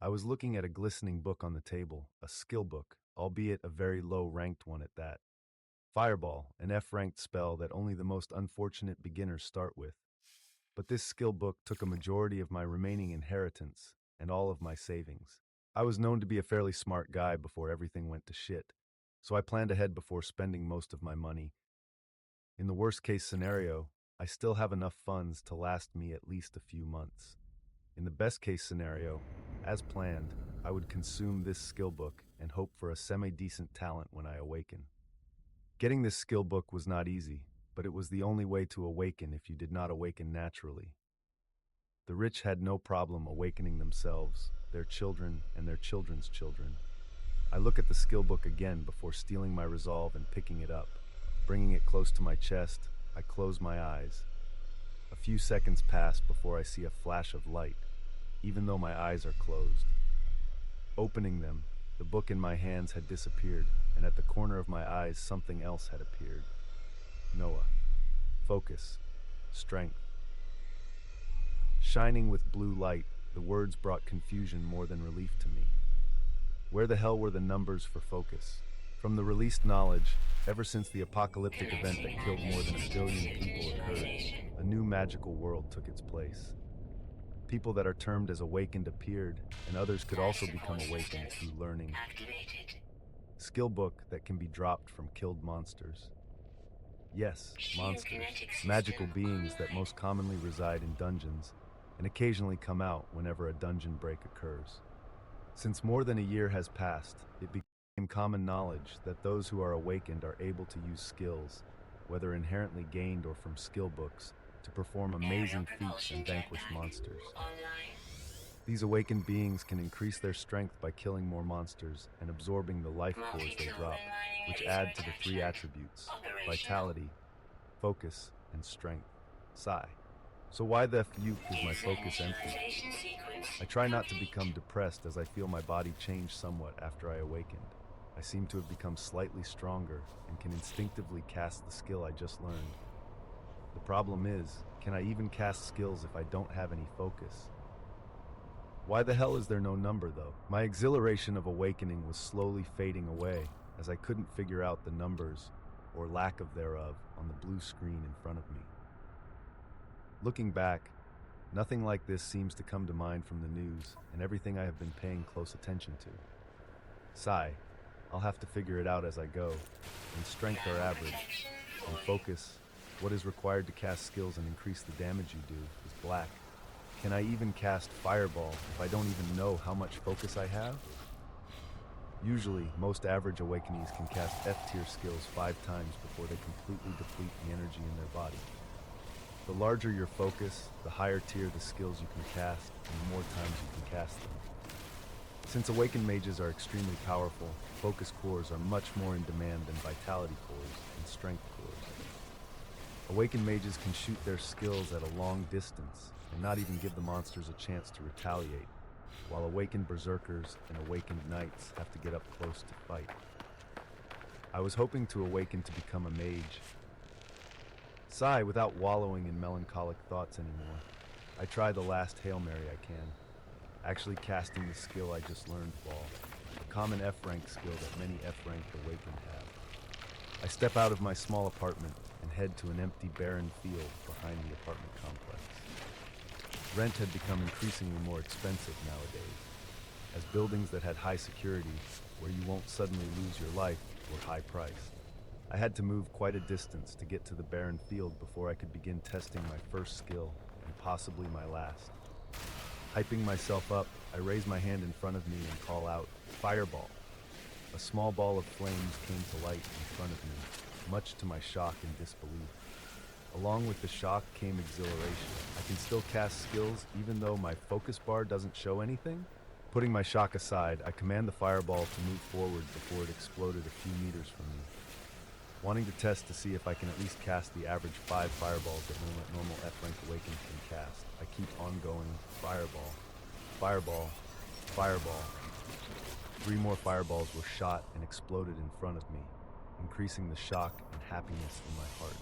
I was looking at a glistening book on the table, a skill book, albeit a very low-ranked one at that. Fireball, an F-ranked spell that only the most unfortunate beginners start with. But this skill book took a majority of my remaining inheritance and all of my savings. I was known to be a fairly smart guy before everything went to shit, so I planned ahead before spending most of my money. In the worst-case scenario, I still have enough funds to last me at least a few months. In the best-case scenario, as planned, I would consume this skill book and hope for a semi-decent talent when I awaken. Getting this skill book was not easy, but it was the only way to awaken if you did not awaken naturally. The rich had no problem awakening themselves, their children, and their children's children. I look at the skill book again before stealing my resolve and picking it up. Bringing it close to my chest, I close my eyes. A few seconds pass before I see a flash of light, even though my eyes are closed. Opening them, the book in my hands had disappeared, and at the corner of my eyes something else had appeared. Noah. Focus. Strength. Shining with blue light, the words brought confusion more than relief to me. Where the hell were the numbers for focus? From the released knowledge, ever since the apocalyptic event that killed more than 1 billion people occurred, a new magical world took its place. People that are termed as awakened appeared, and others could also become awakened through learning. Skill book that can be dropped from killed monsters. Yes, monsters, magical beings that most commonly reside in dungeons and occasionally come out whenever a dungeon break occurs. Since more than a year has passed, it became common knowledge that those who are awakened are able to use skills, whether inherently gained or from skill books, to perform amazing feats and vanquish monsters. These awakened beings can increase their strength by killing more monsters and absorbing the life cores they drop, which add to the 3 attributes: vitality, focus, and strength. Sigh. So why the fuck is my focus empty? I try not to become depressed as I feel my body change somewhat after I awakened. I seem to have become slightly stronger and can instinctively cast the skill I just learned. The problem is, can I even cast skills if I don't have any focus? Why the hell is there no number though? My exhilaration of awakening was slowly fading away as I couldn't figure out the numbers, or lack of thereof, on the blue screen in front of me. Looking back, nothing like this seems to come to mind from the news and everything I have been paying close attention to. Sigh. I'll have to figure it out as I go. And strength are average. And focus, what is required to cast skills and increase the damage you do, is black. Can I even cast Fireball if I don't even know how much focus I have? Usually, most average awakenees can cast F-tier skills 5 times before they completely deplete the energy in their body. The larger your focus, the higher tier the skills you can cast, and the more times you can cast them. Since awakened mages are extremely powerful, focus cores are much more in demand than vitality cores and strength cores. Awakened mages can shoot their skills at a long distance and not even give the monsters a chance to retaliate, while awakened berserkers and awakened knights have to get up close to fight. I was hoping to awaken to become a mage. Sigh without wallowing in melancholic thoughts anymore. I try the last Hail Mary I can, actually casting the skill I just learned, Ball, a common F-rank skill that many F-ranked awakened have. I step out of my small apartment and head to an empty, barren field behind the apartment complex. Rent had become increasingly more expensive nowadays, as buildings that had high security, where you won't suddenly lose your life, were high priced. I had to move quite a distance to get to the barren field before I could begin testing my first skill, and possibly my last. Hyping myself up, I raise my hand in front of me and call out, "Fireball!" A small ball of flames came to light in front of me, much to my shock and disbelief. Along with the shock came exhilaration. I can still cast skills even though my focus bar doesn't show anything? Putting my shock aside, I command the fireball to move forward before it exploded a few meters from me. Wanting to test to see if I can at least cast the average 5 fireballs that normal F-rank awakened can cast, I keep on going, fireball, fireball, fireball. 3 more fireballs were shot and exploded in front of me, increasing the shock and happiness in my heart.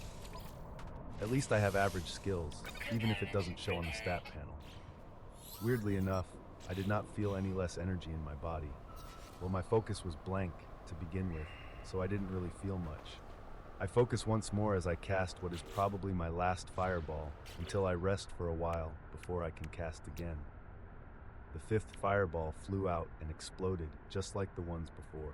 At least I have average skills, even if it doesn't show on the stat panel. Weirdly enough, I did not feel any less energy in my body. Well, my focus was blank to begin with, so I didn't really feel much. I focus once more as I cast what is probably my last fireball until I rest for a while before I can cast again. The fifth fireball flew out and exploded just like the ones before.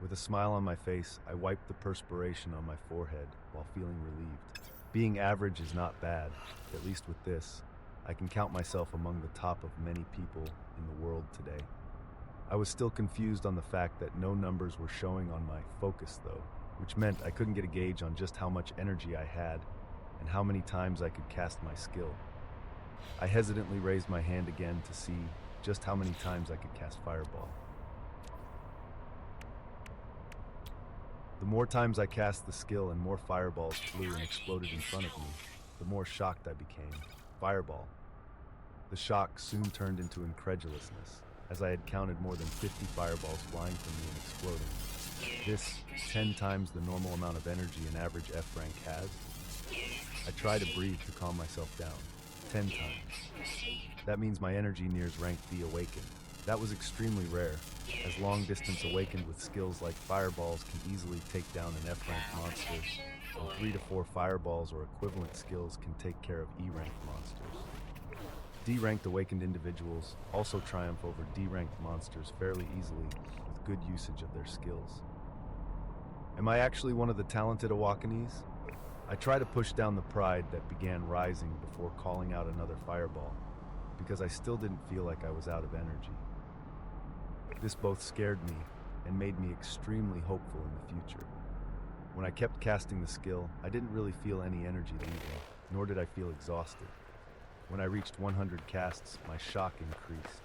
With a smile on my face, I wiped the perspiration on my forehead while feeling relieved. Being average is not bad, at least with this. I can count myself among the top of many people in the world today. I was still confused on the fact that no numbers were showing on my focus though, which meant I couldn't get a gauge on just how much energy I had and how many times I could cast my skill. I hesitantly raised my hand again to see just how many times I could cast Fireball. The more times I cast the skill and more fireballs flew and exploded in front of me, the more shocked I became. Fireball. The shock soon turned into incredulousness, as I had counted more than 50 fireballs flying from me and exploding. This, 10 times the normal amount of energy an average F rank has. I try to breathe to calm myself down. 10 times. That means my energy nears rank D awakened. That was extremely rare, as long distance awakened with skills like fireballs can easily take down an F rank monster, and 3 to 4 fireballs or equivalent skills can take care of E ranked monsters. D ranked awakened individuals also triumph over D ranked monsters fairly easily with good usage of their skills. Am I actually one of the talented Awakenese? I try to push down the pride that began rising before calling out another fireball, because I still didn't feel like I was out of energy. This both scared me and made me extremely hopeful in the future. When I kept casting the skill, I didn't really feel any energy leaving, nor did I feel exhausted. When I reached 100 casts, my shock increased.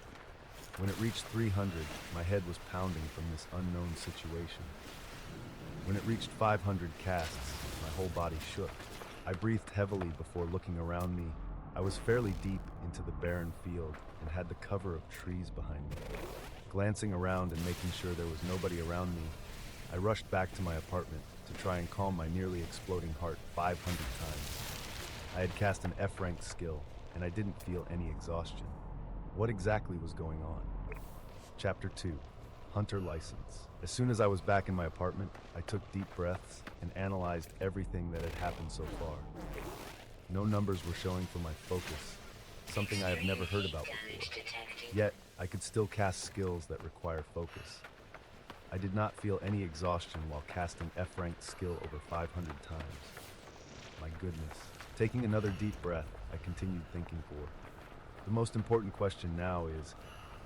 When it reached 300, my head was pounding from this unknown situation. When it reached 500 casts, my whole body shook. I breathed heavily before looking around me. I was fairly deep into the barren field and had the cover of trees behind me. Glancing around and making sure there was nobody around me, I rushed back to my apartment to try and calm my nearly exploding heart 500 times. I had cast an F-ranked skill, and I didn't feel any exhaustion. What exactly was going on? Chapter 2. Hunter License. As soon as I was back in my apartment, I took deep breaths and analyzed everything that had happened so far. No numbers were showing for my focus, something I have never heard about before. Yet, I could still cast skills that require focus. I did not feel any exhaustion while casting F-ranked skill over 500 times. My goodness. Taking another deep breath, I continued thinking for. The most important question now is,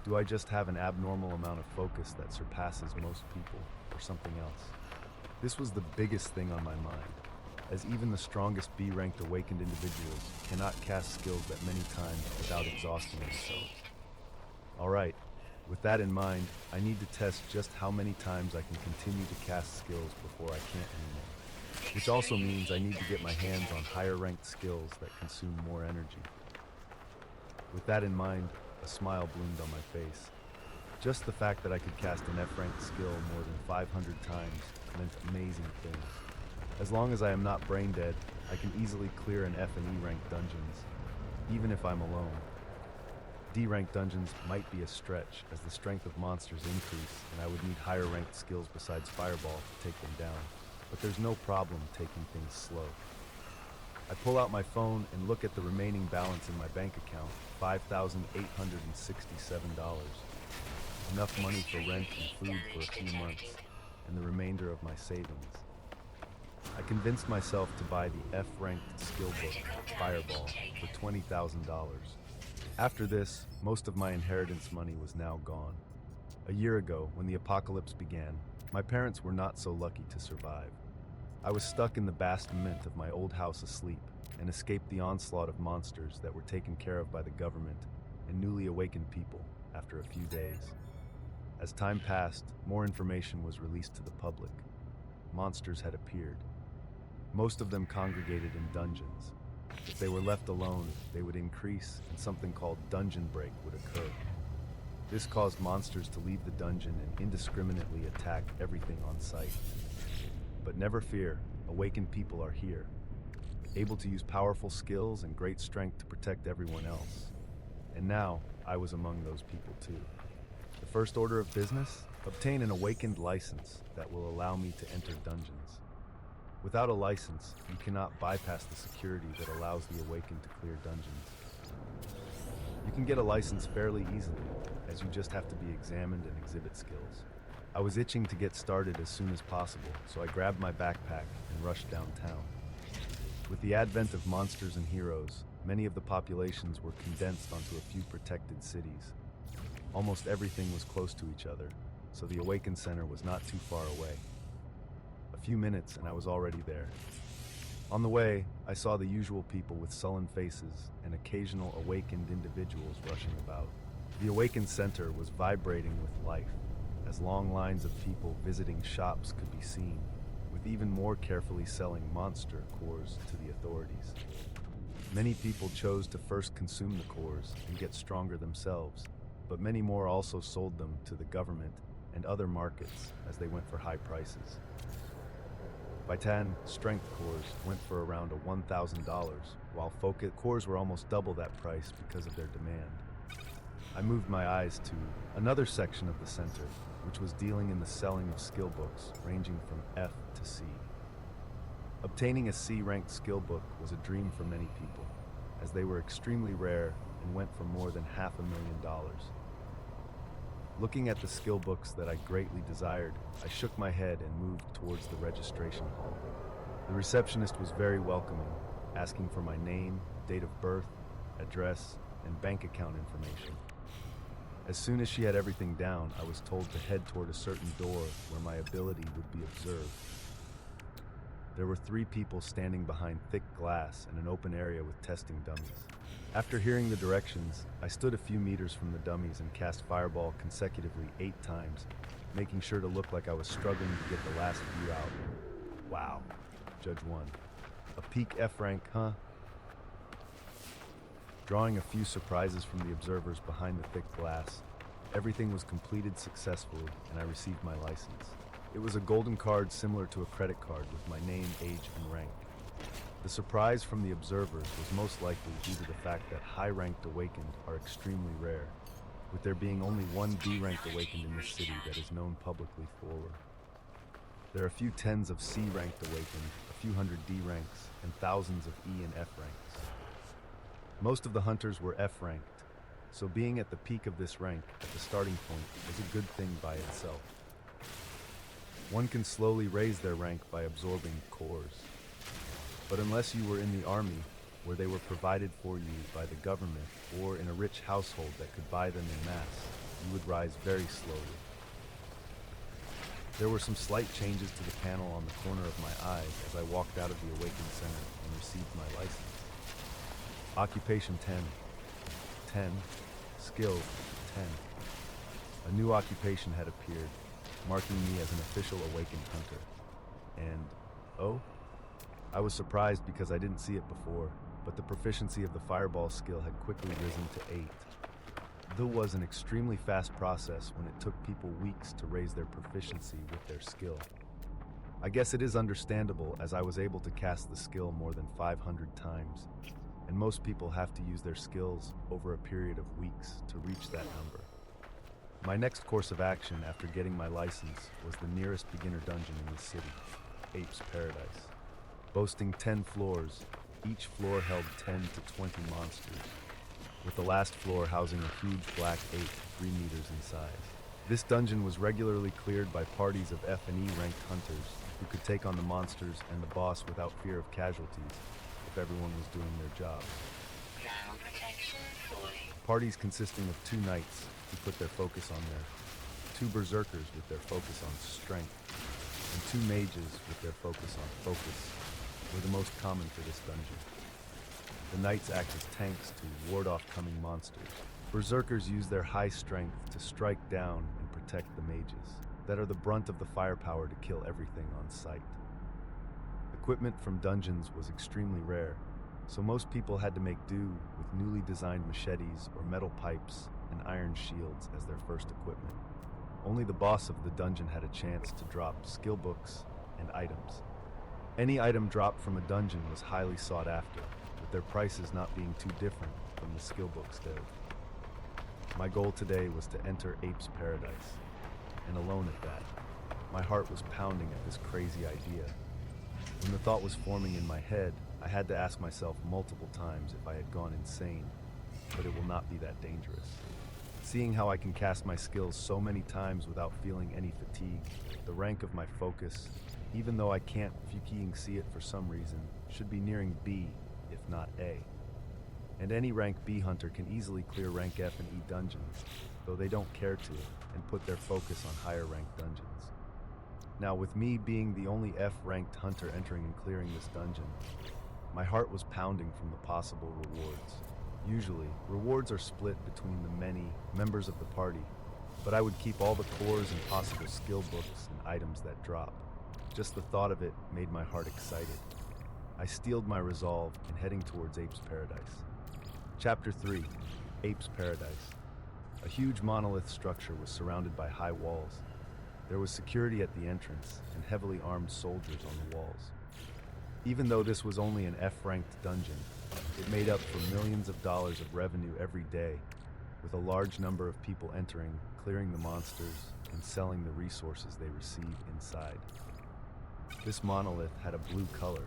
do I just have an abnormal amount of focus that surpasses most people, or something else? This was the biggest thing on my mind, as even the strongest B-ranked awakened individuals cannot cast skills that many times without exhausting themselves. Alright, with that in mind, I need to test just how many times I can continue to cast skills before I can't anymore. Which also means I need to get my hands on higher ranked skills that consume more energy. With that in mind, a smile bloomed on my face. Just the fact that I could cast an F-ranked skill more than 500 times meant amazing things. As long as I am not brain dead, I can easily clear an F and E ranked dungeons, even if I'm alone. D ranked dungeons might be a stretch as the strength of monsters increase and I would need higher ranked skills besides Fireball to take them down, but there's no problem taking things slow. I pull out my phone and look at the remaining balance in my bank account, $5,867. Enough money for rent and food for a few months, and the remainder of my savings. I convinced myself to buy the F-ranked skill book, Fireball, for $20,000. After this, most of my inheritance money was now gone. A year ago, when the apocalypse began, my parents were not so lucky to survive. I was stuck in the basement of my old house asleep and escaped the onslaught of monsters that were taken care of by the government and newly awakened people after a few days. As time passed, more information was released to the public. Monsters had appeared. Most of them congregated in dungeons. If they were left alone, they would increase and something called dungeon break would occur. This caused monsters to leave the dungeon and indiscriminately attack everything on sight. But never fear, awakened people are here, able to use powerful skills and great strength to protect everyone else. And now, I was among those people too. The first order of business? Obtain an awakened license that will allow me to enter dungeons. Without a license, you cannot bypass the security that allows the awakened to clear dungeons. You can get a license fairly easily, as you just have to be examined and exhibit skills. I was itching to get started as soon as possible, so I grabbed my backpack and rushed downtown. With the advent of monsters and heroes, many of the populations were condensed onto a few protected cities. Almost everything was close to each other, so the Awakened Center was not too far away. A few minutes and I was already there. On the way, I saw the usual people with sullen faces and occasional awakened individuals rushing about. The Awakened Center was vibrating with life, as long lines of people visiting shops could be seen, with even more carefully selling monster cores to the authorities. Many people chose to first consume the cores and get stronger themselves, but many more also sold them to the government and other markets as they went for high prices. Vitan strength cores went for around $1,000, while focus cores were almost double that price because of their demand. I moved my eyes to another section of the center, which was dealing in the selling of skill books ranging from F to C. Obtaining a C-ranked skill book was a dream for many people, as they were extremely rare and went for more than $500,000. Looking at the skill books that I greatly desired, I shook my head and moved towards the registration hall. The receptionist was very welcoming, asking for my name, date of birth, address, and bank account information. As soon as she had everything down, I was told to head toward a certain door where my ability would be observed. There were 3 people standing behind thick glass in an open area with testing dummies. After hearing the directions, I stood a few meters from the dummies and cast Fireball consecutively 8 times, making sure to look like I was struggling to get the last few out. Wow. Judge 1. A peak F rank, huh? Drawing a few surprises from the observers behind the thick glass, everything was completed successfully and I received my license. It was a golden card similar to a credit card with my name, age, and rank. The surprise from the observers was most likely due to the fact that high-ranked awakened are extremely rare, with there being only one D-ranked awakened in this city that is known publicly forward. There are a few tens of C-ranked awakened, a few hundred D ranks, and thousands of E and F ranks. Most of the hunters were F ranked, so being at the peak of this rank at the starting point was a good thing by itself. One can slowly raise their rank by absorbing cores. But unless you were in the army, where they were provided for you by the government, or in a rich household that could buy them in mass, you would rise very slowly. There were some slight changes to the panel on the corner of my eye as I walked out of the Awakened Center and received my license. Occupation 10. 10. Skill 10. A new occupation had appeared, marking me as an official Awakened Hunter. And, oh? I was surprised because I didn't see it before, but the proficiency of the Fireball skill had quickly risen to 8. Though was an extremely fast process when it took people weeks to raise their proficiency with their skill. I guess it is understandable as I was able to cast the skill more than 500 times, and most people have to use their skills over a period of weeks to reach that number. My next course of action after getting my license was the nearest beginner dungeon in the city, Ape's Paradise. Boasting 10 floors, each floor held 10 to 20 monsters, with the last floor housing a huge black ape 3 meters in size. This dungeon was regularly cleared by parties of F and E ranked hunters who could take on the monsters and the boss without fear of casualties if everyone was doing their job. Parties consisting of 2 knights who put their focus on there, 2 berserkers with their focus on strength, and 2 mages with their focus on focus were the most common for this dungeon. The knights act as tanks to ward off coming monsters. Berserkers use their high strength to strike down and protect the mages, that are the brunt of the firepower to kill everything on sight. Equipment from dungeons was extremely rare, so most people had to make do with newly designed machetes or metal pipes and iron shields as their first equipment. Only the boss of the dungeon had a chance to drop skill books and items. Any item dropped from a dungeon was highly sought after, with their prices not being too different from the skill books did. My goal today was to enter Ape's paradise, and alone at that. My heart was pounding at this crazy idea. When the thought was forming in my head, I had to ask myself multiple times if I had gone insane, but it will not be that dangerous. Seeing how I can cast my skills so many times without feeling any fatigue, the rank of my focus, even though I can't fucking see it for some reason, should be nearing B, if not A. And any rank B hunter can easily clear rank F and E dungeons, though they don't care to, and put their focus on higher ranked dungeons. Now, with me being the only F-ranked hunter entering and clearing this dungeon, my heart was pounding from the possible rewards. Usually, rewards are split between the many members of the party, but I would keep all the cores and possible skill books and items that drop. Just the thought of it made my heart excited. I steeled my resolve in heading towards Ape's Paradise. Chapter 3, Ape's Paradise. A huge monolith structure was surrounded by high walls. There was security at the entrance and heavily armed soldiers on the walls. Even though this was only an F-ranked dungeon, it made up for millions of dollars of revenue every day, with a large number of people entering, clearing the monsters, and selling the resources they receive inside. This monolith had a blue color,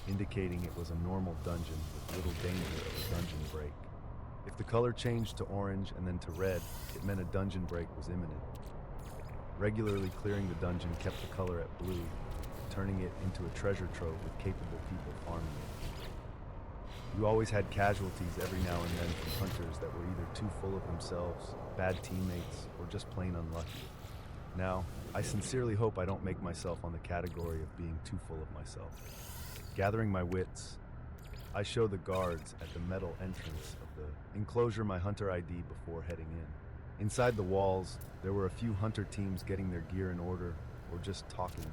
indicating it was a normal dungeon with little danger of a dungeon break. If the color changed to orange and then to red, it meant a dungeon break was imminent. Regularly clearing the dungeon kept the color at blue, turning it into a treasure trove with capable people farming it. You always had casualties every now and then from hunters that were either too full of themselves, bad teammates, or just plain unlucky. Now, I sincerely hope I don't make myself on the category of being too full of myself. Gathering my wits, I show the guards at the metal entrance of the enclosure my hunter ID before heading in. Inside the walls, there were a few hunter teams getting their gear in order or just talking.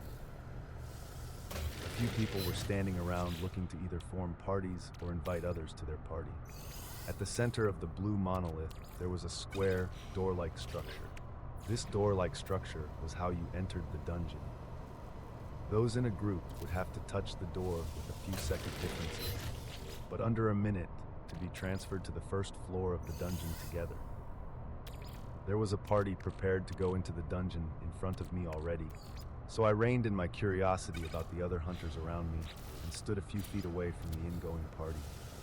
A few people were standing around looking to either form parties or invite others to their party. At the center of the blue monolith, there was a square, door-like structure. This door-like structure was how you entered the dungeon. Those in a group would have to touch the door with a few second differences, but under a minute to be transferred to the first floor of the dungeon together. There was a party prepared to go into the dungeon in front of me already, so I reined in my curiosity about the other hunters around me and stood a few feet away from the ingoing party.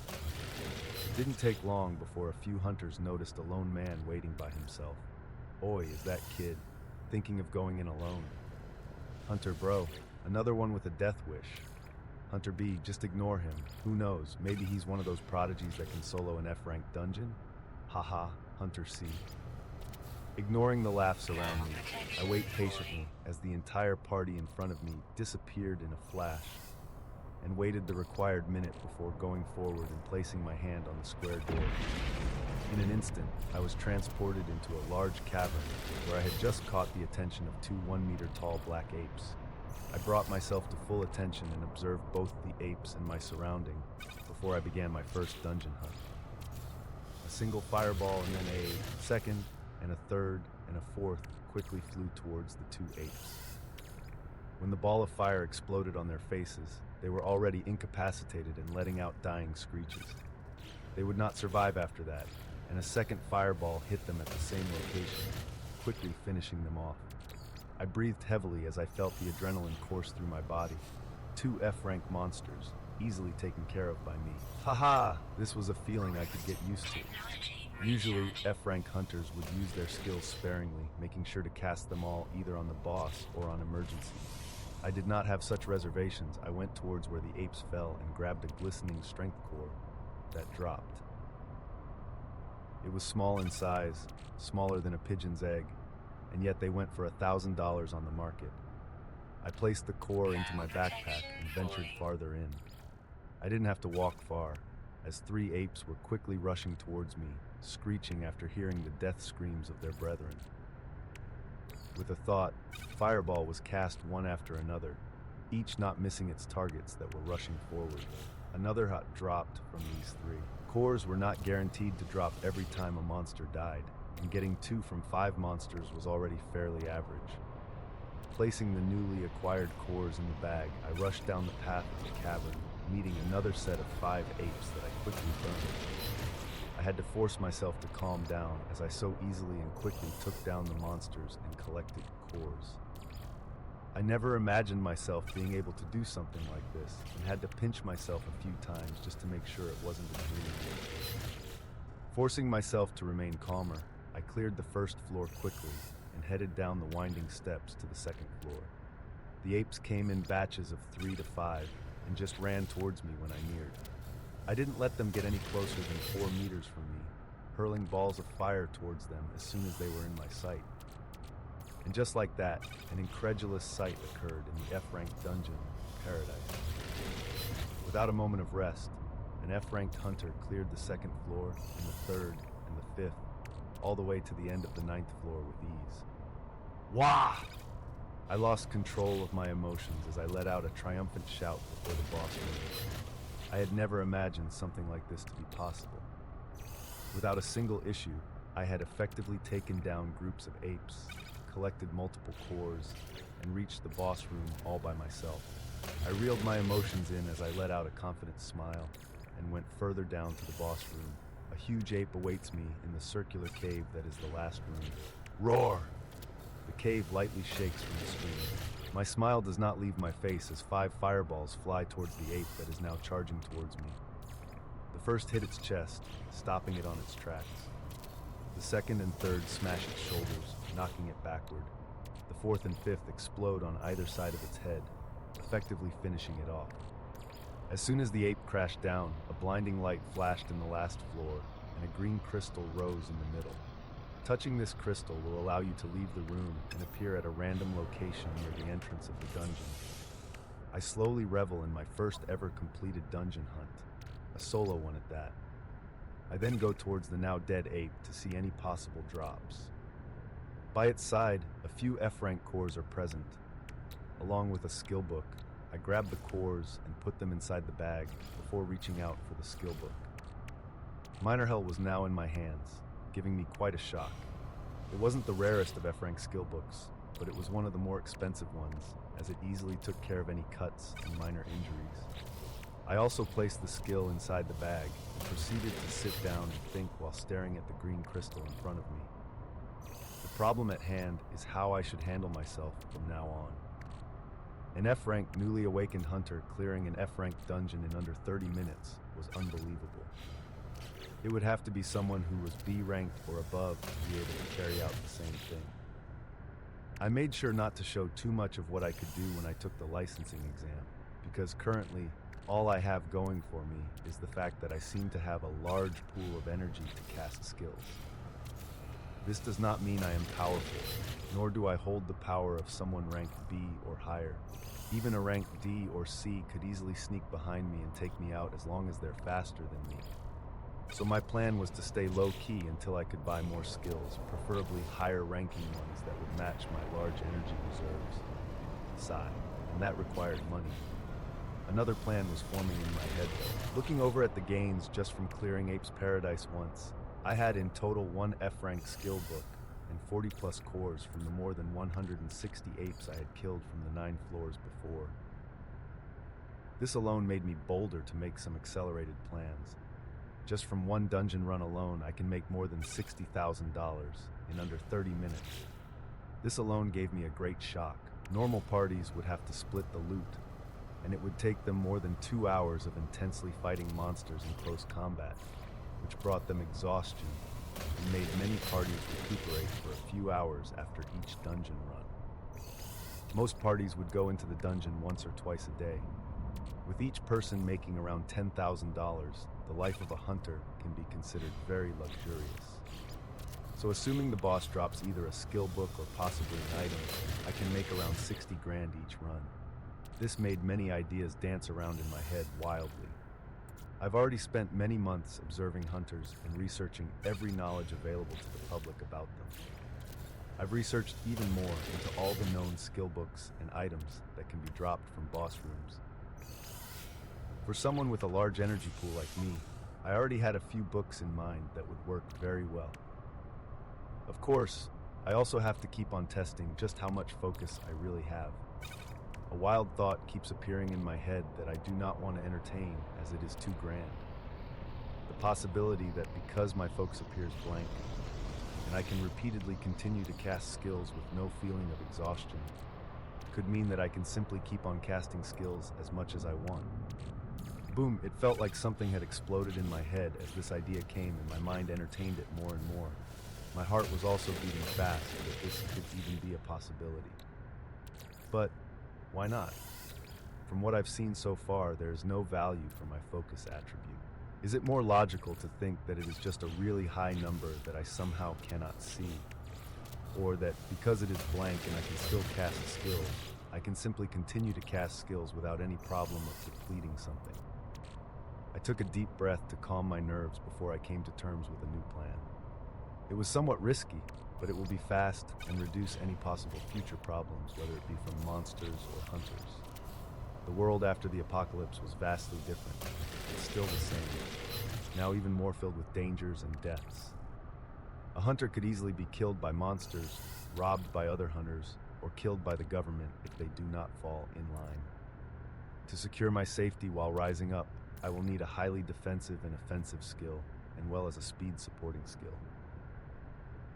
It didn't take long before a few hunters noticed a lone man waiting by himself. Oi, is that kid, thinking of going in alone? Hunter bro, another one with a death wish. Hunter B, just ignore him. Who knows, maybe he's one of those prodigies that can solo an F-ranked dungeon? Haha, Hunter C. Ignoring the laughs around me, I wait patiently as the entire party in front of me disappeared in a flash, and waited the required minute before going forward and placing my hand on the square door. In an instant, I was transported into a large cavern where I had just caught the attention of two 1-meter-tall black apes. I brought myself to full attention and observed both the apes and my surrounding before I began my first dungeon hunt. A single fireball and then a second, and a third, and a fourth quickly flew towards the two apes. When the ball of fire exploded on their faces, they were already incapacitated and letting out dying screeches. They would not survive after that, and a second fireball hit them at the same location, quickly finishing them off. I breathed heavily as I felt the adrenaline course through my body. Two F-rank monsters, easily taken care of by me. Haha! This was a feeling I could get used to. Usually, F-rank hunters would use their skills sparingly, making sure to cast them all either on the boss or on emergency. I did not have such reservations. I went towards where the apes fell and grabbed a glistening strength core that dropped. It was small in size, smaller than a pigeon's egg, and yet they went for $1,000 on the market. I placed the core into my backpack and ventured farther in. I didn't have to walk far, as three apes were quickly rushing towards me, screeching after hearing the death screams of their brethren. With a thought, fireball was cast one after another, each not missing its targets that were rushing forward. Another hut dropped from these three. Cores were not guaranteed to drop every time a monster died, and getting 2 from 5 monsters was already fairly average. Placing the newly acquired cores in the bag, I rushed down the path of the cavern, meeting another set of 5 apes that I quickly burned. I had to force myself to calm down as I so easily and quickly took down the monsters and collected cores. I never imagined myself being able to do something like this and had to pinch myself a few times just to make sure it wasn't a dream. Forcing myself to remain calmer, I cleared the first floor quickly and headed down the winding steps to the second floor. The apes came in batches of 3 to 5 and just ran towards me when I neared. I didn't let them get any closer than 4 meters from me, hurling balls of fire towards them as soon as they were in my sight. And just like that, an incredulous sight occurred in the F-ranked dungeon, Paradise. Without a moment of rest, an F-ranked hunter cleared the second floor and the third and the fifth, all the way to the end of the 9th floor with ease. Wah! I lost control of my emotions as I let out a triumphant shout before the boss room. I had never imagined something like this to be possible. Without a single issue, I had effectively taken down groups of apes, collected multiple cores, and reached the boss room all by myself. I reeled my emotions in as I let out a confident smile and went further down to the boss room. A huge ape awaits me in the circular cave that is the last room. Roar! The cave lightly shakes from the scream. My smile does not leave my face as 5 fireballs fly towards the ape that is now charging towards me. The first hit its chest, stopping it on its tracks. The second and third smash its shoulders, knocking it backward. The fourth and fifth explode on either side of its head, effectively finishing it off. As soon as the ape crashed down, a blinding light flashed in the last floor, and a green crystal rose in the middle. Touching this crystal will allow you to leave the room and appear at a random location near the entrance of the dungeon. I slowly revel in my first ever completed dungeon hunt, a solo one at that. I then go towards the now dead ape to see any possible drops. By its side, a few F-rank cores are present. Along with a skill book, I grab the cores and put them inside the bag before reaching out for the skill book. Minor Hell was now in my hands, giving me quite a shock. It wasn't the rarest of F-rank skill books, but it was one of the more expensive ones, as it easily took care of any cuts and minor injuries. I also placed the skill inside the bag and proceeded to sit down and think while staring at the green crystal in front of me. The problem at hand is how I should handle myself from now on. An F-rank newly awakened hunter clearing an F-rank dungeon in under 30 minutes was unbelievable. It would have to be someone who was B-ranked or above to be able to carry out the same thing. I made sure not to show too much of what I could do when I took the licensing exam, because currently, all I have going for me is the fact that I seem to have a large pool of energy to cast skills. This does not mean I am powerful, nor do I hold the power of someone ranked B or higher. Even a rank D or C could easily sneak behind me and take me out as long as they're faster than me. So my plan was to stay low-key until I could buy more skills, preferably higher-ranking ones that would match my large energy reserves. Sigh, and that required money. Another plan was forming in my head though. Looking over at the gains just from clearing Ape's Paradise once, I had in total 1 F-rank skill book and 40 plus cores from the more than 160 apes I had killed from the 9 floors before. This alone made me bolder to make some accelerated plans. Just from one dungeon run alone, I can make more than $60,000 in under 30 minutes. This alone gave me a great shock. Normal parties would have to split the loot, and it would take them more than 2 hours of intensely fighting monsters in close combat, which brought them exhaustion and made many parties recuperate for a few hours after each dungeon run. Most parties would go into the dungeon once or twice a day. With each person making around $10,000, the life of a hunter can be considered very luxurious. So assuming the boss drops either a skill book or possibly an item, I can make around 60 grand each run. This made many ideas dance around in my head wildly. I've already spent many months observing hunters and researching every knowledge available to the public about them. I've researched even more into all the known skill books and items that can be dropped from boss rooms. For someone with a large energy pool like me, I already had a few books in mind that would work very well. Of course, I also have to keep on testing just how much focus I really have. A wild thought keeps appearing in my head that I do not want to entertain as it is too grand. The possibility that because my focus appears blank, and I can repeatedly continue to cast skills with no feeling of exhaustion, could mean that I can simply keep on casting skills as much as I want. Boom, it felt like something had exploded in my head as this idea came and my mind entertained it more and more. My heart was also beating fast that this could even be a possibility. But why not? From what I've seen so far, there is no value for my focus attribute. Is it more logical to think that it is just a really high number that I somehow cannot see? Or that because it is blank and I can still cast skills, I can simply continue to cast skills without any problem of depleting something? I took a deep breath to calm my nerves before I came to terms with a new plan. It was somewhat risky, but it will be fast and reduce any possible future problems, whether it be from monsters or hunters. The world after the apocalypse was vastly different, but still the same, now even more filled with dangers and deaths. A hunter could easily be killed by monsters, robbed by other hunters, or killed by the government if they do not fall in line. To secure my safety while rising up, I will need a highly defensive and offensive skill, as well as a speed supporting skill.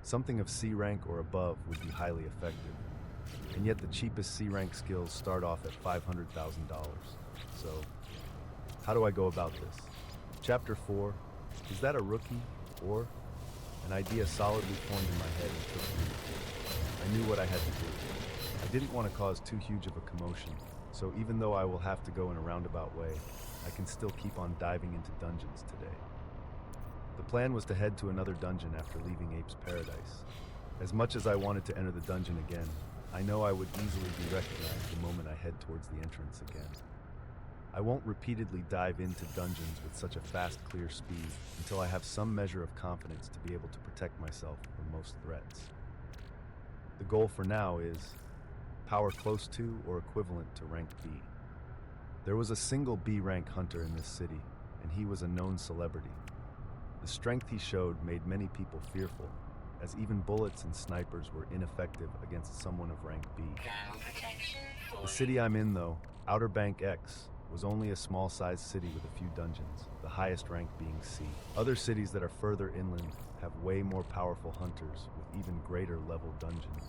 Something of C rank or above would be highly effective, and yet the cheapest C rank skills start off at $500,000. So, how do I go about this? Chapter 4, is that a rookie, or? An idea solidly formed in my head and took root. I knew what I had to do. I didn't want to cause too huge of a commotion, so even though I will have to go in a roundabout way, I can still keep on diving into dungeons today. The plan was to head to another dungeon after leaving Ape's Paradise. As much as I wanted to enter the dungeon again, I know I would easily be recognized the moment I head towards the entrance again. I won't repeatedly dive into dungeons with such a fast, clear speed until I have some measure of confidence to be able to protect myself from most threats. The goal for now is power close to or equivalent to rank B. There was a single B rank hunter in this city, and he was a known celebrity. The strength he showed made many people fearful, as even bullets and snipers were ineffective against someone of rank B. The city I'm in, though, Outer Bank X, was only a small-sized city with a few dungeons, the highest rank being C. Other cities that are further inland have way more powerful hunters with even greater level dungeons.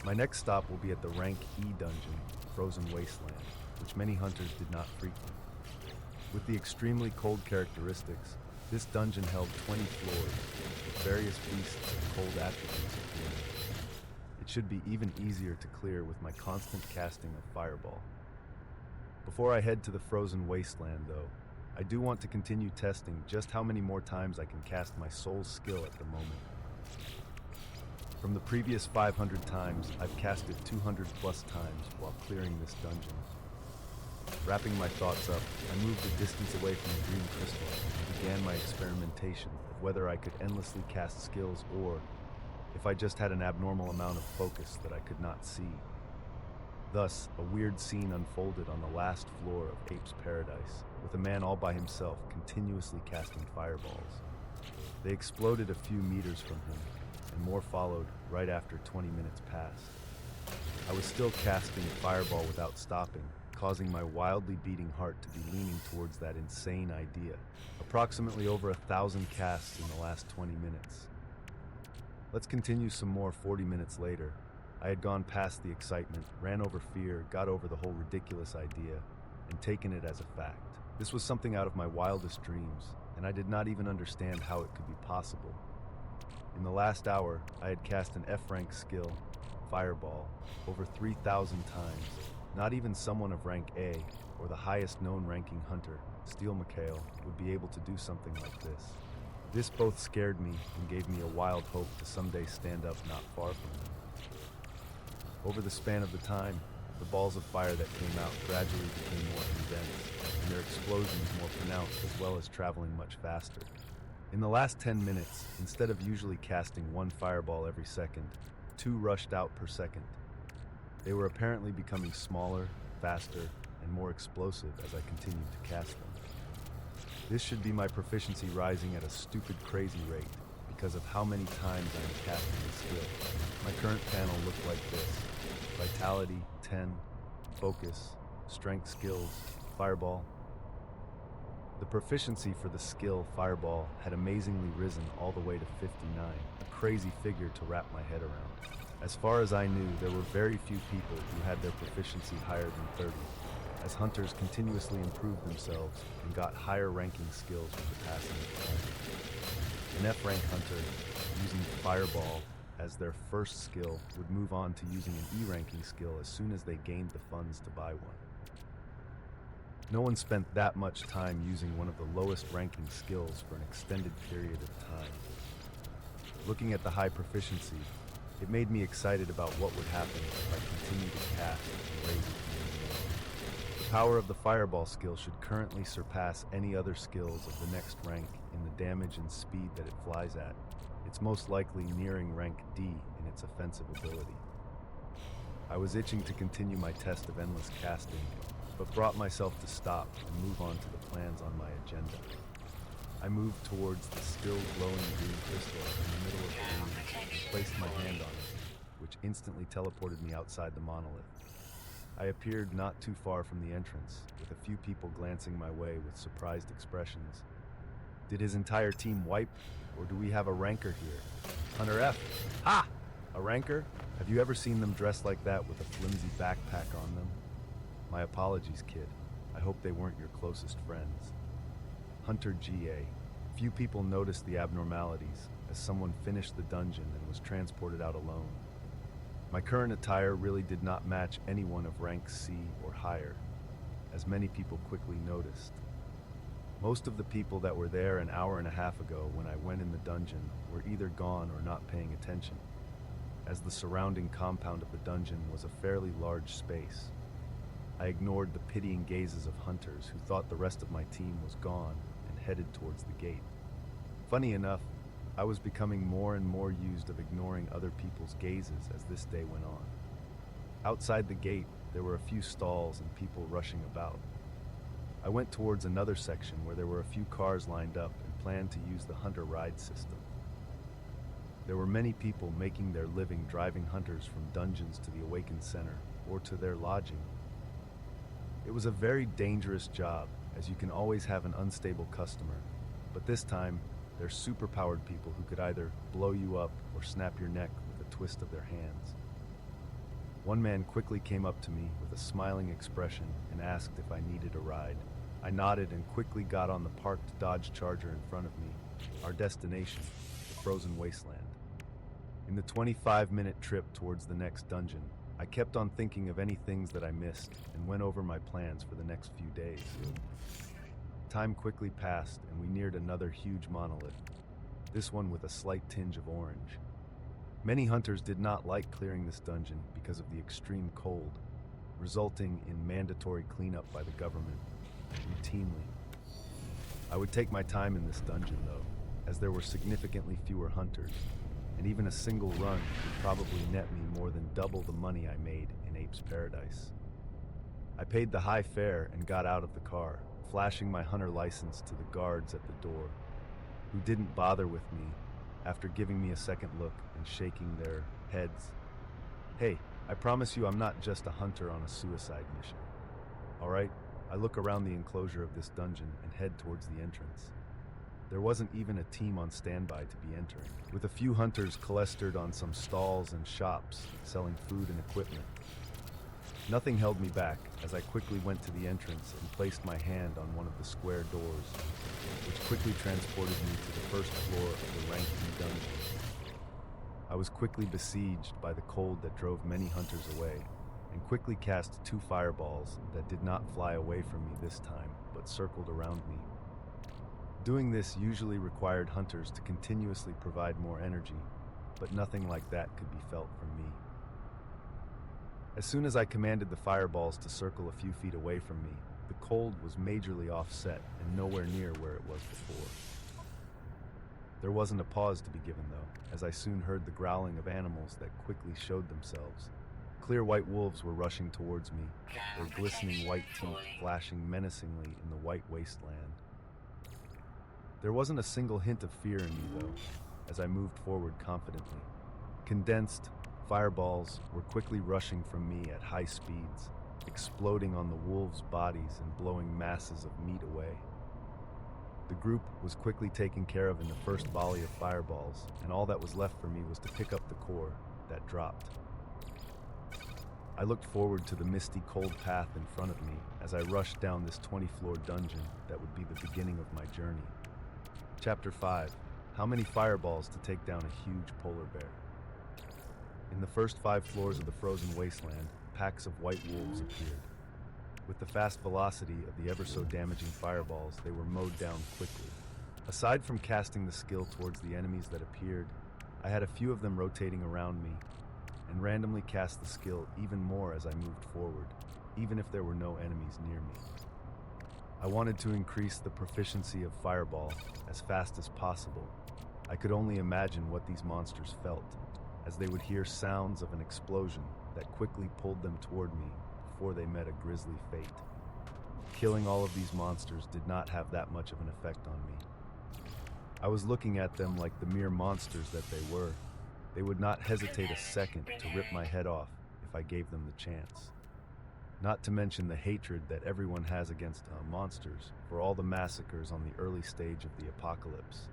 My next stop will be at the rank E dungeon, Frozen Wasteland, which many hunters did not frequent. With the extremely cold characteristics, this dungeon held 20 floors, with various beasts and cold attributes appearing. It should be even easier to clear with my constant casting of Fireball. Before I head to the Frozen Wasteland, though, I do want to continue testing just how many more times I can cast my soul's skill at the moment. From the previous 500 times, I've cast it 200 plus times while clearing this dungeon. Wrapping my thoughts up, I moved a distance away from the green crystal and began my experimentation of whether I could endlessly cast skills or if I just had an abnormal amount of focus that I could not see. Thus, a weird scene unfolded on the last floor of Ape's Paradise, with a man all by himself continuously casting fireballs. They exploded a few meters from him, and more followed right after 20 minutes passed. I was still casting fireball without stopping, causing my wildly beating heart to be leaning towards that insane idea. Approximately over 1,000 casts in the last 20 minutes. Let's continue some more 40 minutes later. I had gone past the excitement, ran over fear, got over the whole ridiculous idea, and taken it as a fact. This was something out of my wildest dreams, and I did not even understand how it could be possible. In the last hour, I had cast an F-rank skill, Fireball, over 3,000 times. Not even someone of rank A, or the highest known ranking hunter, Steel McHale, would be able to do something like this. This both scared me and gave me a wild hope to someday stand up not far from them. Over the span of the time, the balls of fire that came out gradually became more condensed, and their explosions more pronounced as well as traveling much faster. In the last 10 minutes, instead of usually casting one fireball every second, 2 rushed out per second. They were apparently becoming smaller, faster, and more explosive as I continued to cast them. This should be my proficiency rising at a stupid crazy rate because of how many times I am casting the skill. My current panel looked like this: Vitality 10, Focus, Strength skills, Fireball. The proficiency for the skill Fireball had amazingly risen all the way to 59, a crazy figure to wrap my head around. As far as I knew, there were very few people who had their proficiency higher than 30, as hunters continuously improved themselves and got higher ranking skills with the passing of time. An F-rank hunter using Fireball as their first skill would move on to using an E-ranking skill as soon as they gained the funds to buy one. No one spent that much time using one of the lowest ranking skills for an extended period of time. Looking at the high proficiency, it made me excited about what would happen if I continued to cast and raise it even more. The power of the Fireball skill should currently surpass any other skills of the next rank in the damage and speed that it flies at. It's most likely nearing rank D in its offensive ability. I was itching to continue my test of endless casting, but brought myself to stop and move on to the plans on my agenda. I moved towards the still glowing green crystal in the middle of the room and placed my hand on it, which instantly teleported me outside the monolith. I appeared not too far from the entrance, with a few people glancing my way with surprised expressions. Did his entire team wipe, or do we have a ranker here? Hunter F. Ha! A ranker? Have you ever seen them dressed like that with a flimsy backpack on them? My apologies, kid. I hope they weren't your closest friends. Hunter GA. Few people noticed the abnormalities, as someone finished the dungeon and was transported out alone. My current attire really did not match anyone of rank C or higher, as many people quickly noticed. Most of the people that were there an hour and a half ago when I went in the dungeon were either gone or not paying attention, as the surrounding compound of the dungeon was a fairly large space. I ignored the pitying gazes of hunters who thought the rest of my team was gone and headed towards the gate. Funny enough, I was becoming more and more used of ignoring other people's gazes as this day went on. Outside the gate, there were a few stalls and people rushing about. I went towards another section where there were a few cars lined up and planned to use the hunter ride system. There were many people making their living driving hunters from dungeons to the Awakened Center or to their lodging. It was a very dangerous job, as you can always have an unstable customer, but this time, they're superpowered people who could either blow you up or snap your neck with a twist of their hands. One man quickly came up to me with a smiling expression and asked if I needed a ride. I nodded and quickly got on the parked Dodge Charger in front of me, our destination, the frozen wasteland. In the 25-minute trip towards the next dungeon, I kept on thinking of any things that I missed and went over my plans for the next few days. Time quickly passed and we neared another huge monolith, this one with a slight tinge of orange. Many hunters did not like clearing this dungeon because of the extreme cold, resulting in mandatory cleanup by the government, routinely. I would take my time in this dungeon though, as there were significantly fewer hunters, and even a single run would probably net me more than double the money I made in Ape's Paradise. I paid the high fare and got out of the car, flashing my hunter license to the guards at the door, who didn't bother with me after giving me a second look and shaking their heads. Hey, I promise you I'm not just a hunter on a suicide mission. Alright, I look around the enclosure of this dungeon and head towards the entrance. There wasn't even a team on standby to be entering, with a few hunters clustered on some stalls and shops selling food and equipment. Nothing held me back as I quickly went to the entrance and placed my hand on one of the square doors, which quickly transported me to the first floor of the rank E dungeon. I was quickly besieged by the cold that drove many hunters away, and quickly cast 2 fireballs that did not fly away from me this time, but circled around me. Doing this usually required hunters to continuously provide more energy, but nothing like that could be felt from me. As soon as I commanded the fireballs to circle a few feet away from me, the cold was majorly offset and nowhere near where it was before. There wasn't a pause to be given though, as I soon heard the growling of animals that quickly showed themselves. Clear white wolves were rushing towards me, their glistening white teeth flashing menacingly in the white wasteland. There wasn't a single hint of fear in me though, as I moved forward confidently. Condensed fireballs were quickly rushing from me at high speeds, exploding on the wolves' bodies and blowing masses of meat away. The group was quickly taken care of in the first volley of fireballs, and all that was left for me was to pick up the core that dropped. I looked forward to the misty, cold path in front of me as I rushed down this 20-floor dungeon that would be the beginning of my journey. Chapter 5. How many fireballs to take down a huge polar bear? In the first 5 floors of the frozen wasteland, packs of white wolves appeared. With the fast velocity of the ever-so-damaging fireballs, they were mowed down quickly. Aside from casting the skill towards the enemies that appeared, I had a few of them rotating around me, and randomly cast the skill even more as I moved forward, even if there were no enemies near me. I wanted to increase the proficiency of Fireball as fast as possible. I could only imagine what these monsters felt, as they would hear sounds of an explosion that quickly pulled them toward me before they met a grisly fate. Killing all of these monsters did not have that much of an effect on me. I was looking at them like the mere monsters that they were. They would not hesitate a second to rip my head off if I gave them the chance. Not to mention the hatred that everyone has against monsters for all the massacres on the early stage of the apocalypse.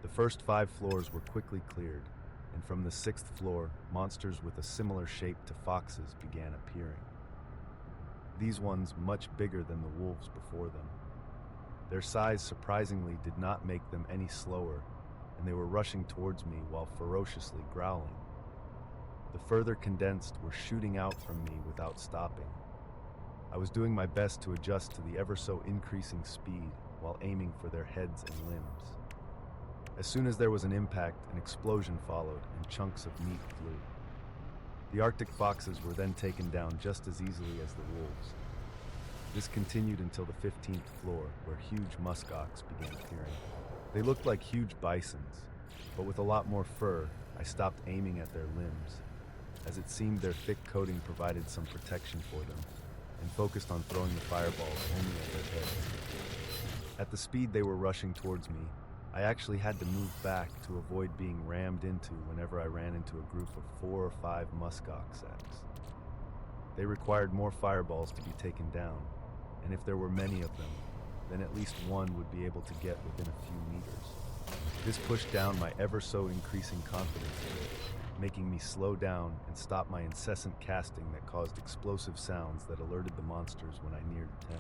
The first 5 floors were quickly cleared, and from the 6th floor, monsters with a similar shape to foxes began appearing. These ones much bigger than the wolves before them. Their size surprisingly did not make them any slower, and they were rushing towards me while ferociously growling. The further condensed were shooting out from me without stopping. I was doing my best to adjust to the ever-so-increasing speed while aiming for their heads and limbs. As soon as there was an impact, an explosion followed, and chunks of meat flew. The Arctic foxes were then taken down just as easily as the wolves. This continued until the 15th floor, where huge muskox began appearing. They looked like huge bisons, but with a lot more fur. I stopped aiming at their limbs, as it seemed their thick coating provided some protection for them, and focused on throwing the fireballs only at their heads. At the speed they were rushing towards me, I actually had to move back to avoid being rammed into whenever I ran into a group of 4 or 5 muskox sacks. They required more fireballs to be taken down, and if there were many of them, then at least one would be able to get within a few meters. This pushed down my ever-so-increasing confidence, making me slow down and stop my incessant casting that caused explosive sounds that alerted the monsters when I neared Ted.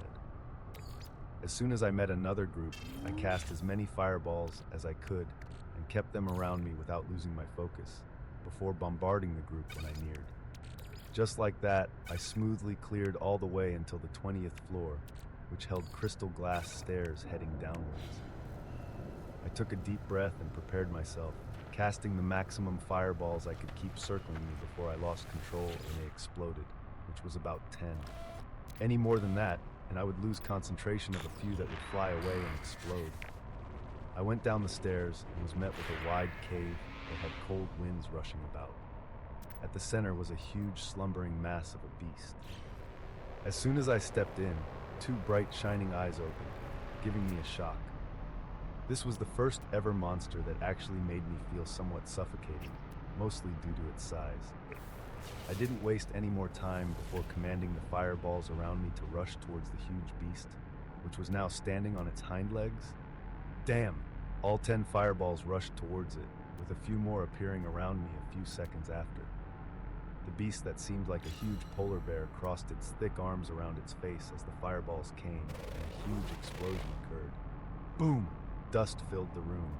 As soon as I met another group, I cast as many fireballs as I could and kept them around me without losing my focus, before bombarding the group when I neared. Just like that, I smoothly cleared all the way until the 20th floor, which held crystal glass stairs heading downwards. I took a deep breath and prepared myself, casting the maximum fireballs I could keep circling me before I lost control and they exploded, which was about 10. Any more than that, and I would lose concentration of a few that would fly away and explode. I went down the stairs and was met with a wide cave that had cold winds rushing about. At the center was a huge slumbering mass of a beast. As soon as I stepped in, 2 bright shining eyes opened, giving me a shock. This was the first ever monster that actually made me feel somewhat suffocating, mostly due to its size. I didn't waste any more time before commanding the fireballs around me to rush towards the huge beast, which was now standing on its hind legs. Damn! All 10 fireballs rushed towards it, with a few more appearing around me a few seconds after. The beast that seemed like a huge polar bear crossed its thick arms around its face as the fireballs came, and a huge explosion occurred. Boom! Dust filled the room,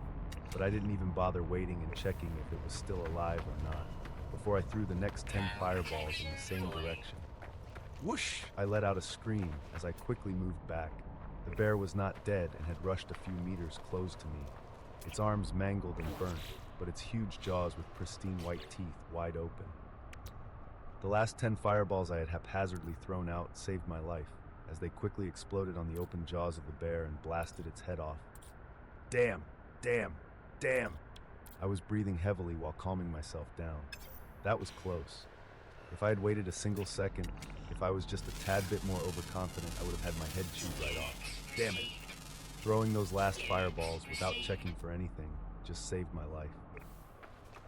but I didn't even bother waiting and checking if it was still alive or not, before I threw the next 10 fireballs in the same direction. Whoosh! I let out a scream as I quickly moved back. The bear was not dead and had rushed a few meters close to me, its arms mangled and burnt, but its huge jaws with pristine white teeth wide open. The last 10 fireballs I had haphazardly thrown out saved my life, as they quickly exploded on the open jaws of the bear and blasted its head off. Damn! Damn! Damn! I was breathing heavily while calming myself down. That was close. If I had waited a single second, if I was just a tad bit more overconfident, I would have had my head chewed right off. Damn it! Throwing those last fireballs without checking for anything just saved my life.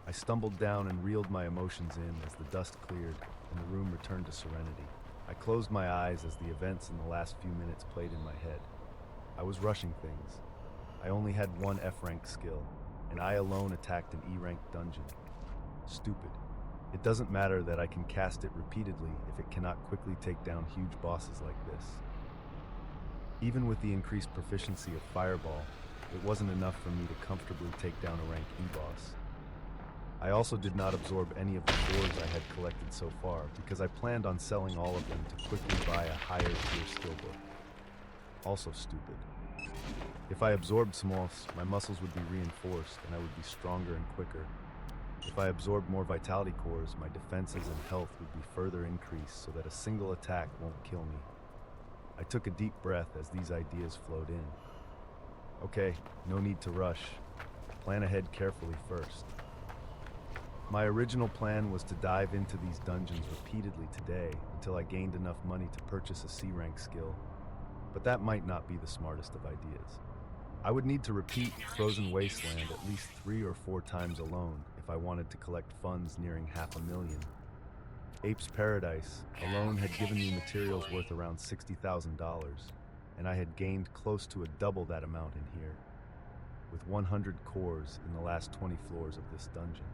I stumbled down and reeled my emotions in as the dust cleared and the room returned to serenity. I closed my eyes as the events in the last few minutes played in my head. I was rushing things, I only had one F-rank skill, and I alone attacked an E-rank dungeon. Stupid. It doesn't matter that I can cast it repeatedly if it cannot quickly take down huge bosses like this. Even with the increased proficiency of Fireball, it wasn't enough for me to comfortably take down a rank E-boss. I also did not absorb any of the cores I had collected so far because I planned on selling all of them to quickly buy a higher tier skill book. Also stupid. If I absorbed some else, my muscles would be reinforced and I would be stronger and quicker. If I absorbed more vitality cores, my defenses and health would be further increased so that a single attack won't kill me. I took a deep breath as these ideas flowed in. Okay, no need to rush. Plan ahead carefully first. My original plan was to dive into these dungeons repeatedly today until I gained enough money to purchase a C-rank skill, but that might not be the smartest of ideas. I would need to repeat Frozen Wasteland at least 3 or 4 times alone if I wanted to collect funds nearing $500,000. Ape's Paradise alone had given me materials worth around $60,000, and I had gained close to a double that amount in here, with 100 cores in the last 20 floors of this dungeon.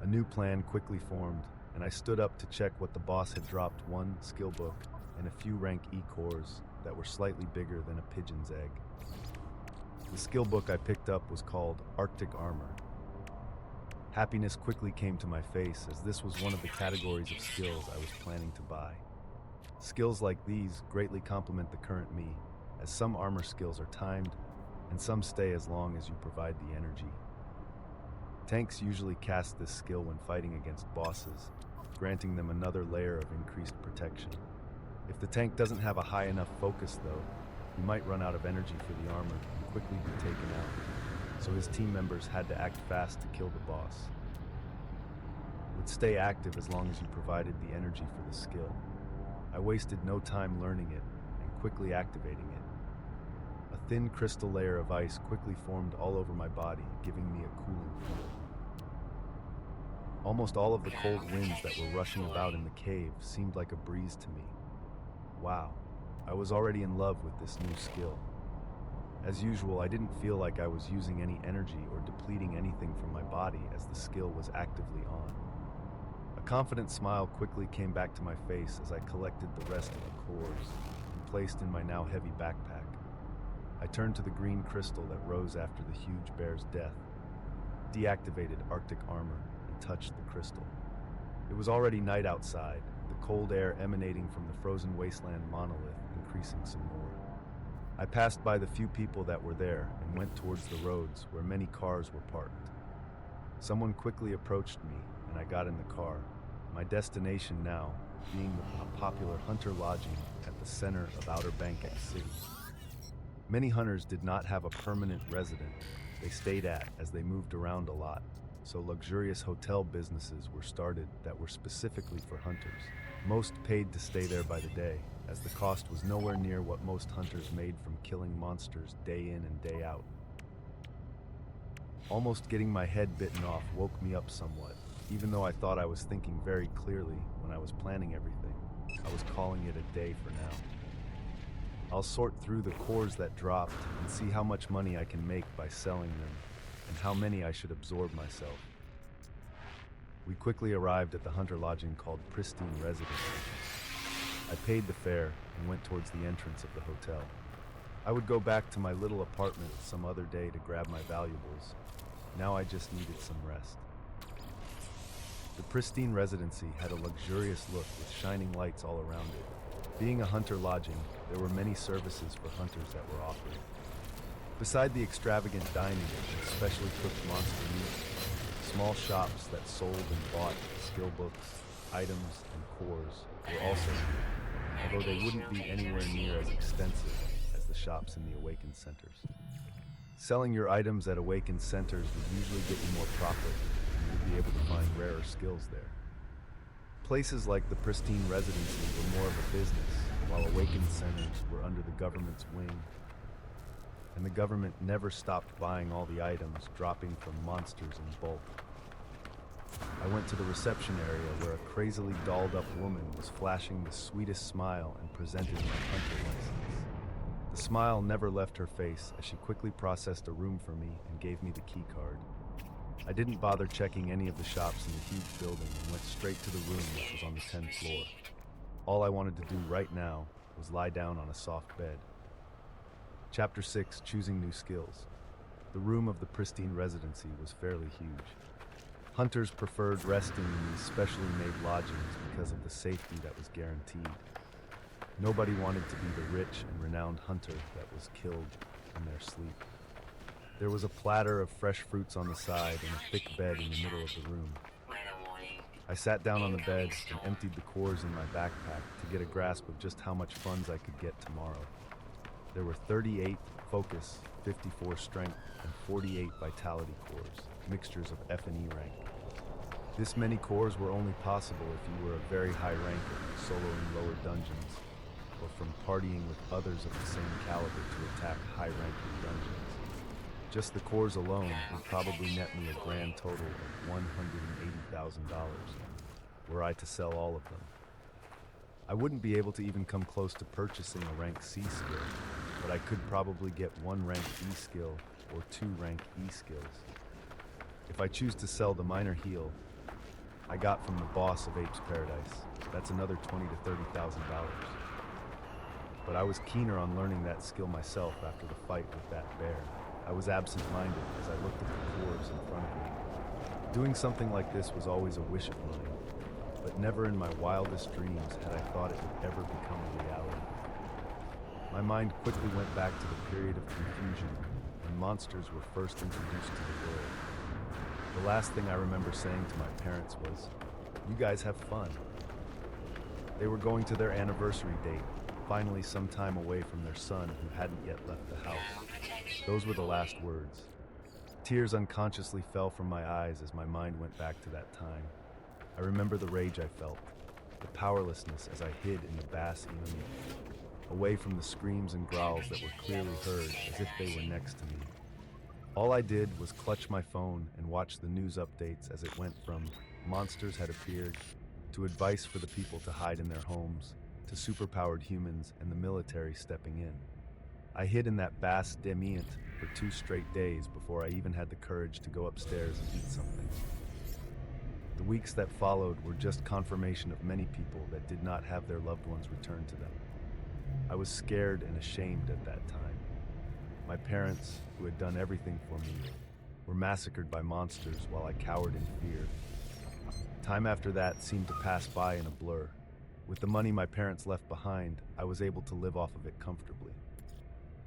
A new plan quickly formed, and I stood up to check what the boss had dropped: one skill book and a few rank E cores that were slightly bigger than a pigeon's egg. The skill book I picked up was called Arctic Armor. Happiness quickly came to my face as this was one of the categories of skills I was planning to buy. Skills like these greatly complement the current me, as some armor skills are timed and some stay as long as you provide the energy. Tanks usually cast this skill when fighting against bosses, granting them another layer of increased protection. If the tank doesn't have a high enough focus though, he might run out of energy for the armor and quickly be taken out, so his team members had to act fast to kill the boss. It would stay active as long as you provided the energy for the skill. I wasted no time learning it and quickly activating it. A thin crystal layer of ice quickly formed all over my body, giving me a cooling feel. Almost all of the cold winds that were rushing about in the cave seemed like a breeze to me. Wow, I was already in love with this new skill. As usual, I didn't feel like I was using any energy or depleting anything from my body as the skill was actively on. A confident smile quickly came back to my face as I collected the rest of the cores and placed in my now heavy backpack. I turned to the green crystal that rose after the huge bear's death, deactivated Arctic Armor, and touched the crystal. It was already night outside, the cold air emanating from the Frozen Wasteland monolith increasing some more. I passed by the few people that were there and went towards the roads where many cars were parked. Someone quickly approached me and I got in the car, my destination now being the popular hunter lodging at the center of Outer Bangkok City. Many hunters did not have a permanent residence they stayed at as they moved around a lot, so luxurious hotel businesses were started that were specifically for hunters. Most paid to stay there by the day, as the cost was nowhere near what most hunters made from killing monsters day in and day out. Almost getting my head bitten off woke me up somewhat, even though I thought I was thinking very clearly when I was planning everything. I was calling it a day for now. I'll sort through the cores that dropped and see how much money I can make by selling them, and how many I should absorb myself. We quickly arrived at the hunter lodging called Pristine Residence. I paid the fare and went towards the entrance of the hotel. I would go back to my little apartment some other day to grab my valuables. Now I just needed some rest. The Pristine Residency had a luxurious look with shining lights all around it. Being a hunter lodging, there were many services for hunters that were offered. Beside the extravagant dining and specially cooked monster meat, small shops that sold and bought skill books, items, and cores were also here, although they wouldn't be anywhere near as extensive as the shops in the Awakened Centers. Selling your items at Awakened Centers would usually get you more profit, and you would be able to find rarer skills there. Places like the Pristine Residency were more of a business, while Awakened Centers were under the government's wing. And the government never stopped buying all the items dropping from monsters in bulk. I went to the reception area where a crazily dolled up woman was flashing the sweetest smile and presented my hunter license. The smile never left her face as she quickly processed a room for me and gave me the key card. I didn't bother checking any of the shops in the huge building and went straight to the room which was on the 10th floor. All I wanted to do right now was lie down on a soft bed. Chapter 6, Choosing New Skills. The room of the pristine residency was fairly huge. Hunters preferred resting in these specially made lodgings because of the safety that was guaranteed. Nobody wanted to be the rich and renowned hunter that was killed in their sleep. There was a platter of fresh fruits on the side and a thick bed in the middle of the room. I sat down on the bed and emptied the cores in my backpack to get a grasp of just how much funds I could get tomorrow. There were 38 focus, 54 strength, and 48 vitality cores, mixtures of F and E rank. This many cores were only possible if you were a very high ranker, soloing lower dungeons, or from partying with others of the same caliber to attack high-ranking dungeons. Just the cores alone would probably net me a grand total of $180,000, were I to sell all of them. I wouldn't be able to even come close to purchasing a rank C skill, but I could probably get one rank E skill or two rank E skills. If I choose to sell the minor heal I got from the boss of Apes Paradise, that's another $20,000 to $30,000. But I was keener on learning that skill myself after the fight with that bear. I was absent-minded as I looked at the cores in front of me. Doing something like this was always a wish of mine, but never in my wildest dreams had I thought it would ever become a reality. My mind quickly went back to the period of confusion when monsters were first introduced to the world. The last thing I remember saying to my parents was, "You guys have fun." They were going to their anniversary date, finally some time away from their son who hadn't yet left the house. Those were the last words. Tears unconsciously fell from my eyes as my mind went back to that time. I remember the rage I felt, the powerlessness as I hid in the bass enemy, away from the screams and growls that were clearly heard as if they were next to me. All I did was clutch my phone and watch the news updates as it went from monsters had appeared, to advice for the people to hide in their homes, to superpowered humans and the military stepping in. I hid in that bass demiant for 2 straight days before I even had the courage to go upstairs and eat something. The weeks that followed were just confirmation of many people that did not have their loved ones returned to them. I was scared and ashamed at that time. My parents, who had done everything for me, were massacred by monsters while I cowered in fear. Time after that seemed to pass by in a blur. With the money my parents left behind, I was able to live off of it comfortably.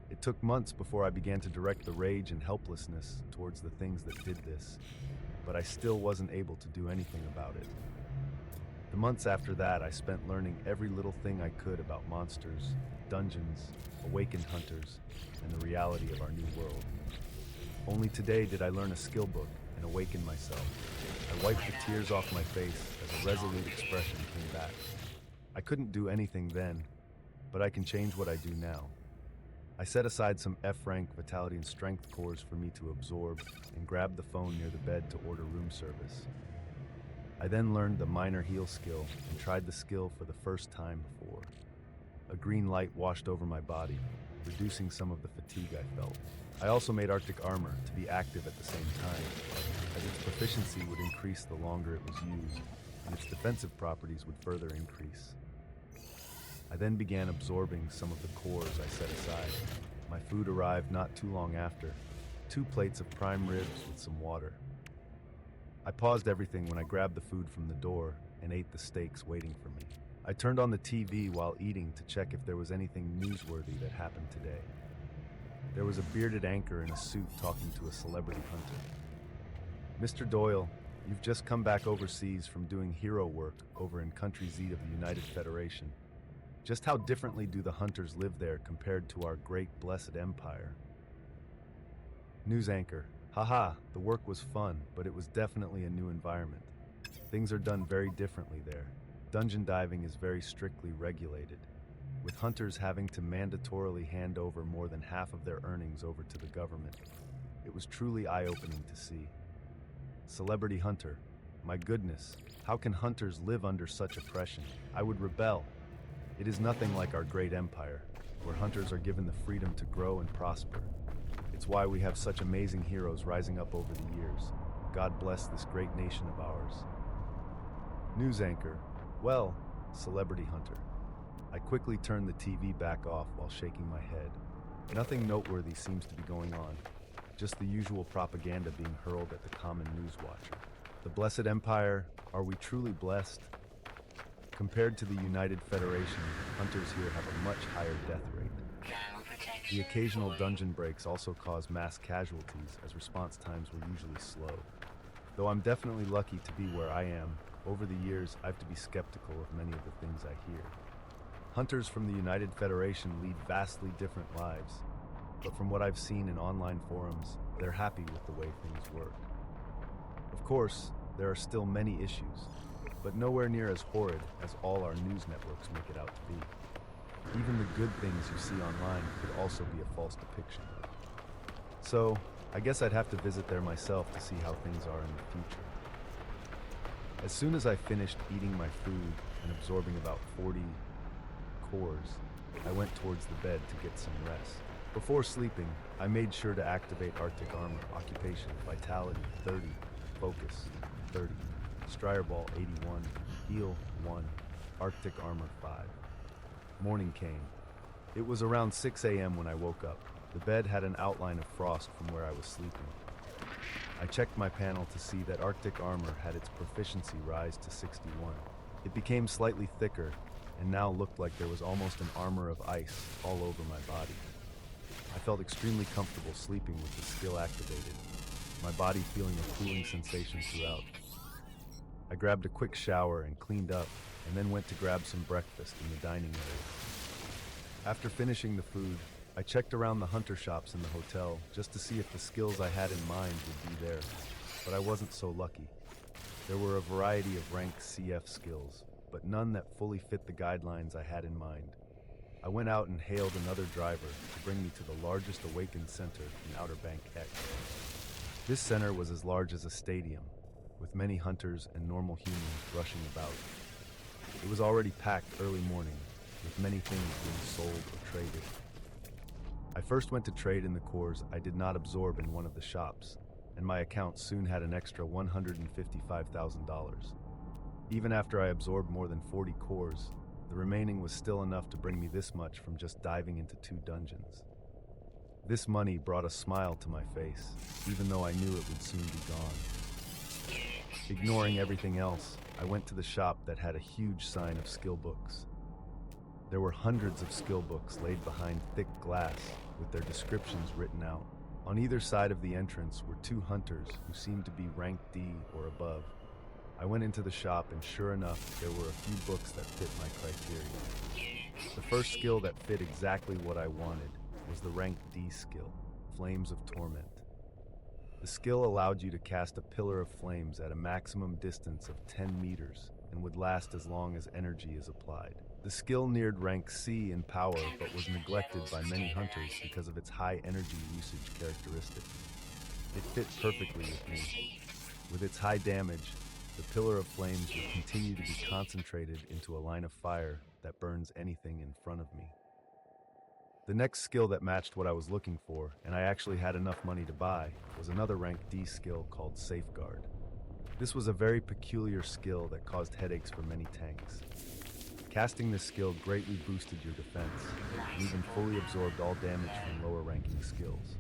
It took months before I began to direct the rage and helplessness towards the things that did this, but I still wasn't able to do anything about it. The months after that, I spent learning every little thing I could about monsters, dungeons, awakened hunters, and the reality of our new world. Only today did I learn a skill book and awaken myself. I wiped the tears off my face as a resolute expression came back. I couldn't do anything then, but I can change what I do now. I set aside some F-rank vitality and strength cores for me to absorb and grabbed the phone near the bed to order room service. I then learned the minor heal skill and tried the skill for the first time before. A green light washed over my body, reducing some of the fatigue I felt. I also made Arctic armor to be active at the same time, as its proficiency would increase the longer it was used, and its defensive properties would further increase. I then began absorbing some of the cores I set aside. My food arrived not too long after, 2 plates of prime ribs with some water. I paused everything when I grabbed the food from the door and ate the steaks waiting for me. I turned on the TV while eating to check if there was anything newsworthy that happened today. There was a bearded anchor in a suit talking to a celebrity hunter. "Mr. Doyle, you've just come back overseas from doing hero work over in Country Z of the United Federation. Just how differently do the hunters live there compared to our great blessed empire?" News anchor: "Haha, the work was fun, but it was definitely a new environment. Things are done very differently there. Dungeon diving is very strictly regulated, with hunters having to mandatorily hand over more than half of their earnings over to the government. It was truly eye-opening to see." Celebrity hunter: "My goodness, how can hunters live under such oppression? I would rebel. It is nothing like our great empire." where hunters are given the freedom to grow and prosper. It's why we have such amazing heroes rising up over the years. God bless this great nation of ours. News anchor. Well, celebrity hunter. I quickly turned the TV back off while shaking my head. Nothing noteworthy seems to be going on. Just the usual propaganda being hurled at the common news watcher. The Blessed Empire, are we truly blessed? Compared to the United Federation, hunters here have a much higher death rate. The occasional dungeon breaks also cause mass casualties, as response times were usually slow. Though I'm definitely lucky to be where I am, over the years I've to be skeptical of many of the things I hear. Hunters from the United Federation lead vastly different lives, but from what I've seen in online forums, they're happy with the way things work. Of course, there are still many issues, but nowhere near as horrid as all our news networks make it out to be. Even the good things you see online could also be a false depiction. So, I guess I'd have to visit there myself to see how things are in the future. As soon as I finished eating my food and absorbing about 40 cores, I went towards the bed to get some rest. Before sleeping, I made sure to activate Arctic Armor, Occupation, Vitality 30, Focus 30, Strider Ball 81, Heal 1, Arctic Armor 5. Morning came. It was around 6 a.m. when I woke up. The bed had an outline of frost from where I was sleeping. I checked my panel to see that Arctic Armor had its proficiency rise to 61. It became slightly thicker and now looked like there was almost an armor of ice all over my body. I felt extremely comfortable sleeping with the skill activated, my body feeling a cooling sensation throughout. I grabbed a quick shower and cleaned up, and then went to grab some breakfast in the dining area. After finishing the food, I checked around the hunter shops in the hotel just to see if the skills I had in mind would be there, but I wasn't so lucky. There were a variety of ranked CF skills, but none that fully fit the guidelines I had in mind. I went out and hailed another driver to bring me to the largest awakened center in Outer Bank X. This center was as large as a stadium, with many hunters and normal humans rushing about. It was already packed early morning, with many things being sold or traded. I first went to trade in the cores I did not absorb in one of the shops, and my account soon had an extra $155,000. Even after I absorbed more than 40 cores, the remaining was still enough to bring me this much from just diving into 2 dungeons. This money brought a smile to my face, even though I knew it would soon be gone. Ignoring everything else, I went to the shop that had a huge sign of skill books. There were hundreds of skill books laid behind thick glass with their descriptions written out. On either side of the entrance were 2 hunters who seemed to be rank D or above. I went into the shop and sure enough, there were a few books that fit my criteria. The first skill that fit exactly what I wanted was the rank D skill, Flames of Torment. The skill allowed you to cast a pillar of flames at a maximum distance of 10 meters and would last as long as energy is applied. The skill neared rank C in power but was neglected by many hunters because of its high energy usage characteristic. It fit perfectly with me. With its high damage, the pillar of flames would continue to be concentrated into a line of fire that burns anything in front of me. The next skill that matched what I was looking for, and I actually had enough money to buy, was another rank D skill called Safeguard. This was a very peculiar skill that caused headaches for many tanks. Casting this skill greatly boosted your defense, and even fully absorbed all damage from lower ranking skills.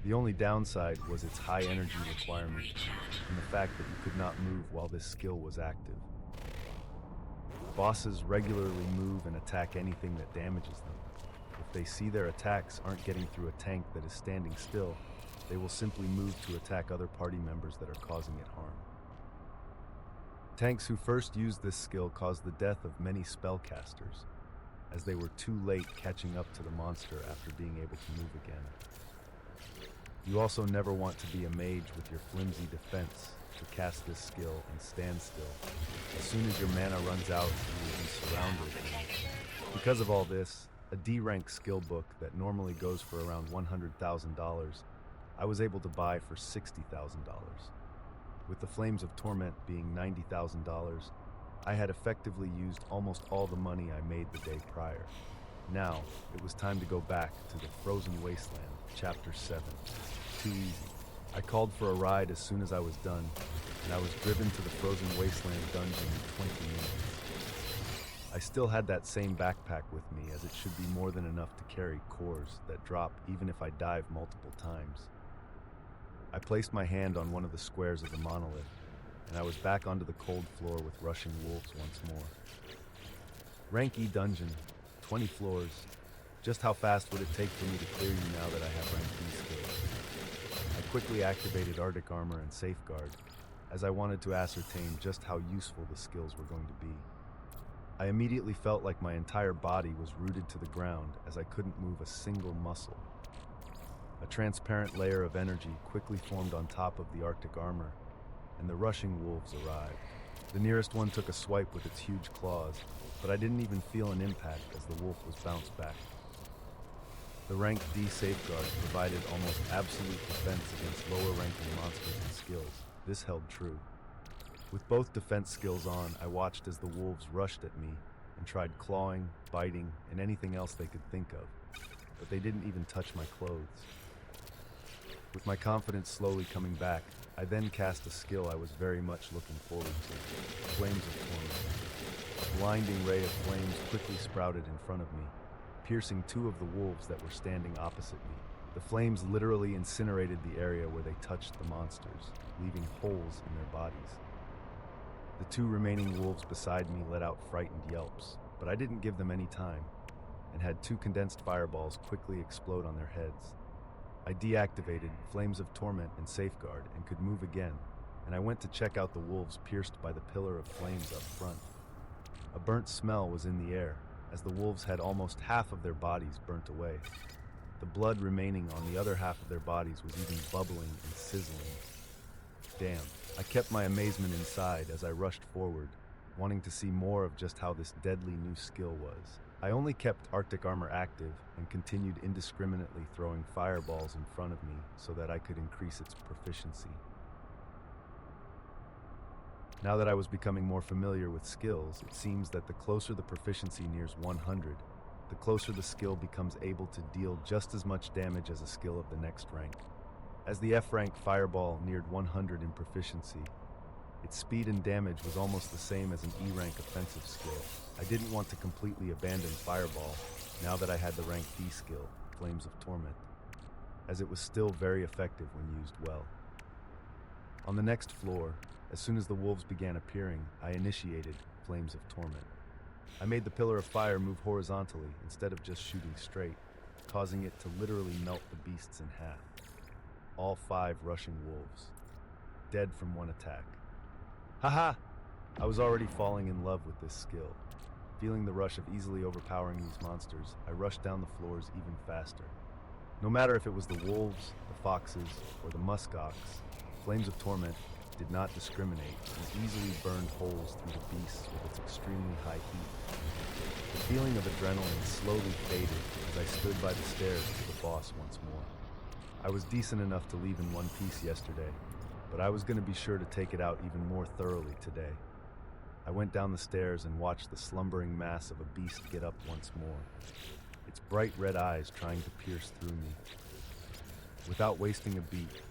The only downside was its high energy requirement, and the fact that you could not move while this skill was active. Bosses regularly move and attack anything that damages them. If they see their attacks aren't getting through a tank that is standing still, they will simply move to attack other party members that are causing it harm. Tanks who first used this skill caused the death of many spellcasters, as they were too late catching up to the monster after being able to move again. You also never want to be a mage with your flimsy defense to cast this skill and stand still. As soon as your mana runs out, you will be surrounded. Because of all this, a D-rank skill book that normally goes for around $100,000, I was able to buy for $60,000. With the Flames of Torment being $90,000, I had effectively used almost all the money I made the day prior. Now, it was time to go back to the Frozen Wasteland, Chapter 7. Too easy. I called for a ride as soon as I was done, and I was driven to the Frozen Wasteland dungeon in 20 minutes. I still had that same backpack with me, as it should be more than enough to carry cores that drop even if I dive multiple times. I placed my hand on one of the squares of the monolith, and I was back onto the cold floor with rushing wolves once more. Rank E dungeon, 20 floors. Just how fast would it take for me to clear you now that I have rank E skills? I quickly activated Arctic Armor and Safeguard, as I wanted to ascertain just how useful the skills were going to be. I immediately felt like my entire body was rooted to the ground as I couldn't move a single muscle. A transparent layer of energy quickly formed on top of the Arctic armor, and the rushing wolves arrived. The nearest one took a swipe with its huge claws, but I didn't even feel an impact as the wolf was bounced back. The rank D safeguard provided almost absolute defense against lower-ranking monsters and skills. This held true. With both defense skills on, I watched as the wolves rushed at me and tried clawing, biting, and anything else they could think of, but they didn't even touch my clothes. With my confidence slowly coming back, I then cast a skill I was very much looking forward to, Flames of Torment. A blinding ray of flames quickly sprouted in front of me, piercing two of the wolves that were standing opposite me. The flames literally incinerated the area where they touched the monsters, leaving holes in their bodies. The two remaining wolves beside me let out frightened yelps, but I didn't give them any time, and had two condensed fireballs quickly explode on their heads. I deactivated Flames of Torment and Safeguard and could move again, and I went to check out the wolves pierced by the pillar of flames up front. A burnt smell was in the air, as the wolves had almost half of their bodies burnt away. The blood remaining on the other half of their bodies was even bubbling and sizzling. Damn. I kept my amazement inside as I rushed forward, wanting to see more of just how this deadly new skill was. I only kept Arctic Armor active and continued indiscriminately throwing fireballs in front of me so that I could increase its proficiency. Now that I was becoming more familiar with skills, it seems that the closer the proficiency nears 100, the closer the skill becomes able to deal just as much damage as a skill of the next rank. As the F-rank fireball neared 100 in proficiency, its speed and damage was almost the same as an E-rank offensive skill. I didn't want to completely abandon fireball now that I had the rank D skill, Flames of Torment, as it was still very effective when used well. On the next floor, as soon as the wolves began appearing, I initiated Flames of Torment. I made the pillar of fire move horizontally instead of just shooting straight, causing it to literally melt the beasts in half. All 5 rushing wolves, dead from one attack. Haha! I was already falling in love with this skill. Feeling the rush of easily overpowering these monsters, I rushed down the floors even faster. No matter if it was the wolves, the foxes, or the muskox, Flames of Torment did not discriminate and easily burned holes through the beasts with its extremely high heat. The feeling of adrenaline slowly faded as I stood by the stairs to the boss once more. I was decent enough to leave in one piece yesterday, but I was going to be sure to take it out even more thoroughly today. I went down the stairs and watched the slumbering mass of a beast get up once more, its bright red eyes trying to pierce through me. Without wasting a beat,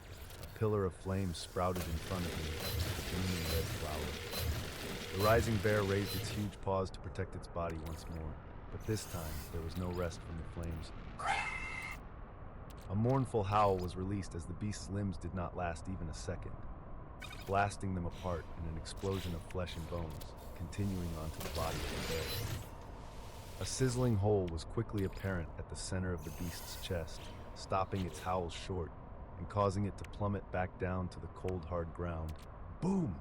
a pillar of flame sprouted in front of me like a gleaming red flower. The rising bear raised its huge paws to protect its body once more, but this time there was no rest from the flames. A mournful howl was released as the beast's limbs did not last even a second, blasting them apart in an explosion of flesh and bones, continuing onto the body of the bear. A sizzling hole was quickly apparent at the center of the beast's chest, stopping its howls short and causing it to plummet back down to the cold, hard ground. Boom!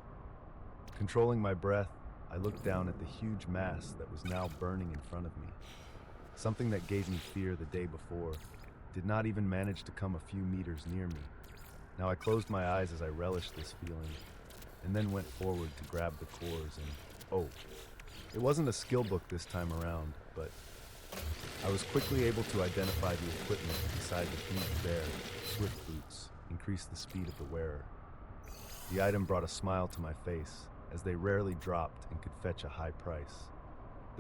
Controlling my breath, I looked down at the huge mass that was now burning in front of me. Something that gave me fear the day before did not even manage to come a few meters near me. Now I closed my eyes as I relished this feeling, and then went forward to grab the cores and, oh, it wasn't a skill book this time around, but I was quickly able to identify the equipment beside the huge bear. Swift boots increased the speed of the wearer. The item brought a smile to my face, as they rarely dropped and could fetch a high price.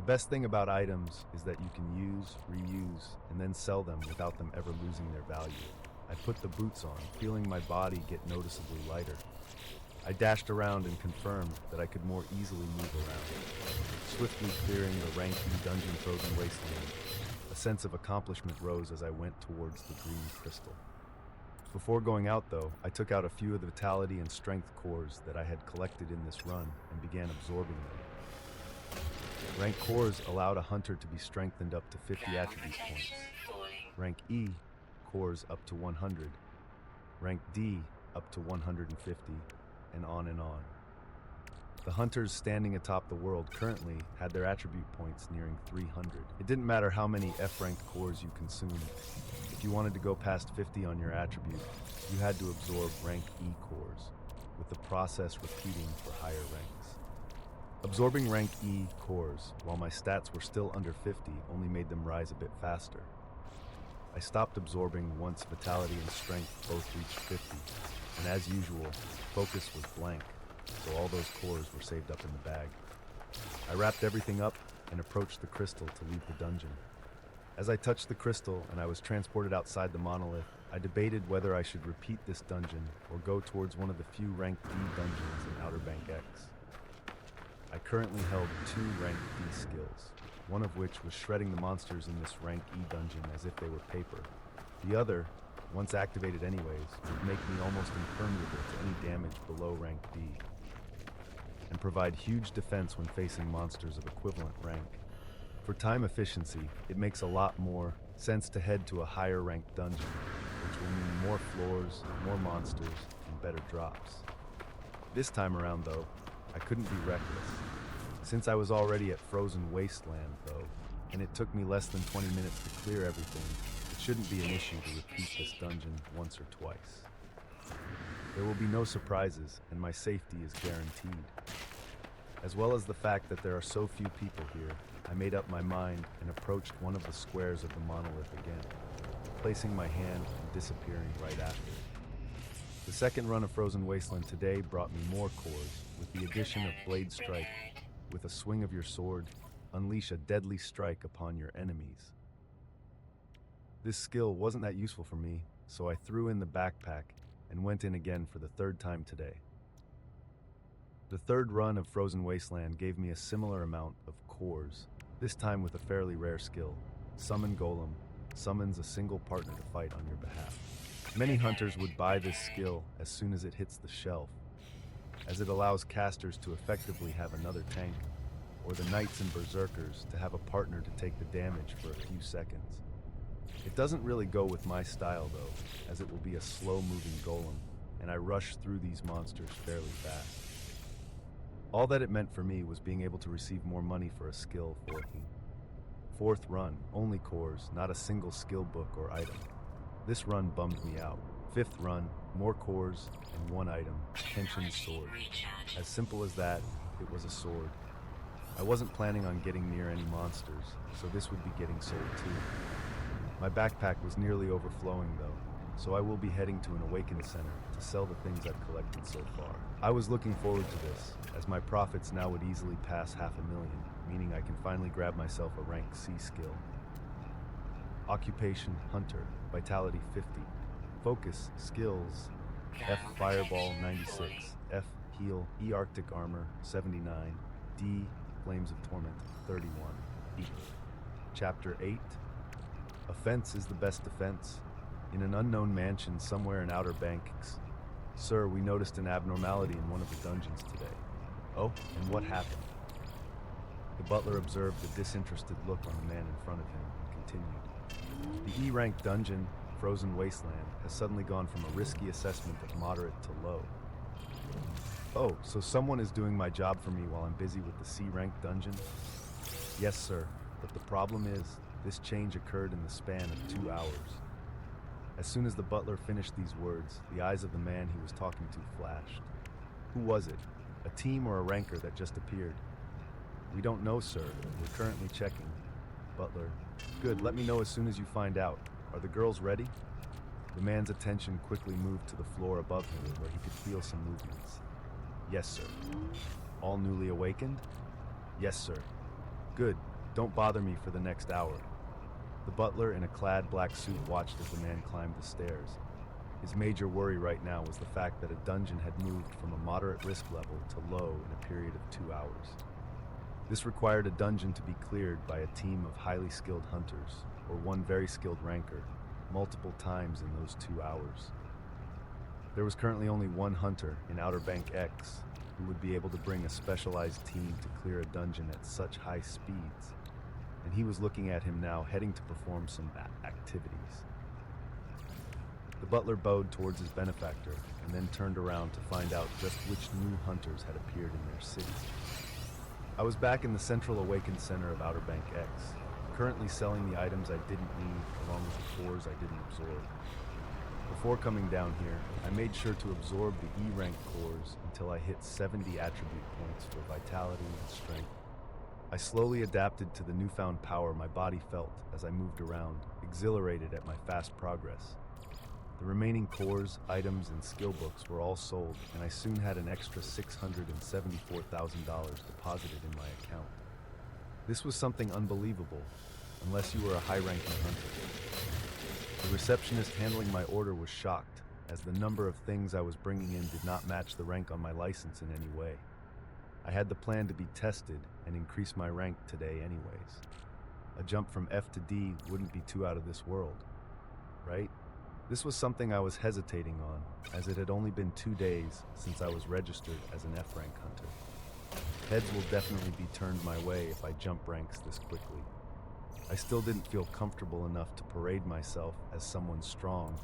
The best thing about items is that you can use, reuse, and then sell them without them ever losing their value. I put the boots on, feeling my body get noticeably lighter. I dashed around and confirmed that I could more easily move around, swiftly clearing the rank E dungeon frozen wasteland. A sense of accomplishment rose as I went towards the green crystal. Before going out, though, I took out a few of the vitality and strength cores that I had collected in this run and began absorbing them. Rank cores allowed a hunter to be strengthened up to 50 attribute points. Rank E cores up to 100. Rank D up to 150, and on and on. The hunters standing atop the world currently had their attribute points nearing 300. It didn't matter how many F-ranked cores you consumed. If you wanted to go past 50 on your attribute, you had to absorb rank E cores, with the process repeating for higher ranks. Absorbing rank E cores, while my stats were still under 50, only made them rise a bit faster. I stopped absorbing once vitality and strength both reached 50, and as usual, focus was blank, so all those cores were saved up in the bag. I wrapped everything up and approached the crystal to leave the dungeon. As I touched the crystal and I was transported outside the monolith, I debated whether I should repeat this dungeon or go towards one of the few rank D dungeons in Outer Bank X. I currently held 2 rank D skills, one of which was shredding the monsters in this rank E dungeon as if they were paper. The other, once activated anyways, would make me almost impermeable to any damage below rank D, and provide huge defense when facing monsters of equivalent rank. For time efficiency, it makes a lot more sense to head to a higher ranked dungeon, which will mean more floors, more monsters, and better drops. This time around though, I couldn't be reckless. Since I was already at Frozen Wasteland though, and it took me less than 20 minutes to clear everything, it shouldn't be an issue to repeat this dungeon once or twice. There will be no surprises, and my safety is guaranteed. As well as the fact that there are so few people here, I made up my mind and approached one of the squares of the monolith again, placing my hand and disappearing right after. The second run of Frozen Wasteland today brought me more cores, with the addition of Blade Strike. With a swing of your sword, unleash a deadly strike upon your enemies. This skill wasn't that useful for me, so I threw in the backpack and went in again for the 3rd time today. The 3rd run of Frozen Wasteland gave me a similar amount of cores, this time with a fairly rare skill. Summon Golem summons a single partner to fight on your behalf. Many hunters would buy this skill as soon as it hits the shelf, as it allows casters to effectively have another tank, or the knights and berserkers to have a partner to take the damage for a few seconds. It doesn't really go with my style though, as it will be a slow-moving golem, and I rush through these monsters fairly fast. All that it meant for me was being able to receive more money for a skill for me. 4th run, only cores, not a single skill book or item. This run bummed me out. 5th run, more cores and 1 item, Kenshin's sword. As simple as that, it was a sword. I wasn't planning on getting near any monsters, so this would be getting sold too. My backpack was nearly overflowing though, so I will be heading to an Awakened Center to sell the things I've collected so far. I was looking forward to this, as my profits now would easily pass $500,000, meaning I can finally grab myself a rank C skill. Occupation, Hunter, Vitality 50. Focus, Skills, F Fireball 96, F Heal, E Arctic Armor 79, D Flames of Torment 31, E. Chapter 8. Offense is the best defense. In an unknown mansion somewhere in Outer Banks. Sir, we noticed an abnormality in one of the dungeons today. Oh, and what happened? The butler observed a disinterested look on the man in front of him and continued. The E-rank dungeon, Frozen Wasteland, has suddenly gone from a risky assessment of moderate to low. Oh, so someone is doing my job for me while I'm busy with the C-rank dungeon? Yes, sir, but the problem is, this change occurred in the span of 2 hours. As soon as the butler finished these words, the eyes of the man he was talking to flashed. Who was it? A team or a ranker that just appeared? We don't know, sir. We're currently checking. Butler. Good, let me know as soon as you find out. Are the girls ready? The man's attention quickly moved to the floor above him, where he could feel some movements. Yes, sir. All newly awakened? Yes, sir. Good. Don't bother me for the next hour." The butler in a clad black suit watched as the man climbed the stairs. His major worry right now was the fact that a dungeon had moved from a moderate risk level to low in a period of 2 hours. This required a dungeon to be cleared by a team of highly skilled hunters, or one very skilled ranker, multiple times in those 2 hours. There was currently only one hunter in Outer Bank X who would be able to bring a specialized team to clear a dungeon at such high speeds, and he was looking at him now, heading to perform some activities. The butler bowed towards his benefactor and then turned around to find out just which new hunters had appeared in their city. I was back in the central awakened center of Outer Bank X, currently selling the items I didn't need along with the cores I didn't absorb. Before coming down here, I made sure to absorb the E-rank cores until I hit 70 attribute points for vitality and strength. I slowly adapted to the newfound power my body felt as I moved around, exhilarated at my fast progress. The remaining cores, items, and skill books were all sold, and I soon had an extra $674,000 deposited in my account. This was something unbelievable, unless you were a high-ranking hunter. The receptionist handling my order was shocked, as the number of things I was bringing in did not match the rank on my license in any way. I had the plan to be tested and increase my rank today anyways. A jump from F to D wouldn't be too out of this world, right? This was something I was hesitating on, as it had only been 2 days since I was registered as an F-rank hunter. Heads will definitely be turned my way if I jump ranks this quickly. I still didn't feel comfortable enough to parade myself as someone strong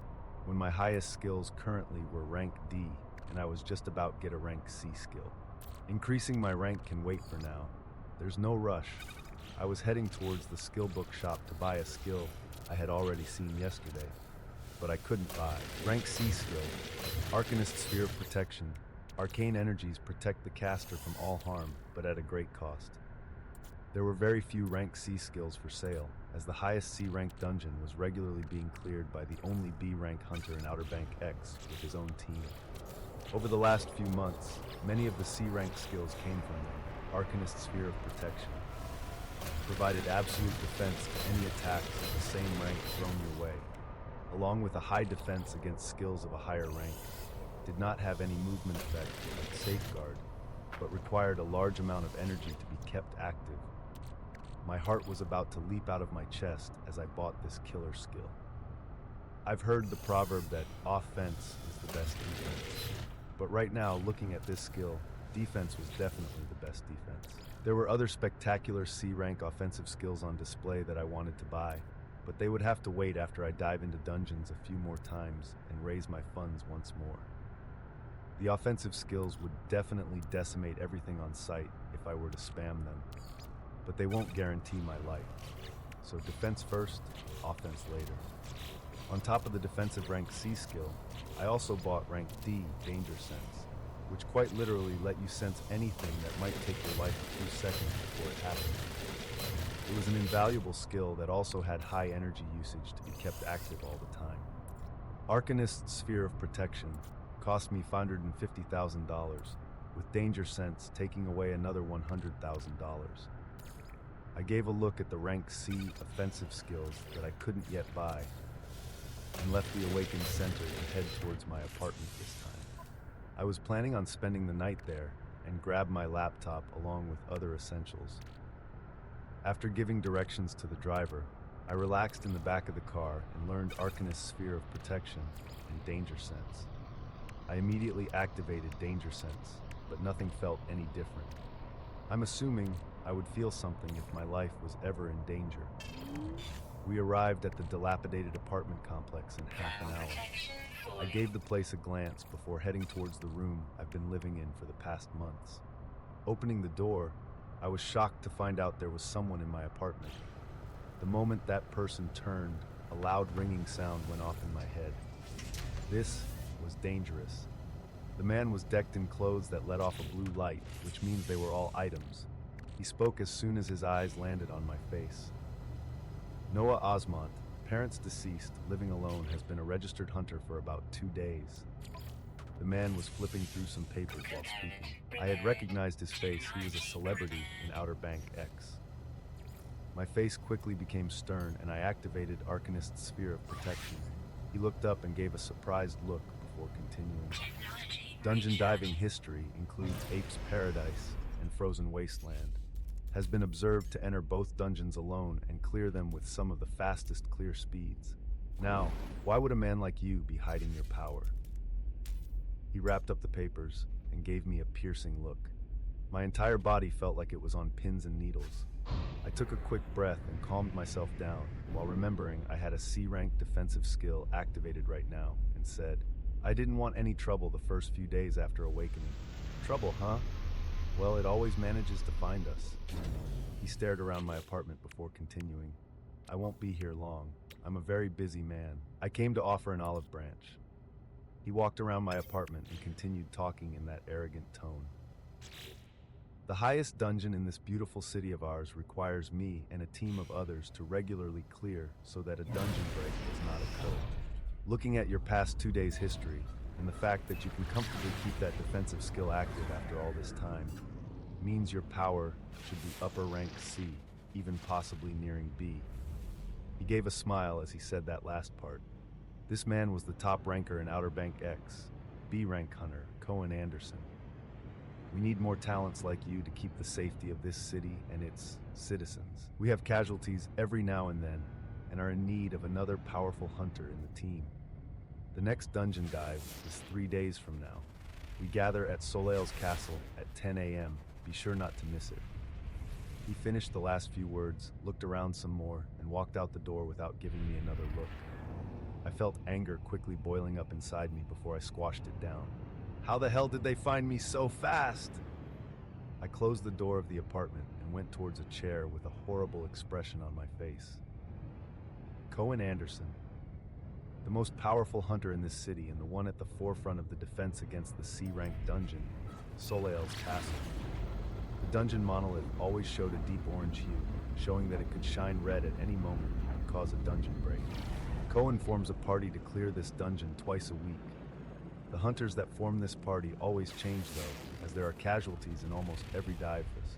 when my highest skills currently were rank D, and I was just about to get a rank C skill. Increasing my rank can wait for now. There's no rush. I was heading towards the skill book shop to buy a skill I had already seen yesterday, but I couldn't buy. Rank C skill, Arcanist Sphere of Protection. Arcane energies protect the caster from all harm, but at a great cost. There were very few rank C skills for sale, as the highest C rank dungeon was regularly being cleared by the only B rank hunter in Outer Bank X with his own team. Over the last few months, many of the C rank skills came from them. Arcanist Sphere of Protection provided absolute defense to any attacks of the same rank thrown your way, along with a high defense against skills of a higher rank. Did not have any movement effect like Safeguard, but required a large amount of energy to be kept active. My heart was about to leap out of my chest as I bought this killer skill. I've heard the proverb that offense is the best defense, but right now, looking at this skill, defense was definitely the best defense. There were other spectacular C-rank offensive skills on display that I wanted to buy, but they would have to wait after I dive into dungeons a few more times and raise my funds once more. The offensive skills would definitely decimate everything on sight if I were to spam them, but they won't guarantee my life. So defense first, offense later. On top of the defensive rank C skill, I also bought rank D, Danger Sense, which quite literally let you sense anything that might take your life a few seconds before it happens. It was an invaluable skill that also had high energy usage to be kept active all the time. Arcanist Sphere of Protection cost me $550,000, with Danger Sense taking away another $100,000. I gave a look at the rank C offensive skills that I couldn't yet buy, and left the Awakened Center to head towards my apartment this time. I was planning on spending the night there and grabbed my laptop along with other essentials. After giving directions to the driver, I relaxed in the back of the car and learned Arcanist Sphere of Protection and Danger Sense. I immediately activated Danger Sense, but nothing felt any different. I'm assuming I would feel something if my life was ever in danger. We arrived at the dilapidated apartment complex in half an hour. I gave the place a glance before heading towards the room I've been living in for the past months. Opening the door, I was shocked to find out there was someone in my apartment. The moment that person turned, a loud ringing sound went off in my head. This was dangerous. The man was decked in clothes that let off a blue light, which means they were all items. He spoke as soon as his eyes landed on my face. Noah Osmont, parents deceased, living alone, has been a registered hunter for about 2 days. The man was flipping through some papers while speaking. I had recognized his face. He was a celebrity in Outer Bank X. My face quickly became stern, and I activated Arcanist's sphere of protection. He looked up and gave a surprised look before continuing. Dungeon diving history includes Ape's Paradise and Frozen Wasteland. Has been observed to enter both dungeons alone and clear them with some of the fastest clear speeds. Now, why would a man like you be hiding your power? He wrapped up the papers and gave me a piercing look. My entire body felt like it was on pins and needles. I took a quick breath and calmed myself down while remembering I had a C-rank defensive skill activated right now and said, I didn't want any trouble the first few days after awakening. Trouble, huh? Well, it always manages to find us. He stared around my apartment before continuing. I won't be here long. I'm a very busy man. I came to offer an olive branch. He walked around my apartment and continued talking in that arrogant tone. The highest dungeon in this beautiful city of ours requires me and a team of others to regularly clear so that a dungeon break does not occur. Looking at your past 2 days' history, and the fact that you can comfortably keep that defensive skill active after all this time, means your power should be upper rank C, even possibly nearing B. He gave a smile as he said that last part. This man was the top ranker in Outer Bank X, B rank hunter, Cohen Anderson. We need more talents like you to keep the safety of this city and its citizens. We have casualties every now and then, and are in need of another powerful hunter in the team. The next dungeon dive is 3 days from now. We gather at Soleil's castle at 10 a.m. Be sure not to miss it. He finished the last few words, looked around some more, and walked out the door without giving me another look. I felt anger quickly boiling up inside me before I squashed it down. How the hell did they find me so fast? I closed the door of the apartment and went towards a chair with a horrible expression on my face. Cohen Anderson, the most powerful hunter in this city and the one at the forefront of the defense against the C-rank dungeon, Soleil's castle. The dungeon monolith always showed a deep orange hue, showing that it could shine red at any moment and cause a dungeon break. Cohen forms a party to clear this dungeon twice a week. The hunters that form this party always change though, as there are casualties in almost every dive list.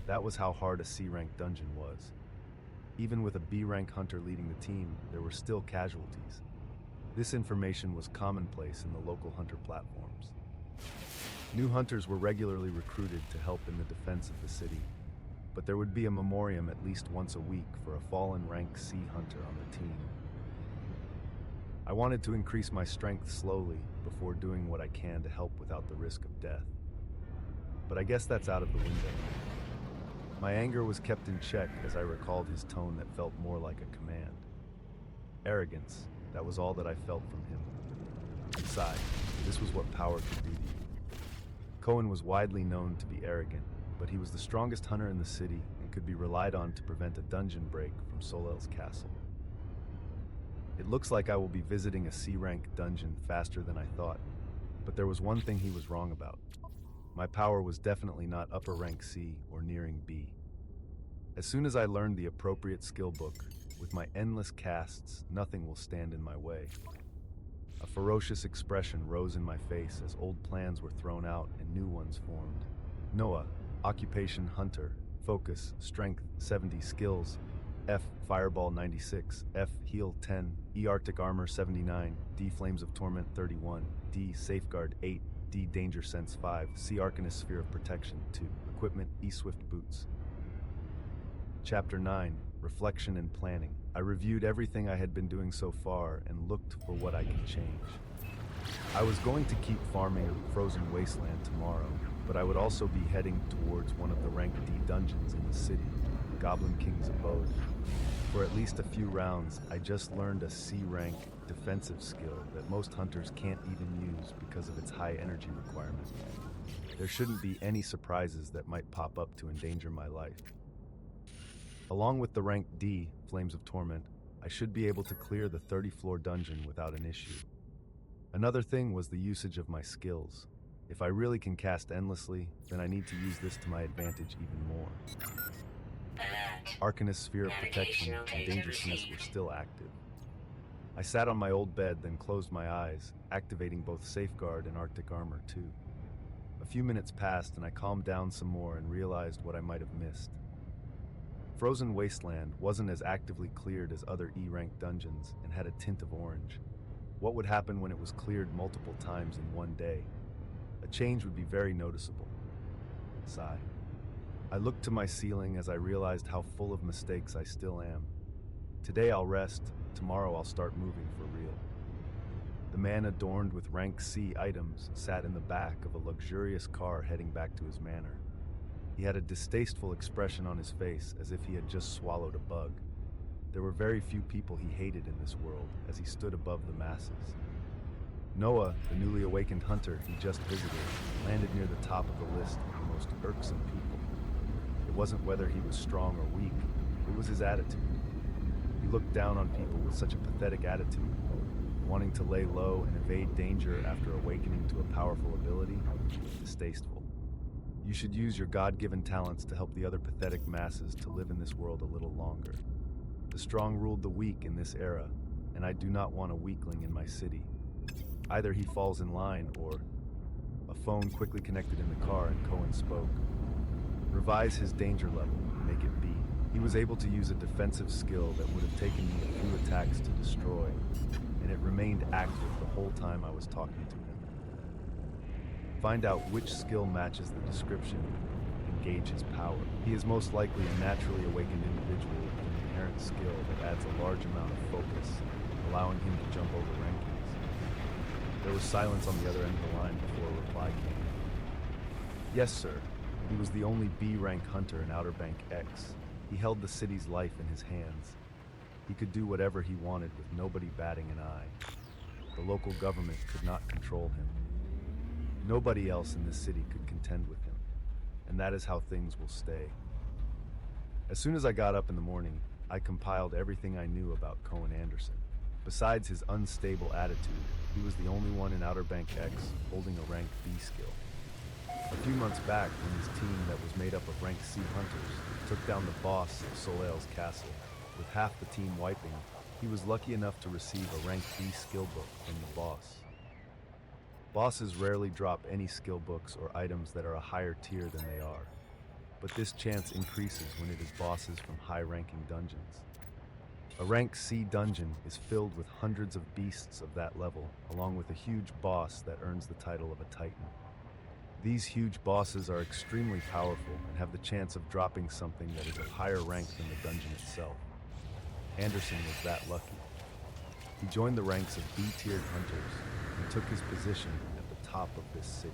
That was how hard a C-rank dungeon was. Even with a B-rank hunter leading the team, there were still casualties. This information was commonplace in the local hunter platforms. New hunters were regularly recruited to help in the defense of the city, but there would be a memoriam at least once a week for a fallen rank C hunter on the team. I wanted to increase my strength slowly before doing what I can to help without the risk of death. But I guess that's out of the window. My anger was kept in check as I recalled his tone that felt more like a command. Arrogance, that was all that I felt from him. Besides, this was what power could do to you. Cohen was widely known to be arrogant, but he was the strongest hunter in the city and could be relied on to prevent a dungeon break from Soleil's castle. It looks like I will be visiting a C-rank dungeon faster than I thought, but there was one thing he was wrong about. My power was definitely not upper rank C or nearing B. As soon as I learned the appropriate skill book, with my endless casts, nothing will stand in my way. A ferocious expression rose in my face as old plans were thrown out and new ones formed. Noah, occupation hunter, focus, strength 70, skills, F fireball 96, F heal 10, E arctic armor 79, D flames of torment 31, D safeguard 8, D danger sense 5, C arcanist sphere of protection 2, equipment E swift boots. Chapter 9, reflection and planning. I reviewed everything I had been doing so far and looked for what I could change. I was going to keep farming Frozen Wasteland tomorrow, but I would also be heading towards one of the rank D dungeons in the city, Goblin King's Abode. For at least a few rounds, I just learned a C-rank defensive skill that most hunters can't even use because of its high energy requirement. There shouldn't be any surprises that might pop up to endanger my life. Along with the rank D, Flames of Torment, I should be able to clear the 30-floor dungeon without an issue. Another thing was the usage of my skills. If I really can cast endlessly, then I need to use this to my advantage even more. Arcanist Sphere of Protection and Dangerousness were still active. I sat on my old bed, then closed my eyes, activating both Safeguard and Arctic Armor too. A few minutes passed and I calmed down some more and realized what I might have missed. Frozen Wasteland wasn't as actively cleared as other E-rank dungeons and had a tint of orange. What would happen when it was cleared multiple times in one day? A change would be very noticeable. Sigh. I looked to my ceiling as I realized how full of mistakes I still am. Today I'll rest, tomorrow I'll start moving for real. The man adorned with rank C items sat in the back of a luxurious car heading back to his manor. He had a distasteful expression on his face as if he had just swallowed a bug. There were very few people he hated in this world as he stood above the masses. Noah, the newly awakened hunter he just visited, landed near the top of the list of the most irksome people. It wasn't whether he was strong or weak, it was his attitude. He looked down on people with such a pathetic attitude, wanting to lay low and evade danger after awakening to a powerful ability. Distasteful. You should use your God-given talents to help the other pathetic masses to live in this world a little longer. The strong ruled the weak in this era, and I do not want a weakling in my city. Either he falls in line or... A phone quickly connected in the car and Cohen spoke. Revise his danger level, make it B. He was able to use a defensive skill that would have taken me a few attacks to destroy, and it remained active the whole time I was talking to him. Find out which skill matches the description and gauge his power. He is most likely a naturally awakened individual with an inherent skill that adds a large amount of focus, allowing him to jump over rankings. There was silence on the other end of the line before a reply came. Yes, sir. He was the only B-rank hunter in Outer Bank X. He held the city's life in his hands. He could do whatever he wanted with nobody batting an eye. The local government could not control him. Nobody else in this city could contend with him, and that is how things will stay. As soon as I got up in the morning, I compiled everything I knew about Cohen Anderson. Besides his unstable attitude, he was the only one in Outer Bank X holding a rank B skill. A few months back, when his team that was made up of rank C hunters took down the boss of Soleil's castle, with half the team wiping, he was lucky enough to receive a rank B skill book from the boss. Bosses rarely drop any skill books or items that are a higher tier than they are, but this chance increases when it is bosses from high-ranking dungeons. A rank C dungeon is filled with hundreds of beasts of that level, along with a huge boss that earns the title of a Titan. These huge bosses are extremely powerful and have the chance of dropping something that is of higher rank than the dungeon itself. Anderson was that lucky. He joined the ranks of B-tiered hunters and took his position at the top of this city.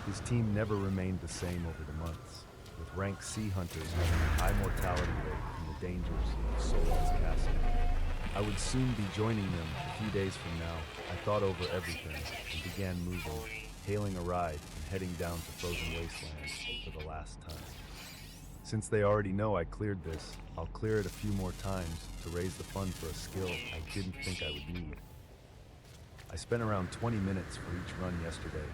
His team never remained the same over the months, with rank C hunters having a high mortality rate from the dangers of Soleil's castle. I would soon be joining them a few days from now. I thought over everything and began moving, hailing a ride and heading down to Frozen Wasteland for the last time. Since they already know I cleared this, I'll clear it a few more times to raise the fund for a skill I didn't think I would need. I spent around 20 minutes for each run yesterday,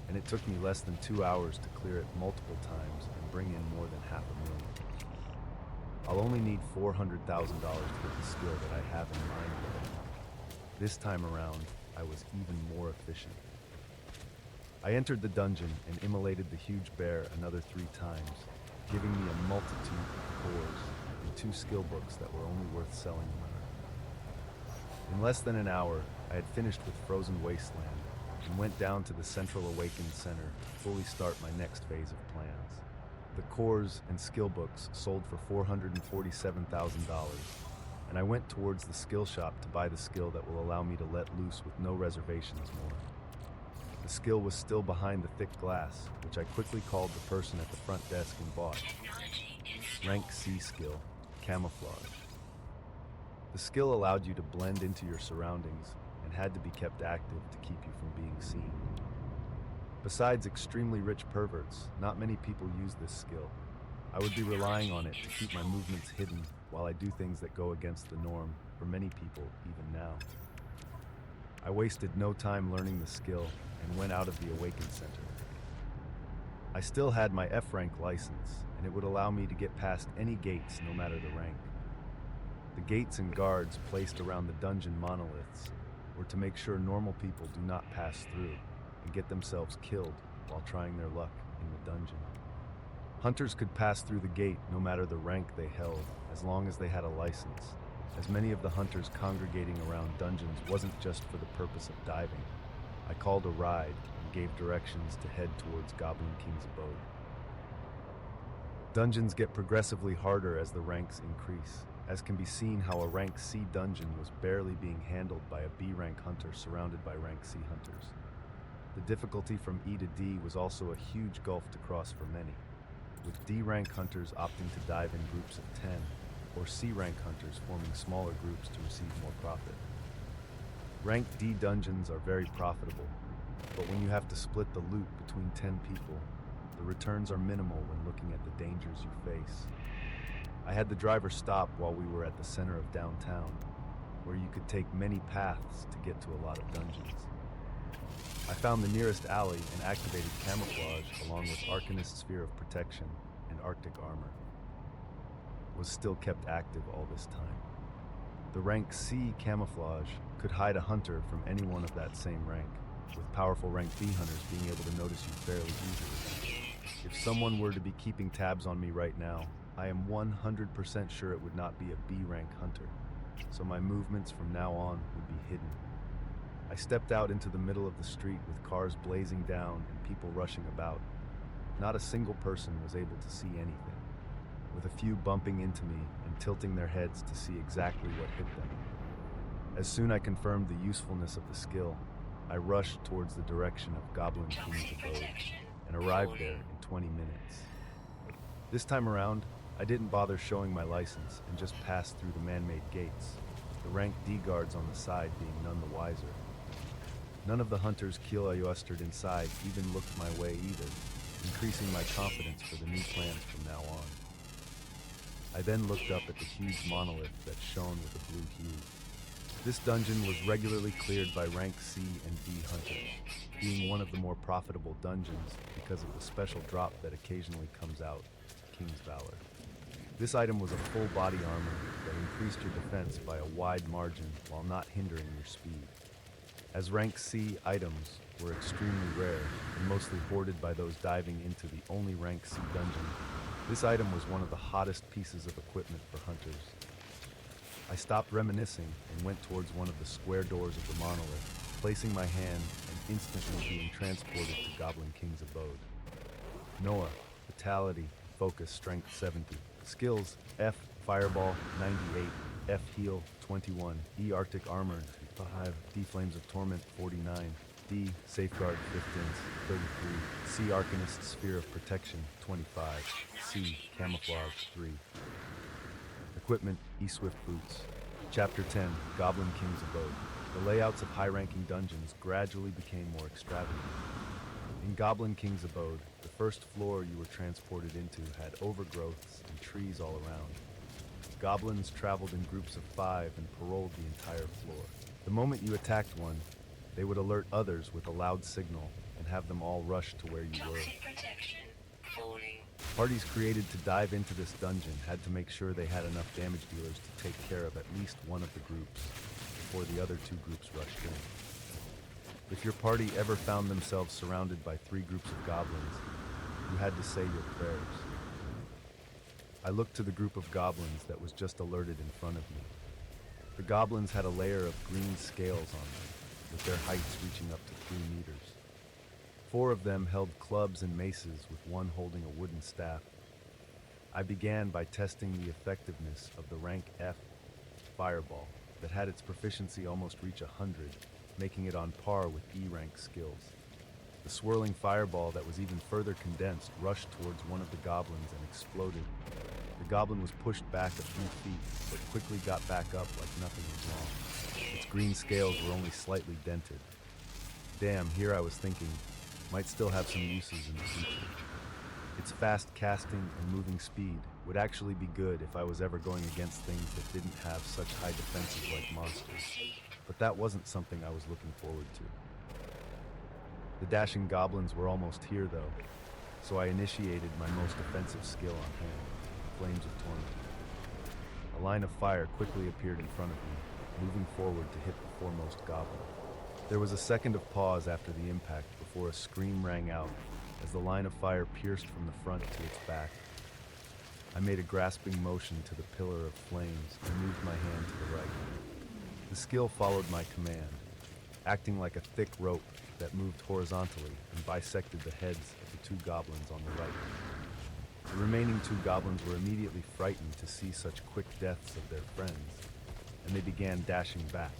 and it took me less than 2 hours to clear it multiple times and bring in more than $500,000. I'll only need $400,000 to get the skill that I have in mind though. This time around, I was even more efficient. I entered the dungeon and immolated the huge bear another 3 times, giving me a multitude of cores and 2 skill books that were only worth selling in less than an hour, I had finished with Frozen Wasteland and went down to the Central Awakened Center to fully start my next phase of plans. The cores and skill books sold for $447,000, and I went towards the skill shop to buy the skill that will allow me to let loose with no reservations more. The skill was still behind the thick glass, which I quickly called the person at the front desk and bought. Rank C skill, Camouflage. The skill allowed you to blend into your surroundings and had to be kept active to keep you from being seen. Besides extremely rich perverts, not many people use this skill. I would be relying on it to keep my movements hidden while I do things that go against the norm for many people even now. I wasted no time learning the skill and went out of the Awakened Center. I still had my F-rank license, and it would allow me to get past any gates no matter the rank. The gates and guards placed around the dungeon monoliths were to make sure normal people do not pass through and get themselves killed while trying their luck in the dungeon. Hunters could pass through the gate no matter the rank they held, as long as they had a license, as many of the hunters congregating around dungeons wasn't just for the purpose of diving. I called a ride and gave directions to head towards Goblin King's abode. Dungeons get progressively harder as the ranks increase, as can be seen how a rank C dungeon was barely being handled by a B rank hunter surrounded by rank C hunters. The difficulty from E to D was also a huge gulf to cross for many, with D rank hunters opting to dive in groups of 10, or C rank hunters forming smaller groups to receive more profit. Rank D dungeons are very profitable, but when you have to split the loot between 10 people, the returns are minimal when looking at the dangers you face. I had the driver stop while we were at the center of downtown, where you could take many paths to get to a lot of dungeons. I found the nearest alley and activated camouflage along with Arcanist's Sphere of Protection and Arctic Armor. Was still kept active all this time. The rank C camouflage could hide a hunter from anyone of that same rank, with powerful rank B hunters being able to notice you fairly easily. If someone were to be keeping tabs on me right now, I am 100% sure it would not be a B rank hunter, so my movements from now on would be hidden. I stepped out into the middle of the street with cars blazing down and people rushing about. Not a single person was able to see anything, with a few bumping into me and tilting their heads to see exactly what hit them. As soon as I confirmed the usefulness of the skill, I rushed towards the direction of Goblin King's abode and arrived there in 20 minutes. This time around, I didn't bother showing my license and just passed through the man-made gates, the rank D guards on the side being none the wiser. None of the hunters Kiel I ushered inside even looked my way either, increasing my confidence for the new plans from now on. I then looked up at the huge monolith that shone with a blue hue. This dungeon was regularly cleared by rank C and D hunters, being one of the more profitable dungeons because of the special drop that occasionally comes out, King's Valor. This item was a full body armor that increased your defense by a wide margin while not hindering your speed. As rank C items were extremely rare and mostly hoarded by those diving into the only rank C dungeon, this item was one of the hottest pieces of equipment for hunters. I stopped reminiscing and went towards one of the square doors of the monolith, placing my hand and instantly being transported to Goblin King's abode. Noah, Vitality, Focus, Strength 70. Skills, F, Fireball, 98, F, Heal, 21, E, Arctic Armor, 5, D, Flames of Torment, 49, D, Safeguard, 15, 33, C, Arcanist's Sphere of Protection, 25, C, Camouflage, 3. Equipment, E, Swift Boots. Chapter 10, Goblin King's Abode. The layouts of high-ranking dungeons gradually became more extravagant. In Goblin King's Abode, the first floor you were transported into had overgrowths and trees all around. Goblins traveled in groups of 5 and paroled the entire floor. The moment you attacked one, they would alert others with a loud signal and have them all rush to where you were. Parties created to dive into this dungeon had to make sure they had enough damage dealers to take care of at least one of the groups before the other 2 groups rushed in. If your party ever found themselves surrounded by 3 groups of goblins, you had to say your prayers. I looked to the group of goblins that was just alerted in front of me. The goblins had a layer of green scales on them, with their heights reaching up to 3 meters. 4 of them held clubs and maces, with one holding a wooden staff. I began by testing the effectiveness of the rank F Fireball that had its proficiency almost reach 100, making it on par with E rank skills. The swirling fireball that was even further condensed rushed towards one of the goblins and exploded. The goblin was pushed back a few feet, but quickly got back up like nothing was wrong. Its green scales were only slightly dented. Damn, here I was thinking, might still have some uses in the future. Its fast casting and moving speed would actually be good if I was ever going against things that didn't have such high defenses like monsters. But that wasn't something I was looking forward to. The dashing goblins were almost here though, so I initiated my most offensive skill on hand, Flames of Torment. A line of fire quickly appeared in front of me, moving forward to hit the foremost goblin. There was a second of pause after the impact before a scream rang out, as the line of fire pierced from the front to its back. I made a grasping motion to the pillar of flames and moved my hand to the right. The skill followed my command, acting like a thick rope that moved horizontally and bisected the heads of the two goblins on the right. The remaining two goblins were immediately frightened to see such quick deaths of their friends, and they began dashing back.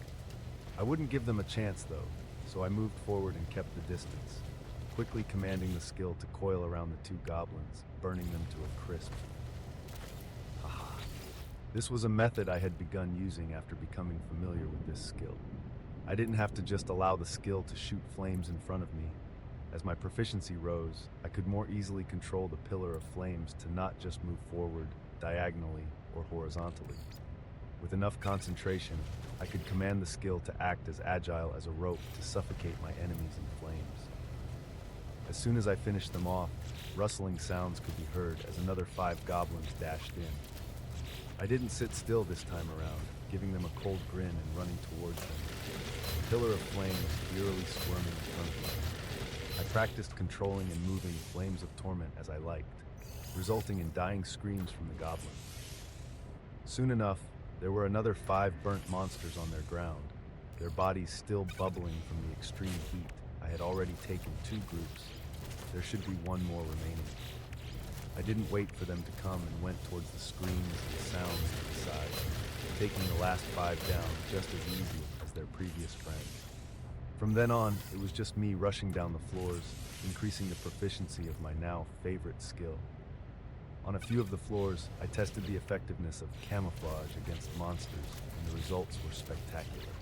I wouldn't give them a chance, though, so I moved forward and kept the distance, quickly commanding the skill to coil around the two goblins, burning them to a crisp. Haha. This was a method I had begun using after becoming familiar with this skill. I didn't have to just allow the skill to shoot flames in front of me. As my proficiency rose, I could more easily control the pillar of flames to not just move forward diagonally or horizontally. With enough concentration, I could command the skill to act as agile as a rope to suffocate my enemies in flames. As soon as I finished them off, rustling sounds could be heard as another 5 goblins dashed in. I didn't sit still this time around, giving them a cold grin and running towards them. The pillar of flames eerily squirming in front of me. I practiced controlling and moving flames of torment as I liked, resulting in dying screams from the goblins. Soon enough, there were another 5 burnt monsters on their ground, their bodies still bubbling from the extreme heat. I had already taken 2 groups. There should be 1 more remaining. I didn't wait for them to come and went towards the screams and sounds to the side, taking the last 5 down just as easy as their previous friends. From then on, it was just me rushing down the floors, increasing the proficiency of my now favorite skill. On a few of the floors, I tested the effectiveness of camouflage against monsters, and the results were spectacular.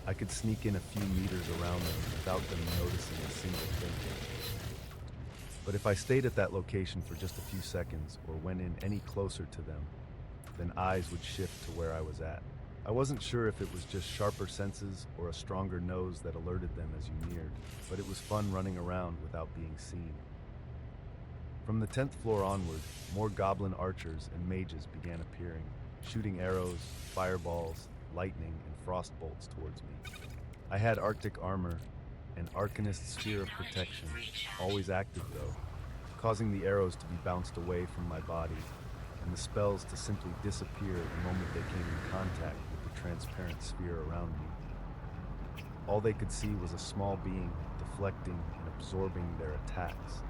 I could sneak in a few meters around them without them noticing a single thing. But if I stayed at that location for just a few seconds or went in any closer to them, then eyes would shift to where I was at. I wasn't sure if it was just sharper senses or a stronger nose that alerted them as you neared, but it was fun running around without being seen. From the 10th floor onward, more goblin archers and mages began appearing, shooting arrows, fireballs, lightning, and frost bolts towards me. I had Arctic armor and Arcanist Sphere of Protection, always active though, causing the arrows to be bounced away from my body and the spells to simply disappear the moment they came in contact with the transparent sphere around me. All they could see was a small being deflecting and absorbing their attacks,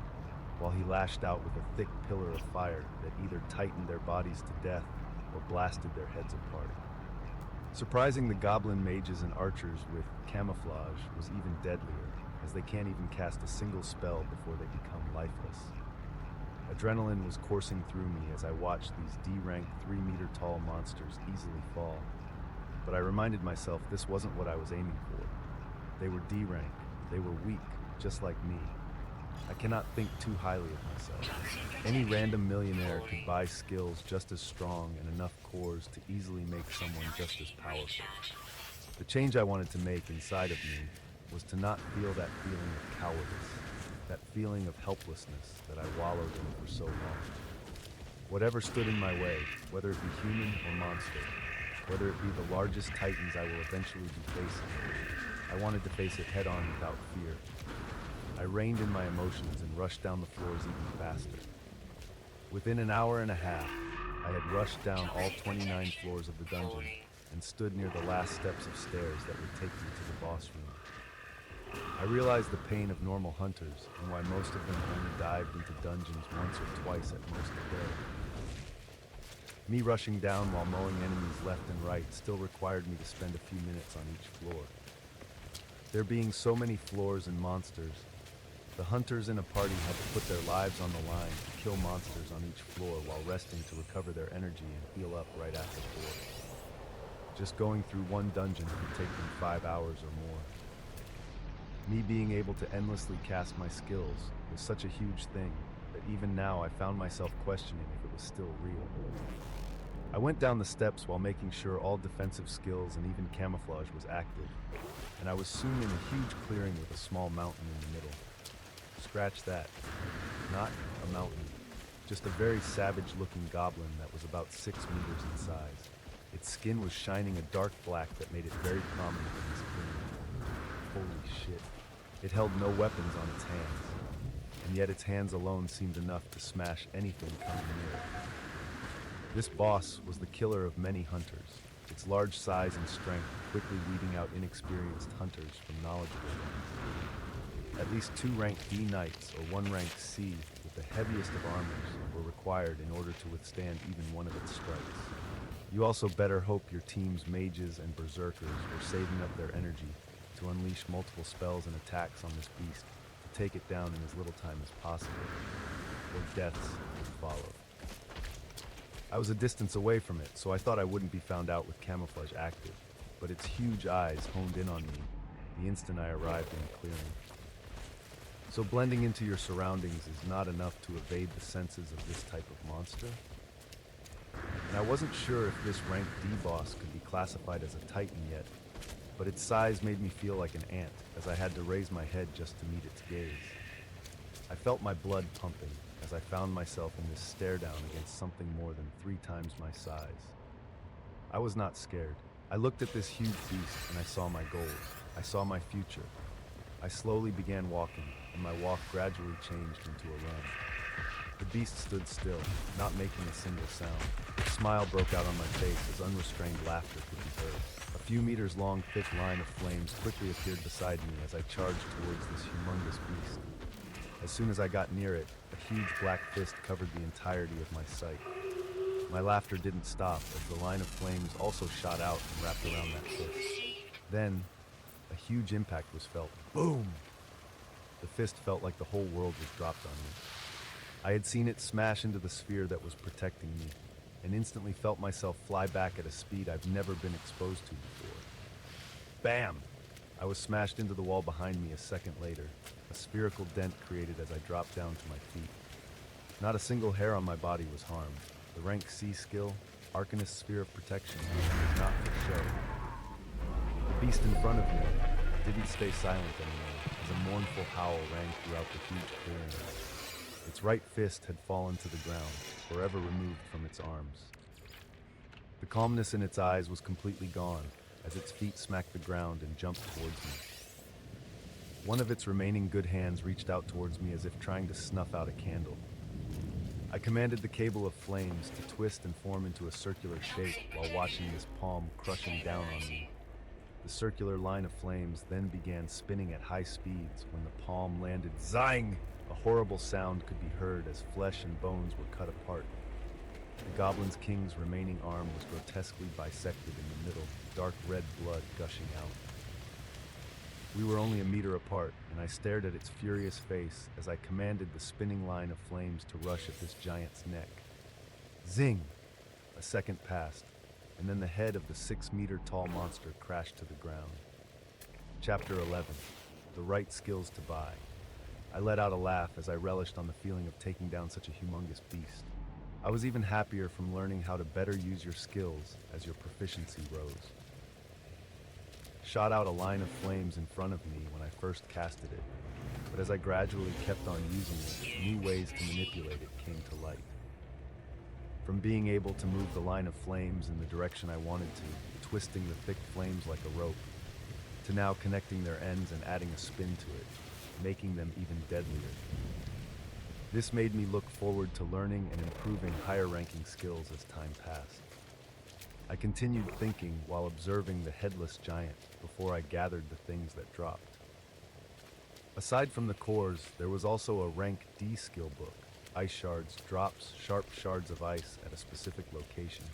while he lashed out with a thick pillar of fire that either tightened their bodies to death or blasted their heads apart. Surprising the goblin mages and archers with camouflage was even deadlier, as they can't even cast a single spell before they become lifeless. Adrenaline was coursing through me as I watched these D-ranked 3-meter-tall monsters easily fall. But I reminded myself this wasn't what I was aiming for. They were D-rank, they were weak, just like me. I cannot think too highly of myself. Any random millionaire could buy skills just as strong and enough cores to easily make someone just as powerful. The change I wanted to make inside of me was to not feel that feeling of cowardice, that feeling of helplessness that I wallowed in for so long. Whatever stood in my way, whether it be human or monster, whether it be the largest titans I will eventually be facing, I wanted to face it head-on without fear. I reined in my emotions and rushed down the floors even faster. Within an hour and a half, I had rushed down all 29 floors of the dungeon and stood near the last steps of stairs that would take me to the boss room. I realized the pain of normal hunters and why most of them only dived into dungeons once or twice at most a day. Me rushing down while mowing enemies left and right still required me to spend a few minutes on each floor. There being so many floors and monsters, the hunters in a party had to put their lives on the line to kill monsters on each floor while resting to recover their energy and heal up right after floor. Just going through one dungeon could take them 5 hours or more. Me being able to endlessly cast my skills was such a huge thing that even now I found myself questioning if it was still real. I went down the steps while making sure all defensive skills and even camouflage was active, and I was soon in a huge clearing with a small mountain in the middle. Scratch that. Not a mountain. Just a very savage-looking goblin that was about 6 meters in size. Its skin was shining a dark black that made it very prominent in this clearing. Holy shit. It held no weapons on its hands, and and yet its hands alone seemed enough to smash anything coming near it. This boss was the killer of many hunters, its large size and strength quickly weeding out inexperienced hunters from knowledgeable ones. At least 2 rank D knights or 1 rank C with the heaviest of armors were required in order to withstand even one of its strikes. You also better hope your team's mages and berserkers were saving up their energy to unleash multiple spells and attacks on this beast to take it down in as little time as possible, or deaths would follow. I was a distance away from it, so I thought I wouldn't be found out with camouflage active, but its huge eyes honed in on me the instant I arrived in the clearing. So blending into your surroundings is not enough to evade the senses of this type of monster? And I wasn't sure if this rank D boss could be classified as a titan yet, but its size made me feel like an ant as I had to raise my head just to meet its gaze. I felt my blood pumping as I found myself in this stare down against something more than 3 times my size. I was not scared. I looked at this huge beast and I saw my goals. I saw my future. I slowly began walking, and my walk gradually changed into a run. The beast stood still, not making a single sound. A smile broke out on my face as unrestrained laughter could be heard. A few meters long, thick line of flames quickly appeared beside me as I charged towards this humongous beast. As soon as I got near it, a huge black fist covered the entirety of my sight. My laughter didn't stop as the line of flames also shot out and wrapped around that fist. Then, a huge impact was felt. Boom! The fist felt like the whole world was dropped on me. I had seen it smash into the sphere that was protecting me, and instantly felt myself fly back at a speed I've never been exposed to before. Bam! I was smashed into the wall behind me a second later, a spherical dent created as I dropped down to my feet. Not a single hair on my body was harmed. The rank C skill, Arcanist's Sphere of Protection, was not for show. The beast in front of me didn't stay silent anymore, as a mournful howl rang throughout the huge clearing. Its right fist had fallen to the ground, forever removed from its arms. The calmness in its eyes was completely gone, as its feet smacked the ground and jumped towards me. One of its remaining good hands reached out towards me as if trying to snuff out a candle. I commanded the cable of flames to twist and form into a circular shape while watching this palm crushing down on me. The circular line of flames then began spinning at high speeds when the palm landed. Zang! A horrible sound could be heard as flesh and bones were cut apart. The Goblin's King's remaining arm was grotesquely bisected in the middle, dark red blood gushing out. We were only a meter apart, and I stared at its furious face as I commanded the spinning line of flames to rush at this giant's neck. Zing! A second passed, and then the head of the 6-meter-tall monster crashed to the ground. Chapter 11. The Right Skills to Buy. I let out a laugh as I relished on the feeling of taking down such a humongous beast. I was even happier from learning how to better use your skills as your proficiency rose. Shot out a line of flames in front of me when I first casted it, but as I gradually kept on using it, new ways to manipulate it came to light. From being able to move the line of flames in the direction I wanted to, twisting the thick flames like a rope, to now connecting their ends and adding a spin to it, making them even deadlier. This made me look forward to learning and improving higher-ranking skills as time passed. I continued thinking while observing the headless giant before I gathered the things that dropped. Aside from the cores, there was also a rank D skill book. Ice shards drops sharp shards of ice at a specific location.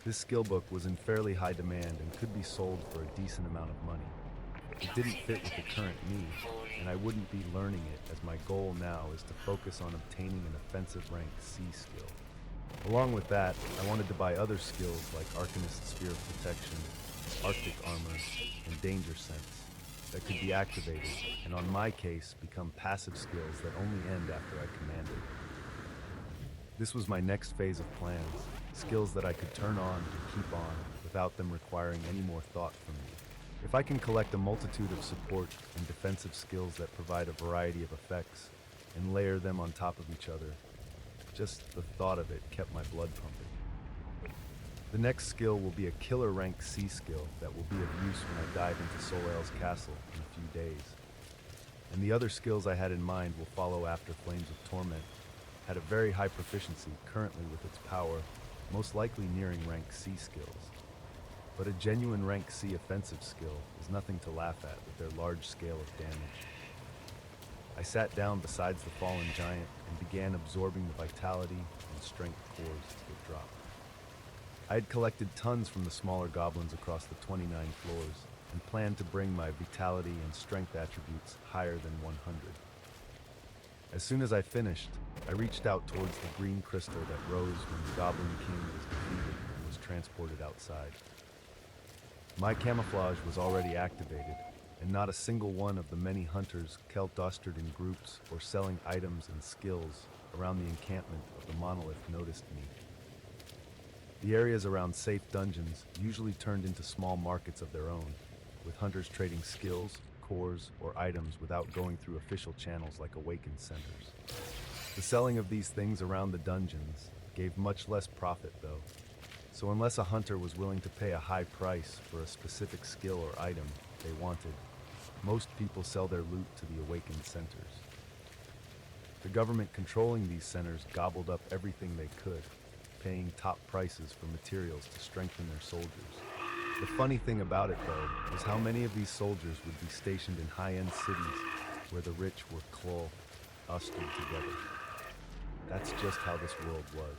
This skill book was in fairly high demand and could be sold for a decent amount of money. It didn't fit with the current me, and I wouldn't be learning it as my goal now is to focus on obtaining an offensive rank C skill. Along with that, I wanted to buy other skills like Arcanist's Sphere of Protection, Arctic Armor, and Danger Sense that could be activated, and on my case, become passive skills that only end after I command it. This was my next phase of plans, skills that I could turn on and keep on without them requiring any more thought from me. If I can collect a multitude of support and defensive skills that provide a variety of effects and layer them on top of each other, just the thought of it kept my blood pumping. The next skill will be a killer rank C skill that will be of use when I dive into Soleil's castle in a few days. and the other skills I had in mind will follow after Flames of Torment had a very high proficiency currently with its power, most likely nearing rank C skills. But a genuine rank C offensive skill is nothing to laugh at with their large scale of damage. I sat down beside the fallen giant and began absorbing the vitality and strength cores it dropped. I had collected tons from the smaller goblins across the 29 floors and planned to bring my vitality and strength attributes higher than 100. As soon as I finished, I reached out towards the green crystal that rose when the Goblin King was defeated and was transported outside. My camouflage was already activated, and not a single one of the many hunters clustered in groups or selling items and skills around the encampment of the monolith noticed me. The areas around safe dungeons usually turned into small markets of their own, with hunters trading skills, cores, or items without going through official channels like awakened centers. The selling of these things around the dungeons gave much less profit though, so unless a hunter was willing to pay a high price for a specific skill or item they wanted, most people sell their loot to the awakened centers. The government controlling these centers gobbled up everything they could, paying top prices for materials to strengthen their soldiers. The funny thing about it, though, was how many of these soldiers would be stationed in high-end cities where the rich were clustered together. That's just how this world was.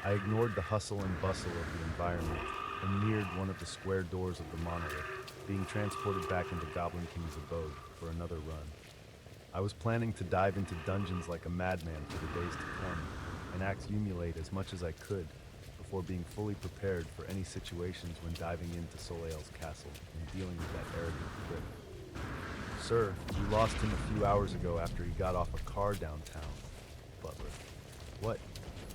I ignored the hustle and bustle of the environment and neared one of the square doors of the monolith, being transported back into Goblin King's abode for another run. I was planning to dive into dungeons like a madman for the days to come and accumulate as much as I could before being fully prepared for any situations when diving into Soleil's castle and dealing with that arrogant prick. Sir, you lost him a few hours ago after he got off a car downtown. Butler. What?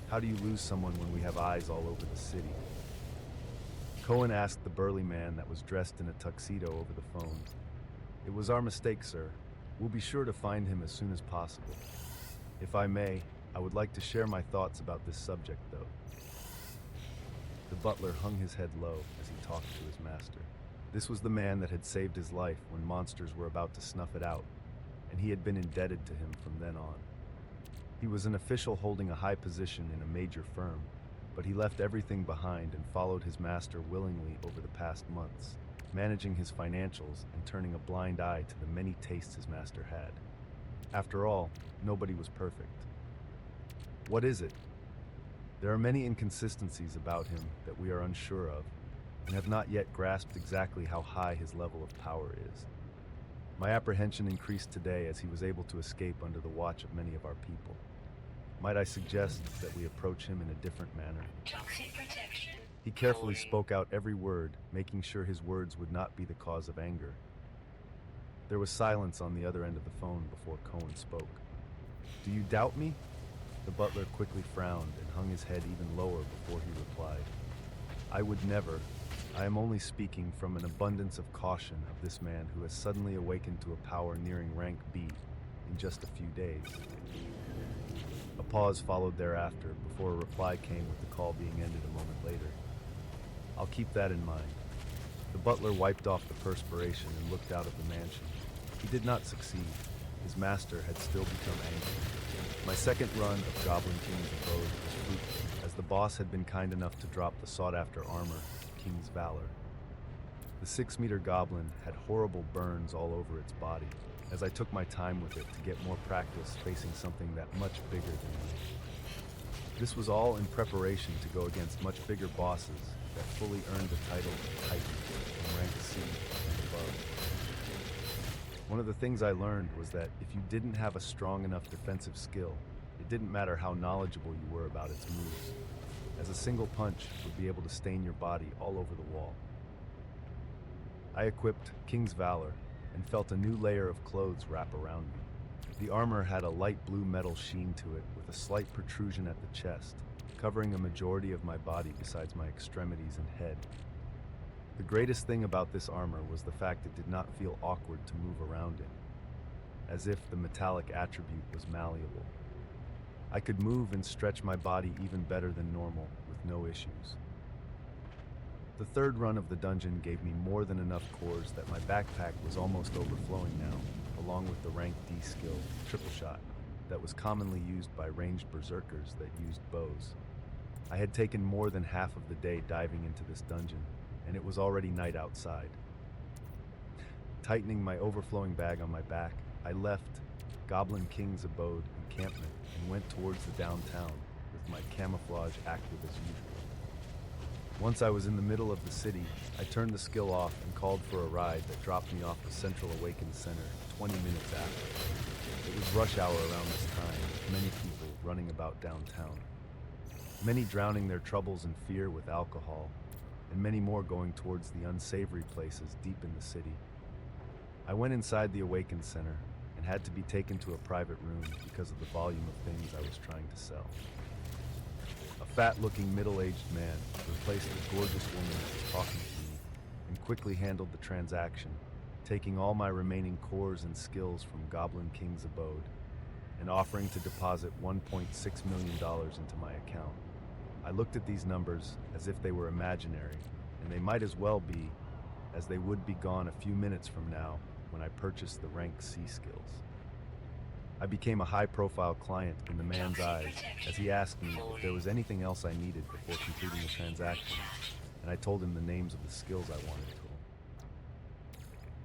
How do you lose someone when we have eyes all over the city? Cohen asked the burly man that was dressed in a tuxedo over the phone. It was our mistake, sir. We'll be sure to find him as soon as possible. If I may, I would like to share my thoughts about this subject, though. The butler hung his head low as he talked to his master. This was the man that had saved his life when monsters were about to snuff it out, and he had been indebted to him from then on. He was an official holding a high position in a major firm, but he left everything behind and followed his master willingly over the past months, managing his financials and turning a blind eye to the many tastes his master had. After all, nobody was perfect. What is it? There are many inconsistencies about him that we are unsure of, and have not yet grasped exactly how high his level of power is. My apprehension increased today as he was able to escape under the watch of many of our people. Might I suggest that we approach him in a different manner? Toxic protection. He carefully spoke out every word, making sure his words would not be the cause of anger. There was silence on the other end of the phone before Cohen spoke. Do you doubt me? The butler quickly frowned and hung his head even lower before he replied. I would never. I am only speaking from an abundance of caution of this man who has suddenly awakened to a power nearing rank B in just a few days. A pause followed thereafter before a reply came with the call being ended a moment later. I'll keep that in mind. The butler wiped off the perspiration and looked out of the mansion. He did not succeed. His master had still become angry. My second run of Goblin King's abode was fruitful, as the boss had been kind enough to drop the sought-after armor, King's Valor. The 6-meter goblin had horrible burns all over its body, as I took my time with it to get more practice facing something that much bigger than me. This was all in preparation to go against much bigger bosses that fully earned the title of Titan in rank C and above. One of the things I learned was that if you didn't have a strong enough defensive skill, it didn't matter how knowledgeable you were about its moves, as a single punch would be able to stain your body all over the wall. I equipped King's Valor and felt a new layer of clothes wrap around me. The armor had a light blue metal sheen to it with a slight protrusion at the chest, covering a majority of my body besides my extremities and head. The greatest thing about this armor was the fact it did not feel awkward to move around in, as if the metallic attribute was malleable. I could move and stretch my body even better than normal with no issues. The third run of the dungeon gave me more than enough cores that my backpack was almost overflowing now, along with the rank D skill, Triple Shot, that was commonly used by ranged berserkers that used bows. I had taken more than half of the day diving into this dungeon, and it was already night outside. Tightening my overflowing bag on my back, I left Goblin King's abode encampment and went towards the downtown with my camouflage active as usual. Once I was in the middle of the city, I turned the skill off and called for a ride that dropped me off the Central Awakened Center 20 minutes after. It was rush hour around this time, with many people running about downtown. Many drowning their troubles in fear with alcohol, and many more going towards the unsavory places deep in the city. I went inside the Awakened Center and had to be taken to a private room because of the volume of things I was trying to sell. A fat-looking middle-aged man replaced a gorgeous woman that was talking to me and quickly handled the transaction, taking all my remaining cores and skills from Goblin King's abode and offering to deposit $1.6 million into my account. I looked at these numbers as if they were imaginary, and they might as well be, as they would be gone a few minutes from now when I purchased the rank C skills. I became a high-profile client in the man's eyes as he asked me if there was anything else I needed before completing the transaction, and I told him the names of the skills I wanted to him.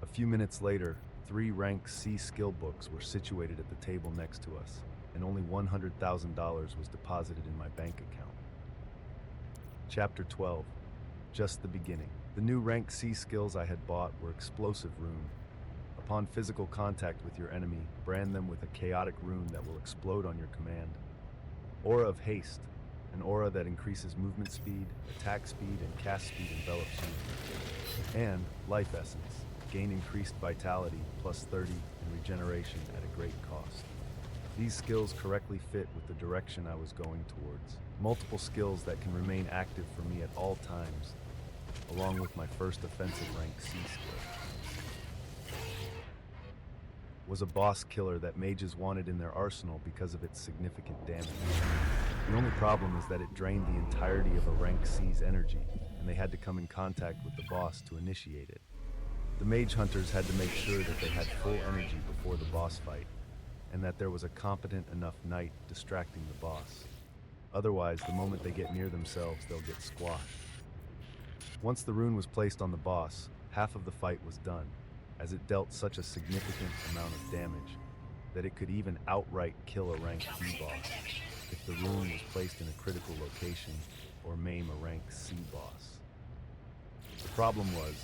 A few minutes later, 3 rank C skill books were situated at the table next to us, and only $100,000 was deposited in my bank account. Chapter 12. Just the beginning. The new rank C skills I had bought were Explosive Rune. Upon physical contact with your enemy, brand them with a chaotic rune that will explode on your command. Aura of Haste, an aura that increases movement speed, attack speed, and cast speed envelops you. And Life Essence, gain increased vitality, plus 30, and regeneration at a great cost. These skills correctly fit with the direction I was going towards. Multiple skills that can remain active for me at all times, along with my first offensive rank C skill. Was a boss killer that mages wanted in their arsenal because of its significant damage. The only problem is that it drained the entirety of a rank C's energy, and they had to come in contact with the boss to initiate it. The mage hunters had to make sure that they had full energy before the boss fight, and that there was a competent enough knight distracting the boss. Otherwise, the moment they get near themselves, they'll get squashed. Once the rune was placed on the boss, half of the fight was done, as it dealt such a significant amount of damage that it could even outright kill a rank D boss if the rune was placed in a critical location or maim a rank C boss. The problem was,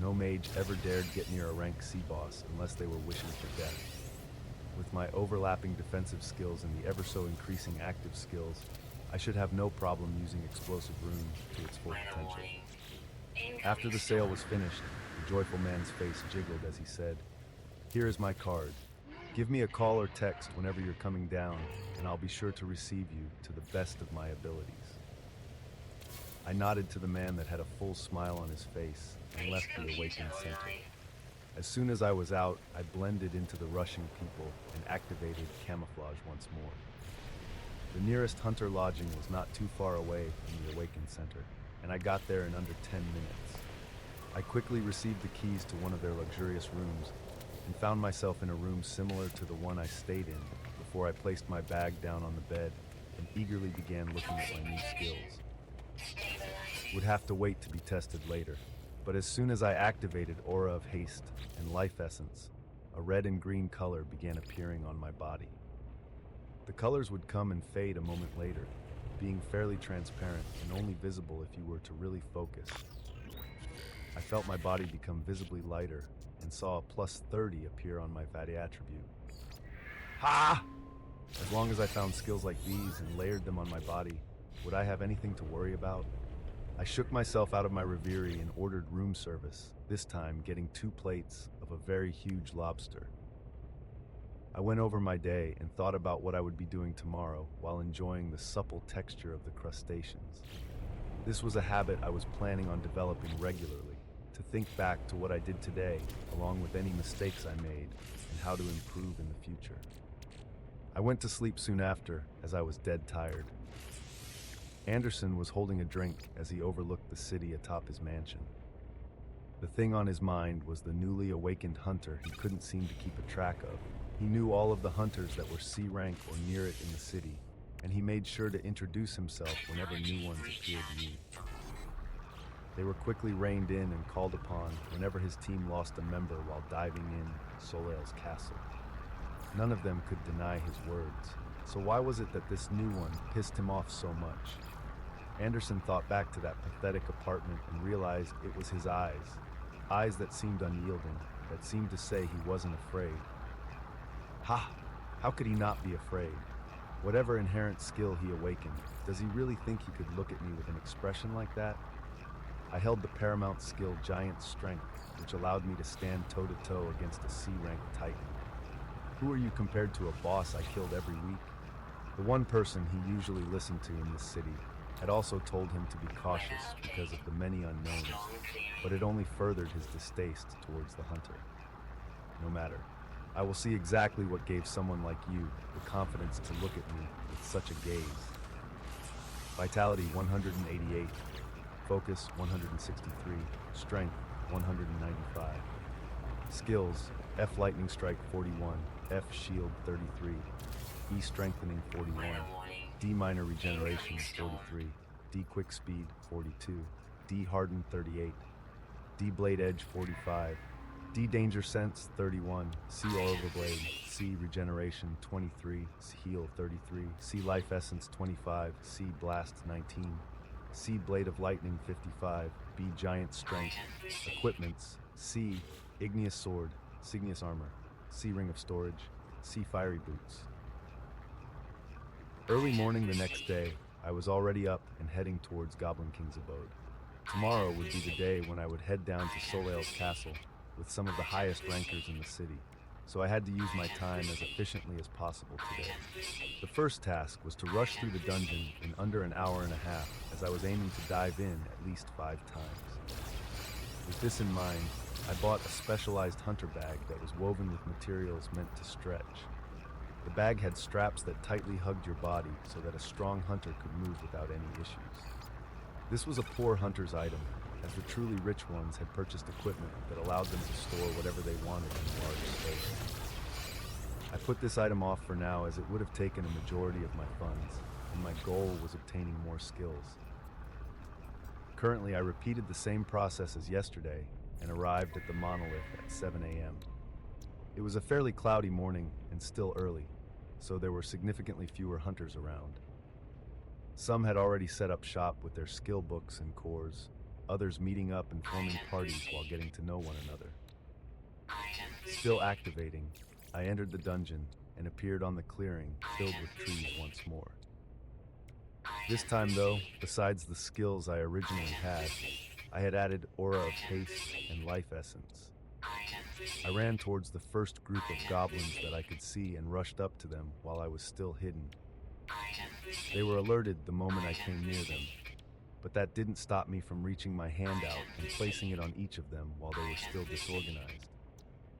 no mage ever dared get near a rank C boss unless they were wishing for death. With my overlapping defensive skills and the ever so increasing active skills, I should have no problem using Explosive Rune to its full potential. After the sale was finished, the joyful man's face jiggled as he said, "Here is my card. Give me a call or text whenever you're coming down, and I'll be sure to receive you to the best of my abilities." I nodded to the man that had a full smile on his face and left the Awakened Center. As soon as I was out, I blended into the rushing people and activated camouflage once more. The nearest hunter lodging was not too far away from the Awakened Center, and I got there in under 10 minutes. I quickly received the keys to one of their luxurious rooms and found myself in a room similar to the one I stayed in before I placed my bag down on the bed and eagerly began looking at my new skills. Would have to wait to be tested later, but as soon as I activated Aura of Haste and Life Essence, a red and green color began appearing on my body. The colors would come and fade a moment later, being fairly transparent and only visible if you were to really focus. I felt my body become visibly lighter and saw a plus 30 appear on my VADI attribute. Ha! As long as I found skills like these and layered them on my body, would I have anything to worry about? I shook myself out of my reverie and ordered room service, this time getting 2 plates of a very huge lobster. I went over my day and thought about what I would be doing tomorrow while enjoying the supple texture of the crustaceans. This was a habit I was planning on developing regularly, to think back to what I did today, along with any mistakes I made, and how to improve in the future. I went to sleep soon after, as I was dead tired. Anderson was holding a drink as he overlooked the city atop his mansion. The thing on his mind was the newly awakened hunter he couldn't seem to keep a track of. He knew all of the hunters that were C rank or near it in the city, and he made sure to introduce himself whenever new ones appeared new. They were quickly reined in and called upon whenever his team lost a member while diving in Soleil's castle. None of them could deny his words, so why was it that this new one pissed him off so much? Anderson thought back to that pathetic apartment and realized it was his eyes that seemed unyielding, that seemed to say he wasn't afraid. Ha! How could he not be afraid? Whatever inherent skill he awakened, does he really think he could look at me with an expression like that? I held the paramount skill Giant Strength, which allowed me to stand toe-to-toe against a C-rank titan. Who are you compared to a boss I killed every week? The one person he usually listened to in this city had also told him to be cautious because of the many unknowns, but it only furthered his distaste towards the hunter. No matter. I will see exactly what gave someone like you the confidence to look at me with such a gaze. Vitality 188, Focus 163, Strength 195. Skills, F Lightning Strike 41, F Shield 33, E Strengthening 41, D Minor Regeneration 43, D Quick Speed 42, D Harden 38, D Blade Edge 45, D Danger Sense 31, C Aura Blade, C Regeneration 23, C Heal 33, C Life Essence 25, C Blast 19, C Blade of Lightning 55, B Giant Strength, Equipments, C Igneous Sword, Signeous Armor, C Ring of Storage, C Fiery Boots. Early morning the next day, I was already up and heading towards Goblin King's abode. Tomorrow would be the day when I would head down to Soleil's castle with some of the highest rankers in the city, so I had to use my time as efficiently as possible today. The first task was to rush through the dungeon in under an hour and a half, as I was aiming to dive in at least 5 times. With this in mind, I bought a specialized hunter bag that was woven with materials meant to stretch. The bag had straps that tightly hugged your body so that a strong hunter could move without any issues. This was a poor hunter's item, as the truly rich ones had purchased equipment that allowed them to store whatever they wanted in large space. I put this item off for now as it would have taken a majority of my funds, and my goal was obtaining more skills. Currently, I repeated the same process as yesterday and arrived at the monolith at 7 a.m. It was a fairly cloudy morning and still early, so there were significantly fewer hunters around. Some had already set up shop with their skill books and cores, others meeting up and forming parties while getting to know one another. Still activating, I entered the dungeon and appeared on the clearing filled with trees once more. This time though, besides the skills I originally had, I had added Aura of Haste and Life Essence. I ran towards the first group of goblins that I could see and rushed up to them while I was still hidden. They were alerted the moment I came near them, but that didn't stop me from reaching my hand out and placing it on each of them while they were still disorganized.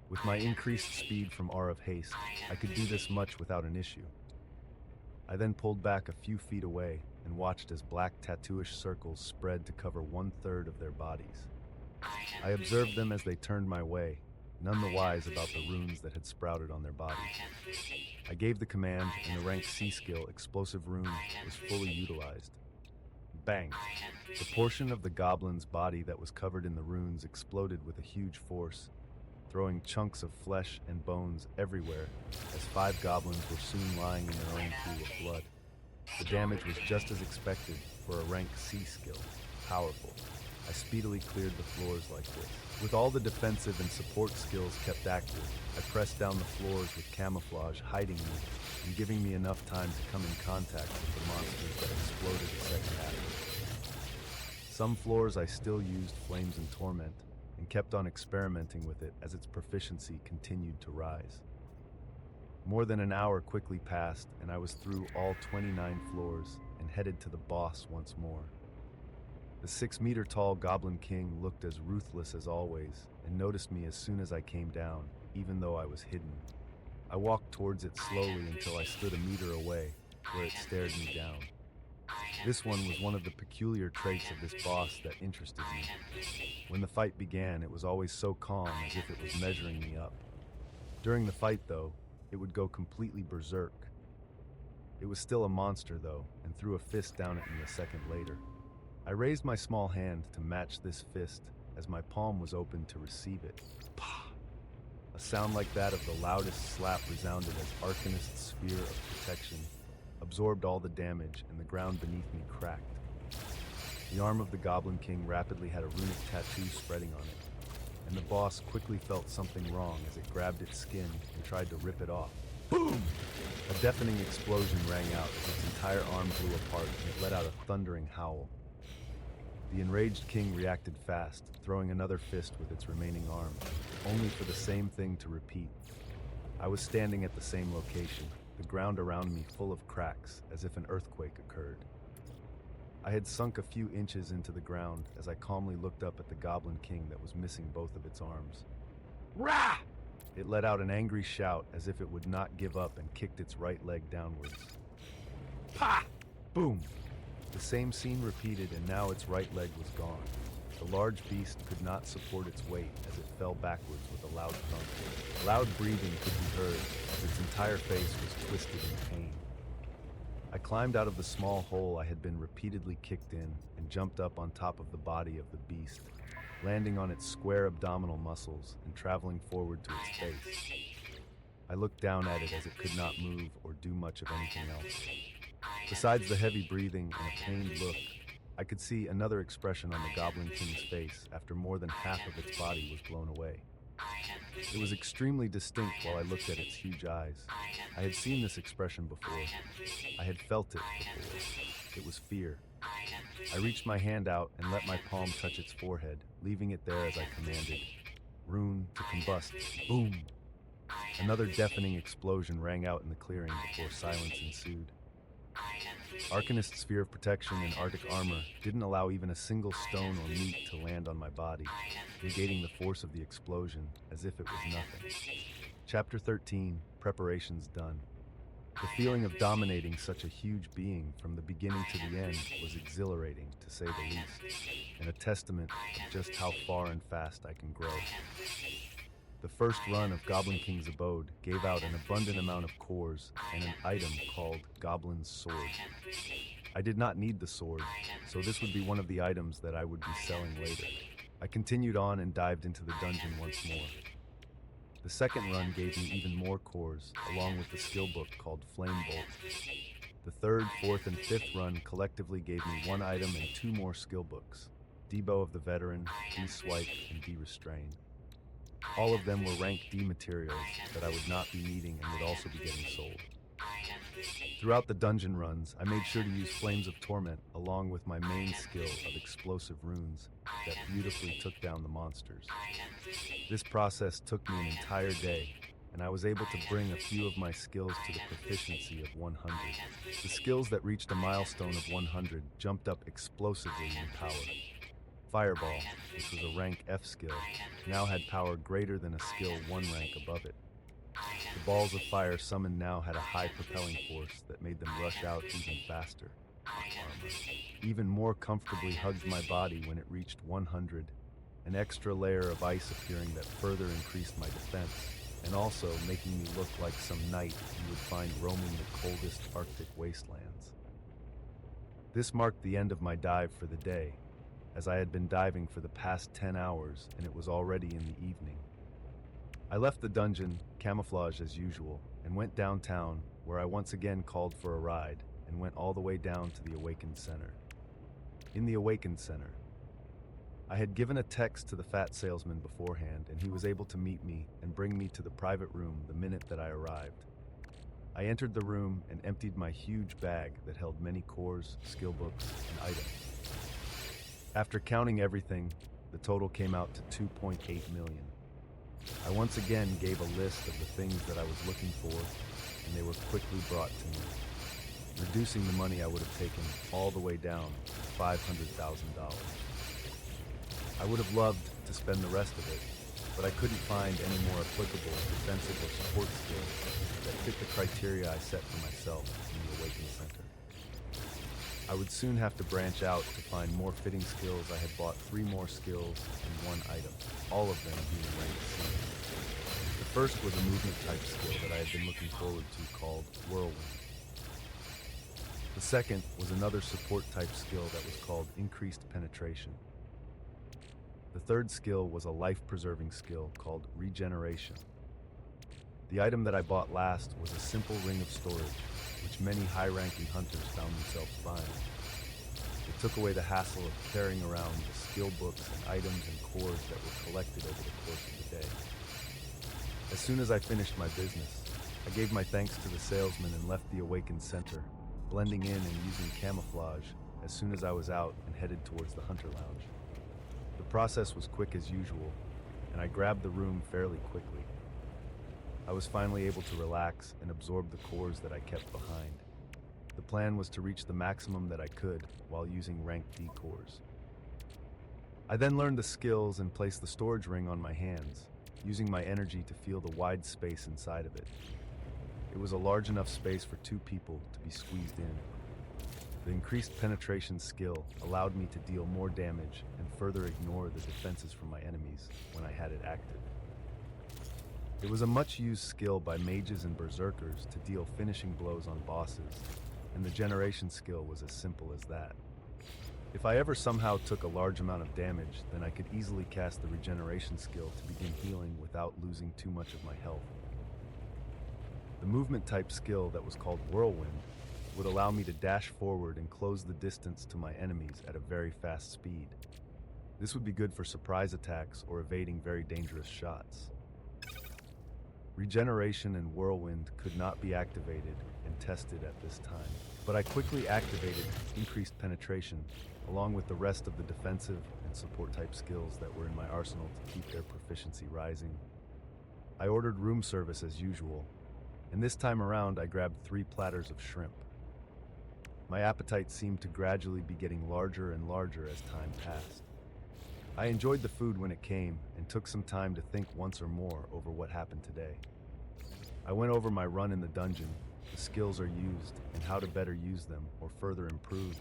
With my increased speed from Aura of Haste, I could do this much without an issue. I then pulled back a few feet away and watched as black tattooish circles spread to cover 1/3 of their bodies. I observed them as they turned my way, none the wise about the runes that had sprouted on their bodies. I gave the command, and the rank C skill Explosive Rune was fully utilized. Bang! The portion of the goblin's body that was covered in the runes exploded with a huge force, throwing chunks of flesh and bones everywhere, as 5 goblins were soon lying in their own pool of blood. The damage was just as expected for a rank C skill. Powerful. I speedily cleared the floors like this. With all the defensive and support skills kept active, I pressed down the floors with camouflage hiding me and giving me enough time to come in contact with the monsters that exploded the second half. Some floors I still used Flames and Torment, and kept on experimenting with it as its proficiency continued to rise. More than an hour quickly passed, and I was through all 29 floors and headed to the boss once more. The 6-meter-tall Goblin King looked as ruthless as always and noticed me as soon as I came down, even though I was hidden. I walked towards it slowly until I stood a meter away, where it stared me down. This one was one of the peculiar traits of this boss that interested me. When the fight began, it was always so calm, as if it was measuring me up. During the fight, though, it would go completely berserk. It was still a monster, though, and threw a fist down at me a second later. I raised my small hand to match this fist as my palm was open to receive it. Pah! A sound like that of the loudest slap resounded as Arcanist's sphere of protection absorbed all the damage and the ground beneath me cracked. The arm of the Goblin King rapidly had a runic tattoo spreading on it, and the boss quickly felt something wrong as it grabbed its skin and tried to rip it off. Boom! A deafening explosion rang out as its entire arm blew apart and it let out a thundering howl. The enraged king reacted fast, throwing another fist with its remaining arm, only for the same thing to repeat. I was standing at the same location, the ground around me full of cracks, as if an earthquake occurred. I had sunk a few inches into the ground as I calmly looked up at the Goblin King that was missing both of its arms. Rah! It let out an angry shout as if it would not give up and kicked its right leg downwards. Pa! Boom! The same scene repeated, and now its right leg was gone. The large beast could not support its weight as it fell backwards with a loud thump. Loud breathing could be heard as its entire face was twisted in pain. I climbed out of the small hole I had been repeatedly kicked in and jumped up on top of the body of the beast, landing on its square abdominal muscles and traveling forward to its face. I looked down at it as it could not move or do much of anything else. Besides the heavy breathing and a pained look, I could see another expression on the Goblin King's face after more than half of its body was blown away. It was extremely distinct while I looked at its huge eyes. I had seen this expression before. I had felt it before. It was fear. I reached my hand out and let my palm touch its forehead, leaving it there as I commanded. Rune to combust. Boom! Another deafening explosion rang out in the clearing before silence ensued. Arcanist's sphere of protection and Arctic armor didn't allow even a single stone or meat to land on my body, negating the force of the explosion as if it was nothing. Chapter 13, Preparations Done. The feeling of dominating such a huge being from the beginning to the end was exhilarating, to say the least, and a testament of just how far and fast I can grow. The first run of Goblin King's abode gave out an abundant amount of cores and an item called Goblin's Sword. I did not need the sword, so this would be one of the items that I would be selling later. I continued on and dived into the dungeon once more. The second run gave me even more cores, along with the skill book called Flame Bolt. The third, fourth, and fifth run collectively gave me one item and two more skill books: Debow of the Veteran, De-Swipe, and De-Restrain. All of them were rank D materials that I would not be needing and would also be getting sold. Throughout the dungeon runs, I made sure to use Flames of Torment along with my main skill of Explosive Runes that beautifully took down the monsters. This process took me an entire day, and I was able to bring a few of my skills to the proficiency of 100. The skills that reached a milestone of 100 jumped up explosively in power. Fireball, which was a rank F skill, now had power greater than a skill 1 rank above it. The balls of fire summoned now had a high propelling force that made them rush out even faster. Armor even more comfortably hugged my body when it reached 100, an extra layer of ice appearing that further increased my defense, and also making me look like some knight you would find roaming the coldest Arctic wastelands. This marked the end of my dive for the day, as I had been diving for the past 10 hours and it was already in the evening. I left the dungeon, camouflaged as usual, and went downtown, where I once again called for a ride and went all the way down to the Awakened Center. In the Awakened Center, I had given a text to the fat salesman beforehand, and he was able to meet me and bring me to the private room the minute that I arrived. I entered the room and emptied my huge bag that held many cores, skill books, and items. After counting everything, the total came out to 2.8 million. I once again gave a list of the things that I was looking for, and they were quickly brought to me, reducing the money I would have taken all the way down to $500,000. I would have loved to spend the rest of it, but I couldn't find any more applicable defensive or support skills that fit the criteria I set for myself in the Awakened Center. I would soon have to branch out to find more fitting skills. I had bought 3 more skills and 1 item, all of them being ranked C. The first was a movement type skill that I had been looking forward to called Whirlwind. The second was another support type skill that was called Increased Penetration. The third skill was a life-preserving skill called Regeneration. The item that I bought last was a simple ring of storage, which many high-ranking hunters found themselves buying. It took away the hassle of carrying around the skill books and items and cores that were collected over the course of the day. As soon as I finished my business, I gave my thanks to the salesman and left the Awakened Center, blending in and using camouflage as soon as I was out and headed towards the Hunter Lounge. The process was quick as usual, and I grabbed the room fairly quickly. I was finally able to relax and absorb the cores that I kept behind. The plan was to reach the maximum that I could while using rank D cores. I then learned the skills and placed the storage ring on my hands, using my energy to feel the wide space inside of it. It was a large enough space for 2 people to be squeezed in. The increased penetration skill allowed me to deal more damage and further ignore the defenses from my enemies when I had it active. It was a much-used skill by mages and berserkers to deal finishing blows on bosses, and the generation skill was as simple as that. If I ever somehow took a large amount of damage, then I could easily cast the regeneration skill to begin healing without losing too much of my health. The movement type skill that was called Whirlwind would allow me to dash forward and close the distance to my enemies at a very fast speed. This would be good for surprise attacks or evading very dangerous shots. Regeneration and Whirlwind could not be activated and tested at this time, but I quickly activated Increased Penetration along with the rest of the defensive and support type skills that were in my arsenal to keep their proficiency rising. I ordered room service as usual, and this time around I grabbed 3 platters of shrimp. My appetite seemed to gradually be getting larger and larger as time passed. I enjoyed the food when it came and took some time to think once or more over what happened today. I went over my run in the dungeon, the skills are used, and how to better use them or further improve.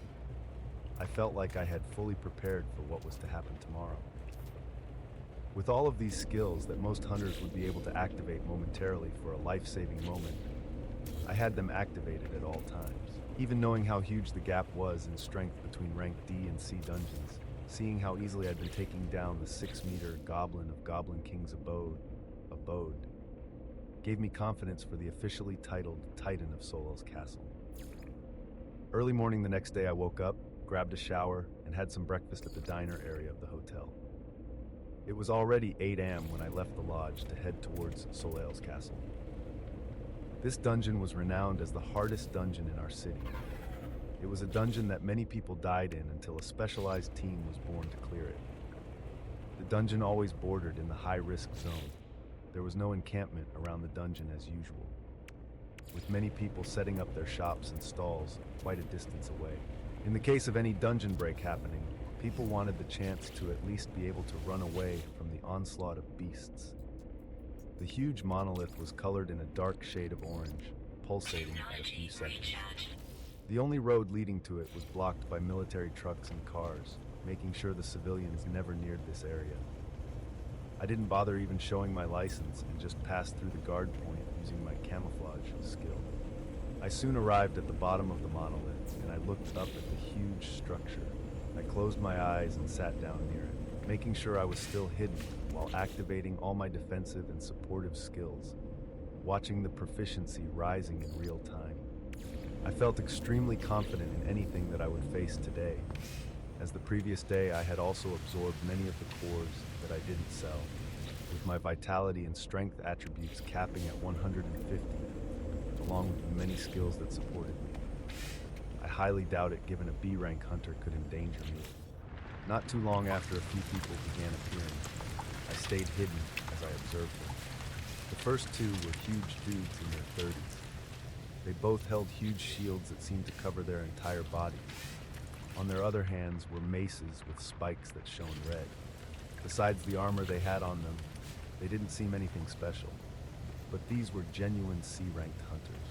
I felt like I had fully prepared for what was to happen tomorrow. With all of these skills that most hunters would be able to activate momentarily for a life-saving moment, I had them activated at all times. Even knowing how huge the gap was in strength between rank D and C dungeons, seeing how easily I'd been taking down the 6-meter goblin of Goblin King's abode, gave me confidence for the officially titled Titan of Solel's Castle. Early morning the next day I woke up, grabbed a shower, and had some breakfast at the diner area of the hotel. It was already 8 a.m. when I left the lodge to head towards Solel's Castle. This dungeon was renowned as the hardest dungeon in our city. It was a dungeon that many people died in until a specialized team was born to clear it. The dungeon always bordered in the high-risk zone. There was no encampment around the dungeon as usual, with many people setting up their shops and stalls quite a distance away. In the case of any dungeon break happening, people wanted the chance to at least be able to run away from the onslaught of beasts. The huge monolith was colored in a dark shade of orange, pulsating at a few seconds. The only road leading to it was blocked by military trucks and cars, making sure the civilians never neared this area. I didn't bother even showing my license and just passed through the guard point using my camouflage skill. I soon arrived at the bottom of the monolith, and I looked up at the huge structure. I closed my eyes and sat down near it, making sure I was still hidden while activating all my defensive and supportive skills, watching the proficiency rising in real time. I felt extremely confident in anything that I would face today. As the previous day, I had also absorbed many of the cores that I didn't sell, with my vitality and strength attributes capping at 150, along with the many skills that supported me. I highly doubt it, given a B-rank hunter could endanger me. Not too long after a few people began appearing, I stayed hidden as I observed them. The first 2 were huge dudes in their 30s. They both held huge shields that seemed to cover their entire body. On their other hands were maces with spikes that shone red. Besides the armor they had on them, they didn't seem anything special, but these were genuine C-ranked hunters.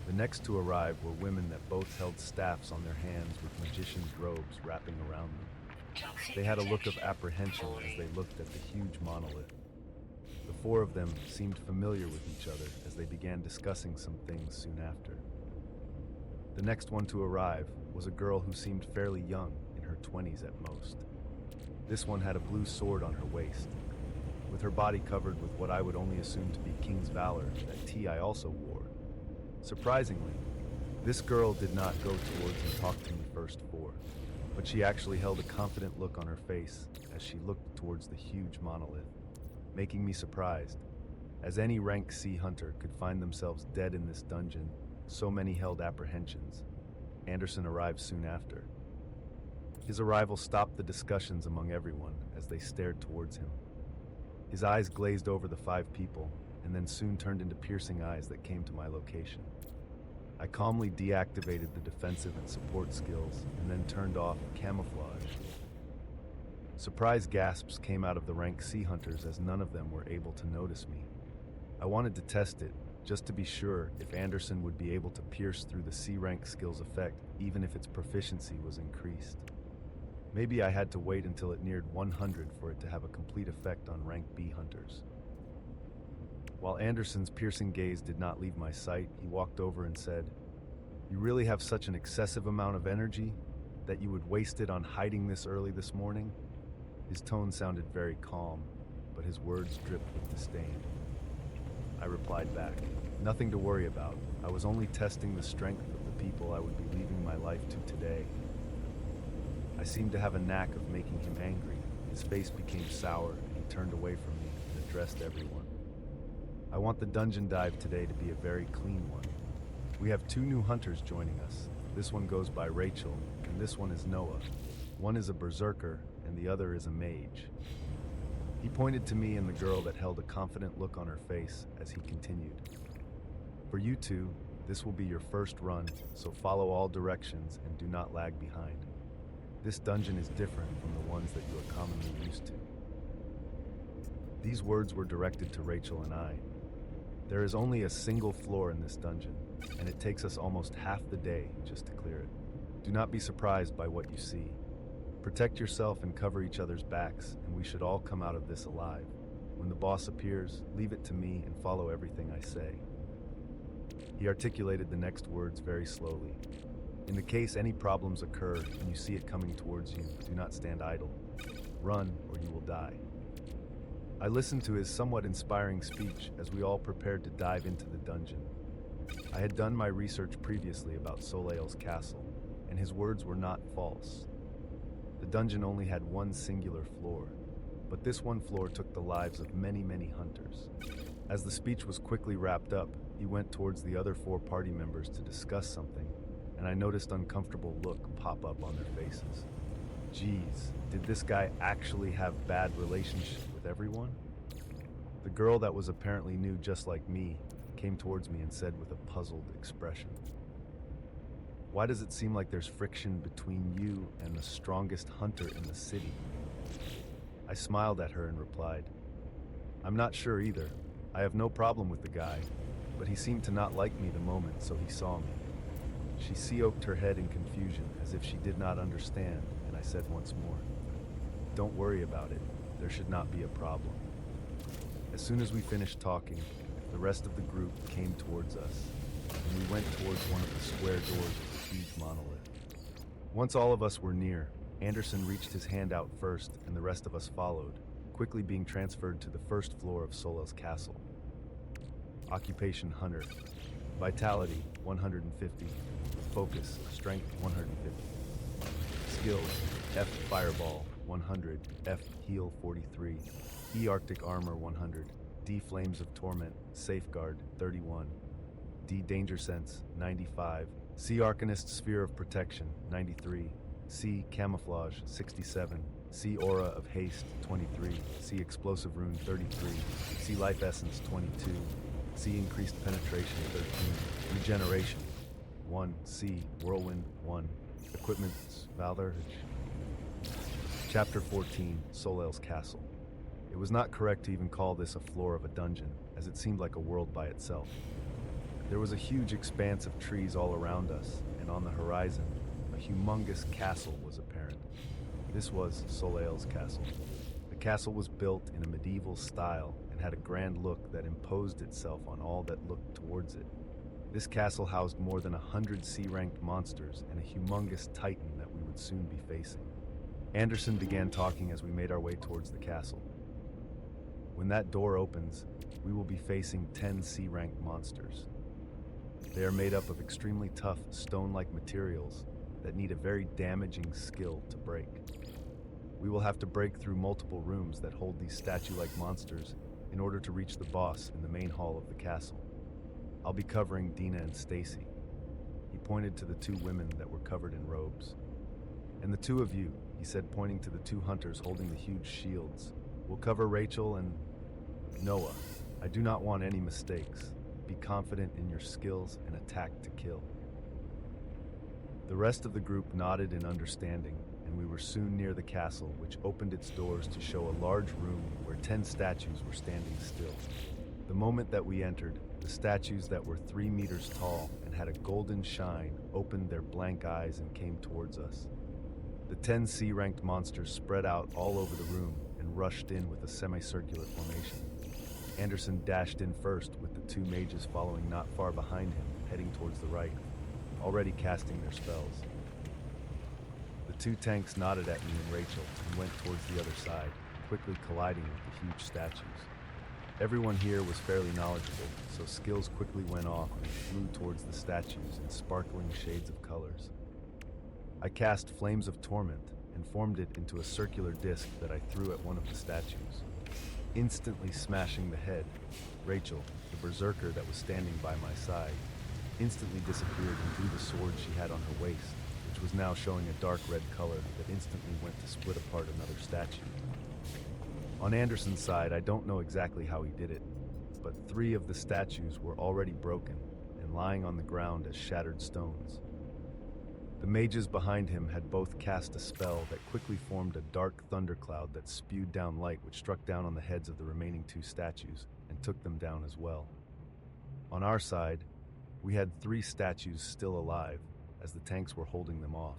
The next to arrive were women that both held staffs on their hands with magician's robes wrapping around them. They had a look of apprehension as they looked at the huge monolith. The four of them seemed familiar with each other as they began discussing some things soon after. The next one to arrive was a girl who seemed fairly young, in her 20s at most. This one had a blue sword on her waist, with her body covered with what I would only assume to be King's Valor that Ti also wore. Surprisingly, this girl did not go towards and talk to me first for, but she actually held a confident look on her face as she looked towards the huge monolith, making me surprised, as any rank C hunter could find themselves dead in this dungeon. So many held apprehensions. Anderson arrived soon after. His arrival stopped the discussions among everyone as they stared towards him. His eyes glazed over the five people, and then soon turned into piercing eyes that came to my location. I calmly deactivated the defensive and support skills, and then turned off camouflage. Surprised gasps came out of the rank C hunters as none of them were able to notice me. I wanted to test it, just to be sure if Anderson would be able to pierce through the C rank skill's effect, even if its proficiency was increased. Maybe I had to wait until it neared 100 for it to have a complete effect on rank B hunters. While Anderson's piercing gaze did not leave my sight, he walked over and said, "You really have such an excessive amount of energy that you would waste it on hiding this early this morning?" His tone sounded very calm, but his words dripped with disdain. I replied back, "Nothing to worry about. I was only testing the strength of the people I would be leaving my life to today." I seemed to have a knack of making him angry. His face became sour, and he turned away from me and addressed everyone. "I want the dungeon dive today to be a very clean one. We have two new hunters joining us. This one goes by Rachel, and this one is Noah. One is a berserker, and the other is a mage." He pointed to me and the girl that held a confident look on her face as he continued. "For you two, this will be your first run, so follow all directions and do not lag behind. This dungeon is different from the ones that you are commonly used to." These words were directed to Rachel and I. There is only a single floor in this dungeon, and it takes us almost half the day just to clear it. Do not be surprised by what you see. Protect yourself and cover each other's backs, and we should all come out of this alive. When the boss appears, leave it to me and follow everything I say. He articulated the next words very slowly. "In the case any problems occur and you see it coming towards you, do not stand idle. Run or you will die." I listened to his somewhat inspiring speech as we all prepared to dive into the dungeon. I had done my research previously about Soleil's castle, and his words were not false. The dungeon only had one singular floor, but this one floor took the lives of many, many hunters. As the speech was quickly wrapped up, he went towards the other four party members to discuss something, and I noticed uncomfortable look pop up on their faces. Geez, did this guy actually have bad relationship with everyone? The girl that was apparently new just like me came towards me and said with a puzzled expression, "Why does it seem like there's friction between you and the strongest hunter in the city?" I smiled at her and replied, "I'm not sure either. I have no problem with the guy, but he seemed to not like me the moment, so he saw me." She seoked her head in confusion as if she did not understand, and I said once more, "Don't worry about it. There should not be a problem." As soon as we finished talking, the rest of the group came towards us, and we went towards one of the square doors of the huge monolith. Once all of us were near, Anderson reached his hand out first, and the rest of us followed, quickly being transferred to the first floor of Soleil's castle. Occupation Hunter. Vitality 150. Focus, Strength 150. Skills, F Fireball 100, F Heal 43, E Arctic Armor 100, D Flames of Torment, Safeguard 31, D Danger Sense 95, C Arcanist Sphere of Protection 93, C Camouflage 67, C Aura of Haste 23, C Explosive Rune 33, C Life Essence 22, C Increased Penetration 13, Regeneration 1, C Whirlwind 1, Equipment's Valor. Chapter 14, Soleil's Castle. It was not correct to even call this a floor of a dungeon, as it seemed like a world by itself. There was a huge expanse of trees all around us, and on the horizon, a humongous castle was apparent. This was Soleil's castle. The castle was built in a medieval style and had a grand look that imposed itself on all that looked towards it. This castle housed more than 100 C-ranked monsters and a humongous titan that we would soon be facing. Anderson began talking as we made our way towards the castle. When that door opens, we will be facing 10 C-ranked monsters. They are made up of extremely tough, stone-like materials that need a very damaging skill to break. We will have to break through multiple rooms that hold these statue-like monsters in order to reach the boss in the main hall of the castle. I'll be covering Dina and Stacy. He pointed to the two women that were covered in robes. And the two of you, he said, pointing to the two hunters holding the huge shields. We'll cover Rachel and Noah. I do not want any mistakes. Be confident in your skills and attack to kill. The rest of the group nodded in understanding, and we were soon near the castle, which opened its doors to show a large room where 10 statues were standing still. The moment that we entered, the statues that were 3 meters tall and had a golden shine opened their blank eyes and came towards us. The 10 C-ranked monsters spread out all over the room and rushed in with a semicircular formation. Anderson dashed in first, with the 2 mages following not far behind him, heading towards the right, already casting their spells. The 2 tanks nodded at me and Rachel and went towards the other side, quickly colliding with the huge statues. Everyone here was fairly knowledgeable, so skills quickly went off and flew towards the statues in sparkling shades of colors. I cast Flames of Torment and formed it into a circular disc that I threw at one of the statues, instantly smashing the head. Rachel, the berserker that was standing by my side, instantly disappeared and drew the sword she had on her waist, which was now showing a dark red color that instantly went to split apart another statue. On Anderson's side, I don't know exactly how he did it, but 3 of the statues were already broken and lying on the ground as shattered stones. The mages behind him had both cast a spell that quickly formed a dark thundercloud that spewed down light, which struck down on the heads of the remaining 2 statues and took them down as well. On our side, we had 3 statues still alive as the tanks were holding them off,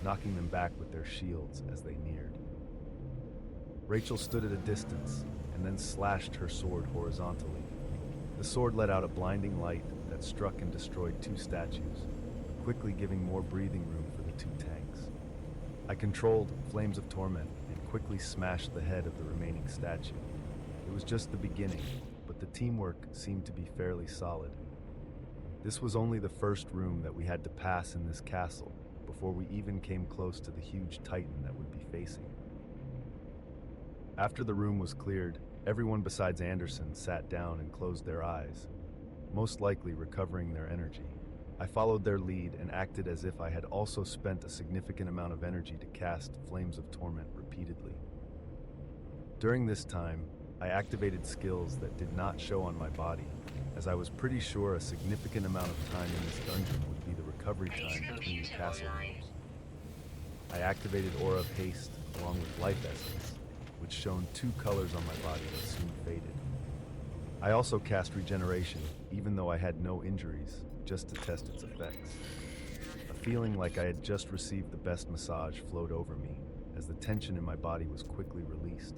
knocking them back with their shields as they neared. Rachel stood at a distance and then slashed her sword horizontally. The sword let out a blinding light that struck and destroyed 2 statues, quickly giving more breathing room for the 2 tanks. I controlled Flames of Torment and quickly smashed the head of the remaining statue. It was just the beginning, but the teamwork seemed to be fairly solid. This was only the first room that we had to pass in this castle before we even came close to the huge titan that would be facing. After the room was cleared, everyone besides Anderson sat down and closed their eyes, most likely recovering their energy. I followed their lead and acted as if I had also spent a significant amount of energy to cast Flames of Torment repeatedly. During this time, I activated skills that did not show on my body, as I was pretty sure a significant amount of time in this dungeon would be the recovery time between the castle rooms. I activated Aura of Haste along with Life Essence, which shone 2 colors on my body that soon faded. I also cast Regeneration, even though I had no injuries, just to test its effects. A feeling like I had just received the best massage flowed over me, as the tension in my body was quickly released.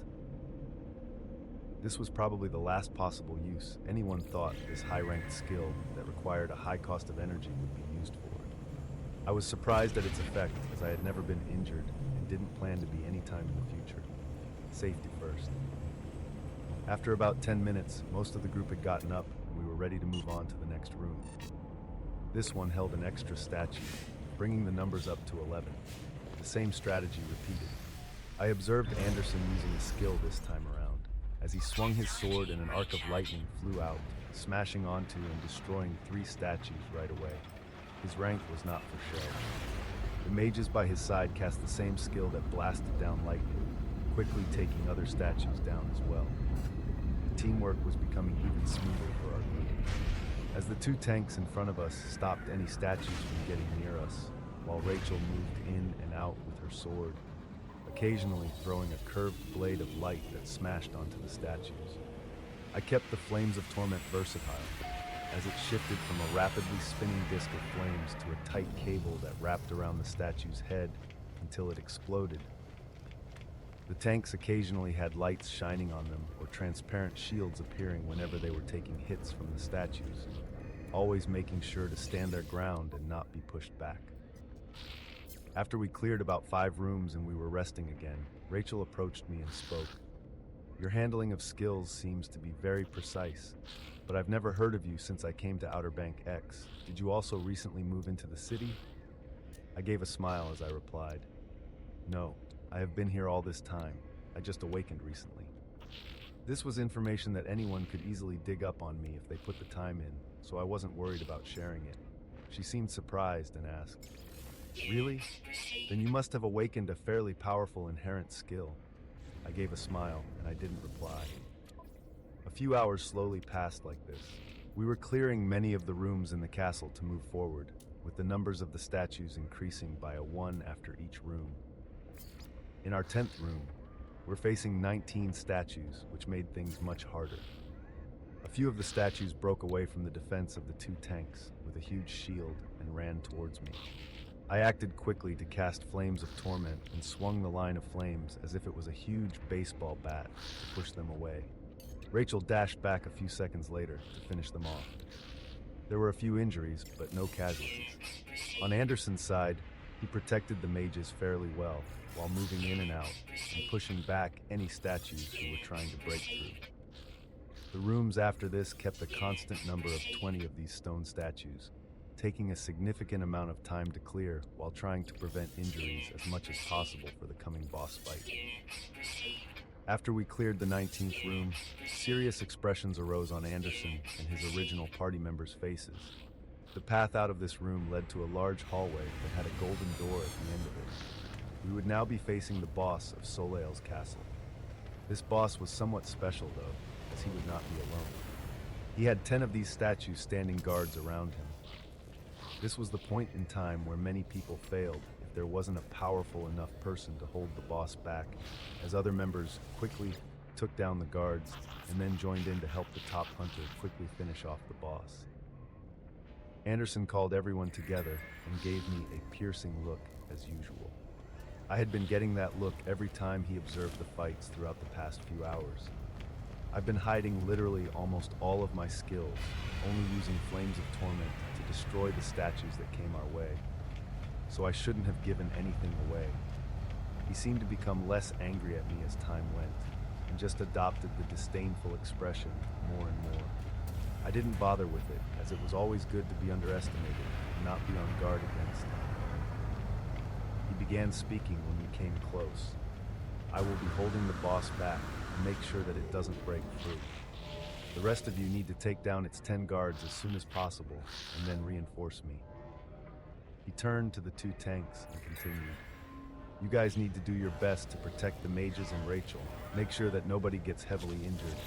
This was probably the last possible use anyone thought this high-ranked skill that required a high cost of energy would be used for. I was surprised at its effect, as I had never been injured and didn't plan to be any time in the future. Safety first. After about 10 minutes, most of the group had gotten up and we were ready to move on to the next room. This one held an extra statue, bringing the numbers up to 11. The same strategy repeated. I observed Anderson using a skill this time around, as he swung his sword and an arc of lightning flew out, smashing onto and destroying 3 statues right away. His rank was not for show. The mages by his side cast the same skill that blasted down lightning, quickly taking other statues down as well. The teamwork was becoming even smoother for our group. As the 2 tanks in front of us stopped any statues from getting near us, while Rachel moved in and out with her sword, occasionally throwing a curved blade of light that smashed onto the statues. I kept the Flames of Torment versatile, as it shifted from a rapidly spinning disc of flames to a tight cable that wrapped around the statue's head until it exploded. The tanks occasionally had lights shining on them or transparent shields appearing whenever they were taking hits from the statues, always making sure to stand their ground and not be pushed back. After we cleared about 5 rooms and we were resting again, Rachel approached me and spoke. Your handling of skills seems to be very precise, but I've never heard of you since I came to Outer Bank X. Did you also recently move into the city? I gave a smile as I replied, No, I have been here all this time. I just awakened recently. This was information that anyone could easily dig up on me if they put the time in, so I wasn't worried about sharing it. She seemed surprised and asked, Really? Then you must have awakened a fairly powerful inherent skill. I gave a smile, and I didn't reply. A few hours slowly passed like this. We were clearing many of the rooms in the castle to move forward, with the numbers of the statues increasing by a 1 after each room. In our 10th room, we're facing 19 statues, which made things much harder. A few of the statues broke away from the defense of the 2 tanks with a huge shield and ran towards me. I acted quickly to cast Flames of Torment and swung the line of flames as if it was a huge baseball bat to push them away. Rachel dashed back a few seconds later to finish them off. There were a few injuries, but no casualties. On Anderson's side, he protected the mages fairly well, while moving in and out and pushing back any statues who were trying to break through. The rooms after this kept a constant number of 20 of these stone statues, taking a significant amount of time to clear while trying to prevent injuries as much as possible for the coming boss fight. After we cleared the 19th room, serious expressions arose on Anderson and his original party members' faces. The path out of this room led to a large hallway that had a golden door at the end of it. We would now be facing the boss of Soleil's castle. This boss was somewhat special, though, as he would not be alone. He had 10 of these statues standing guards around him. This was the point in time where many people failed if there wasn't a powerful enough person to hold the boss back, as other members quickly took down the guards and then joined in to help the top hunter quickly finish off the boss. Anderson called everyone together and gave me a piercing look as usual. I had been getting that look every time he observed the fights throughout the past few hours. I've been hiding literally almost all of my skills, only using Flames of Torment to destroy the statues that came our way. So I shouldn't have given anything away. He seemed to become less angry at me as time went, and just adopted the disdainful expression more and more. I didn't bother with it, as it was always good to be underestimated and not be on guard against. He began speaking when we came close. I will be holding the boss back and make sure that it doesn't break through. The rest of you need to take down its 10 guards as soon as possible and then reinforce me. He turned to the 2 tanks and continued. You guys need to do your best to protect the mages and Rachel. Make sure that nobody gets heavily injured,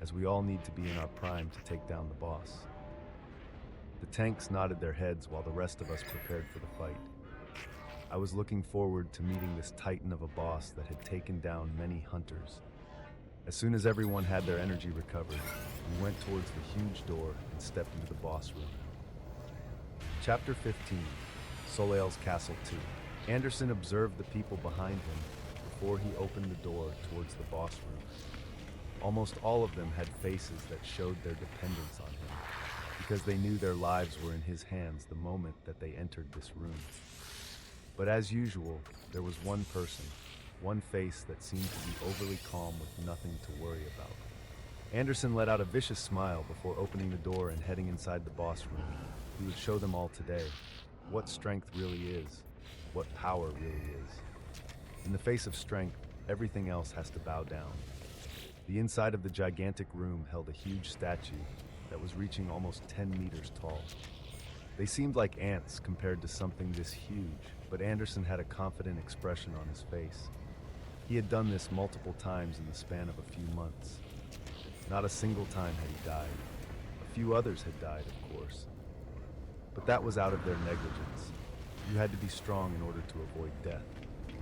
as we all need to be in our prime to take down the boss. The tanks nodded their heads while the rest of us prepared for the fight. I was looking forward to meeting this titan of a boss that had taken down many hunters. As soon as everyone had their energy recovered, we went towards the huge door and stepped into the boss room. Chapter 15, Soleil's Castle 2. Anderson observed the people behind him before he opened the door towards the boss room. Almost all of them had faces that showed their dependence on him, because they knew their lives were in his hands the moment that they entered this room. But as usual, there was one person, one face that seemed to be overly calm with nothing to worry about. Anderson let out a vicious smile before opening the door and heading inside the boss room. He would show them all today what strength really is, what power really is. In the face of strength, everything else has to bow down. The inside of the gigantic room held a huge statue that was reaching almost 10 meters tall. They seemed like ants compared to something this huge, but Anderson had a confident expression on his face. He had done this multiple times in the span of a few months. Not a single time had he died. A few others had died, of course. But that was out of their negligence. You had to be strong in order to avoid death.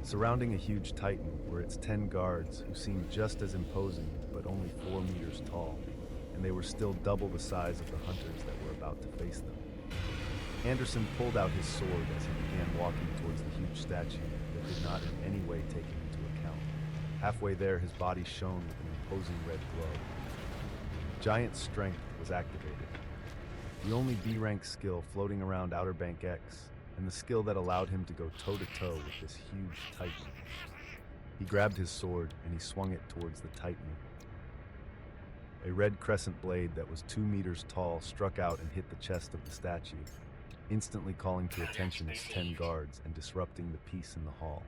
Surrounding a huge titan were its 10 guards who seemed just as imposing, but only 4 meters tall, and they were still double the size of the hunters that were about to face them. Anderson pulled out his sword as he began walking towards the huge statue that did not in any way take him into account. Halfway there, his body shone with an imposing red glow. Giant strength was activated. The only B-rank skill floating around Outer Bank X, and the skill that allowed him to go toe-to-toe with this huge titan. He grabbed his sword and he swung it towards the titan. A red crescent blade that was 2 meters tall struck out and hit the chest of the statue, instantly calling to attention its 10 guards and disrupting the peace in the hall.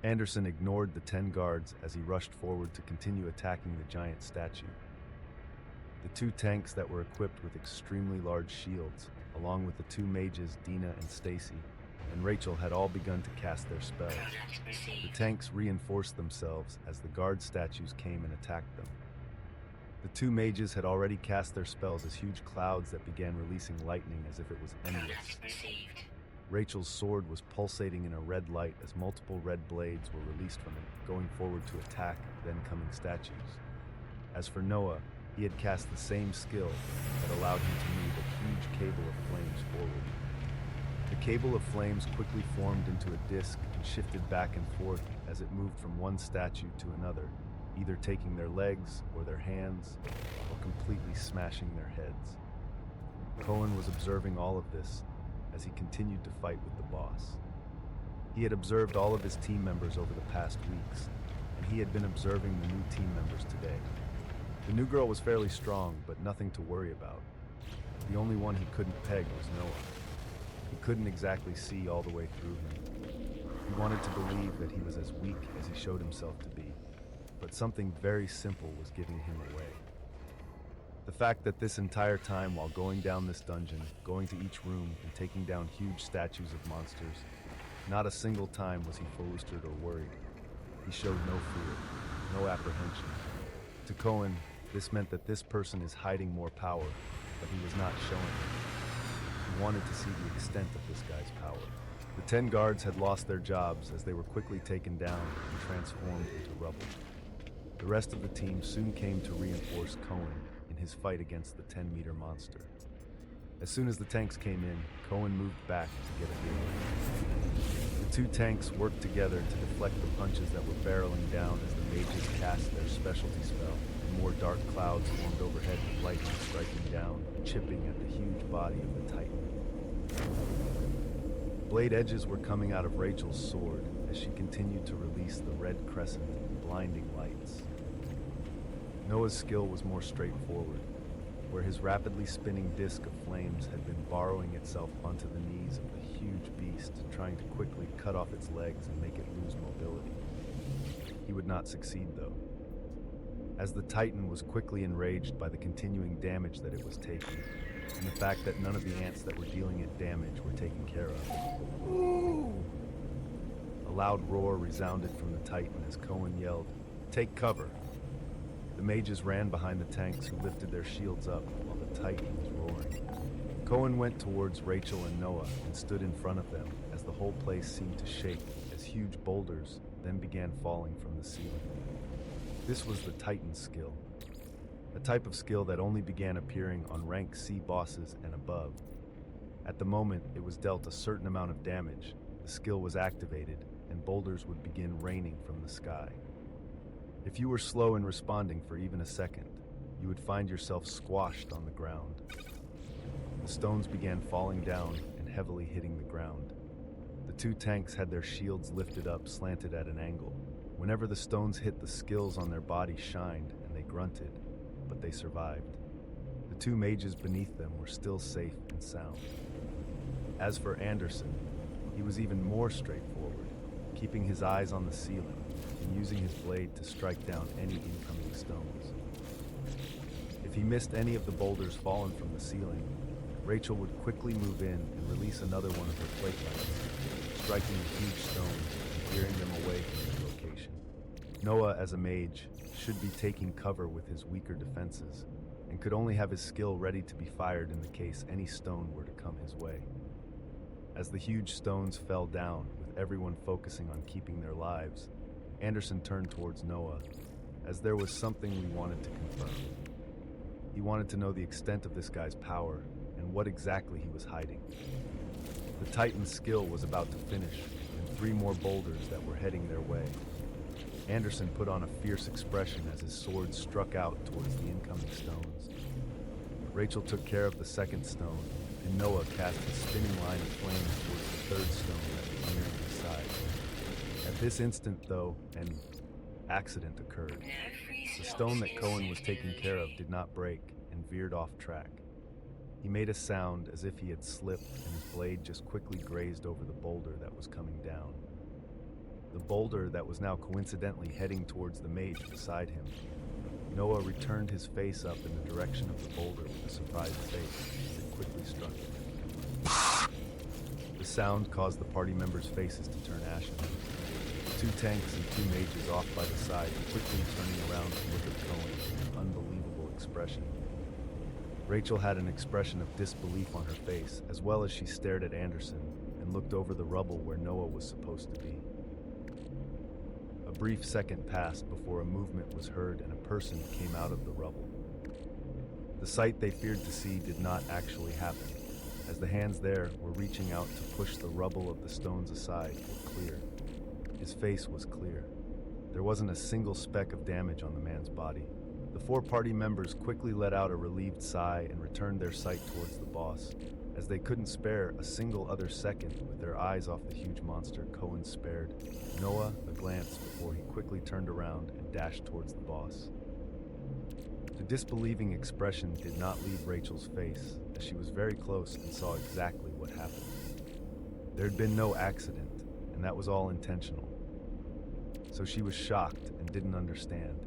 Anderson ignored the 10 guards as he rushed forward to continue attacking the giant statue. The 2 tanks that were equipped with extremely large shields, along with the 2 mages Dina and Stacy, and Rachel had all begun to cast their spells. The tanks reinforced themselves as the guard statues came and attacked them. The 2 mages had already cast their spells as huge clouds that began releasing lightning as if it was endless. Rachel's sword was pulsating in a red light as multiple red blades were released from it, going forward to attack then coming statues. As for Noah, he had cast the same skill that allowed him to move a huge cable of flames forward. The cable of flames quickly formed into a disc and shifted back and forth as it moved from one statue to another, either taking their legs or their hands, or completely smashing their heads. Cohen was observing all of this as he continued to fight with the boss. He had observed all of his team members over the past weeks, and he had been observing the new team members today. The new girl was fairly strong, but nothing to worry about. The only one he couldn't peg was Noah. He couldn't exactly see all the way through him. He wanted to believe that he was as weak as he showed himself to be, but something very simple was giving him away. The fact that this entire time while going down this dungeon, going to each room and taking down huge statues of monsters, not a single time was he flustered or worried. He showed no fear, no apprehension. To Cohen, this meant that this person is hiding more power, but he was not showing it. He wanted to see the extent of this guy's power. The 10 guards had lost their jobs as they were quickly taken down and transformed into rubble. The rest of the team soon came to reinforce Cohen in his fight against the 10-meter monster. As soon as the tanks came in, Cohen moved back to get a view. The 2 tanks worked together to deflect the punches that were barreling down as the mages cast their specialty spell, and more dark clouds formed overhead with lightning striking down, chipping at the huge body of the titan. Blade edges were coming out of Rachel's sword as she continued to release the red crescent in blinding lights. Noah's skill was more straightforward, where his rapidly spinning disc of flames had been borrowing itself onto the knees of the huge beast, trying to quickly cut off its legs and make it lose mobility. He would not succeed, though, as the Titan was quickly enraged by the continuing damage that it was taking, and the fact that none of the ants that were dealing it damage were taken care of. Ooh! A loud roar resounded from the Titan as Cohen yelled, "Take cover!" The mages ran behind the tanks who lifted their shields up while the Titan was roaring. Cohen went towards Rachel and Noah and stood in front of them as the whole place seemed to shake as huge boulders then began falling from the ceiling. This was the Titan skill, a type of skill that only began appearing on rank C bosses and above. At the moment it was dealt a certain amount of damage, the skill was activated and boulders would begin raining from the sky. If you were slow in responding for even a second, you would find yourself squashed on the ground. The stones began falling down and heavily hitting the ground. The 2 tanks had their shields lifted up, slanted at an angle. Whenever the stones hit, the skills on their bodies shined and they grunted, but they survived. The 2 mages beneath them were still safe and sound. As for Anderson, he was even more straightforward, keeping his eyes on the ceiling and using his blade to strike down any incoming stones. If he missed any of the boulders fallen from the ceiling, Rachel would quickly move in and release another one of her plate lights, striking the huge stones and veering them away from their location. Noah, as a mage, should be taking cover with his weaker defenses, and could only have his skill ready to be fired in the case any stone were to come his way. As the huge stones fell down, with everyone focusing on keeping their lives, Anderson turned towards Noah, as there was something we wanted to confirm. He wanted to know the extent of this guy's power and what exactly he was hiding. The Titan's skill was about to finish, and 3 more boulders that were heading their way. Anderson put on a fierce expression as his sword struck out towards the incoming stones. Rachel took care of the second stone, and Noah cast a spinning line of flames towards the third stone that was nearing his side. At this instant, though, an accident occurred. The stone that Cohen was taking care of did not break and veered off track. He made a sound as if he had slipped, and his blade just quickly grazed over the boulder that was coming down. The boulder that was now coincidentally heading towards the mage beside him. Noah returned his face up in the direction of the boulder with a surprised face as it quickly struck him. The sound caused the party members' faces to turn ashen. 2 tanks and 2 mages off by the side, quickly turning around to look at Cohen with an unbelievable expression. Rachel had an expression of disbelief on her face, as well as she stared at Anderson and looked over the rubble where Noah was supposed to be. A brief second passed before a movement was heard and a person came out of the rubble. The sight they feared to see did not actually happen, as the hands there were reaching out to push the rubble of the stones aside were clear. His face was clear. There wasn't a single speck of damage on the man's body. The 4 party members quickly let out a relieved sigh and returned their sight towards the boss, as they couldn't spare a single other second with their eyes off the huge monster. Cohen spared Noah a glance before he quickly turned around and dashed towards the boss. The disbelieving expression did not leave Rachel's face, as she was very close and saw exactly what happened. There had been no accident, and that was all intentional. So she was shocked and didn't understand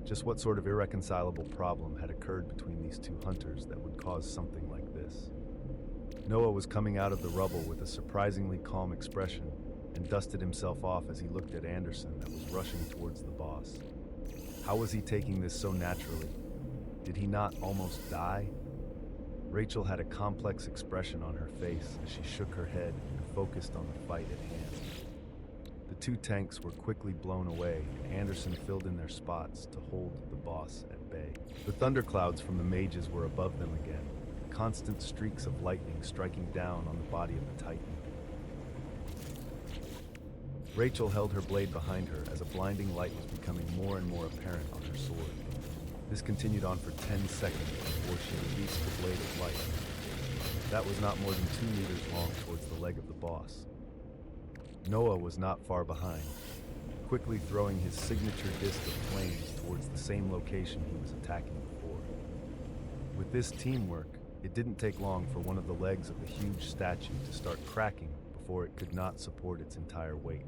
just what sort of irreconcilable problem had occurred between these 2 hunters that would cause something like this. Noah was coming out of the rubble with a surprisingly calm expression and dusted himself off as he looked at Anderson that was rushing towards the boss. How was he taking this so naturally? Did he not almost die? Rachel had a complex expression on her face as she shook her head and focused on the fight at hand. The 2 tanks were quickly blown away, and Anderson filled in their spots to hold the boss at bay. The thunderclouds from the mages were above them again, constant streaks of lightning striking down on the body of the Titan. Rachel held her blade behind her as a blinding light was becoming more and more apparent on her sword. This continued on for 10 seconds before she released the blade of light. That was not more than 2 meters long towards the leg of the boss. Noah was not far behind, quickly throwing his signature disc of flames towards the same location he was attacking before. With this teamwork, it didn't take long for one of the legs of the huge statue to start cracking before it could not support its entire weight.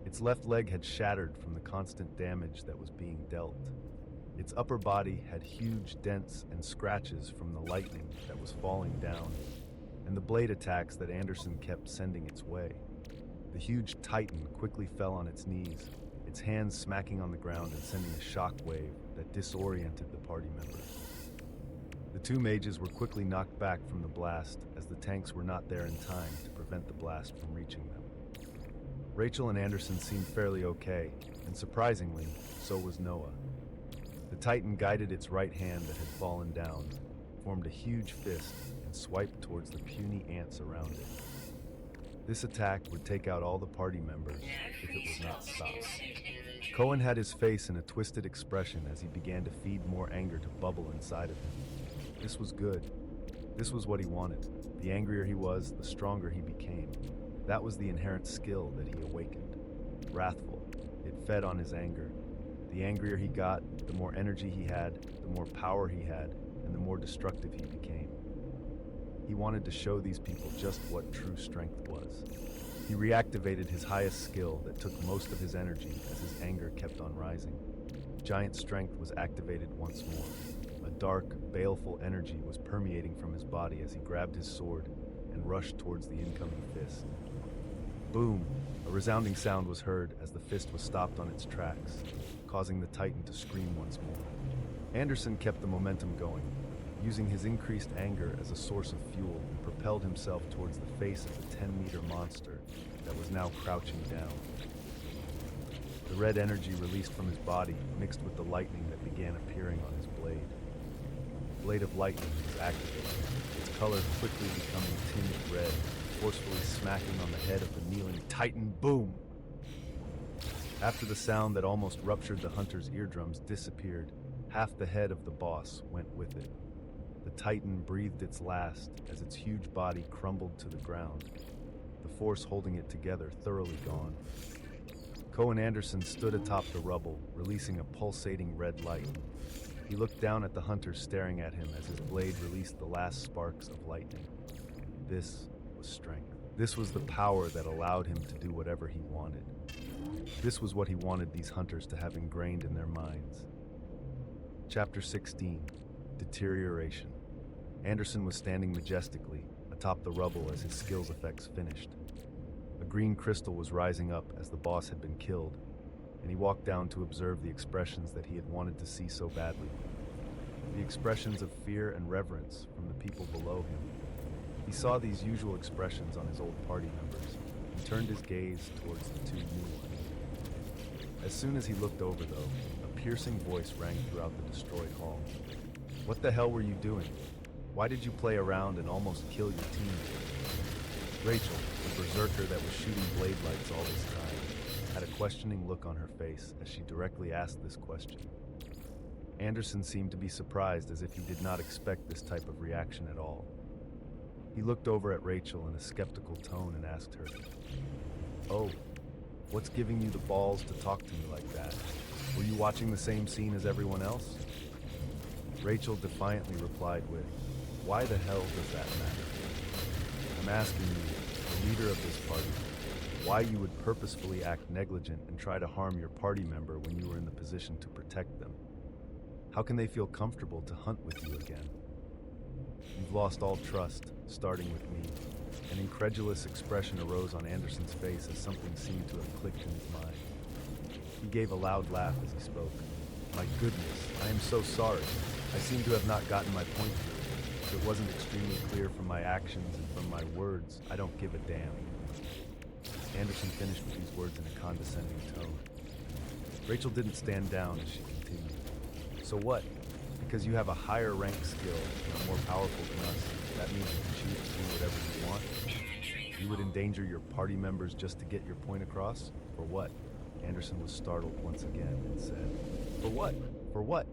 Its left leg had shattered from the constant damage that was being dealt. Its upper body had huge dents and scratches from the lightning that was falling down, and the blade attacks that Anderson kept sending its way. The huge Titan quickly fell on its knees, its hands smacking on the ground and sending a shock wave that disoriented the party members. The 2 mages were quickly knocked back from the blast, as the tanks were not there in time to prevent the blast from reaching them. Rachel and Anderson seemed fairly okay, and surprisingly, so was Noah. The Titan guided its right hand that had fallen down, formed a huge fist, and swiped towards the puny ants around it. This attack would take out all the party members if it was not stopped. Cohen had his face in a twisted expression as he began to feed more anger to bubble inside of him. This was good. This was what he wanted. The angrier he was, the stronger he became. That was the inherent skill that he awakened. Wrathful, it fed on his anger. The angrier he got, the more energy he had, the more power he had, and the more destructive he became. He wanted to show these people just what true strength was. He reactivated his highest skill that took most of his energy as his anger kept on rising. Giant strength was activated once more. A dark, baleful energy was permeating from his body as he grabbed his sword and rushed towards the incoming fist. Boom! A resounding sound was heard as the fist was stopped on its tracks, causing the Titan to scream once more. Anderson kept the momentum going, using his increased anger as a source of fuel, and propelled himself towards the face of the 10-meter monster that was now crouching down. The red energy released from his body mixed with the lightning that began appearing on his blade. blade of lightning was activated, its color quickly becoming tinged red, forcefully smacking on the head of the kneeling Titan. Boom! After the sound that almost ruptured the hunter's eardrums disappeared, half the head of the boss went with it. The Titan breathed its last as its huge body crumbled to the ground, the force holding it together thoroughly gone. Cohen Anderson stood atop the rubble, releasing a pulsating red light. He looked down at the hunter staring at him as his blade released the last sparks of lightning. This was strength. This was the power that allowed him to do whatever he wanted. This was what he wanted these hunters to have ingrained in their minds. Chapter 16, Deterioration. Anderson was standing majestically atop the rubble as his skills effects finished. A green crystal was rising up as the boss had been killed, and he walked down to observe the expressions that he had wanted to see so badly. The expressions of fear and reverence from the people below him. He saw these usual expressions on his old party members and turned his gaze towards the two new ones. As soon as he looked over, though, a piercing voice rang throughout the destroyed hall. What the hell were you doing? Why did you play around and almost kill your teammate? Rachel, the berserker that was shooting blade lights all this time, had a questioning look on her face as she directly asked this question. Anderson seemed to be surprised, as if he did not expect this type of reaction at all. He looked over at Rachel in a skeptical tone and asked her, "Oh, what's giving you the balls to talk to me like that? Were you watching the same scene as everyone else?" Rachel defiantly replied with, "Why the hell does that matter? I'm asking you, the leader of this party, why you would purposefully act negligent and try to harm your party member when you were in the position to protect them. How can they feel comfortable to hunt with you again? You've lost all trust, starting with me." An incredulous expression arose on Anderson's face as something seemed to have clicked in his mind. He gave a loud laugh as he spoke. "My goodness, I am so sorry. I seem to have not gotten my point through. If it wasn't extremely clear from my actions and from my words, I don't give a damn." Anderson finished with these words in a condescending tone. Rachel didn't stand down as she continued. "So what? Because you have a higher rank skill and are more powerful than us, that means you can choose to do whatever you want? You would endanger your party members just to get your point across? For what?" Anderson was startled once again and said, "For what? For what?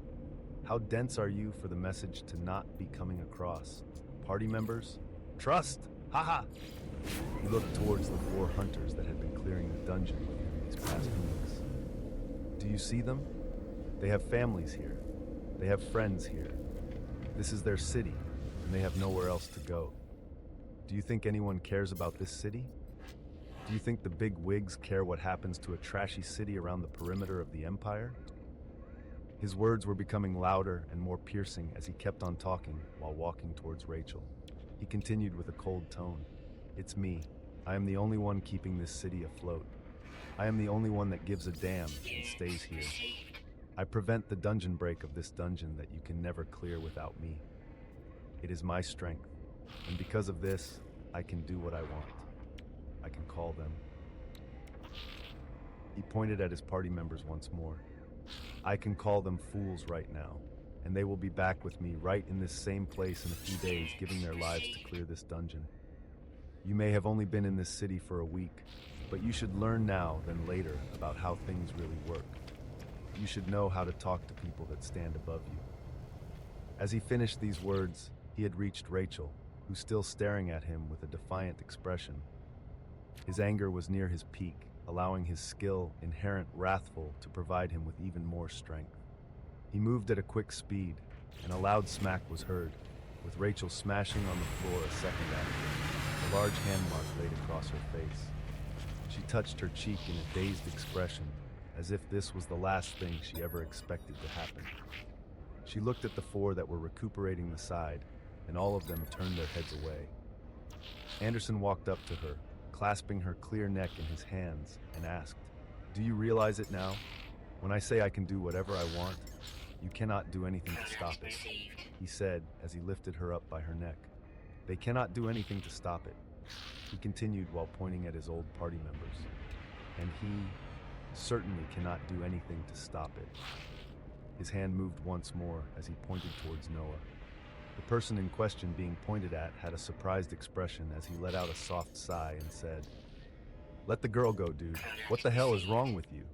How dense are you for the message to not be coming across? Party members? Trust! Haha!" He looked towards the 4 hunters that had been clearing the dungeon with him these past weeks. "Do you see them? They have families here. They have friends here. This is their city, and they have nowhere else to go. Do you think anyone cares about this city? Do you think the big wigs care what happens to a trashy city around the perimeter of the Empire?" His words were becoming louder and more piercing as he kept on talking while walking towards Rachel. He continued with a cold tone. "It's me. I am the only one keeping this city afloat. I am the only one that gives a damn and stays here. I prevent the dungeon break of this dungeon that you can never clear without me. It is my strength, and because of this, I can do what I want. I can call them." He pointed at his party members once more. "I can call them fools right now, and they will be back with me right in this same place in a few days, giving their lives to clear this dungeon. You may have only been in this city for a week, but you should learn now than later about how things really work. You should know how to talk to people that stand above you." As he finished these words, he had reached Rachel, who still staring at him with a defiant expression. His anger was near his peak, allowing his skill, inherent wrathful, to provide him with even more strength. He moved at a quick speed, and a loud smack was heard, with Rachel smashing on the floor a second after, a large hand mark laid across her face. She touched her cheek in a dazed expression, as if this was the last thing she ever expected to happen. She looked at the 4 that were recuperating the side, and all of them turned their heads away. Anderson walked up to her, clasping her clear neck in his hands, and asked, "Do you realize it now? When I say I can do whatever I want, you cannot do anything to stop it," he said as he lifted her up by her neck. "They cannot do anything to stop it," he continued while pointing at his old party members. "And he certainly cannot do anything to stop it." His hand moved once more as he pointed towards Noah. The person in question being pointed at had a surprised expression as he let out a soft sigh and said, "Let the girl go, dude. What the hell is wrong with you?"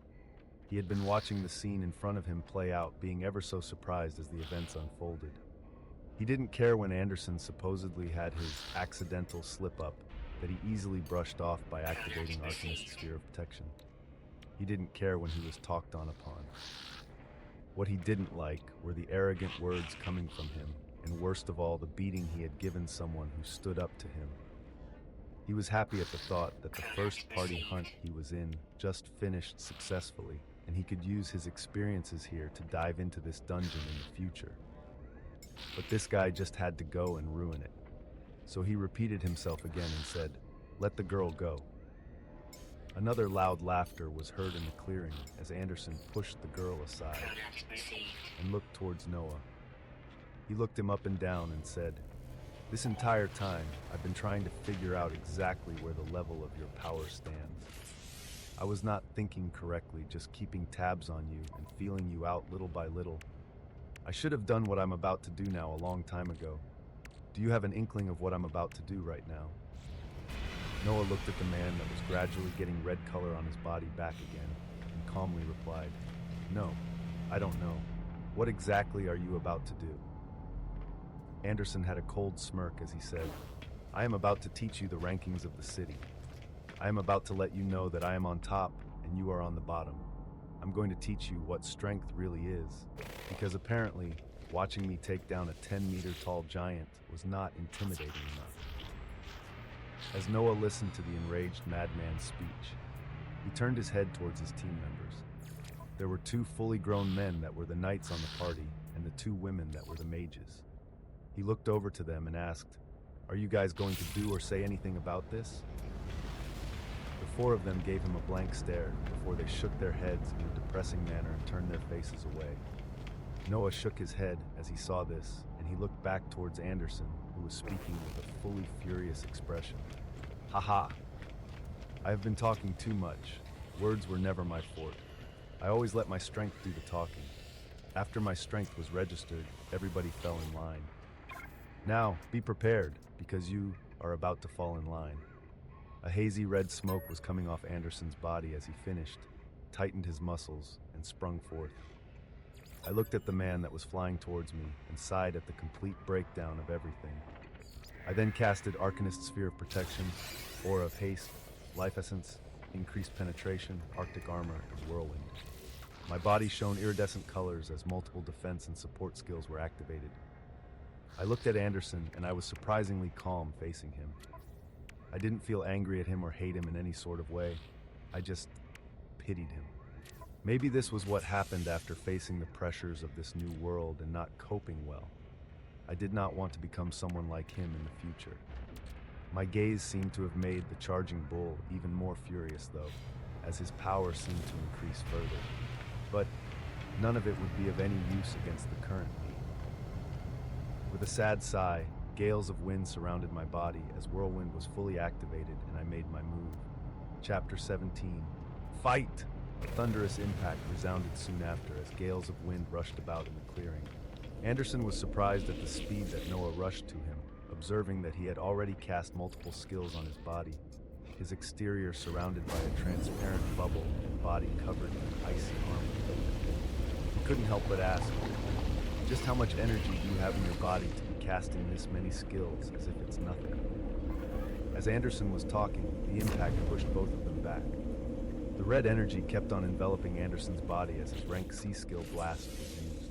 He had been watching the scene in front of him play out, being ever so surprised as the events unfolded. He didn't care when Anderson supposedly had his accidental slip-up that he easily brushed off by activating Arcanist's sphere of protection. He didn't care when he was talked on upon. What he didn't like were the arrogant words coming from him, and worst of all, the beating he had given someone who stood up to him. He was happy at the thought that the first party hunt he was in just finished successfully, and he could use his experiences here to dive into this dungeon in the future. But this guy just had to go and ruin it. So he repeated himself again and said, "Let the girl go." Another loud laughter was heard in the clearing as Anderson pushed the girl aside and looked towards Noah. He looked him up and down and said, "This entire time, I've been trying to figure out exactly where the level of your power stands. I was not thinking correctly, just keeping tabs on you and feeling you out little by little. I should have done what I'm about to do now a long time ago. Do you have an inkling of what I'm about to do right now?" Noah looked at the man that was gradually getting red color on his body back again and calmly replied, "No, I don't know. What exactly are you about to do?" Anderson had a cold smirk as he said, "I am about to teach you the rankings of the city. I am about to let you know that I am on top and you are on the bottom. I'm going to teach you what strength really is, because apparently watching me take down a 10-meter tall giant was not intimidating enough." As Noah listened to the enraged madman's speech, he turned his head towards his team members. There were two fully grown men that were the knights on the party and the two women that were the mages. He looked over to them and asked, "Are you guys going to do or say anything about this?" The four of them gave him a blank stare before they shook their heads in a depressing manner and turned their faces away. Noah shook his head as he saw this, and he looked back towards Anderson, who was speaking with a fully furious expression. "Haha! I have been talking too much. Words were never my forte. I always let my strength do the talking. After my strength was registered, everybody fell in line. Now, be prepared, because you are about to fall in line." A hazy red smoke was coming off Anderson's body as he finished, tightened his muscles, and sprung forth. I looked at the man that was flying towards me and sighed at the complete breakdown of everything. I then casted Arcanist's Sphere of Protection, Aura of Haste, Life Essence, Increased Penetration, Arctic Armor, and Whirlwind. My body shone iridescent colors as multiple defense and support skills were activated. I looked at Anderson and I was surprisingly calm facing him. I didn't feel angry at him or hate him in any sort of way. I just pitied him. Maybe this was what happened after facing the pressures of this new world and not coping well. I did not want to become someone like him in the future. My gaze seemed to have made the charging bull even more furious though, as his power seemed to increase further. But none of it would be of any use against the current me. With a sad sigh, gales of wind surrounded my body as Whirlwind was fully activated and I made my move. Chapter 17. Fight! A thunderous impact resounded soon after as gales of wind rushed about in the clearing. Anderson was surprised at the speed that Noah rushed to him, observing that he had already cast multiple skills on his body, his exterior surrounded by a transparent bubble and body covered in icy armor. He couldn't help but ask, "Just how much energy do you have in your body to be casting this many skills as if it's nothing?" As Anderson was talking, the impact pushed both of them back. The red energy kept on enveloping Anderson's body as his rank C skill blast was used.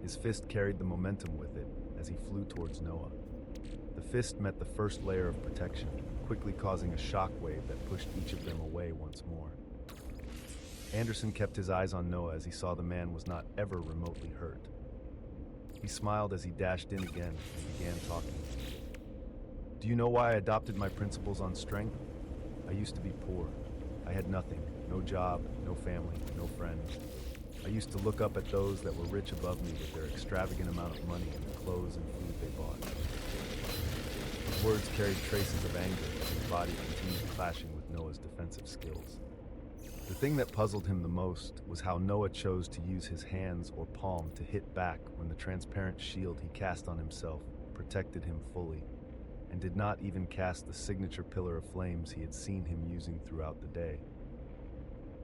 His fist carried the momentum with it as he flew towards Noah. The fist met the first layer of protection, quickly causing a shockwave that pushed each of them away once more. Anderson kept his eyes on Noah as he saw the man was not ever remotely hurt. He smiled as he dashed in again and began talking. "Do you know why I adopted my principles on strength? I used to be poor. I had nothing, no job, no family, no friends. I used to look up at those that were rich above me with their extravagant amount of money and the clothes and food they bought." His words carried traces of anger as his body continued clashing with Noah's defensive skills. The thing that puzzled him the most was how Noah chose to use his hands or palm to hit back when the transparent shield he cast on himself protected him fully, and did not even cast the signature pillar of flames he had seen him using throughout the day.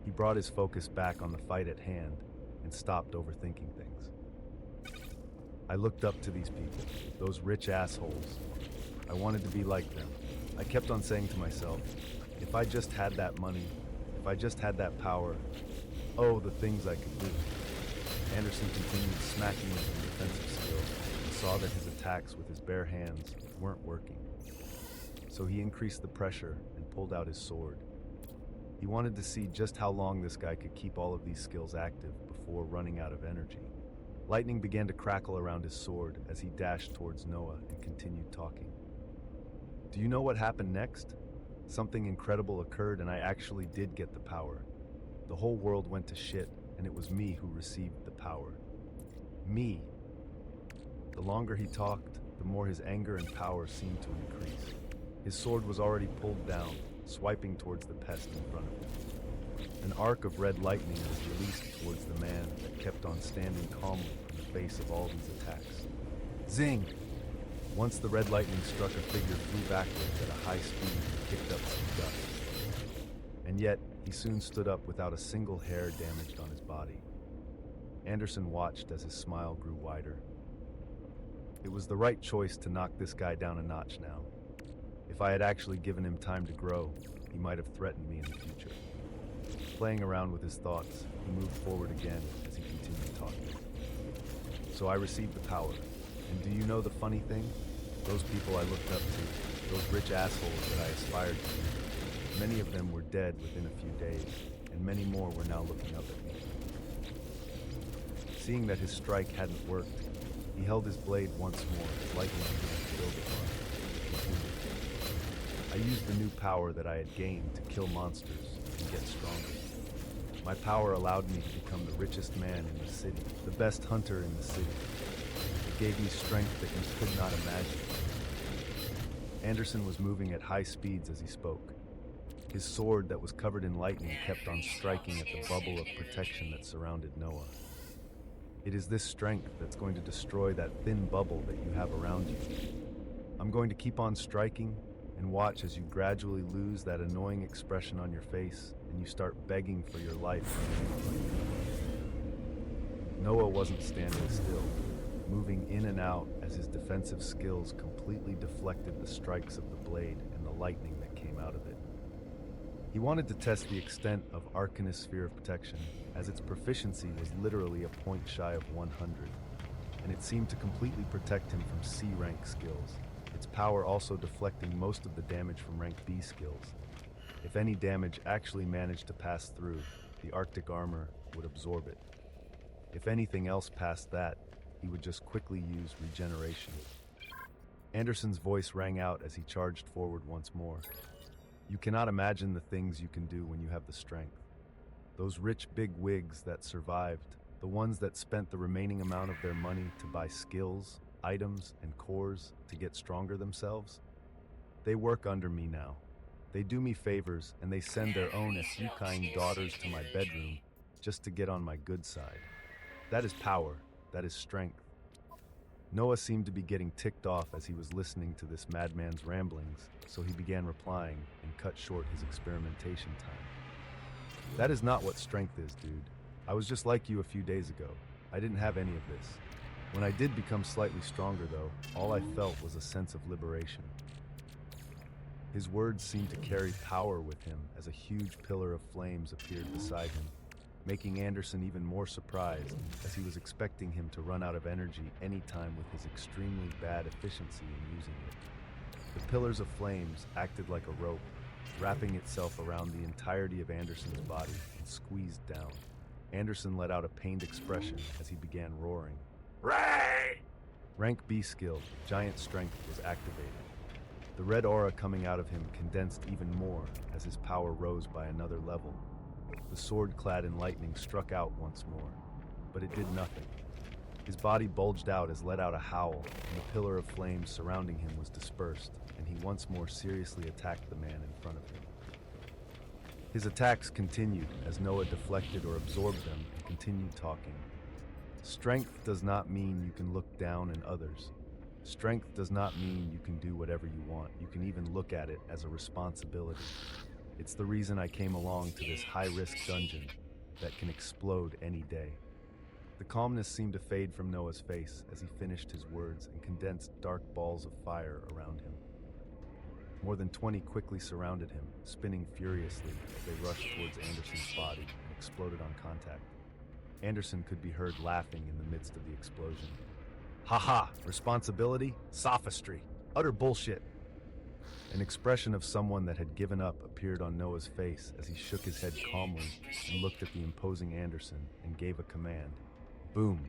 He brought his focus back on the fight at hand and stopped overthinking things. I looked up to these people, those rich assholes. I wanted to be like them. I kept on saying to myself, if I just had that money, if I just had that power, oh, the things I could do. Anderson continued smacking with his defensive skill and saw that his attacks with his bare hands weren't working. So he increased the pressure and pulled out his sword. He wanted to see just how long this guy could keep all of these skills active before running out of energy. Lightning began to crackle around his sword as he dashed towards Noah and continued talking. Do you know what happened next? Something incredible occurred and I actually did get the power. The whole world went to shit and it was me who received the power. Me. The longer he talked, the more his anger and power seemed to increase. His sword was already pulled down, swiping towards the pest in front of him. An arc of red lightning was released towards the man that kept on standing calmly in the face of all these attacks. Zing! Once the red lightning struck, a figure flew backwards at a high speed and kicked up some dust. And yet, he soon stood up without a single hair damaged on his body. Anderson watched as his smile grew wider. It was the right choice to knock this guy down a notch now. If I had actually given him time to grow, he might have threatened me in the future. Playing around with his thoughts, he moved forward again as he continued talking. So I received the power. And do you know the funny thing? Those people I looked up to, those rich assholes that I aspired to, many of them were dead within a few days, and many more were now looking up at me. Seeing that his strike hadn't worked, he held his blade once more as lightning began to build upon it. I used the new power that I had gained to kill monsters and get stronger. My power allowed me to become the richest man in the city, the best hunter in the city. It gave me strength that you could not imagine. Anderson was moving at high speeds as he spoke. His sword that was covered in lightning kept on striking at the bubble of protection that surrounded Noah. It is this strength that's going to destroy that thin bubble that you have around you. I'm going to keep on striking and watch as you gradually lose that annoying expression on your face and you start begging for your life. Noah wasn't standing still, moving in and out as his defensive skills completely deflected the strikes of the blade and the lightning that came out of it. He wanted to test the extent of Arcanist's sphere of protection, as its proficiency was literally a point shy of 100, and it seemed to completely protect him from C-rank skills, its power also deflecting most of the damage from rank B skills. If any damage actually managed to pass through, the Arctic armor would absorb it. If anything else passed that, he would just quickly use regeneration. Anderson's voice rang out as he charged forward once more. You cannot imagine the things you can do when you have the strength. Those rich big wigs that survived, the ones that spent the remaining amount of their money to buy skills, items, and cores to get stronger themselves, they work under me now. They do me favors and they send their own Asukain daughters to my bedroom just to get on my good side. That is power. That is strength. Noah seemed to be getting ticked off as he was listening to this madman's ramblings, so he began replying and cut short his experimentation time. That is not what strength is, dude. I was just like you a few days ago. I didn't have any of this. When I did become slightly stronger, though, all I felt was a sense of liberation. His words seemed to carry power with him as a huge pillar of flames appeared beside him, making Anderson even more surprised as he was expecting him to run out of energy anytime with his extremely bad efficiency in using it. The pillars of flames acted like a rope, wrapping itself around the entirety of Anderson's body and squeezed down. Anderson let out a pained expression as he began roaring. Ray! Rank B skill, Giant Strength, was activated. The red aura coming out of him condensed even more as his power rose by another level. The sword clad in lightning struck out once more, but it did nothing. His body bulged out as let out a howl, and the pillar of flames surrounding him was dispersed, and he once more seriously attacked the man in front of him. His attacks continued as Noah deflected or absorbed them and continued talking. Strength does not mean you can look down on others. Strength does not mean you can do whatever you want. You can even look at it as a responsibility. It's the reason I came along to this high-risk dungeon that can explode any day. The calmness seemed to fade from Noah's face as he finished his words and condensed dark balls of fire around him. More than 20 quickly surrounded him, spinning furiously as they rushed towards Anderson's body and exploded on contact. Anderson could be heard laughing in the midst of the explosion. "Ha ha! Responsibility? Sophistry! Utter bullshit!" An expression of someone that had given up appeared on Noah's face as he shook his head calmly and looked at the imposing Anderson and gave a command. Boom!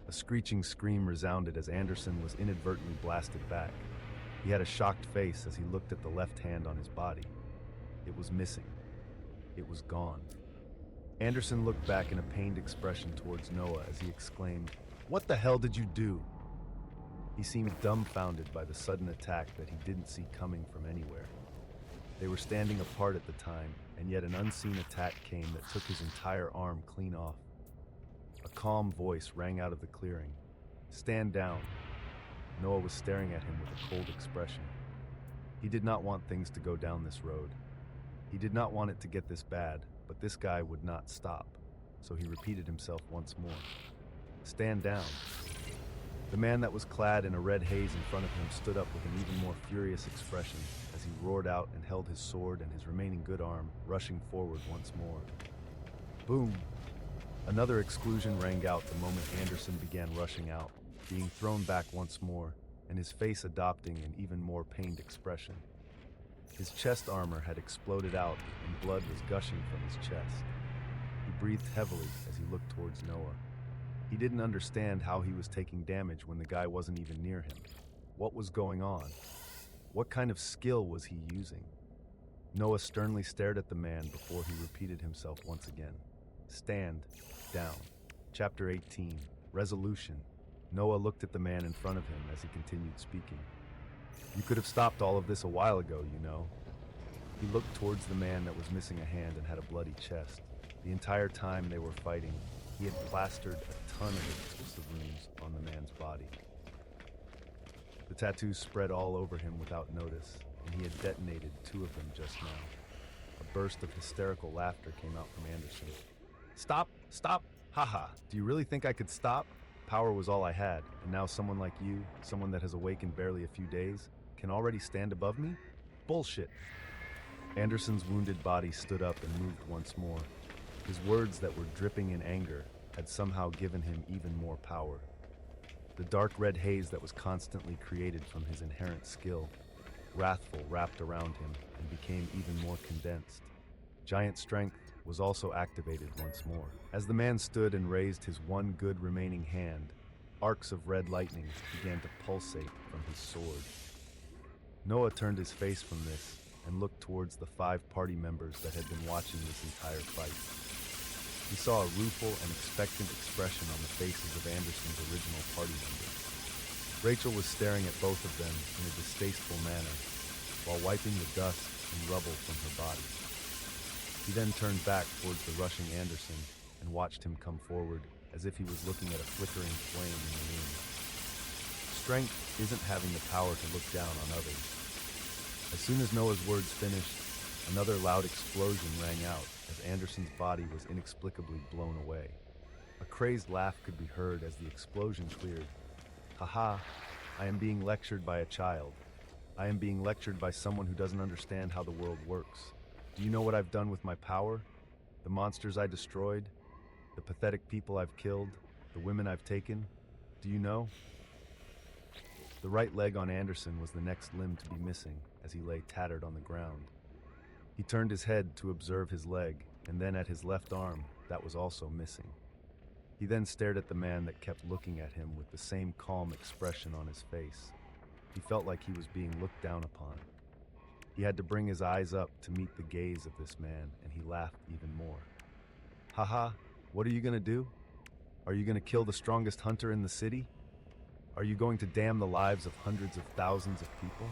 A screeching scream resounded as Anderson was inadvertently blasted back. He had a shocked face as he looked at the left hand on his body. It was missing. It was gone. Anderson looked back in a pained expression towards Noah as he exclaimed, "What the hell did you do?" He seemed dumbfounded by the sudden attack that he didn't see coming from anywhere. They were standing apart at the time, and yet an unseen attack came that took his entire arm clean off. A calm voice rang out of the clearing. "Stand down." Noah was staring at him with a cold expression. He did not want things to go down this road. He did not want it to get this bad, but this guy would not stop, so he repeated himself once more. "Stand down." The man that was clad in a red haze in front of him stood up with an even more furious expression as he roared out and held his sword and his remaining good arm, rushing forward once more. Boom! Another exclusion rang out the moment Anderson began rushing out, being thrown back once more, and his face adopting an even more pained expression. His chest armor had exploded out and blood was gushing from his chest. He breathed heavily as he looked towards Noah. He didn't understand how he was taking damage when the guy wasn't even near him. What was going on? What kind of skill was he using? Noah sternly stared at the man before he repeated himself once again. Stand down. Chapter 18. Resolution. Noah looked at the man in front of him as he continued speaking. "You could have stopped all of this a while ago, you know." He looked towards the man that was missing a hand and had a bloody chest. The entire time they were fighting, he had plastered a ton of explosive wounds on the man's body. The tattoos spread all over him without notice, and he had detonated 2 of them just now. A burst of hysterical laughter came out from Anderson. "Stop! Stop! Haha! Do you really think I could stop? Power was all I had, and now someone like you, someone that has awakened barely a few days, can already stand above me? Bullshit!" Anderson's wounded body stood up and moved once more. His words that were dripping in anger had somehow given him even more power. The dark red haze that was constantly created from his inherent skill, wrathful, wrapped around him and became even more condensed. Giant strength was also activated once more. As the man stood and raised his one good remaining hand, arcs of red lightning began to pulsate from his sword. Noah turned his face from this and looked towards the 5 party members that had been watching this entire fight. He saw a rueful and expectant expression on the faces of Anderson's original party members. Rachel was staring at both of them in a distasteful manner, while wiping the dust and rubble from her body. He then turned back towards the rushing Anderson and watched him come forward as if he was looking at a flickering flame in the room. Strength isn't having the power to look down on others. As soon as Noah's words finished, another loud explosion rang out as Anderson's body was inexplicably blown away. A crazed laugh could be heard as the explosion cleared. "Haha, I am being lectured by a child. I am being lectured by someone who doesn't understand how the world works. Do you know what I've done with my power? The monsters I destroyed? The pathetic people I've killed? The women I've taken? Do you know?" The right leg on Anderson was the next limb to be missing as he lay tattered on the ground. He turned his head to observe his leg, and then at his left arm, that was also missing. He then stared at the man that kept looking at him with the same calm expression on his face. He felt like he was being looked down upon. He had to bring his eyes up to meet the gaze of this man, and he laughed even more. "Haha, what are you gonna do? Are you gonna kill the strongest hunter in the city? Are you going to damn the lives of hundreds of thousands of people?"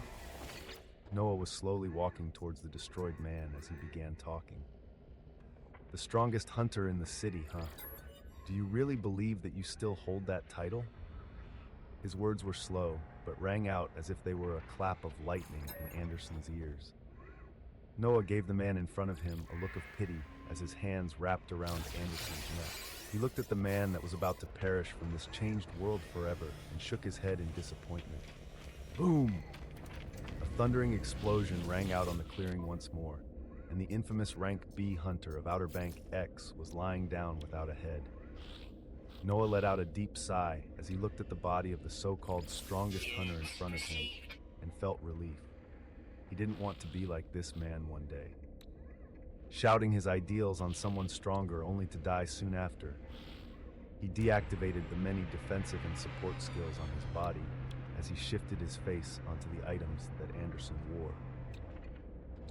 Noah was slowly walking towards the destroyed man as he began talking. The strongest hunter in the city, huh? Do you really believe that you still hold that title? His words were slow, but rang out as if they were a clap of lightning in Anderson's ears. Noah gave the man in front of him a look of pity as his hands wrapped around Anderson's neck. He looked at the man that was about to perish from this changed world forever and shook his head in disappointment. Boom! A thundering explosion rang out on the clearing once more, and the infamous Rank B hunter of Outer Bank X was lying down without a head. Noah let out a deep sigh as he looked at the body of the so-called strongest hunter in front of him and felt relief. He didn't want to be like this man one day, shouting his ideals on someone stronger only to die soon after. He deactivated the many defensive and support skills on his body as he shifted his face onto the items that Anderson wore.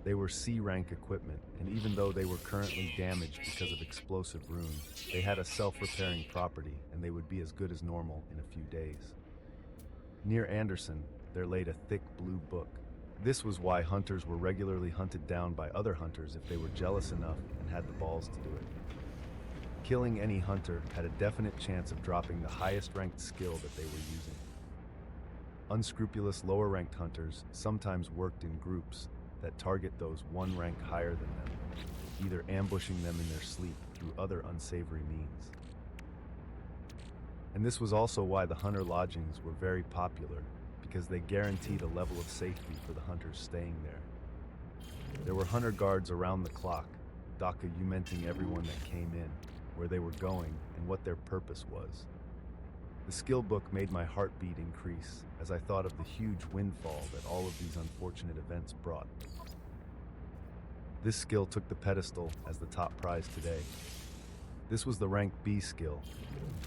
They were C-rank equipment, and even though they were currently damaged because of explosive runes, they had a self-repairing property and they would be as good as normal in a few days. Near Anderson, there laid a thick blue book. This was why hunters were regularly hunted down by other hunters if they were jealous enough and had the balls to do it. Killing any hunter had a definite chance of dropping the highest-ranked skill that they were using. Unscrupulous lower-ranked hunters sometimes worked in groups that target those one rank higher than them, either ambushing them in their sleep through other unsavory means. And this was also why the hunter lodgings were very popular, because they guaranteed a level of safety for the hunters staying there. There were hunter guards around the clock, documenting everyone that came in, where they were going, and what their purpose was. The skill book made my heartbeat increase as I thought of the huge windfall that all of these unfortunate events brought. This skill took the pedestal as the top prize today. This was the rank B skill,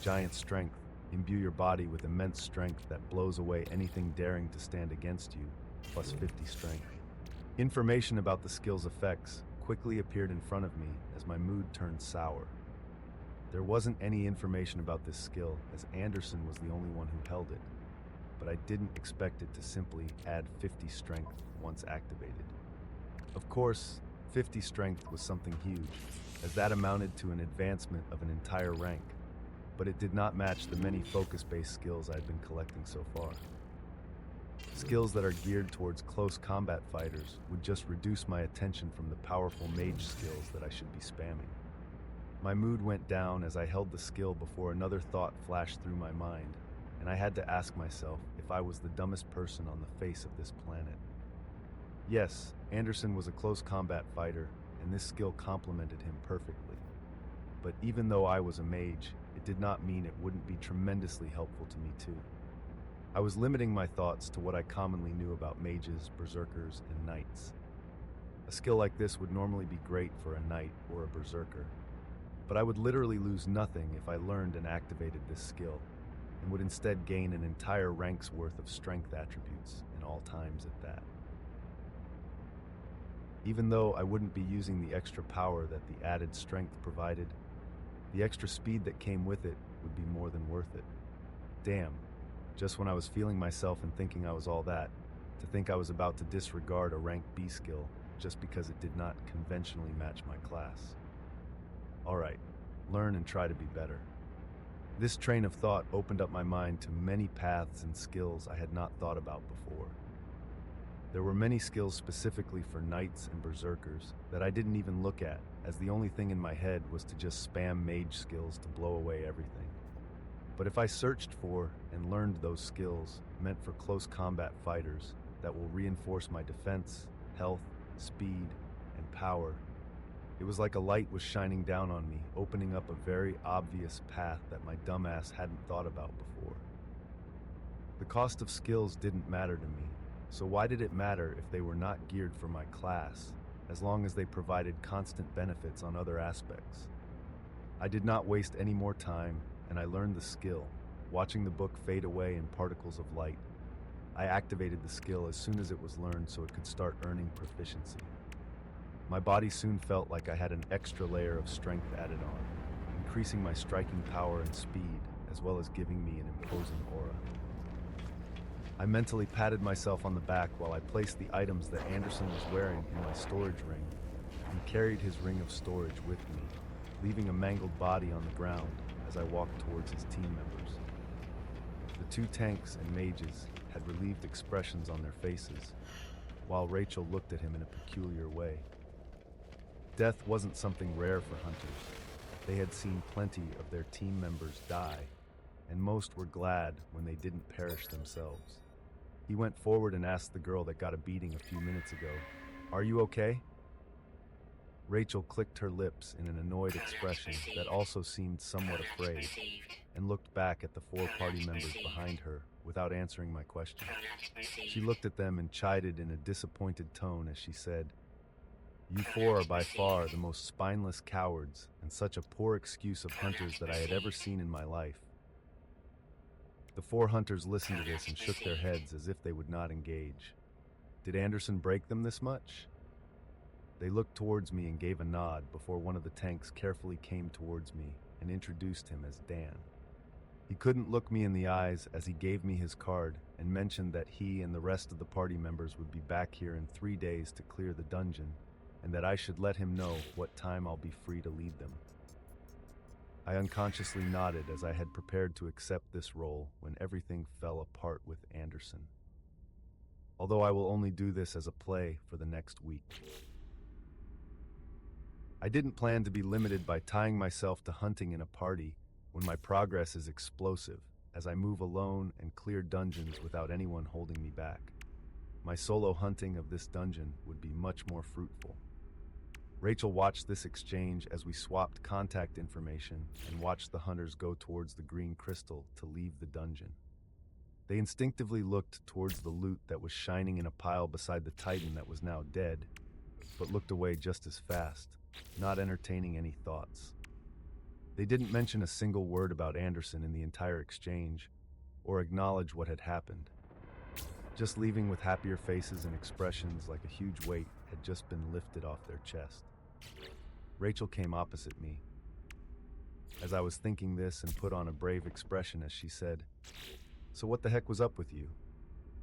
Giant Strength. Imbue your body with immense strength that blows away anything daring to stand against you, plus 50 strength. Information about the skill's effects quickly appeared in front of me as my mood turned sour. There wasn't any information about this skill, as Anderson was the only one who held it, but I didn't expect it to simply add 50 strength once activated. Of course, 50 strength was something huge, as that amounted to an advancement of an entire rank, but it did not match the many focus-based skills I'd been collecting so far. Skills that are geared towards close combat fighters would just reduce my attention from the powerful mage skills that I should be spamming. My mood went down as I held the skill before another thought flashed through my mind, and I had to ask myself if I was the dumbest person on the face of this planet. Yes, Anderson was a close combat fighter, and this skill complemented him perfectly. But even though I was a mage, it did not mean it wouldn't be tremendously helpful to me too. I was limiting my thoughts to what I commonly knew about mages, berserkers, and knights. A skill like this would normally be great for a knight or a berserker, but I would literally lose nothing if I learned and activated this skill, and would instead gain an entire rank's worth of strength attributes in all times at that. Even though I wouldn't be using the extra power that the added strength provided, the extra speed that came with it would be more than worth it. Damn, just when I was feeling myself and thinking I was all that, to think I was about to disregard a rank B skill just because it did not conventionally match my class. Alright, learn and try to be better. This train of thought opened up my mind to many paths and skills I had not thought about before. There were many skills specifically for knights and berserkers that I didn't even look at, as the only thing in my head was to just spam mage skills to blow away everything. But if I searched for and learned those skills meant for close combat fighters that will reinforce my defense, health, speed, and power, it was like a light was shining down on me, opening up a very obvious path that my dumbass hadn't thought about before. The cost of skills didn't matter to me, so why did it matter if they were not geared for my class, as long as they provided constant benefits on other aspects? I did not waste any more time, and I learned the skill, watching the book fade away in particles of light. I activated the skill as soon as it was learned so it could start earning proficiency. My body soon felt like I had an extra layer of strength added on, increasing my striking power and speed, as well as giving me an imposing aura. I mentally patted myself on the back while I placed the items that Anderson was wearing in my storage ring, and carried his ring of storage with me, leaving a mangled body on the ground as I walked towards his team members. The two tanks and mages had relieved expressions on their faces, while Rachel looked at him in a peculiar way. Death wasn't something rare for hunters. They had seen plenty of their team members die, and most were glad when they didn't perish themselves. He went forward and asked the girl that got a beating a few minutes ago, "Are you okay?" Rachel clicked her lips in an annoyed expression that also seemed somewhat afraid, and looked back at the four party members behind her without answering my question. She looked at them and chided in a disappointed tone as she said, "You four are by far the most spineless cowards and such a poor excuse of hunters that I had ever seen in my life." The four hunters listened to this and shook their heads as if they would not engage. Did Anderson break them this much? They looked towards me and gave a nod before one of the tanks carefully came towards me and introduced him as Dan. He couldn't look me in the eyes as he gave me his card and mentioned that he and the rest of the party members would be back here in 3 days to clear the dungeon, and that I should let him know what time I'll be free to lead them. I unconsciously nodded as I had prepared to accept this role when everything fell apart with Anderson. Although I will only do this as a play for the next week. I didn't plan to be limited by tying myself to hunting in a party when my progress is explosive, as I move alone and clear dungeons without anyone holding me back. My solo hunting of this dungeon would be much more fruitful. Rachel watched this exchange as we swapped contact information and watched the hunters go towards the green crystal to leave the dungeon. They instinctively looked towards the loot that was shining in a pile beside the Titan that was now dead, but looked away just as fast, not entertaining any thoughts. They didn't mention a single word about Anderson in the entire exchange, or acknowledge what had happened, just leaving with happier faces and expressions like a huge weight had just been lifted off their chest. Rachel came opposite me, as I was thinking this, and put on a brave expression as she said, "So what the heck was up with you?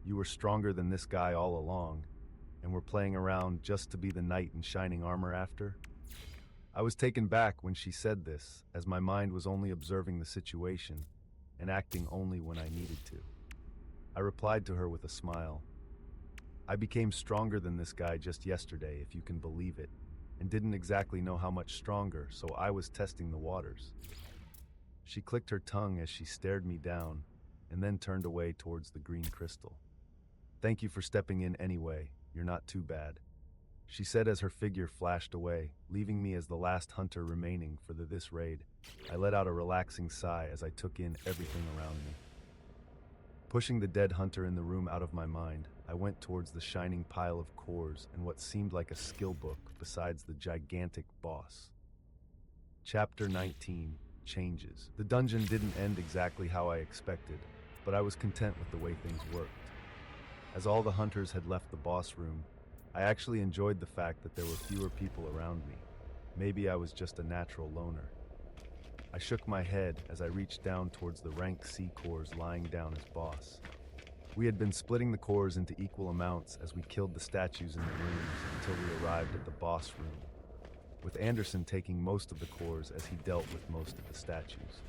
You were stronger than this guy all along, and were playing around just to be the knight in shining armor after?" I was taken back when she said this, as my mind was only observing the situation and acting only when I needed to. I replied to her with a smile. "I became stronger than this guy just yesterday, if you can believe it, and didn't exactly know how much stronger, so I was testing the waters." She clicked her tongue as she stared me down, and then turned away towards the green crystal. "Thank you for stepping in anyway, you're not too bad," she said as her figure flashed away, leaving me as the last hunter remaining for this raid. I let out a relaxing sigh as I took in everything around me. Pushing the dead hunter in the room out of my mind, I went towards the shining pile of cores and what seemed like a skill book besides the gigantic boss. Chapter 19, Changes. The dungeon didn't end exactly how I expected, but I was content with the way things worked. As all the hunters had left the boss room, I actually enjoyed the fact that there were fewer people around me. Maybe I was just a natural loner. I shook my head as I reached down towards the rank C cores lying down as boss. We had been splitting the cores into equal amounts as we killed the statues in the rooms until we arrived at the boss room, with Anderson taking most of the cores as he dealt with most of the statues.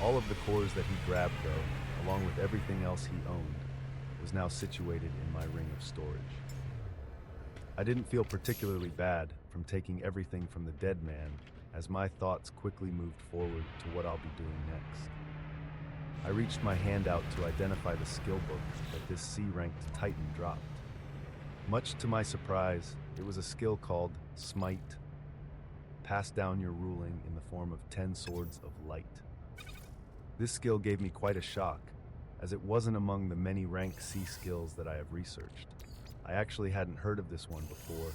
All of the cores that he grabbed, though, along with everything else he owned, was now situated in my ring of storage. I didn't feel particularly bad from taking everything from the dead man, as my thoughts quickly moved forward to what I'll be doing next. I reached my hand out to identify the skill book that this C-ranked Titan dropped. Much to my surprise, it was a skill called Smite. Pass down your ruling in the form of 10 swords of light. This skill gave me quite a shock, as it wasn't among the many rank C skills that I have researched. I actually hadn't heard of this one before,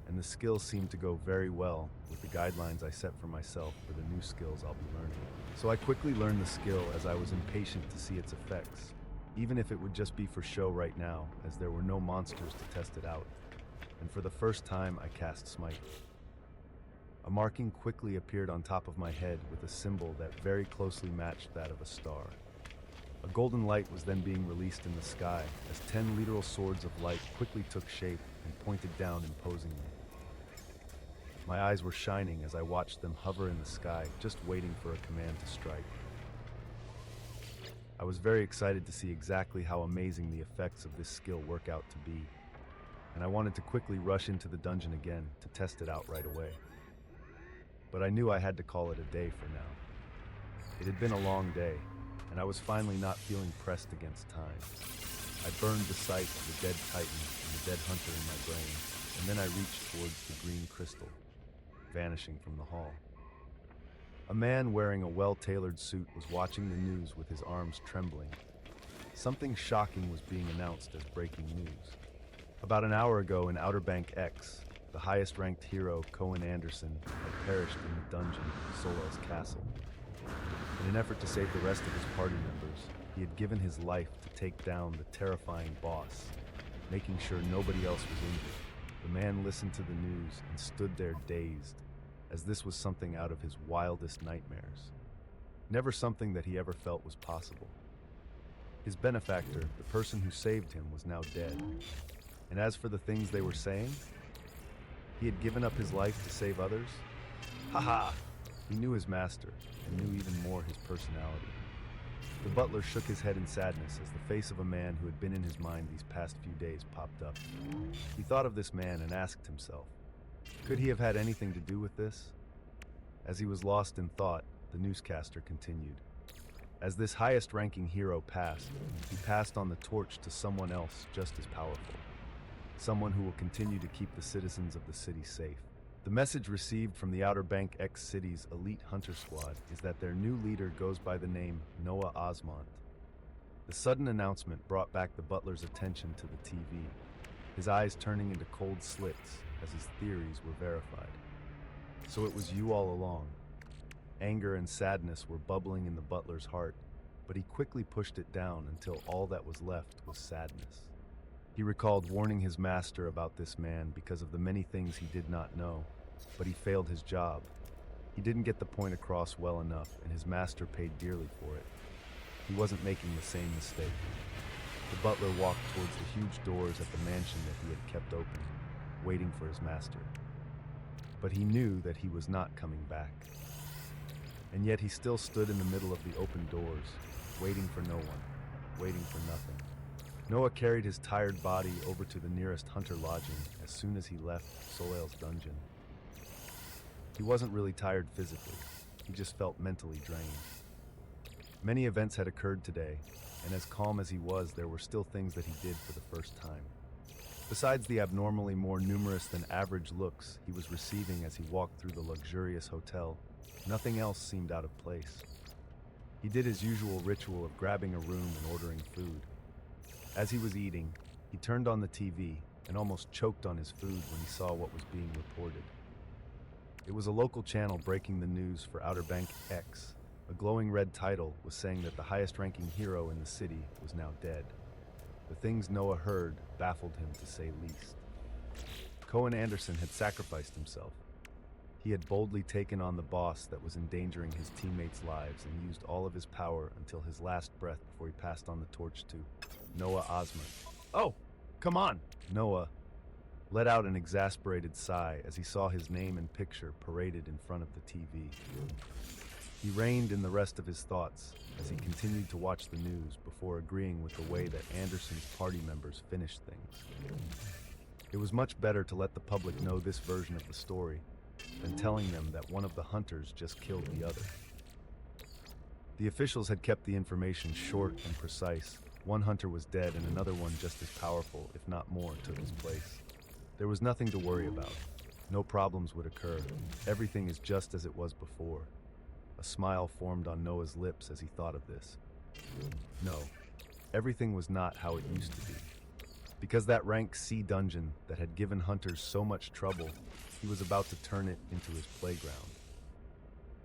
and the skill seemed to go very well with the guidelines I set for myself for the new skills I'll be learning. So I quickly learned the skill as I was impatient to see its effects, even if it would just be for show right now, as there were no monsters to test it out. And for the first time, I cast Smite. A marking quickly appeared on top of my head with a symbol that very closely matched that of a star. A golden light was then being released in the sky as 10 literal swords of light quickly took shape and pointed down imposingly. My eyes were shining as I watched them hover in the sky, just waiting for a command to strike. I was very excited to see exactly how amazing the effects of this skill work out to be, and I wanted to quickly rush into the dungeon again to test it out right away. But I knew I had to call it a day for now. It had been a long day, and I was finally not feeling pressed against time. I burned the sight of the dead titan and the dead hunter in my brain, and then I reached towards the green crystal, vanishing from the hall. A man wearing a well-tailored suit was watching the news with his arms trembling. Something shocking was being announced as breaking news. About an hour ago in Outer Bank X, the highest-ranked hero, Cohen Anderson, had perished in the dungeon of Solel's castle. In an effort to save the rest of his party members, he had given his life to take down the terrifying boss, making sure nobody else was injured. The man listened to the news and stood there dazed, as this was something out of his wildest nightmares. Never something that he ever felt was possible. His benefactor, the person who saved him, was now dead. And as for the things they were saying, he had given up his life to save others? Ha! He knew his master, and knew even more his personality. The butler shook his head in sadness as the face of a man who had been in his mind these past few days popped up. He thought of this man and asked himself, could he have had anything to do with this? As he was lost in thought, the newscaster continued. As this highest-ranking hero passed, he passed on the torch to someone else just as powerful. Someone who will continue to keep the citizens of the city safe. The message received from the Outer Bank X City's elite hunter squad is that their new leader goes by the name Noah Osmont. The sudden announcement brought back the butler's attention to the TV, his eyes turning into cold slits as his theories were verified. So it was you all along. Anger and sadness were bubbling in the butler's heart, but he quickly pushed it down until all that was left was sadness. He recalled warning his master about this man because of the many things he did not know, but he failed his job. He didn't get the point across well enough, and his master paid dearly for it. He wasn't making the same mistake. The butler walked towards the huge doors at the mansion that he had kept open, waiting for his master. But he knew that he was not coming back. And yet he still stood in the middle of the open doors, waiting for no one, waiting for nothing. Noah carried his tired body over to the nearest hunter lodging as soon as he left Solel's dungeon. He wasn't really tired physically, he just felt mentally drained. Many events had occurred today, and as calm as he was, there were still things that he did for the first time. Besides the abnormally more numerous than average looks he was receiving as he walked through the luxurious hotel, nothing else seemed out of place. He did his usual ritual of grabbing a room and ordering food. As he was eating, he turned on the TV and almost choked on his food when he saw what was being reported. It was a local channel breaking the news for Outer Bank X. A glowing red title was saying that the highest-ranking hero in the city was now dead. The things Noah heard baffled him to say least. Cohen Anderson had sacrificed himself. He had boldly taken on the boss that was endangering his teammates' lives and used all of his power until his last breath before he passed on the torch to Noah Osmont. Oh, come on! Noah let out an exasperated sigh as he saw his name and picture paraded in front of the TV. He reined in the rest of his thoughts as he continued to watch the news before agreeing with the way that Anderson's party members finished things. It was much better to let the public know this version of the story than telling them that one of the hunters just killed the other. The officials had kept the information short and precise. One hunter was dead and another one just as powerful, if not more, took his place. There was nothing to worry about. No problems would occur. Everything is just as it was before. A smile formed on Noah's lips as he thought of this. No, everything was not how it used to be. Because that rank C dungeon that had given hunters so much trouble, he was about to turn it into his playground.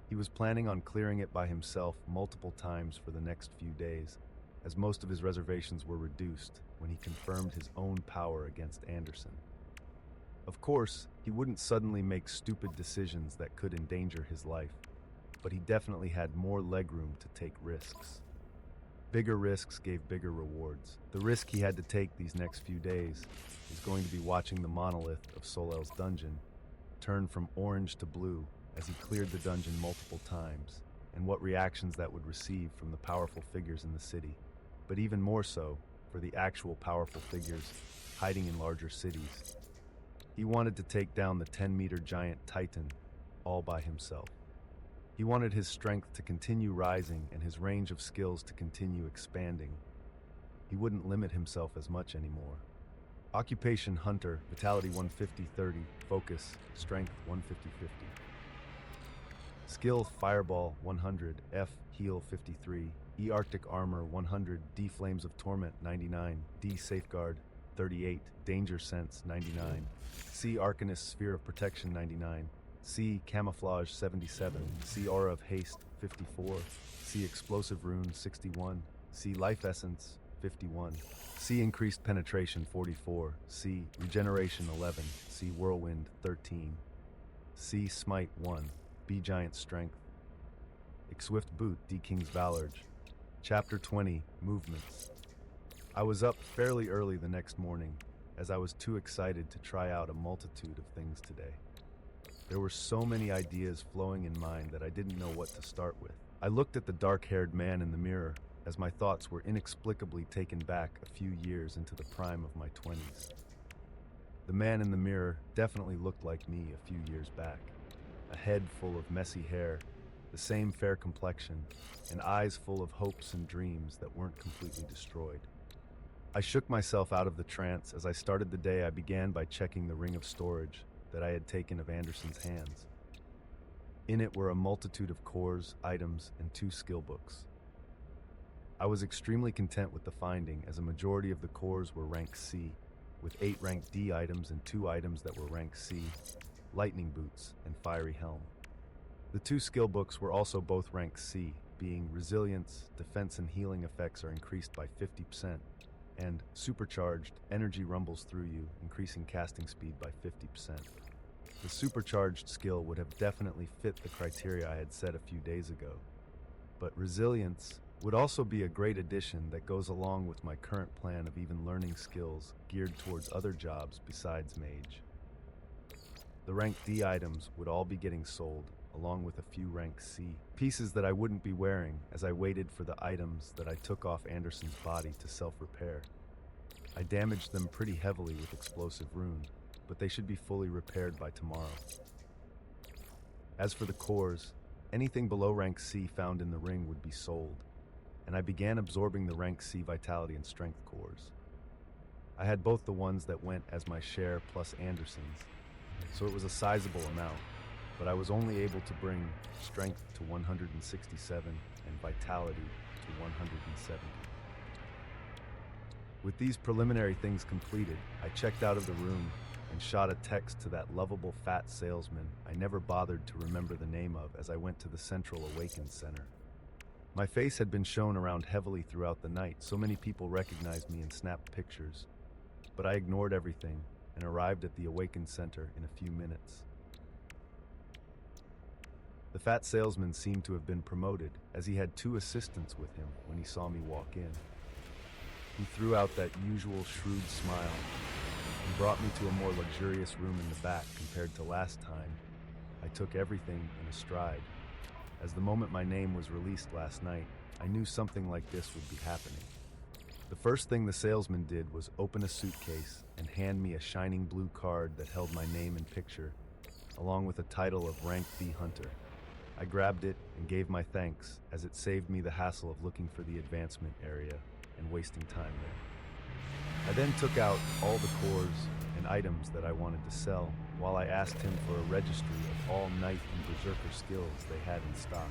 He was planning on clearing it by himself multiple times for the next few days, as most of his reservations were reduced when he confirmed his own power against Anderson. Of course, he wouldn't suddenly make stupid decisions that could endanger his life, but he definitely had more legroom to take risks. Bigger risks gave bigger rewards. The risk he had to take these next few days is going to be watching the monolith of Solel's dungeon turned from orange to blue as he cleared the dungeon multiple times, and what reactions that would receive from the powerful figures in the city, but even more so for the actual powerful figures hiding in larger cities. He wanted to take down the 10-meter giant Titan all by himself. He wanted his strength to continue rising and his range of skills to continue expanding. He wouldn't limit himself as much anymore. Occupation Hunter, Vitality 150-30, Focus, Strength 150-50. Skill Fireball 100, F Heal 53, E Arctic Armor 100, D Flames of Torment 99, D Safeguard 38, Danger Sense 99, C Arcanist Sphere of Protection 99, C Camouflage 77, C Aura of Haste 54, C Explosive Rune 61, C Life Essence 51, C Increased Penetration 44, C Regeneration 11, C Whirlwind 13, C Smite 1, B Giant Strength. Swift Boot, D King's Valorge. Chapter 20, Movements. I was up fairly early the next morning, as I was too excited to try out a multitude of things today. There were so many ideas flowing in mind that I didn't know what to start with. I looked at the dark-haired man in the mirror, as my thoughts were inexplicably taken back a few years into the prime of my 20s. The man in the mirror definitely looked like me a few years back. A head full of messy hair, the same fair complexion, and eyes full of hopes and dreams that weren't completely destroyed. I shook myself out of the trance. As I started the day, I began by checking the ring of storage that I had taken of Anderson's hands. In it were a multitude of cores, items, and 2 skill books. I was extremely content with the finding, as a majority of the cores were rank C, with 8 rank D items and 2 items that were rank C, Lightning Boots and Fiery Helm. The 2 skill books were also both rank C, being Resilience, Defense and Healing effects are increased by 50%, and Supercharged, Energy rumbles through you, increasing casting speed by 50%. The Supercharged skill would have definitely fit the criteria I had set a few days ago, but Resilience would also be a great addition that goes along with my current plan of even learning skills geared towards other jobs besides mage. The rank D items would all be getting sold, along with a few rank C pieces that I wouldn't be wearing as I waited for the items that I took off Anderson's body to self-repair. I damaged them pretty heavily with Explosive Rune, but they should be fully repaired by tomorrow. As for the cores, anything below rank C found in the ring would be sold, and I began absorbing the rank C Vitality and Strength cores. I had both the ones that went as my share plus Anderson's, so it was a sizable amount, but I was only able to bring Strength to 167 and Vitality to 170. With these preliminary things completed, I checked out of the room and shot a text to that lovable fat salesman I never bothered to remember the name of as I went to the Central Awakened Center. My face had been shown around heavily throughout the night, so many people recognized me and snapped pictures, but I ignored everything and arrived at the Awakened Center in a few minutes. The fat salesman seemed to have been promoted, as he had 2 assistants with him when he saw me walk in. He threw out that usual shrewd smile and brought me to a more luxurious room in the back compared to last time. I took everything in a stride. As the moment my name was released last night, I knew something like this would be happening. The first thing the salesman did was open a suitcase and hand me a shining blue card that held my name and picture, along with a title of Rank D Hunter. I grabbed it and gave my thanks, as it saved me the hassle of looking for the advancement area and wasting time there. I then took out all the cores and items that I wanted to sell, while I asked him for a registry of all Knight and Berserker skills they had in stock.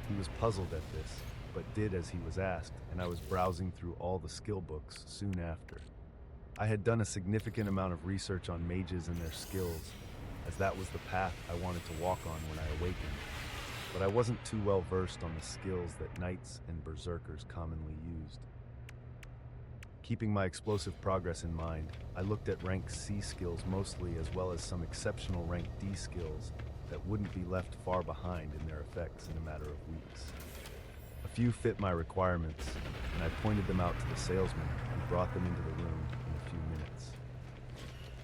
He was puzzled at this, but did as he was asked, and I was browsing through all the skill books soon after. I had done a significant amount of research on mages and their skills, as that was the path I wanted to walk on when I awakened, but I wasn't too well versed on the skills that knights and berserkers commonly used. Keeping my explosive progress in mind, I looked at rank C skills mostly, as well as some exceptional rank D skills that wouldn't be left far behind in their effects in a matter of weeks. A few fit my requirements, and I pointed them out to the salesman and brought them into the room in a few minutes.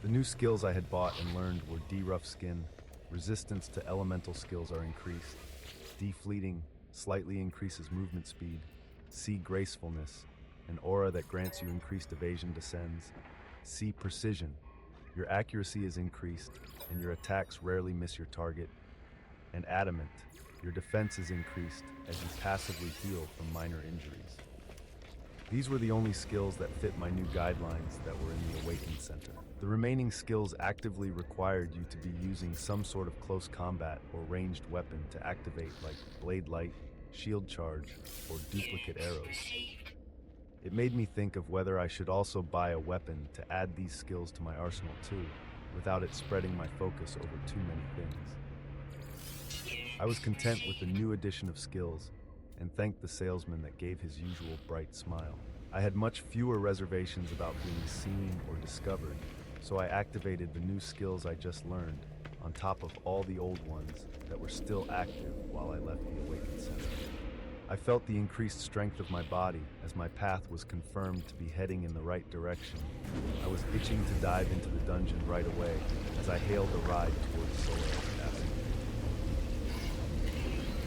The new skills I had bought and learned were D-rough skin, resistance to elemental skills are increased, D-fleeting slightly increases movement speed, C gracefulness, an aura that grants you increased evasion descends, C precision, your accuracy is increased and your attacks rarely miss your target, and adamant, your defense is increased as you passively heal from minor injuries. These were the only skills that fit my new guidelines that were in the Awakened Center. The remaining skills actively required you to be using some sort of close combat or ranged weapon to activate, like Blade Light, Shield Charge, or duplicate arrows. It made me think of whether I should also buy a weapon to add these skills to my arsenal too, without it spreading my focus over too many things. I was content with the new addition of skills, and thanked the salesman that gave his usual bright smile. I had much fewer reservations about being seen or discovered, so I activated the new skills I just learned, on top of all the old ones that were still active while I left the Awakened Center. I felt the increased strength of my body as my path was confirmed to be heading in the right direction. I was itching to dive into the dungeon right away as I hailed a ride towards Solar's castle.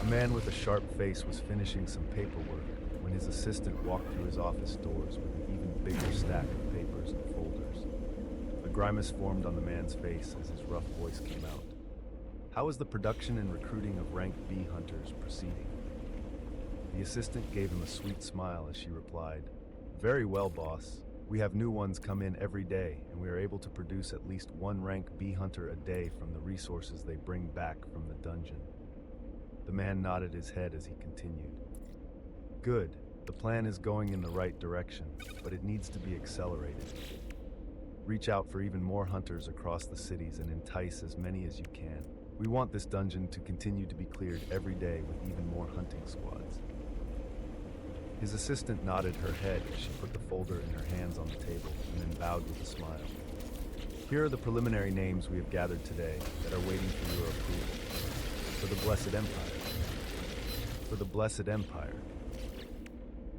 A man with a sharp face was finishing some paperwork when his assistant walked through his office doors with an even bigger stack of papers and folders. A grimace formed on the man's face as his rough voice came out. How is the production and recruiting of rank B hunters proceeding? The assistant gave him a sweet smile as she replied, Very well, boss. We have new ones come in every day, and we are able to produce at least one rank B hunter a day from the resources they bring back from the dungeon. The man nodded his head as he continued. Good. The plan is going in the right direction, but it needs to be accelerated. Reach out for even more hunters across the cities and entice as many as you can. We want this dungeon to continue to be cleared every day with even more hunting squads. His assistant nodded her head as she put the folder in her hands on the table and then bowed with a smile. Here are the preliminary names we have gathered today that are waiting for your approval. For the Blessed Empire. For the Blessed Empire.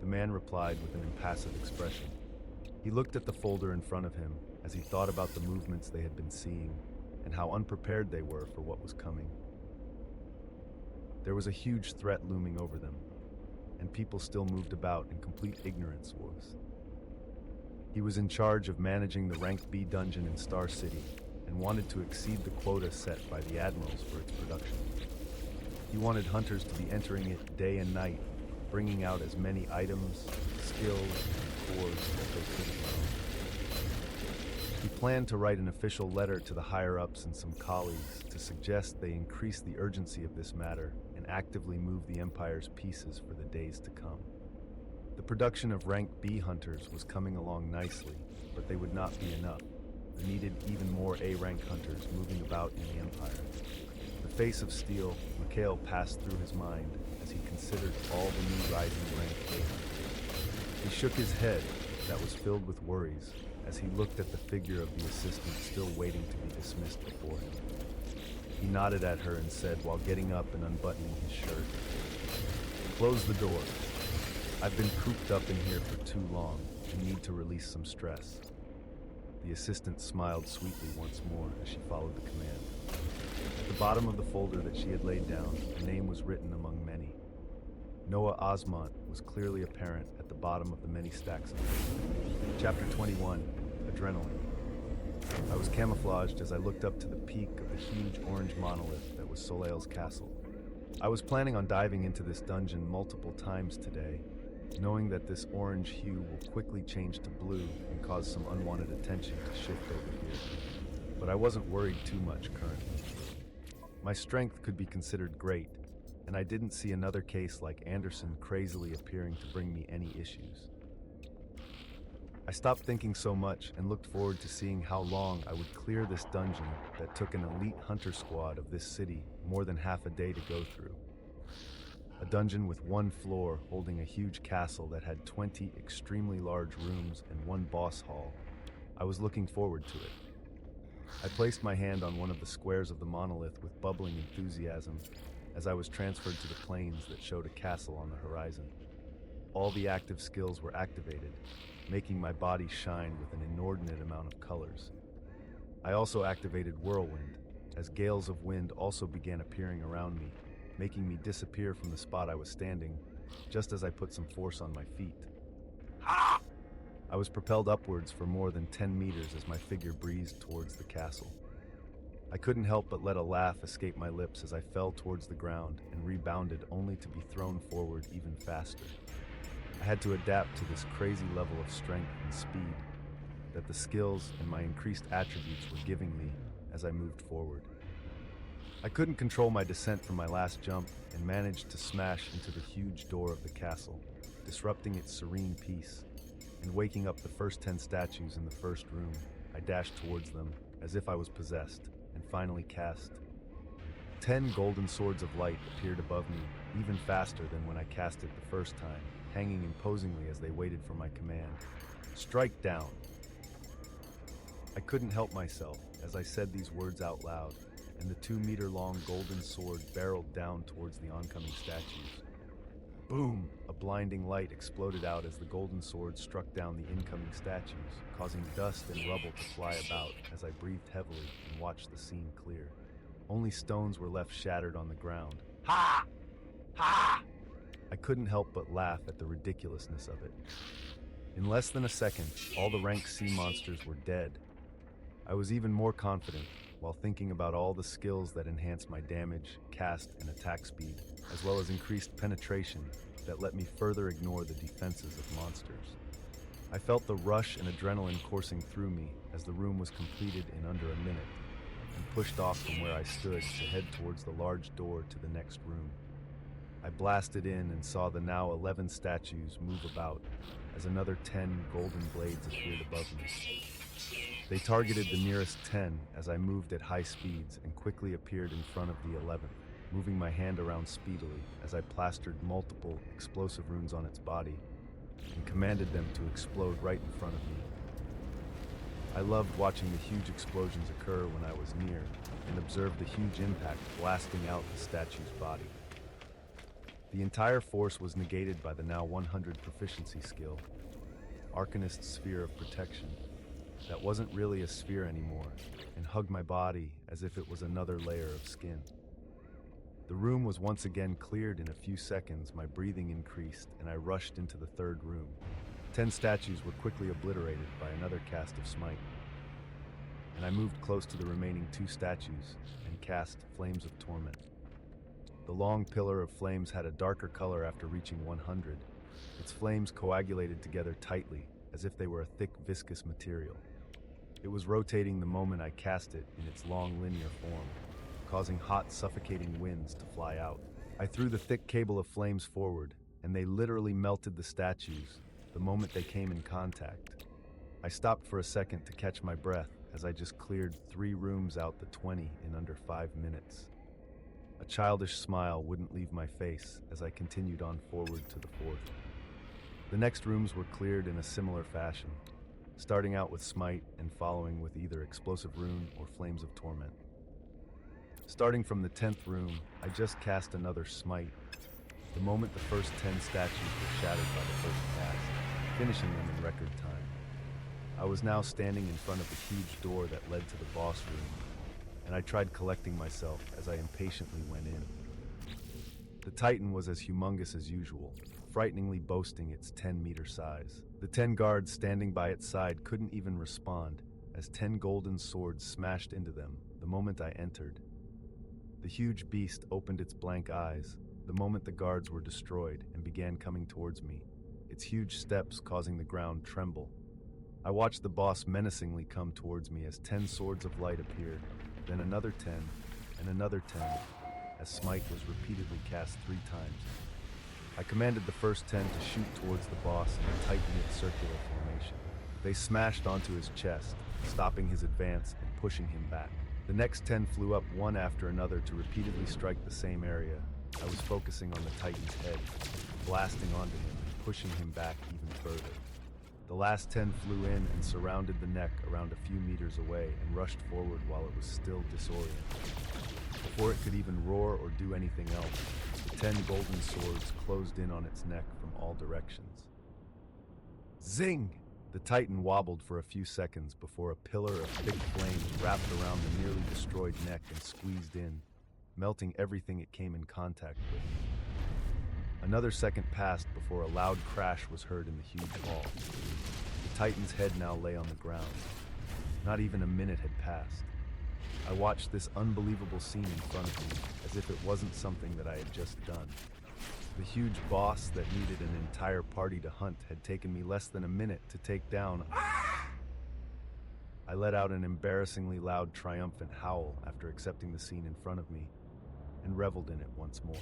The man replied with an impassive expression. He looked at the folder in front of him as he thought about the movements they had been seeing and how unprepared they were for what was coming. There was a huge threat looming over them, and people still moved about in complete ignorance was. He was in charge of managing the Rank B dungeon in Star City and wanted to exceed the quota set by the admirals for its production. He wanted hunters to be entering it day and night, bringing out as many items, skills, and cores as they could as well. He planned to write an official letter to the higher-ups and some colleagues to suggest they increase the urgency of this matter and actively move the Empire's pieces for the days to come. The production of Rank B hunters was coming along nicely, but they would not be enough. They needed even more A-rank hunters moving about in the Empire. The face of steel, Mikhail passed through his mind as he considered all the new rising Rank A hunters. He shook his head that was filled with worries as he looked at the figure of the assistant still waiting to be dismissed before him. He nodded at her and said while getting up and unbuttoning his shirt, Close the door. I've been cooped up in here for too long and need to release some stress. The assistant smiled sweetly once more as she followed the command. At the bottom of the folder that she had laid down, a name was written among many. Noah Osmont was clearly apparent at the bottom of the many stacks of paper. Chapter 21, Adrenaline. I was camouflaged as I looked up to the peak of the huge orange monolith that was Soleil's castle. I was planning on diving into this dungeon multiple times today, knowing that this orange hue will quickly change to blue and cause some unwanted attention to shift over here. But I wasn't worried too much currently. My strength could be considered great, and I didn't see another case like Anderson crazily appearing to bring me any issues. I stopped thinking so much and looked forward to seeing how long I would clear this dungeon that took an elite hunter squad of this city more than half a day to go through. A dungeon with one floor holding a huge castle that had 20 extremely large rooms and one boss hall. I was looking forward to it. I placed my hand on one of the squares of the monolith with bubbling enthusiasm as I was transferred to the plains that showed a castle on the horizon. All the active skills were activated, making my body shine with an inordinate amount of colors. I also activated Whirlwind, as gales of wind also began appearing around me, making me disappear from the spot I was standing, just as I put some force on my feet. Ha! I was propelled upwards for more than 10 meters as my figure breezed towards the castle. I couldn't help but let a laugh escape my lips as I fell towards the ground and rebounded only to be thrown forward even faster. I had to adapt to this crazy level of strength and speed that the skills and my increased attributes were giving me as I moved forward. I couldn't control my descent from my last jump and managed to smash into the huge door of the castle, disrupting its serene peace. And waking up the first 10 statues in the first room, I dashed towards them as if I was possessed, and finally cast. 10 golden swords of light appeared above me, even faster than when I cast it the first time, hanging imposingly as they waited for my command. Strike down! I couldn't help myself as I said these words out loud, and the 2-meter-long golden sword barreled down towards the oncoming statues. Boom! A blinding light exploded out as the golden sword struck down the incoming statues, causing dust and rubble to fly about as I breathed heavily and watched the scene clear. Only stones were left shattered on the ground. Ha! Ha! I couldn't help but laugh at the ridiculousness of it. In less than a second, all the rank sea monsters were dead. I was even more confident while thinking about all the skills that enhanced my damage, cast, and attack speed, as well as increased penetration that let me further ignore the defenses of monsters. I felt the rush and adrenaline coursing through me as the room was completed in under a minute, and pushed off from where I stood to head towards the large door to the next room. I blasted in and saw the now 11 statues move about as another 10 golden blades appeared above me. They targeted the nearest 10 as I moved at high speeds and quickly appeared in front of the 11th, moving my hand around speedily as I plastered multiple explosive runes on its body and commanded them to explode right in front of me. I loved watching the huge explosions occur when I was near and observed the huge impact blasting out the statue's body. The entire force was negated by the now 100 proficiency skill, Arcanist's Sphere of Protection, that wasn't really a sphere anymore and hugged my body as if it was another layer of skin. The room was once again cleared in a few seconds. My breathing increased and I rushed into the third room. 10 statues were quickly obliterated by another cast of smite, and I moved close to the remaining 2 statues and cast Flames of Torment. The long pillar of flames had a darker color after reaching 100. Its flames coagulated together tightly as if they were a thick, viscous material. It was rotating the moment I cast it in its long linear form, causing hot, suffocating winds to fly out. I threw the thick cable of flames forward, and they literally melted the statues the moment they came in contact. I stopped for a second to catch my breath as I just cleared 3 rooms out the 20 in under 5 minutes. A childish smile wouldn't leave my face as I continued on forward to the 4th. The next rooms were cleared in a similar fashion, starting out with Smite and following with either Explosive Rune or Flames of Torment. Starting from the 10th room, I just cast another Smite, the moment the first 10 statues were shattered by the first cast, finishing them in record time. I was now standing in front of the huge door that led to the boss room, and I tried collecting myself as I impatiently went in. The Titan was as humongous as usual, frighteningly boasting its 10-meter size. The 10 guards standing by its side couldn't even respond, as 10 golden swords smashed into them the moment I entered. The huge beast opened its blank eyes the moment the guards were destroyed and began coming towards me, its huge steps causing the ground tremble. I watched the boss menacingly come towards me as 10 swords of light appeared, then another 10, and another 10, as Smite was repeatedly cast 3 times. I commanded the first 10 to shoot towards the boss in a tight-knit circular formation. They smashed onto his chest, stopping his advance and pushing him back. The next 10 flew up one after another to repeatedly strike the same area. I was focusing on the Titan's head, blasting onto him and pushing him back even further. The last 10 flew in and surrounded the neck around a few meters away and rushed forward while it was still disoriented. Before it could even roar or do anything else, the 10 golden swords closed in on its neck from all directions. Zing! The Titan wobbled for a few seconds before a pillar of thick flame wrapped around the nearly destroyed neck and squeezed in, melting everything it came in contact with. Another second passed before a loud crash was heard in the huge hall. The Titan's head now lay on the ground. Not even a minute had passed. I watched this unbelievable scene in front of me as if it wasn't something that I had just done. The huge boss that needed an entire party to hunt had taken me less than a minute to take down. I let out an embarrassingly loud, triumphant howl after accepting the scene in front of me and reveled in it once more.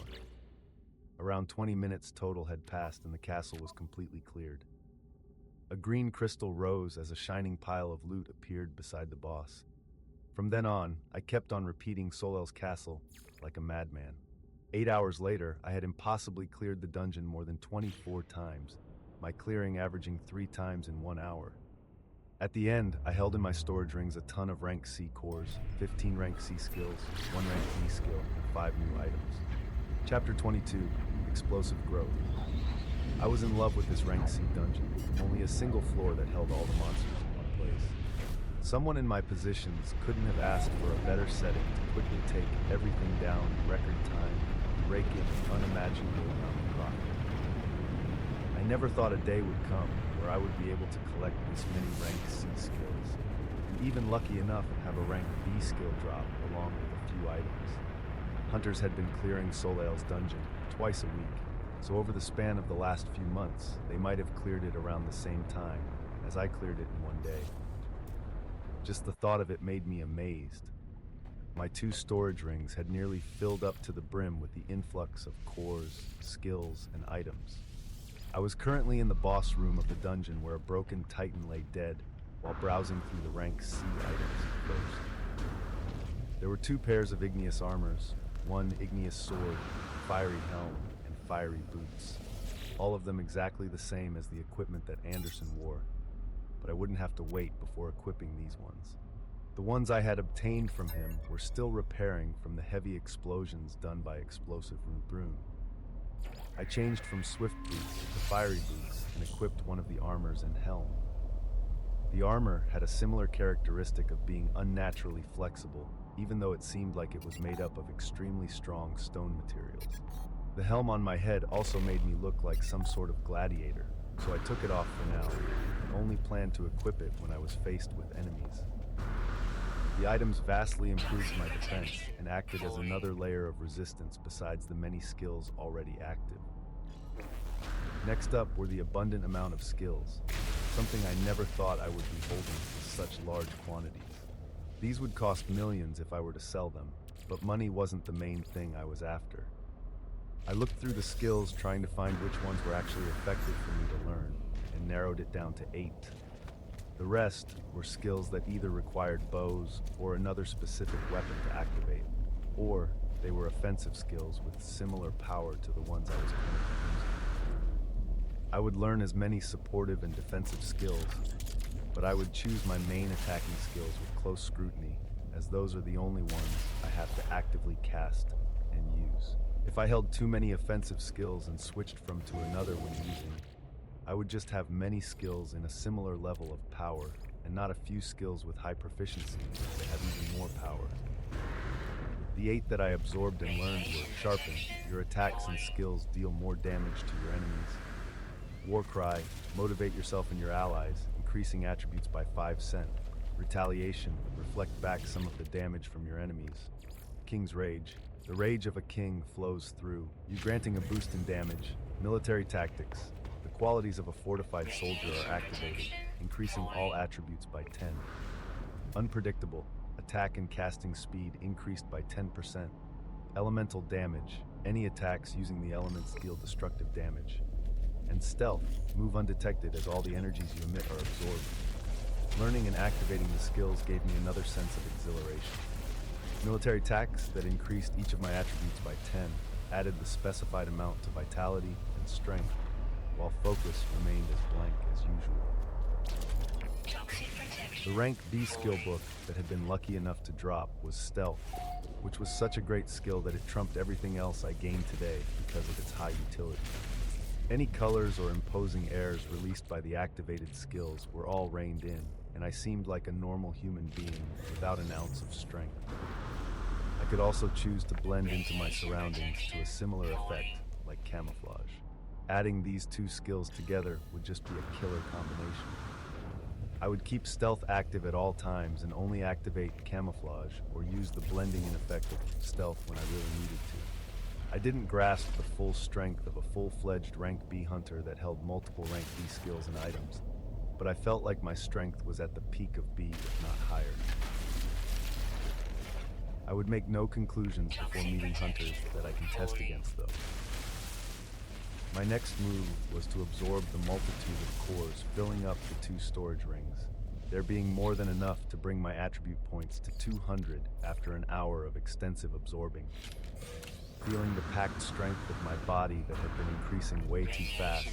Around 20 minutes total had passed and the castle was completely cleared. A green crystal rose as a shining pile of loot appeared beside the boss. From then on, I kept on repeating Solel's castle like a madman. 8 hours later, I had impossibly cleared the dungeon more than 24 times, my clearing averaging 3 times in 1 hour. At the end, I held in my storage rings a ton of rank C cores, 15 rank C skills, 1 rank B skill, and 5 new items. Chapter 22, Explosive Growth. I was in love with this rank C dungeon, only a single floor that held all the monsters in one place. Someone in my positions couldn't have asked for a better setting to quickly take everything down in record time and rake in an unimaginable amount of profit. I never thought a day would come where I would be able to collect this many rank C skills, and even lucky enough have a rank B skill drop along with a few items. Hunters had been clearing Solel's dungeon twice a week, so over the span of the last few months, they might have cleared it around the same time as I cleared it in one day. Just the thought of it made me amazed. My 2 storage rings had nearly filled up to the brim with the influx of cores, skills, and items. I was currently in the boss room of the dungeon where a broken Titan lay dead while browsing through the rank C items first. There were 2 pairs of igneous armors, 1 igneous sword, fiery helm, and fiery boots. All of them exactly the same as the equipment that Anderson wore, but I wouldn't have to wait before equipping these ones. The ones I had obtained from him were still repairing from the heavy explosions done by explosive Brune. I changed from swift boots to fiery boots and equipped one of the armors and helm. The armor had a similar characteristic of being unnaturally flexible, even though it seemed like it was made up of extremely strong stone materials. The helm on my head also made me look like some sort of gladiator, so I took it off for now and only planned to equip it when I was faced with enemies. The items vastly improved my defense and acted as another layer of resistance besides the many skills already active. Next up were the abundant amount of skills, something I never thought I would be holding in such large quantities. These would cost millions if I were to sell them, but money wasn't the main thing I was after. I looked through the skills trying to find which ones were actually effective for me to learn, and narrowed it down to 8. The rest were skills that either required bows or another specific weapon to activate, or they were offensive skills with similar power to the ones I was currently using. I would learn as many supportive and defensive skills, but I would choose my main attacking skills with close scrutiny, as those are the only ones I have to actively cast and use. If I held too many offensive skills and switched from to another when using, I would just have many skills in a similar level of power, and not a few skills with high proficiency that have even more power. The 8 that I absorbed and learned were Sharpen, your attacks and skills deal more damage to your enemies. Warcry, motivate yourself and your allies, increasing attributes by 5 cent. Retaliation, reflect back some of the damage from your enemies. King's Rage, the rage of a king flows through you, granting a boost in damage. Military Tactics, the qualities of a fortified soldier are activated, increasing all attributes by 10. Unpredictable, attack and casting speed increased by 10%. Elemental Damage, any attacks using the elements deal destructive damage. And Stealth, move undetected as all the energies you emit are absorbed. Learning and activating the skills gave me another sense of exhilaration. Military Tax, that increased each of my attributes by 10, added the specified amount to vitality and strength, while focus remained as blank as usual. The rank B skill book that had been lucky enough to drop was Stealth, which was such a great skill that it trumped everything else I gained today because of its high utility. Any colors or imposing airs released by the activated skills were all reined in, and I seemed like a normal human being without an ounce of strength. I could also choose to blend into my surroundings to a similar effect, like camouflage. Adding these two skills together would just be a killer combination. I would keep stealth active at all times and only activate camouflage or use the blending in effect of stealth when I really needed to. I didn't grasp the full strength of a full-fledged rank B hunter that held multiple rank B skills and items, but I felt like my strength was at the peak of B, if not higher. I would make no conclusions before meeting hunters that I can test against, though. My next move was to absorb the multitude of cores filling up the 2 storage rings, there being more than enough to bring my attribute points to 200 after an hour of extensive absorbing. Feeling the packed strength of my body that had been increasing way too fast,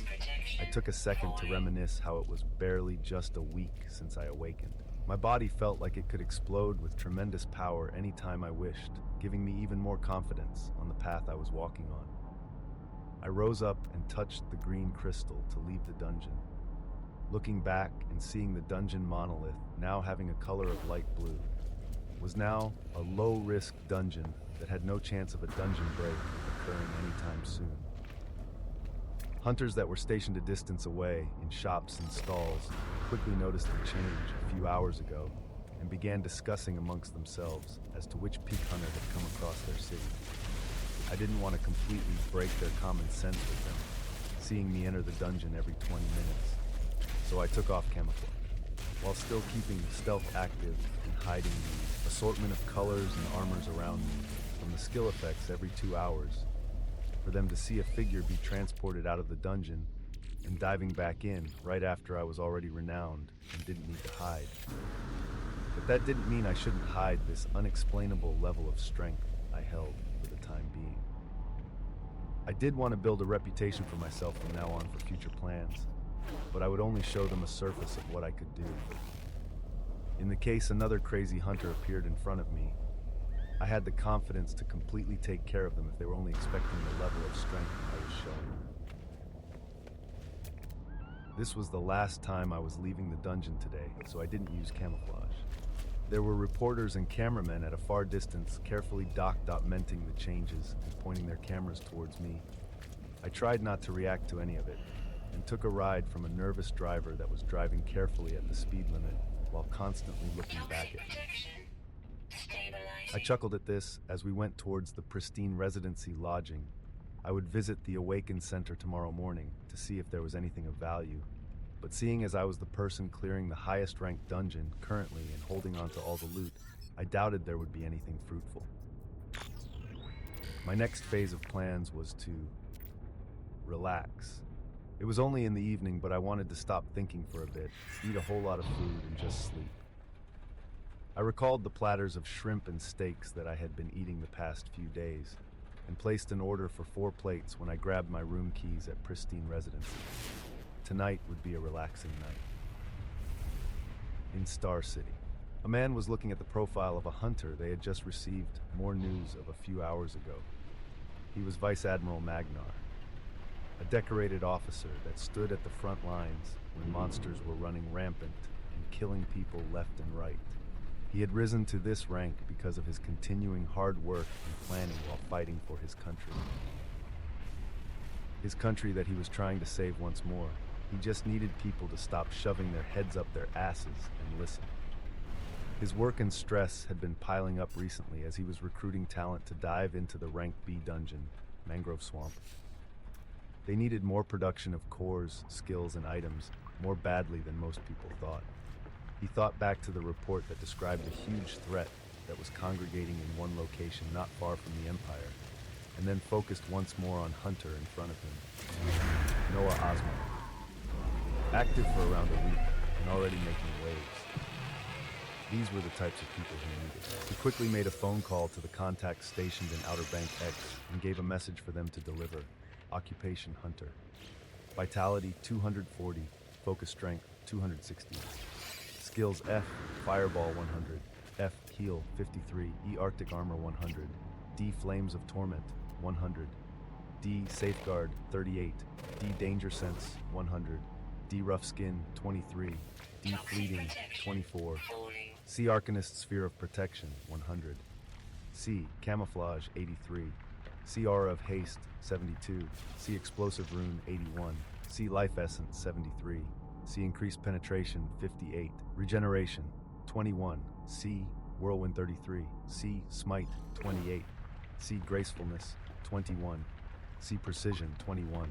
I took a second to reminisce how it was barely just a week since I awakened. My body felt like it could explode with tremendous power any time I wished, giving me even more confidence on the path I was walking on. I rose up and touched the green crystal to leave the dungeon. Looking back and seeing the dungeon monolith, now having a color of light blue, was now a low-risk dungeon that had no chance of a dungeon break occurring anytime soon. Hunters that were stationed a distance away in shops and stalls quickly noticed the change a few hours ago and began discussing amongst themselves as to which peak hunter had come across their city. I didn't want to completely break their common sense with them, seeing me enter the dungeon every 20 minutes, so I took off camouflage, while still keeping stealth active and hiding the assortment of colors and armors around me from the skill effects every 2 hours, for them to see a figure be transported out of the dungeon and diving back in right after I was already renowned and didn't need to hide. But that didn't mean I shouldn't hide this unexplainable level of strength I held for the time being. I did want to build a reputation for myself from now on for future plans, but I would only show them a surface of what I could do. In the case another crazy hunter appeared in front of me, I had the confidence to completely take care of them if they were only expecting the level of strength I was showing. This was the last time I was leaving the dungeon today, so I didn't use camouflage. There were reporters and cameramen at a far distance carefully documenting the changes and pointing their cameras towards me. I tried not to react to any of it and took a ride from a nervous driver that was driving carefully at the speed limit while constantly looking back at me. I chuckled at this as we went towards the pristine residency lodging. I would visit the Awaken Center tomorrow morning to see if there was anything of value, but seeing as I was the person clearing the highest ranked dungeon currently and holding on to all the loot, I doubted there would be anything fruitful. My next phase of plans was to relax. It was only in the evening, but I wanted to stop thinking for a bit, eat a whole lot of food, and just sleep. I recalled the platters of shrimp and steaks that I had been eating the past few days, and placed an order for 4 plates when I grabbed my room keys at Pristine Residency. Tonight would be a relaxing night. In Star City, a man was looking at the profile of a hunter they had just received more news of a few hours ago. He was Vice Admiral Magnar, a decorated officer that stood at the front lines when monsters were running rampant and killing people left and right. He had risen to this rank because of his continuing hard work and planning while fighting for his country. His country that he was trying to save once more. He just needed people to stop shoving their heads up their asses and listen. His work and stress had been piling up recently as he was recruiting talent to dive into the Rank B dungeon, Mangrove Swamp. They needed more production of cores, skills, and items more badly than most people thought. He thought back to the report that described a huge threat that was congregating in one location not far from the Empire, and then focused once more on Hunter in front of him, Noah Osmond. Active for around a week and already making waves. These were the types of people he needed. He quickly made a phone call to the contacts stationed in Outer Bank X and gave a message for them to deliver. Occupation Hunter. Vitality 240, Focus Strength 260. Skills F, Fireball 100, F, Heal 53, E, Arctic Armor 100, D, Flames of Torment 100, D. Safeguard, 38. D. Danger Sense, 100. D. Rough Skin, 23. D. Fleeting, 24. C. Arcanist Sphere of Protection, 100. C. Camouflage, 83. C. Aura of Haste, 72. C. Explosive Rune, 81. C. Life Essence, 73. C. Increased Penetration, 58. Regeneration, 21. C. Whirlwind, 33. C. Smite, 28. C. Gracefulness, 21. C. Precision, 21.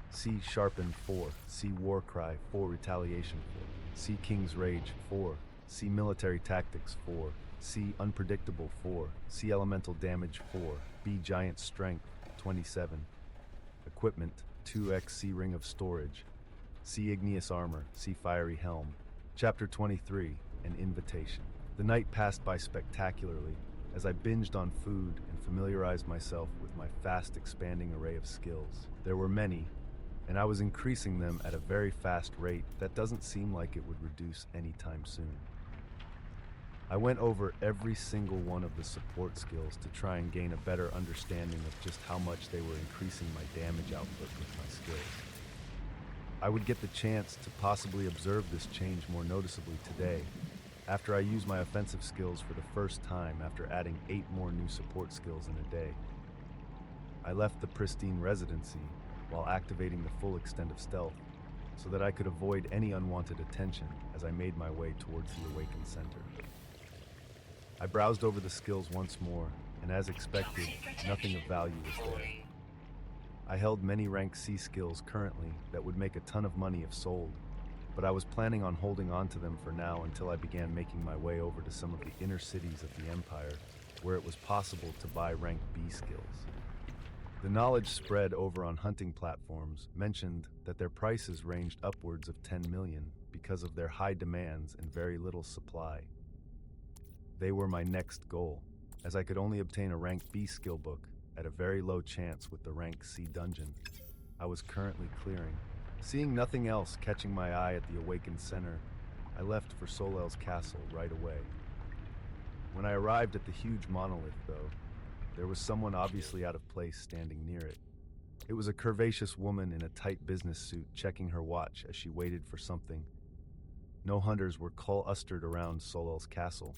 C. Sharpen, 4. C. Warcry, 4. Retaliation, 4. C. King's Rage, 4. C. Military Tactics, 4. C. Unpredictable, 4. C. Elemental Damage, 4. B. Giant Strength, 27. Equipment, 2x C. Ring of Storage. C. Igneous Armor. C. Fiery Helm. Chapter 23. An Invitation. The night passed by spectacularly as I binged on food and familiarized myself with my fast-expanding array of skills. There were many, and I was increasing them at a very fast rate that doesn't seem like it would reduce anytime soon. I went over every single one of the support skills to try and gain a better understanding of just how much they were increasing my damage output with my skills. I would get the chance to possibly observe this change more noticeably today, after I used my offensive skills for the first time after adding 8 more new support skills in a day. I left the pristine residency while activating the full extent of stealth, so that I could avoid any unwanted attention as I made my way towards the Awakened Center. I browsed over the skills once more, and as expected, nothing of value was there. I held many rank C skills currently that would make a ton of money if sold, but I was planning on holding on to them for now until I began making my way over to some of the inner cities of the Empire, where it was possible to buy rank B skills. The knowledge spread over on hunting platforms mentioned that their prices ranged upwards of 10 million because of their high demands and very little supply. They were my next goal, as I could only obtain a rank B skill book at a very low chance with the rank C dungeon I was currently clearing. Seeing nothing else catching my eye at the Awakened Center, I left for Solel's castle right away. When I arrived at the huge monolith, though, there was someone obviously out of place standing near it. It was a curvaceous woman in a tight business suit checking her watch as she waited for something. No hunters were clustered around Solel's castle,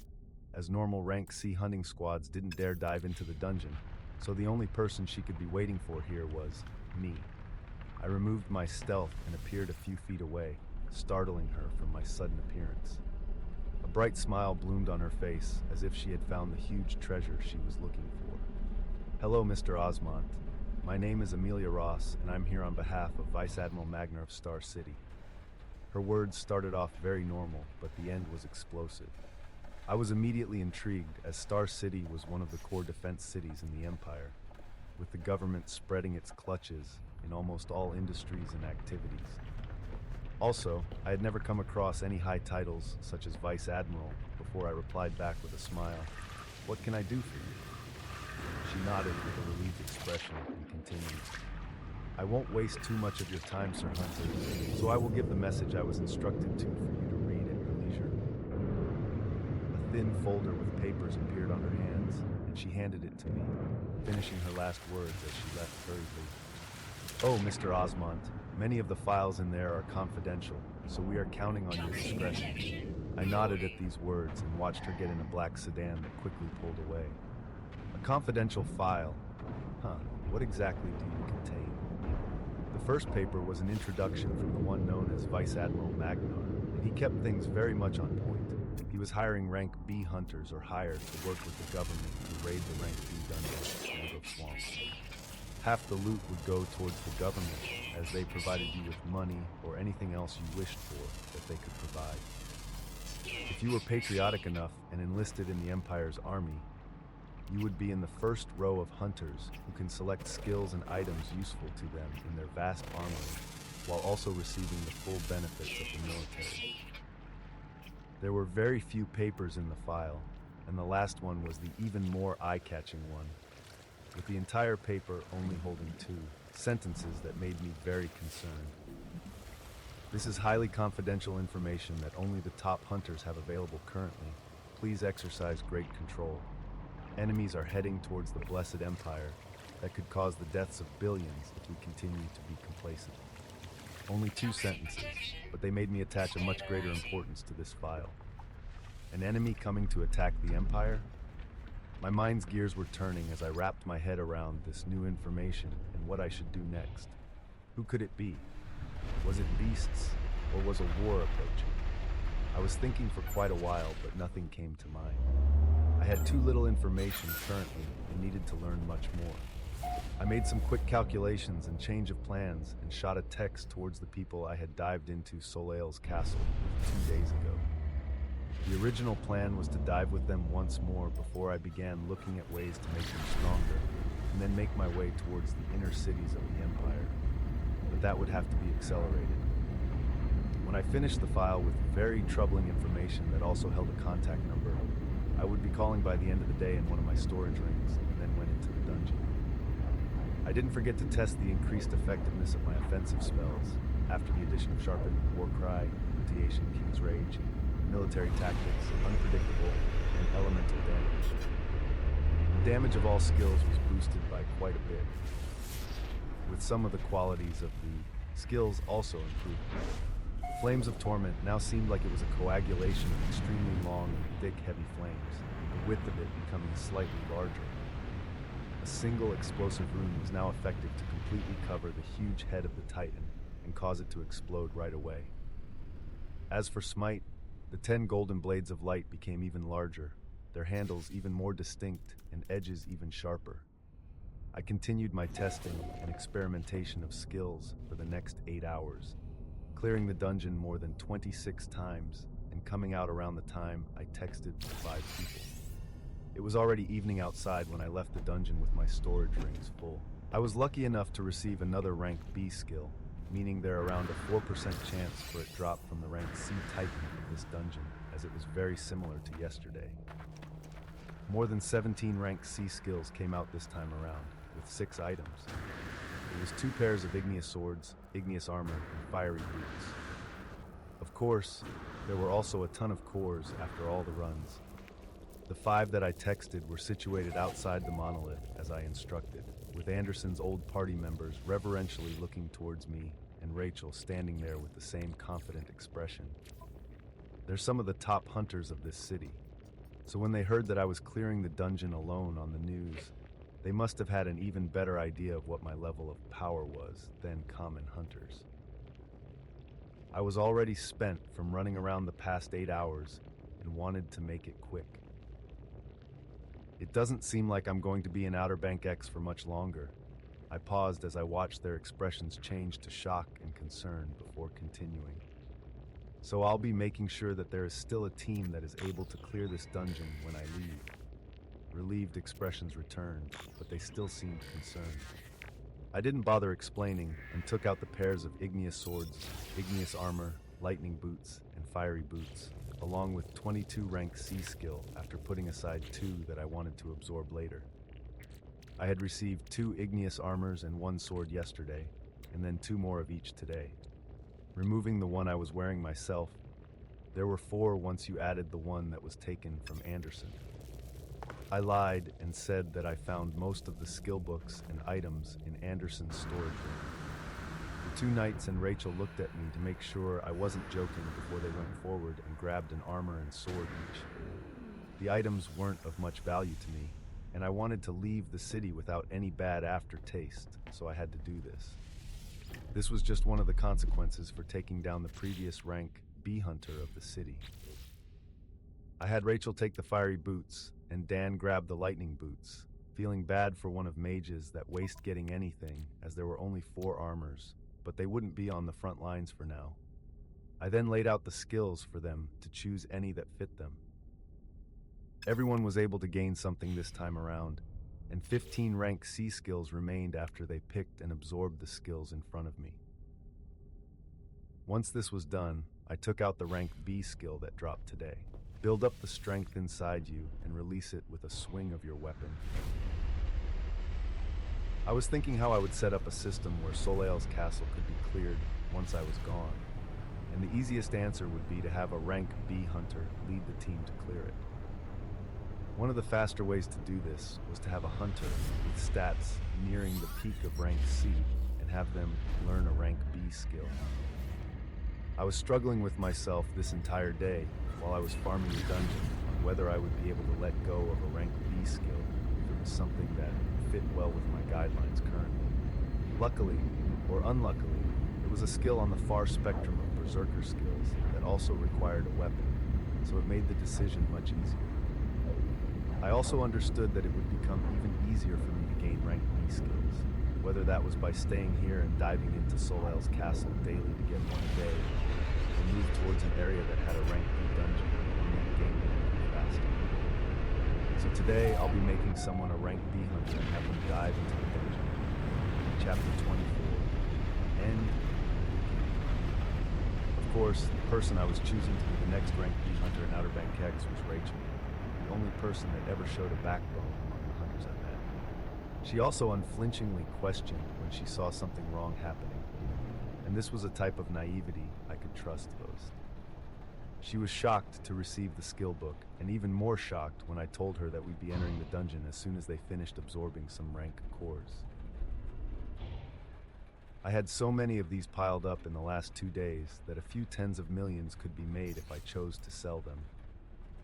as normal rank C hunting squads didn't dare dive into the dungeon, so the only person she could be waiting for here was me. I removed my stealth and appeared a few feet away, startling her from my sudden appearance. A bright smile bloomed on her face, as if she had found the huge treasure she was looking for. "Hello, Mr. Osmont. My name is Amelia Ross, and I'm here on behalf of Vice Admiral Magner of Star City." Her words started off very normal, but the end was explosive. I was immediately intrigued, as Star City was one of the core defense cities in the Empire, with the government spreading its clutches in almost all industries and activities. Also, I had never come across any high titles such as Vice Admiral before I replied back with a smile. "What can I do for you?" She nodded with a relieved expression and continued. "I won't waste too much of your time, Sir Hunter, so I will give the message I was instructed to for you to read at your leisure." A thin folder with papers appeared on her hands, and she handed it to me, finishing her last words as she left hurriedly. "Oh, Mr. Osmont, many of the files in there are confidential, so we are counting on your discretion." I nodded at these words and watched her get in a black sedan that quickly pulled away. "A confidential file? Huh, what exactly do you contain?" The first paper was an introduction from the one known as Vice Admiral Magnar, and he kept things very much on point. He was hiring rank B hunters or higher to work with the government to raid the rank B dungeons in the swamps. Half the loot would go towards the government, as they provided you with money or anything else you wished for that they could provide. If you were patriotic enough and enlisted in the Empire's army, you would be in the first row of hunters who can select skills and items useful to them in their vast armory, while also receiving the full benefits of the military. There were very few papers in the file, and the last one was the even more eye-catching one, with the entire paper only holding 2 sentences that made me very concerned. "This is highly confidential information that only the top hunters have available currently. Please exercise great control. Enemies are heading towards the Blessed Empire, that could cause the deaths of billions if we continue to be complacent. Only 2 sentences, but they made me attach a much greater importance to this file. An enemy coming to attack the Empire? My mind's gears were turning as I wrapped my head around this new information and what I should do next. Who could it be? Was it beasts, or was a war approaching? I was thinking for quite a while, but nothing came to mind. I had too little information currently and needed to learn much more. I made some quick calculations and change of plans and shot a text towards the people I had dived into Soleil's castle 2 days ago. The original plan was to dive with them once more before I began looking at ways to make them stronger, and then make my way towards the inner cities of the Empire. But that would have to be accelerated. When I finished the file with very troubling information that also held a contact number, I would be calling by the end of the day in one of my storage rings, and then went into the dungeon. I didn't forget to test the increased effectiveness of my offensive spells after the addition of Sharpened, War Cry, Mutation, King's Rage, Military Tactics, Unpredictable, and Elemental Damage. The damage of all skills was boosted by quite a bit, with some of the qualities of the skills also improved. Flames of Torment now seemed like it was a coagulation of extremely long and thick, heavy flames, the width of it becoming slightly larger. A single explosive rune was now effective to completely cover the huge head of the Titan and cause it to explode right away. As for Smite, the 10 golden blades of light became even larger, their handles even more distinct and edges even sharper. I continued my testing and experimentation of skills for the next 8 hours, clearing the dungeon more than 26 times and coming out around the time I texted 5 people. It was already evening outside when I left the dungeon with my storage rings full. I was lucky enough to receive another rank B skill, meaning there around a 4% chance for it dropped from the rank C Titan of this dungeon, as it was very similar to yesterday. More than 17 rank C skills came out this time around, with 6 items. It was 2 pairs of igneous swords, igneous armor, and fiery boots. Of course, there were also a ton of cores after all the runs. The 5 that I texted were situated outside the monolith as I instructed, with Anderson's old party members reverentially looking towards me and Rachel standing there with the same confident expression. They're some of the top hunters of this city, so when they heard that I was clearing the dungeon alone on the news, they must have had an even better idea of what my level of power was than common hunters. I was already spent from running around the past 8 hours and wanted to make it quick. It doesn't seem like I'm going to be in Outer Bank X for much longer. I paused as I watched their expressions change to shock and concern before continuing. So I'll be making sure that there is still a team that is able to clear this dungeon when I leave. Relieved expressions returned, but they still seemed concerned. I didn't bother explaining and took out the pairs of igneous swords, igneous armor, lightning boots, and fiery boots, along with 22 rank C skill after putting aside 2 that I wanted to absorb later. I had received 2 igneous armors and 1 sword yesterday, and then 2 more of each today. Removing the one I was wearing myself, there were 4 once you added the one that was taken from Anderson. I lied and said that I found most of the skill books and items in Anderson's storage room. The 2 knights and Rachel looked at me to make sure I wasn't joking before they went forward and grabbed an armor and sword each. The items weren't of much value to me, and I wanted to leave the city without any bad aftertaste, so I had to do this. This was just one of the consequences for taking down the previous rank B hunter of the city. I had Rachel take the fiery boots, and Dan grabbed the lightning boots, feeling bad for one of mages that waste getting anything, as there were only 4 armors, but they wouldn't be on the front lines for now. I then laid out the skills for them to choose any that fit them. Everyone was able to gain something this time around, and 15 rank C skills remained after they picked and absorbed the skills in front of me. Once this was done, I took out the rank B skill that dropped today. Build up the strength inside you and release it with a swing of your weapon. I was thinking how I would set up a system where Soleil's castle could be cleared once I was gone, and the easiest answer would be to have a rank B hunter lead the team to clear it. One of the faster ways to do this was to have a hunter with stats nearing the peak of rank C and have them learn a rank B skill. I was struggling with myself this entire day while I was farming the dungeon on whether I would be able to let go of a rank B skill if it was something that fit well with my guidelines currently. Luckily, or unluckily, it was a skill on the far spectrum of berserker skills that also required a weapon, so it made the decision much easier. I also understood that it would become even easier for me to gain rank B skills, whether that was by staying here and diving into Solel's castle daily to get one a day, or move towards an area that had a rank B dungeon and then gain it even faster. So today I'll be making someone a rank B hunter and have them dive into the dungeon. Chapter 24, End. Of course, the person I was choosing to be the next rank B hunter in Outer Bank X was Rachel, the only person that ever showed a backbone among the hunters I met. She also unflinchingly questioned when she saw something wrong happening, and this was a type of naivety I could trust most. She was shocked to receive the skill book, and even more shocked when I told her that we'd be entering the dungeon as soon as they finished absorbing some rank cores. I had so many of these piled up in the last 2 days that a few tens of millions could be made if I chose to sell them,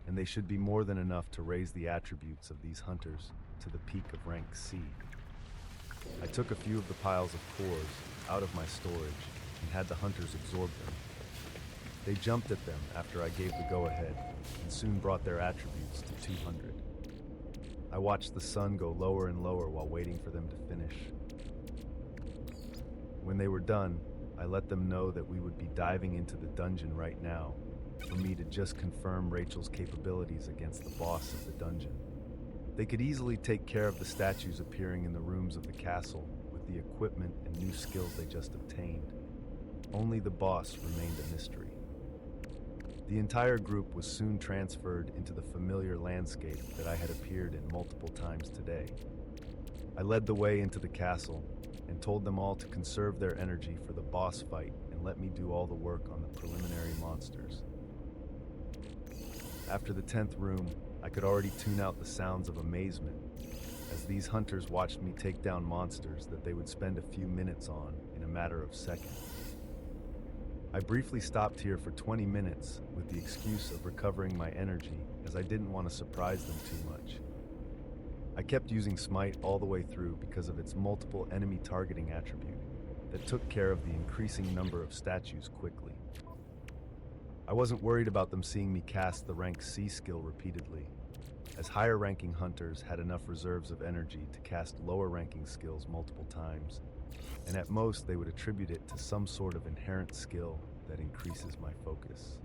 and they should be more than enough to raise the attributes of these hunters to the peak of rank C. I took a few of the piles of cores out of my storage and had the hunters absorb them. They jumped at them after I gave the go-ahead and soon brought their attributes to 200. I watched the sun go lower and lower while waiting for them to finish. When they were done, I let them know that we would be diving into the dungeon right now for me to just confirm Rachel's capabilities against the boss of the dungeon. They could easily take care of the statues appearing in the rooms of the castle with the equipment and new skills they just obtained. Only the boss remained a mystery. The entire group was soon transferred into the familiar landscape that I had appeared in multiple times today. I led the way into the castle and told them all to conserve their energy for the boss fight and let me do all the work on the preliminary monsters. After the 10th room, I could already tune out the sounds of amazement as these hunters watched me take down monsters that they would spend a few minutes on in a matter of seconds. I briefly stopped here for 20 minutes with the excuse of recovering my energy as I didn't want to surprise them too much. I kept using Smite all the way through because of its multiple enemy targeting attribute that took care of the increasing number of statues quickly. I wasn't worried about them seeing me cast the rank C skill repeatedly, as higher ranking hunters had enough reserves of energy to cast lower ranking skills multiple times, and at most they would attribute it to some sort of inherent skill that increases my focus.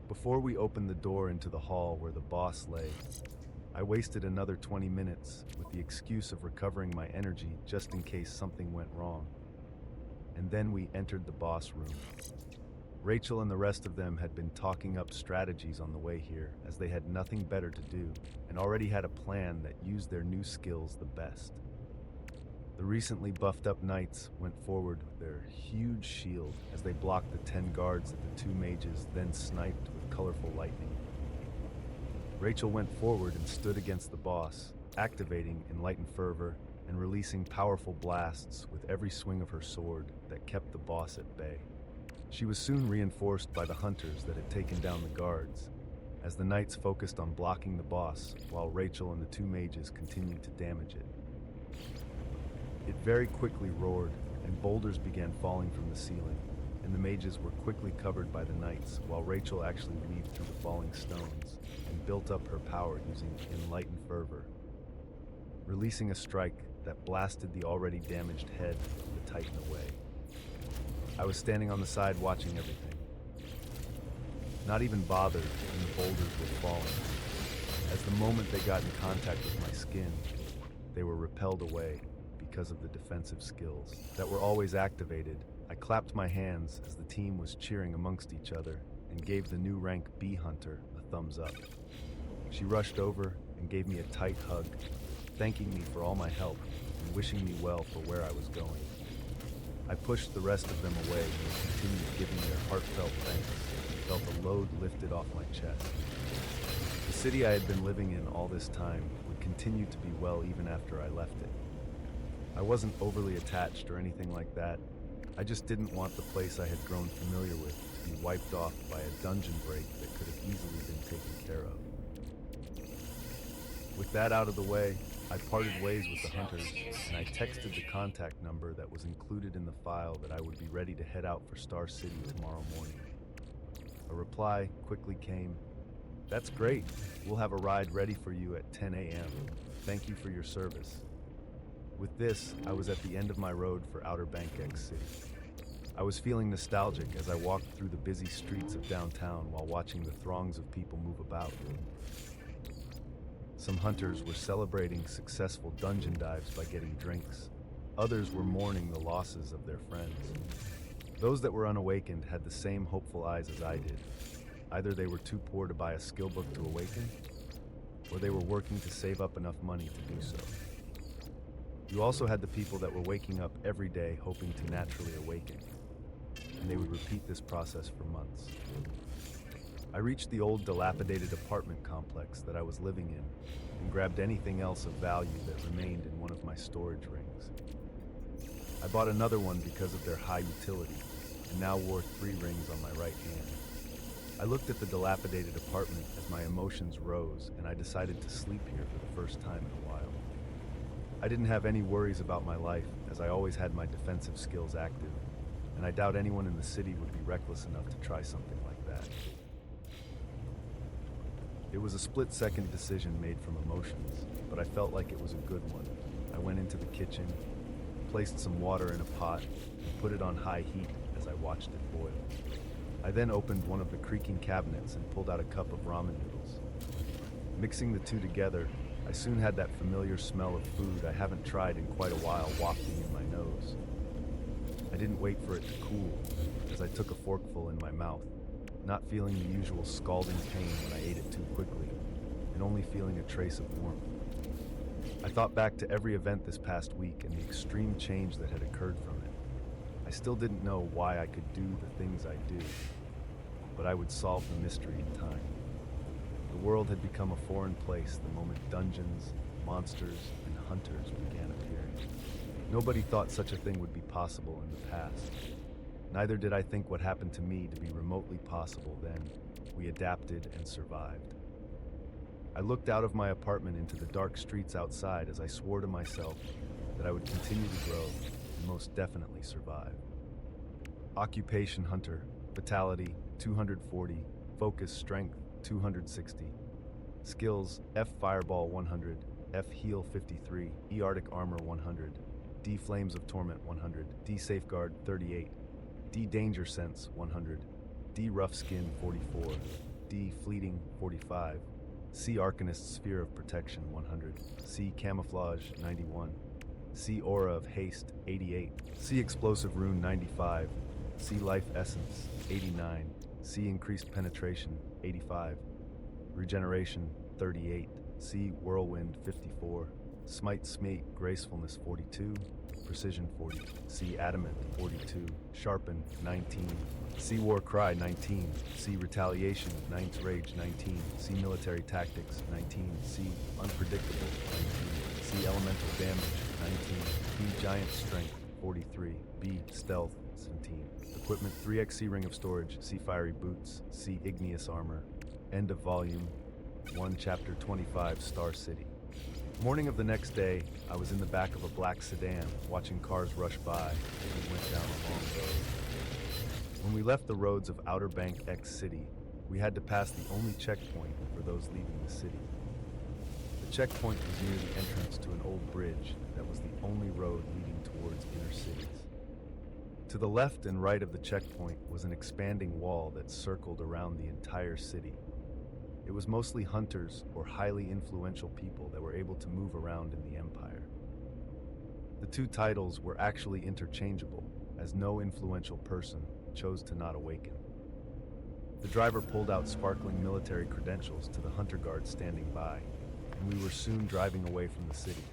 Before we opened the door into the hall where the boss lay, I wasted another 20 minutes with the excuse of recovering my energy just in case something went wrong. And then we entered the boss room. Rachel and the rest of them had been talking up strategies on the way here as they had nothing better to do and already had a plan that used their new skills the best. The recently buffed up knights went forward with their huge shield as they blocked the 10 guards that the 2 mages then sniped with colorful lightning. Rachel went forward and stood against the boss, activating Enlightened Fervor and releasing powerful blasts with every swing of her sword that kept the boss at bay. She was soon reinforced by the hunters that had taken down the guards, as the knights focused on blocking the boss while Rachel and the 2 mages continued to damage it. It very quickly roared, and boulders began falling from the ceiling, and the mages were quickly covered by the knights while Rachel actually weaved through the falling stones and built up her power using Enlightened Fervor, releasing a strike that blasted the already damaged head of the Titan away. I was standing on the side watching everything, not even bothered when the boulders were falling, as the moment they got in contact with my skin, they were repelled away because of the defensive skills that were always activated. I clapped my hands as the team was cheering amongst each other and gave the new rank B hunter a thumbs up. She rushed over and gave me a tight hug, thanking me for all my help and wishing me well for where I was going. I pushed the rest of them away and continued giving their heartfelt thanks and felt a load lifted off my chest. The city I had been living in all this time would continue to be well even after I left it. I wasn't overly attached or anything like that. I just didn't want the place I had grown familiar with to be wiped off by a dungeon break that could have easily been taken care of. With that out of the way, I parted ways with the hunters, and I texted the contact number that was included in the file that I would be ready to head out for Star City tomorrow morning. A reply quickly came. "That's great. We'll have a ride ready for you at 10 a.m. Thank you for your service." With this, I was at the end of my road for Outer Bank X City. I was feeling nostalgic as I walked through the busy streets of downtown while watching the throngs of people move about. Some hunters were celebrating successful dungeon dives by getting drinks. Others were mourning the losses of their friends. Those that were unawakened had the same hopeful eyes as I did. Either they were too poor to buy a skill book to awaken, or they were working to save up enough money to do so. You also had the people that were waking up every day hoping to naturally awaken, and they would repeat this process for months. I reached the old dilapidated apartment complex that I was living in and grabbed anything else of value that remained in one of my storage rings. I bought another one because of their high utility and now wore 3 rings on my right hand. I looked at the dilapidated apartment as my emotions rose, and I decided to sleep here for the first time in a while. I didn't have any worries about my life, as I always had my defensive skills active, and I doubt anyone in the city would be reckless enough to try something like that. It was a split-second decision made from emotions, but I felt like it was a good one. I went into the kitchen, placed some water in a pot, and put it on high heat as I watched it boil. I then opened one of the creaking cabinets and pulled out a cup of ramen noodles. Mixing the two together, I soon had that familiar smell of food I haven't tried in quite a while wafting in my nose. I didn't wait for it to cool, as I took a forkful in my mouth, not feeling the usual scalding pain when I ate it too quickly, and only feeling a trace of warmth. I thought back to every event this past week and the extreme change that had occurred from it. I still didn't know why I could do the things I do, but I would solve the mystery in time. The world had become a foreign place the moment dungeons, monsters, and hunters began appearing. Nobody thought such a thing would be possible in the past. Neither did I think what happened to me to be remotely possible then. We adapted and survived. I looked out of my apartment into the dark streets outside as I swore to myself that I would continue to grow and most definitely survive. Occupation hunter, vitality 240, focus strength 260. Skills F fireball 100, F heal 53, E arctic armor 100, D flames of torment 100, D safeguard 38, D danger sense 100, D rough skin 44, D fleeting 45, C arcanist sphere of protection 100, C camouflage 91, C aura of haste 88, C explosive rune 95, C life essence 89, C increased penetration 85, regeneration 38, C whirlwind 54, smite gracefulness 42, precision 40, C adamant 42, sharpen 19, C war cry 19, C retaliation 9th rage 19, C military tactics 19, C unpredictable 19, C elemental damage 19, B giant strength 43, B stealth 17, equipment 3x ring of storage, C fiery boots, C igneous armor. End of volume 1, chapter 25, Star City. Morning of the next day, I was in the back of a black sedan, watching cars rush by as we went down a long road. When we left the roads of Outer Bank X City, we had to pass the only checkpoint for those leaving the city. The checkpoint was near the entrance to an old bridge that was the only road leading towards inner cities. To the left and right of the checkpoint was an expanding wall that circled around the entire city. It was mostly hunters or highly influential people that were able to move around in the empire. The two titles were actually interchangeable, as no influential person chose to not awaken. The driver pulled out sparkling military credentials to the hunter guard standing by, and we were soon driving away from the city.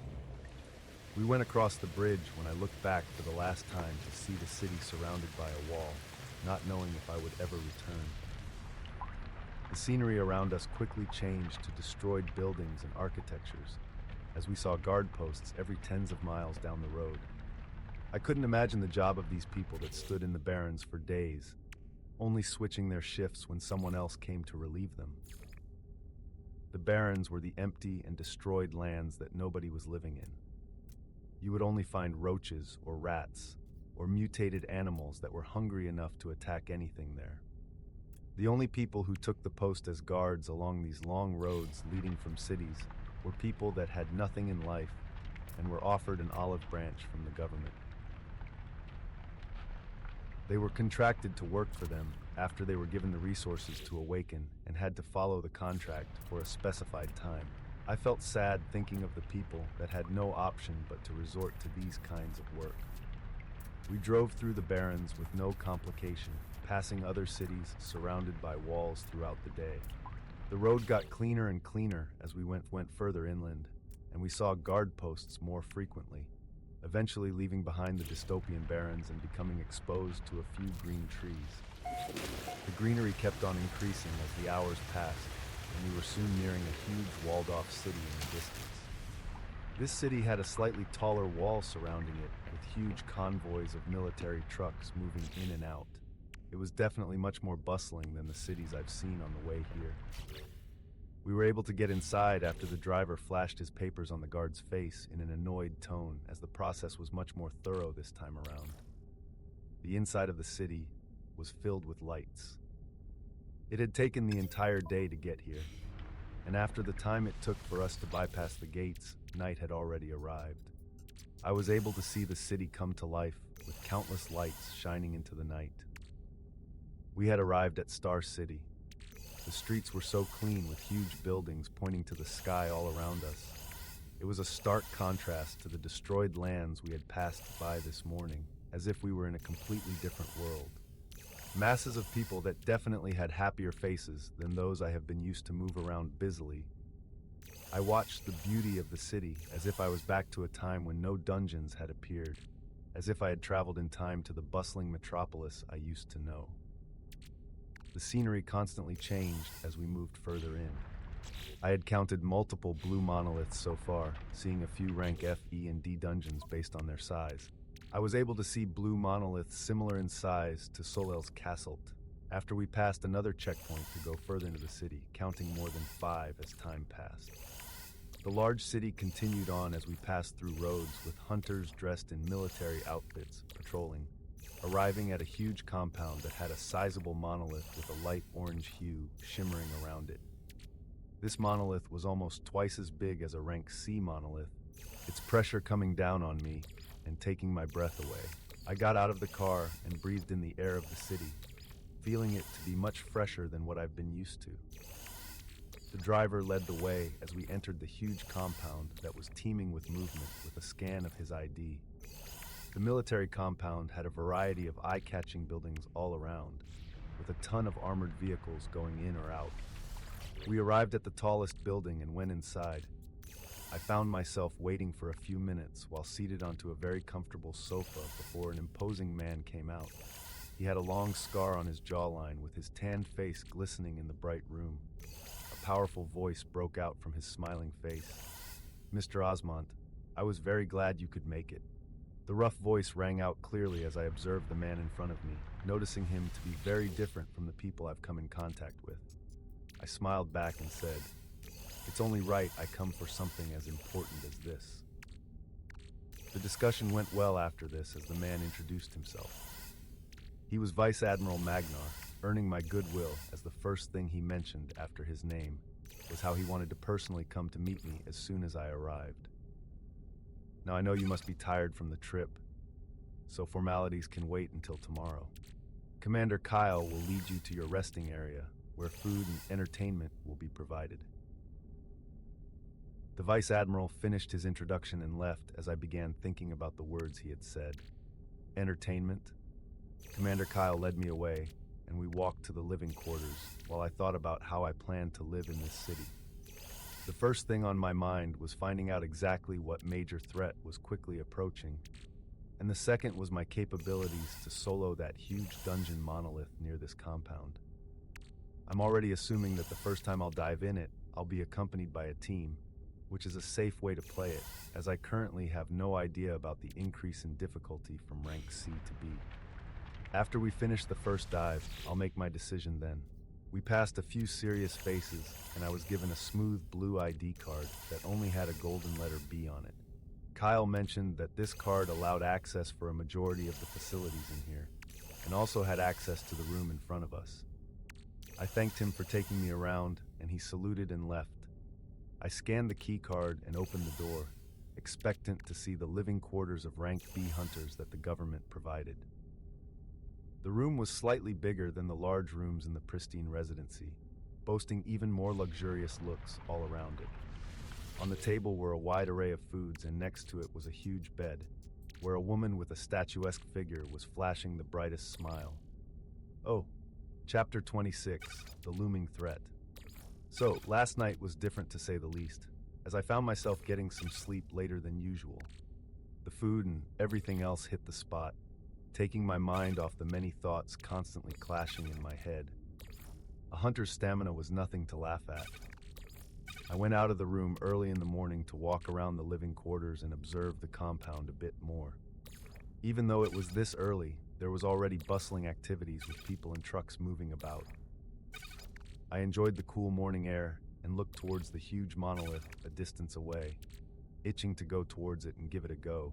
We went across the bridge when I looked back for the last time to see the city surrounded by a wall, not knowing if I would ever return. The scenery around us quickly changed to destroyed buildings and architectures, as we saw guard posts every tens of miles down the road. I couldn't imagine the job of these people that stood in the barrens for days, only switching their shifts when someone else came to relieve them. The barrens were the empty and destroyed lands that nobody was living in. You would only find roaches or rats or mutated animals that were hungry enough to attack anything there. The only people who took the post as guards along these long roads leading from cities were people that had nothing in life and were offered an olive branch from the government. They were contracted to work for them after they were given the resources to awaken and had to follow the contract for a specified time. I felt sad thinking of the people that had no option but to resort to these kinds of work. We drove through the barrens with no complication, passing other cities surrounded by walls throughout the day. The road got cleaner and cleaner as we went further inland, and we saw guard posts more frequently, eventually leaving behind the dystopian barrens and becoming exposed to a few green trees. The greenery kept on increasing as the hours passed, and we were soon nearing a huge walled-off city in the distance. This city had a slightly taller wall surrounding it, with huge convoys of military trucks moving in and out. It was definitely much more bustling than the cities I've seen on the way here. We were able to get inside after the driver flashed his papers on the guard's face in an annoyed tone, as the process was much more thorough this time around. The inside of the city was filled with lights. It had taken the entire day to get here, and after the time it took for us to bypass the gates, night had already arrived. I was able to see the city come to life, with countless lights shining into the night. We had arrived at Star City. The streets were so clean, with huge buildings pointing to the sky all around us. It was a stark contrast to the destroyed lands we had passed by this morning, as if we were in a completely different world. Masses of people that definitely had happier faces than those I have been used to move around busily. I watched the beauty of the city as if I was back to a time when no dungeons had appeared, as if I had traveled in time to the bustling metropolis I used to know. The scenery constantly changed as we moved further in. I had counted multiple blue monoliths so far, seeing a few rank F, E, and D dungeons based on their size. I was able to see blue monoliths similar in size to Solel's Castle, after we passed another checkpoint to go further into the city, counting more than 5 as time passed. The large city continued on as we passed through roads with hunters dressed in military outfits patrolling, arriving at a huge compound that had a sizable monolith with a light orange hue shimmering around it. This monolith was almost twice as big as a rank C monolith, its pressure coming down on me and taking my breath away. I got out of the car and breathed in the air of the city, feeling it to be much fresher than what I've been used to. The driver led the way as we entered the huge compound that was teeming with movement with a scan of his ID. The military compound had a variety of eye-catching buildings all around, with a ton of armored vehicles going in or out. We arrived at the tallest building and went inside. I found myself waiting for a few minutes while seated onto a very comfortable sofa before an imposing man came out. He had a long scar on his jawline with his tanned face glistening in the bright room. A powerful voice broke out from his smiling face. "Mr. Osmond, I was very glad you could make it." The rough voice rang out clearly as I observed the man in front of me, noticing him to be very different from the people I've come in contact with. I smiled back and said, "It's only right I come for something as important as this." The discussion went well after this as the man introduced himself. He was Vice Admiral Magnar, earning my goodwill as the first thing he mentioned after his name was how he wanted to personally come to meet me as soon as I arrived. Now I know you must be tired from the trip, so formalities can wait until tomorrow. Commander Kyle will lead you to your resting area, where food and entertainment will be provided. The Vice Admiral finished his introduction and left as I began thinking about the words he had said. Entertainment? Commander Kyle led me away, and we walked to the living quarters while I thought about how I planned to live in this city. The first thing on my mind was finding out exactly what major threat was quickly approaching, and the second was my capabilities to solo that huge dungeon monolith near this compound. I'm already assuming that the first time I'll dive in it, I'll be accompanied by a team, which is a safe way to play it, as I currently have no idea about the increase in difficulty from rank C to B. After we finish the first dive, I'll make my decision then. We passed a few serious faces, and I was given a smooth blue ID card that only had a golden letter B on it. Kyle mentioned that this card allowed access for a majority of the facilities in here, and also had access to the room in front of us. I thanked him for taking me around, and he saluted and left. I scanned the key card and opened the door, expectant to see the living quarters of rank B hunters that the government provided. The room was slightly bigger than the large rooms in the pristine residency, boasting even more luxurious looks all around it. On the table were a wide array of foods, and next to it was a huge bed, where a woman with a statuesque figure was flashing the brightest smile. Oh, Chapter 26, The Looming Threat. So, last night was different to say the least, as I found myself getting some sleep later than usual. The food and everything else hit the spot, taking my mind off the many thoughts constantly clashing in my head. A hunter's stamina was nothing to laugh at. I went out of the room early in the morning to walk around the living quarters and observe the compound a bit more. Even though it was this early, there was already bustling activities with people and trucks moving about. I enjoyed the cool morning air and looked towards the huge monolith a distance away, itching to go towards it and give it a go,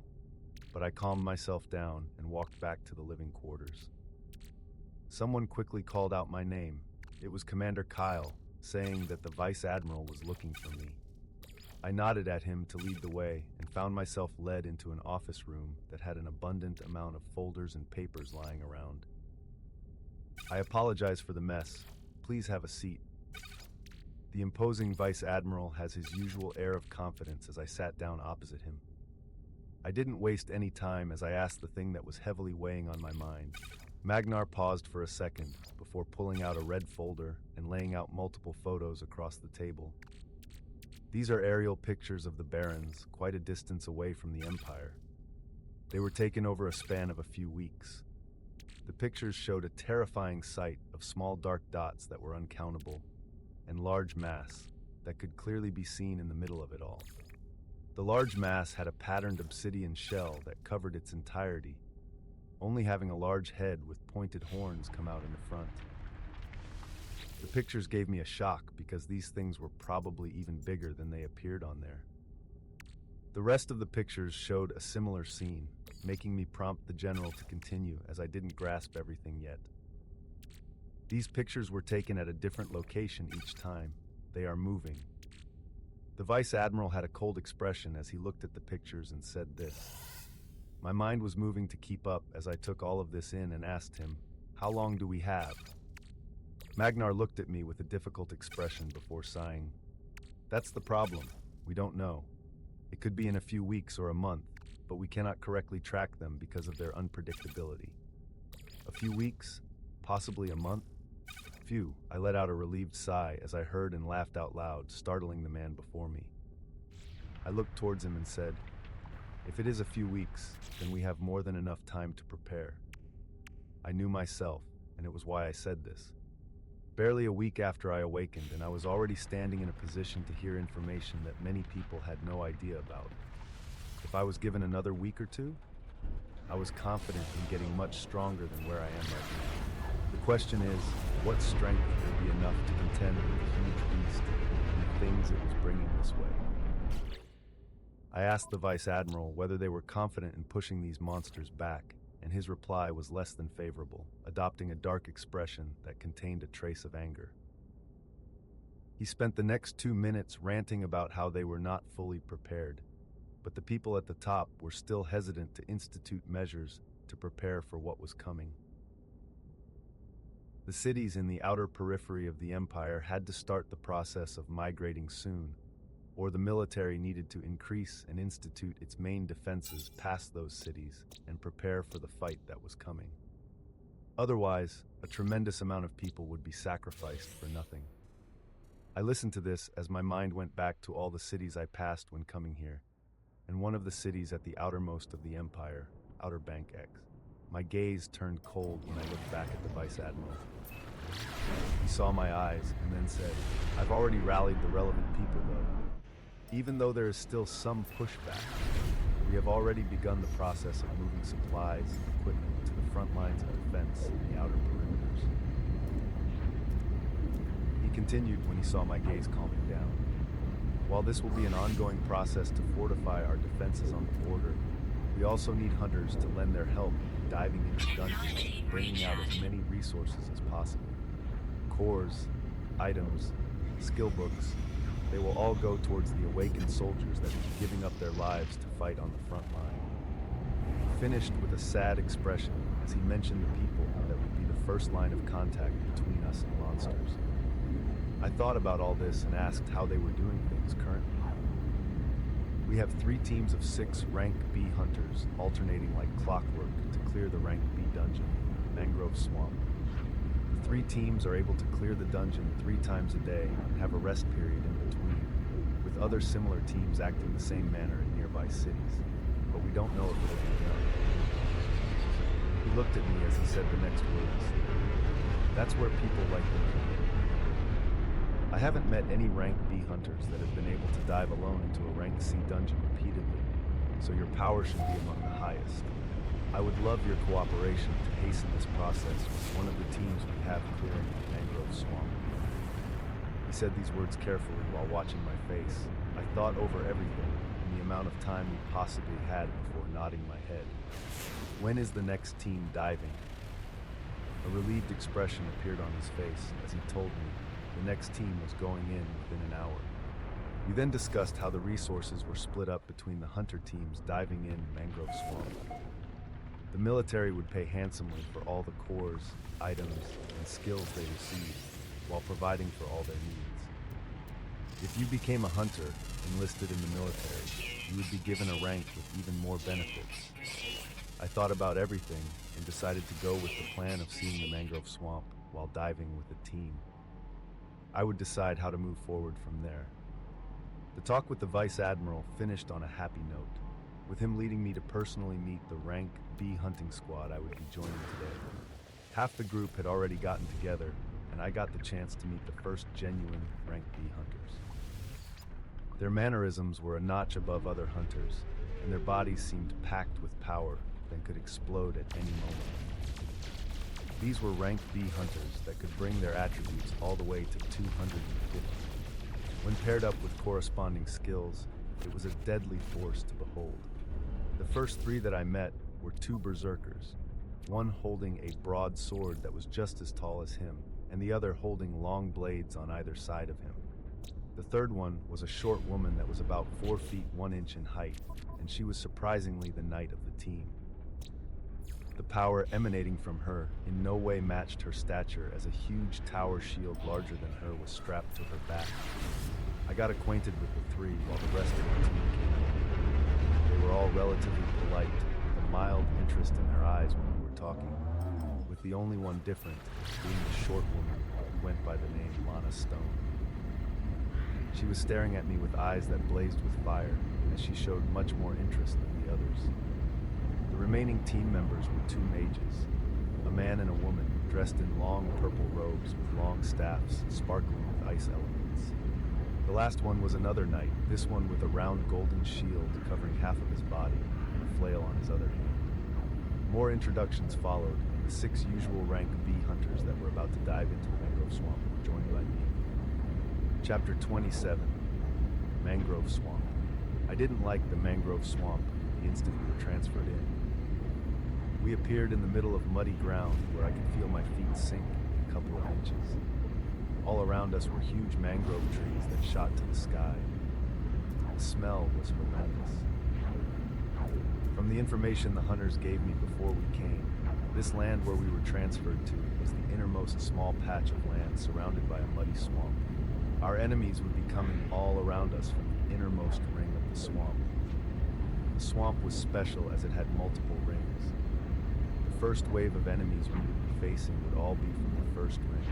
but I calmed myself down and walked back to the living quarters. Someone quickly called out my name. It was Commander Kyle, saying that the Vice Admiral was looking for me. I nodded at him to lead the way and found myself led into an office room that had an abundant amount of folders and papers lying around. I apologize for the mess. Please have a seat. The imposing Vice Admiral has his usual air of confidence as I sat down opposite him. I didn't waste any time as I asked the thing that was heavily weighing on my mind. Magnar paused for a second before pulling out a red folder and laying out multiple photos across the table. These are aerial pictures of the Barrens, quite a distance away from the Empire. They were taken over a span of a few weeks. The pictures showed a terrifying sight of small dark dots that were uncountable, and large mass that could clearly be seen in the middle of it all. The large mass had a patterned obsidian shell that covered its entirety, only having a large head with pointed horns come out in the front. The pictures gave me a shock because these things were probably even bigger than they appeared on there. The rest of the pictures showed a similar scene, making me prompt the general to continue as I didn't grasp everything yet. These pictures were taken at a different location each time. They are moving. The Vice Admiral had a cold expression as he looked at the pictures and said this. My mind was moving to keep up as I took all of this in and asked him, "How long do we have?" Magnar looked at me with a difficult expression before sighing. "That's the problem. We don't know. It could be in a few weeks or a month, but we cannot correctly track them because of their unpredictability. A few weeks? Possibly a month? Phew," I let out a relieved sigh as I heard and laughed out loud, startling the man before me. I looked towards him and said, "If it is a few weeks, then we have more than enough time to prepare." I knew myself, and it was why I said this. Barely a week after I awakened, and I was already standing in a position to hear information that many people had no idea about. If I was given another week or two, I was confident in getting much stronger than where I am right now. The question is, what strength would be enough to contend with the huge beast and the things it was bringing this way? I asked the Vice Admiral whether they were confident in pushing these monsters back, and his reply was less than favorable, adopting a dark expression that contained a trace of anger. He spent the next 2 minutes ranting about how they were not fully prepared, but the people at the top were still hesitant to institute measures to prepare for what was coming. The cities in the outer periphery of the Empire had to start the process of migrating soon, or the military needed to increase and institute its main defenses past those cities and prepare for the fight that was coming. Otherwise, a tremendous amount of people would be sacrificed for nothing. I listened to this as my mind went back to all the cities I passed when coming here, and one of the cities at the outermost of the Empire, Outer Bank X. My gaze turned cold when I looked back at the Vice Admiral. He saw my eyes and then said, "I've already rallied the relevant people, though. Even though there is still some pushback, we have already begun the process of moving supplies and equipment to the front lines of defense and the outer perimeters." He continued when he saw my gaze calming down. "While this will be an ongoing process to fortify our defenses on the border, we also need hunters to lend their help in diving into dungeons and bringing out as many resources as possible. Cores, items, skill books, they will all go towards the awakened soldiers that will be giving up their lives to fight on the front line." He finished with a sad expression as he mentioned the people that would be the first line of contact between us and monsters. I thought about all this and asked how they were doing things currently. "We have 3 teams of 6 rank B hunters alternating like clockwork to clear the rank B dungeon, Mangrove Swamp. The 3 teams are able to clear the dungeon 3 times a day and have a rest period in between, with other similar teams acting the same manner in nearby cities, but we don't know if it'll be enough." He looked at me as he said the next words. "That's where people like me come in. I haven't met any rank B hunters that have been able to dive alone into a rank C dungeon repeatedly, so your power should be among the highest. I would love your cooperation to hasten this process with one of the teams we have clearing the Mangrove Swamp." He said these words carefully while watching my face. I thought over everything and the amount of time we possibly had before nodding my head. "When is the next team diving?" A relieved expression appeared on his face as he told me the next team was going in within an hour. We then discussed how the resources were split up between the hunter teams diving in Mangrove Swamp. The military would pay handsomely for all the cores, items, and skills they received, while providing for all their needs. If you became a hunter enlisted in the military, you would be given a rank with even more benefits. I thought about everything and decided to go with the plan of seeing the Mangrove Swamp while diving with a team. I would decide how to move forward from there. The talk with the Vice Admiral finished on a happy note, with him leading me to personally meet the rank B hunting squad I would be joining today. Half the group had already gotten together, and I got the chance to meet the first genuine rank B hunters. Their mannerisms were a notch above other hunters, and their bodies seemed packed with power that could explode at any moment. These were rank B hunters that could bring their attributes all the way to 250. When paired up with corresponding skills, it was a deadly force to behold. The first 3 that I met were 2 berserkers, one holding a broad sword that was just as tall as him, and the other holding long blades on either side of him. The third one was a short woman that was about 4 feet 1 inch in height, and she was surprisingly the knight of the team. The power emanating from her in no way matched her stature, as a huge tower shield larger than her was strapped to her back. I got acquainted with the 3 while the rest of the team came in. They were all relatively polite, with a mild interest in their eyes when we were talking, with the only one different being the short woman who went by the name Lana Stone. She was staring at me with eyes that blazed with fire, as she showed much more interest than the others. The remaining team members were 2 mages, a man and a woman dressed in long purple robes with long staffs sparkling with ice elements. The last one was another knight, this one with a round golden shield covering half of his body and a flail on his other hand. More introductions followed, and the 6 usual rank B hunters that were about to dive into the Mangrove Swamp were joined by me. Chapter 27, Mangrove Swamp. I didn't like the Mangrove Swamp the instant we were transferred in. We appeared in the middle of muddy ground where I could feel my feet sink a couple of inches. All around us were huge mangrove trees that shot to the sky. The smell was horrendous. From the information the hunters gave me before we came, this land where we were transferred to was the innermost small patch of land surrounded by a muddy swamp. Our enemies would be coming all around us from the innermost ring of the swamp. The swamp was special as it had multiple rings. The first wave of enemies we would be facing would all be from the first ring,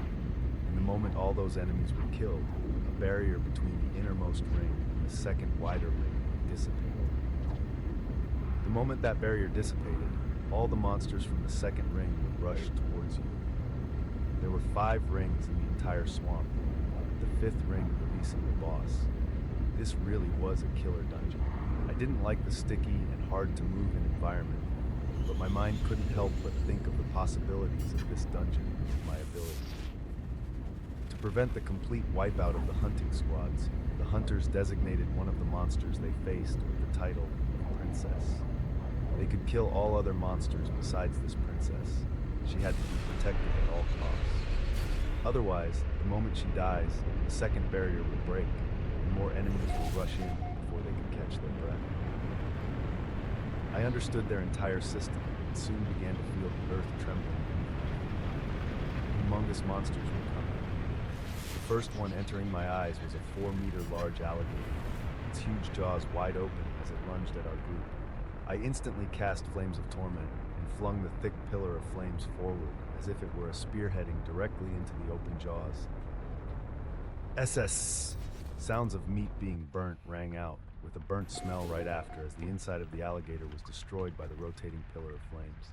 and the moment all those enemies were killed, a barrier between the innermost ring and the second wider ring dissipated. The moment that barrier dissipated, all the monsters from the second ring would rush towards you. There were 5 rings in the entire swamp, with the 5th ring releasing the boss. This really was a killer dungeon. I didn't like the sticky and hard-to-move in environment, but my mind couldn't help but think of the possibilities of this dungeon and my abilities. To prevent the complete wipeout of the hunting squads, the hunters designated one of the monsters they faced with the title of Princess. They could kill all other monsters besides this princess. She had to be protected at all costs. Otherwise, the moment she dies, the second barrier would break, and more enemies would rush in before they could catch their breath. I understood their entire system and soon began to feel the earth trembling. Humongous monsters were coming. The first one entering my eyes was a 4-meter large alligator, its huge jaws wide open as it lunged at our group. I instantly cast Flames of Torment and flung the thick pillar of flames forward as if it were a spear heading directly into the open jaws. SS! Sounds of meat being burnt rang out, with a burnt smell right after as the inside of the alligator was destroyed by the rotating pillar of flames.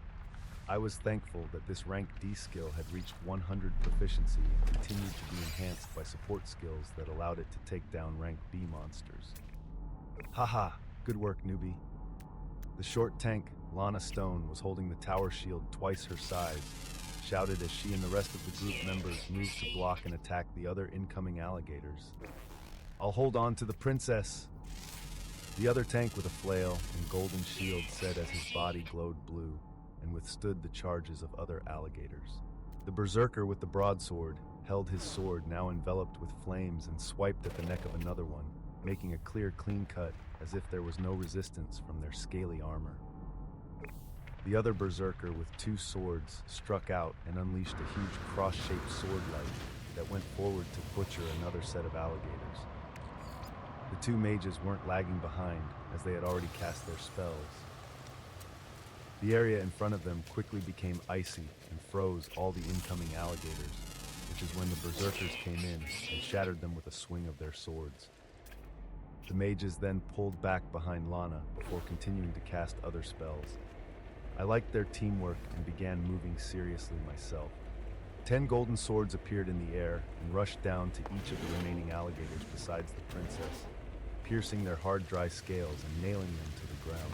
I was thankful that this rank D skill had reached 100 proficiency and continued to be enhanced by support skills that allowed it to take down rank B monsters. Haha, good work, newbie. The short tank, Lana Stone, was holding the tower shield twice her size, shouted as she and the rest of the group members moved to block and attack the other incoming alligators. I'll hold on to the princess. The other tank with a flail and golden shield said as his body glowed blue and withstood the charges of other alligators. The berserker with the broadsword held his sword now enveloped with flames and swiped at the neck of another one, making a clear, clean cut as if there was no resistance from their scaly armor. The other berserker with 2 swords struck out and unleashed a huge cross-shaped sword light that went forward to butcher another set of alligators. The 2 mages weren't lagging behind as they had already cast their spells. The area in front of them quickly became icy and froze all the incoming alligators, which is when the berserkers came in and shattered them with a swing of their swords. The mages then pulled back behind Lana before continuing to cast other spells. I liked their teamwork and began moving seriously myself. 10 golden swords appeared in the air and rushed down to each of the remaining alligators besides the princess, piercing their hard, dry scales and nailing them to the ground.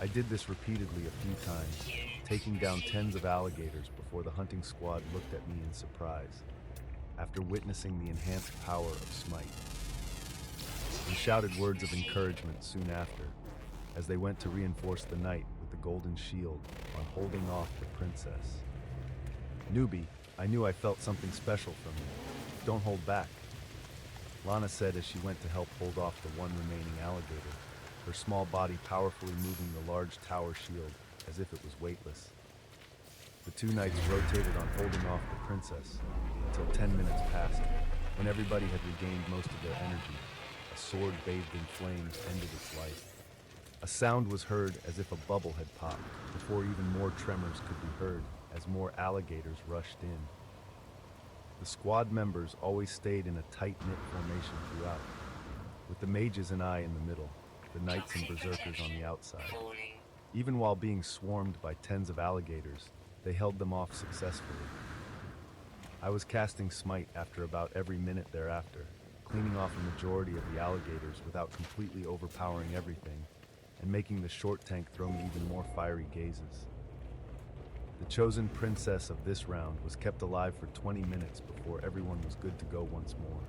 I did this repeatedly a few times, taking down tens of alligators before the hunting squad looked at me in surprise, after witnessing the enhanced power of Smite, and shouted words of encouragement soon after, as they went to reinforce the knight with the golden shield on holding off the princess. Newbie, I knew I felt something special from you. Don't hold back, Lana said as she went to help hold off the one remaining alligator, her small body powerfully moving the large tower shield as if it was weightless. The 2 knights rotated on holding off the princess until 10 minutes passed, when everybody had regained most of their energy. A sword bathed in flames ended its life. A sound was heard as if a bubble had popped, before even more tremors could be heard as more alligators rushed in. The squad members always stayed in a tight-knit formation throughout, with the mages and I in the middle, the knights and berserkers on the outside. Even while being swarmed by tens of alligators, they held them off successfully. I was casting Smite after about every minute thereafter, cleaning off a majority of the alligators without completely overpowering everything, and making the short tank throw me even more fiery gazes. The chosen princess of this round was kept alive for 20 minutes before everyone was good to go once more.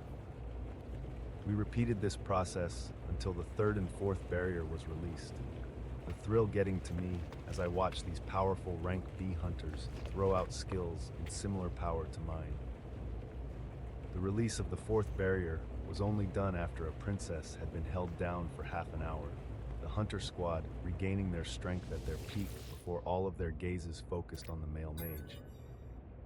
We repeated this process until the 3rd and 4th barrier was released, the thrill getting to me as I watched these powerful rank B hunters throw out skills in similar power to mine. The release of the 4th barrier was only done after a princess had been held down for half an hour, the hunter squad regaining their strength at their peak before all of their gazes focused on the male mage.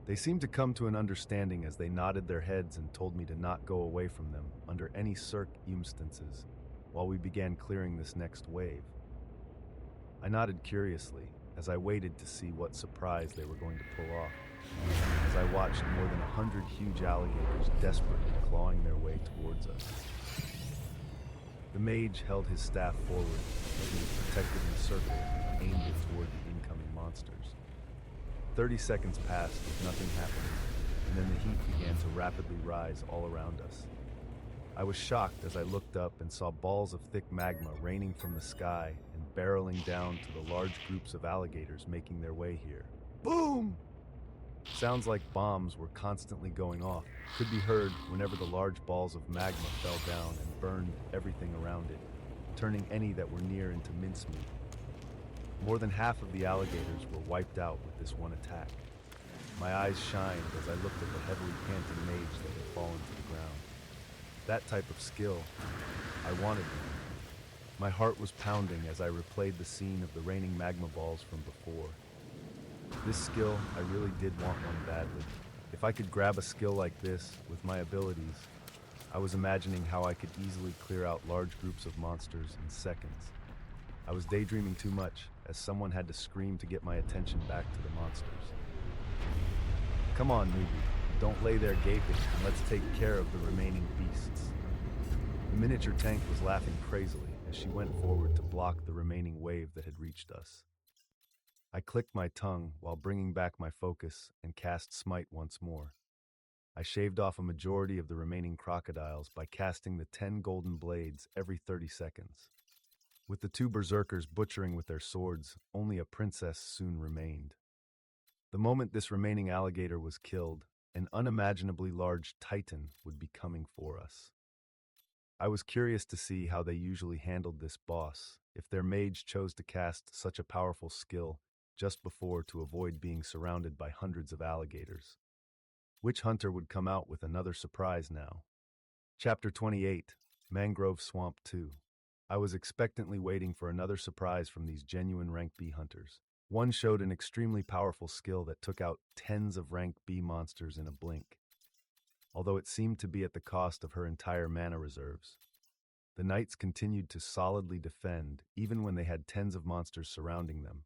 They seemed to come to an understanding as they nodded their heads and told me to not go away from them under any circumstances while we began clearing this next wave. I nodded curiously as I waited to see what surprise they were going to pull off, as I watched more than 100 huge alligators desperately clawing their way towards us. The mage held his staff forward as he protected the circle and aimed it toward the incoming monsters. 30 seconds passed with nothing happening, and then the heat began to rapidly rise all around us. I was shocked as I looked up and saw balls of thick magma raining from the sky and barreling down to the large groups of alligators making their way here. Boom! Sounds like bombs were constantly going off, could be heard whenever the large balls of magma fell down and burned everything around it, turning any that were near into mincemeat. More than half of the alligators were wiped out with this one attack. My eyes shined as I looked at the heavily panting mage that had fallen to the ground. That type of skill, I wanted one. My heart was pounding as I replayed the scene of the raining magma balls from before. This skill, I really did want one badly. If I could grab a skill like this with my abilities, I was imagining how I could easily clear out large groups of monsters in seconds. I was daydreaming too much, as someone had to scream to get my attention back to the monsters. Come on, newbie, don't lay there gaping, and let's take care of the remaining beasts. The miniature tank was laughing crazily as she went forward to block the remaining wave that had reached us. I clicked my tongue while bringing back my focus and cast Smite once more. I shaved off a majority of the remaining crocodiles by casting the 10 golden blades every 30 seconds. With the 2 berserkers butchering with their swords, only a princess soon remained. The moment this remaining alligator was killed, an unimaginably large titan would be coming for us. I was curious to see how they usually handled this boss, if their mage chose to cast such a powerful skill just before to avoid being surrounded by hundreds of alligators. Which hunter would come out with another surprise now? Chapter 28, Mangrove Swamp 2. I was expectantly waiting for another surprise from these genuine Rank B hunters. One showed an extremely powerful skill that took out tens of Rank B monsters in a blink, although it seemed to be at the cost of her entire mana reserves. The knights continued to solidly defend even when they had tens of monsters surrounding them,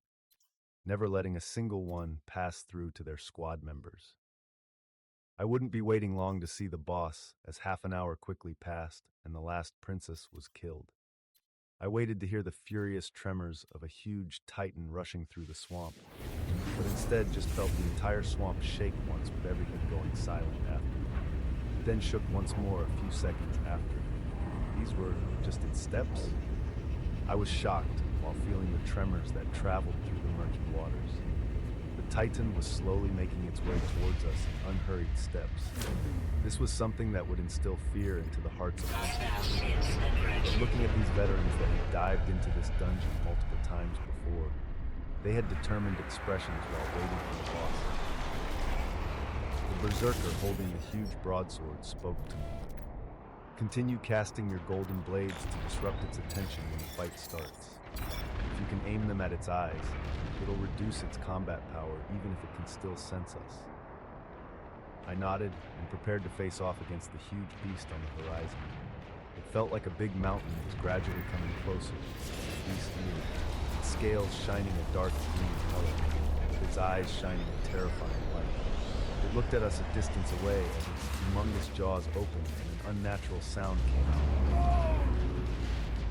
never letting a single one pass through to their squad members. I wouldn't be waiting long to see the boss, as half an hour quickly passed and the last princess was killed. I waited to hear the furious tremors of a huge titan rushing through the swamp, but instead just felt the entire swamp shake once with everything going silent after. It then shook once more a few seconds after. These were just its steps? I was shocked while feeling the tremors that traveled through the murky waters. The titan was slowly making its way towards us in unhurried steps. This was something that would instill fear into the hearts of hunters. But looking at these veterans that had dived into this dungeon multiple times before, they had determined expressions while waiting for the boss. The berserker holding the huge broadsword spoke to me. Continue casting your golden blades to disrupt its attention when the fight starts. If you can aim them at its eyes, it'll reduce its combat power even if it can still sense us. I nodded and prepared to face off against the huge beast on the horizon. It felt like a big mountain was gradually coming closer. The beast neared, its scales shining a dark green color, with its eyes shining a terrifying light. It looked at us a distance away as its humongous jaws opened and an unnatural sound came out.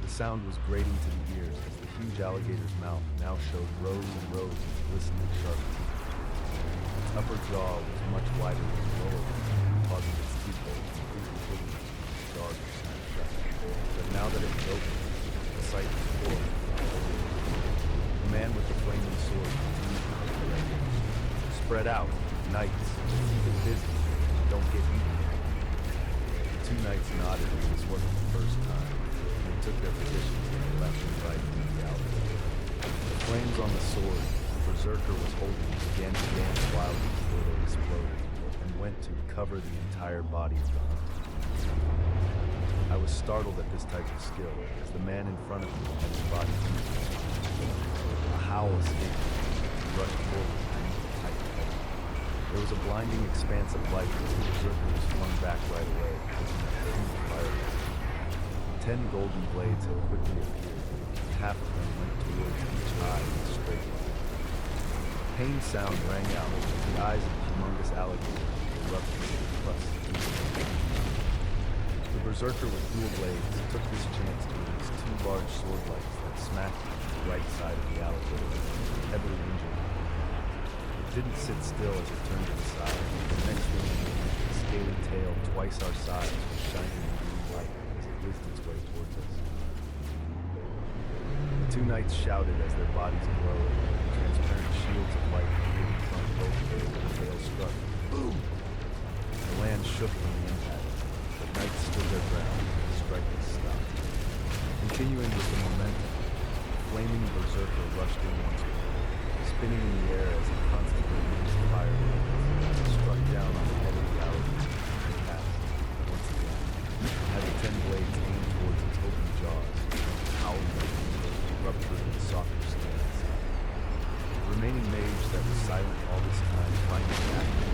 The sound was grating to the ears as the huge alligator's mouth now showed rows and rows of glistening sharp teeth. Its upper jaw was much wider than the lower one, causing its teeth holes completely hidden as its jaws were snapped shut. But now that it was open, the sight was horrible. The man with the flaming sword continued to hunt the rest. Spread out, knights, keep it busy, don't get eaten. The 2 knights nodded as this wasn't the first time. They took their positions to the left and right of the alligator. The flames on the sword the berserker was holding began to dance wildly before they exploded and went to cover the entire body of the hunter. I was startled at this type of skill as the man in front of me had his body moving. A howl escaped me and rushed forward to meet the titan. There was a blinding expanse of light as the berserker was flung back right away, taking a huge fireball. 10 golden blades had quickly appeared, and half of them went towards each eye in a straight line. A pain sound rang out as the eyes of the humongous alligator erupted with pus. The berserker with dual blades took this chance to release 2 large sword lights that smacked the right side of the alligator, heavily injuring him. didn't sit still as it turned to the side. The next moment, its scaly tail, twice our size, was shining in green light as it whizzed its way towards us. The two knights shouted as their bodies glowed, and transparent shields of light appeared in front of both of them as the tail struck. Boom! The land shook from the impact. The knights stood their ground, and the strike was stopped. Continuing with the momentum, the flaming berserker rushed in once more, spinning in the air as he constantly released fire blades. It struck down on the head of the alligator and passed once again. It had the 10 blades aimed towards its open jaws, howling like rupturing the softer skin inside. The remaining mage that was silent all this time finally acted.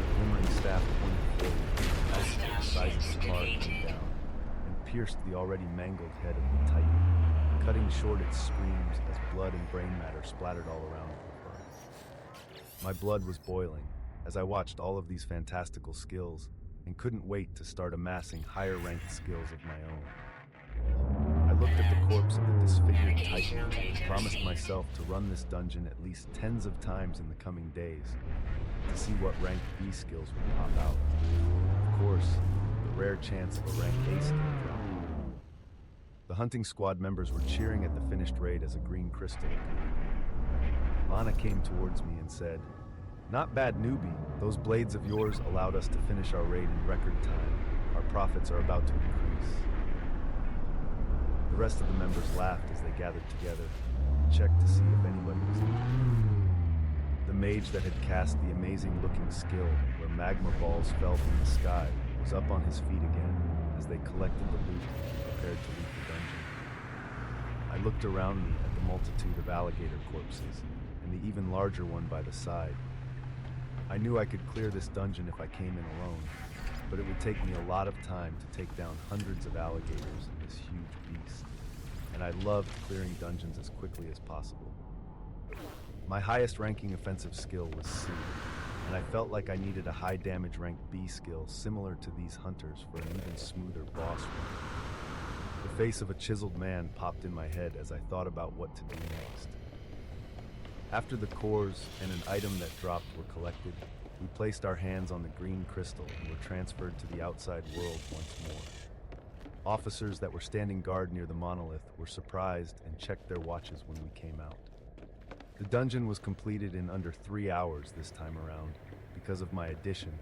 The glimmering staff pointed forward, as the size of scar came down, and pierced the already mangled head of the titan, cutting short its screams as blood and brain matter splattered all around the firm. My blood was boiling as I watched all of these fantastical skills and couldn't wait to start amassing higher-ranked skills of my own. I looked at the corpse of the disfigured titan and promised myself to run this dungeon at least tens of times in the coming days to see what rank B skills would pop out. Of course, the rare chance of a rank A skill drop. The hunting squad members were cheering at the finished raid as a green crystal appeared. Lana came towards me and said, "Not bad, newbie. Those blades of yours allowed us to finish our raid in record time. Our profits are about to increase." The rest of the members laughed as they gathered together and checked to see if anybody was injured. The mage that had cast the amazing-looking skill where magma balls fell from the sky was up on his feet again as they collected the loot and prepared to leave the dungeon. I looked around me at the multitude of alligator corpses and the even larger one by the side. I knew I could clear this dungeon if I came in alone, but it would take me a lot of time to take down hundreds of alligators and this huge beast, and I loved clearing dungeons as quickly as possible. My highest ranking offensive skill was C, and I felt like I needed a high damage rank B skill similar to these hunters for an even smoother boss run. The face of a chiseled man popped in my head as I thought about what to do next. After the cores and an item that dropped were collected, we placed our hands on the green crystal and were transferred to the outside world once more. Officers that were standing guard near the monolith were surprised and checked their watches when we came out. The dungeon was completed in under 3 hours this time around because of my addition.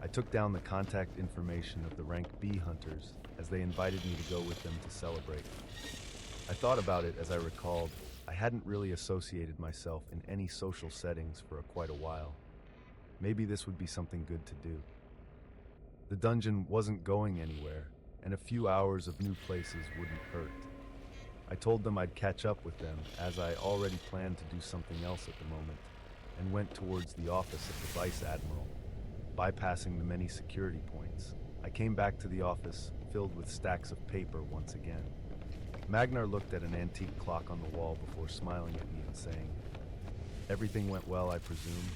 I took down the contact information of the rank B hunters as they invited me to go with them to celebrate. I thought about it as I recalled I hadn't really associated myself in any social settings for quite a while. Maybe this would be something good to do. The dungeon wasn't going anywhere, and a few hours of new places wouldn't hurt. I told them I'd catch up with them as I already planned to do something else at the moment, and went towards the office of the Vice Admiral. Bypassing the many security points, I came back to the office filled with stacks of paper once again. Magnar looked at an antique clock on the wall before smiling at me and saying, "Everything went well, I presume?"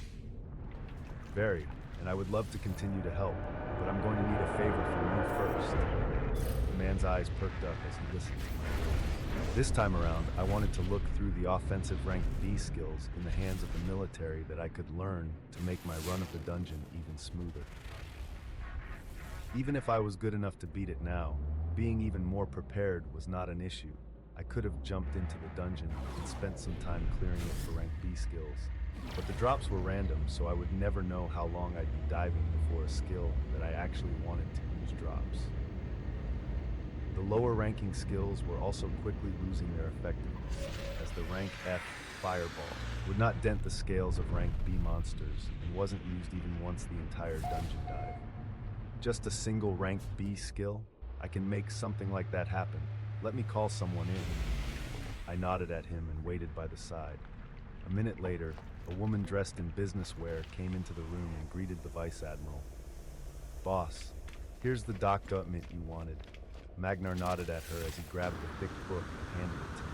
"Very, and I would love to continue to help, but I'm going to need a favor from you first." The man's eyes perked up as he listened to me. This time around, I wanted to look through the offensive rank B skills in the hands of the military that I could learn to make my run of the dungeon even smoother. Even if I was good enough to beat it now, being even more prepared was not an issue. I could have jumped into the dungeon and spent some time clearing it for rank B skills. But the drops were random, so I would never know how long I'd be diving before a skill that I actually wanted to use drops. The lower ranking skills were also quickly losing their effectiveness, as the rank F Fireball would not dent the scales of rank B monsters and wasn't used even once the entire dungeon dive. Just a single rank B skill? I can make something like that happen. Let me call someone in. I nodded at him and waited by the side. A minute later, a woman dressed in business wear came into the room and greeted the Vice Admiral. "Boss, here's the document you wanted." Magnar nodded at her as he grabbed the thick book and handed it to me.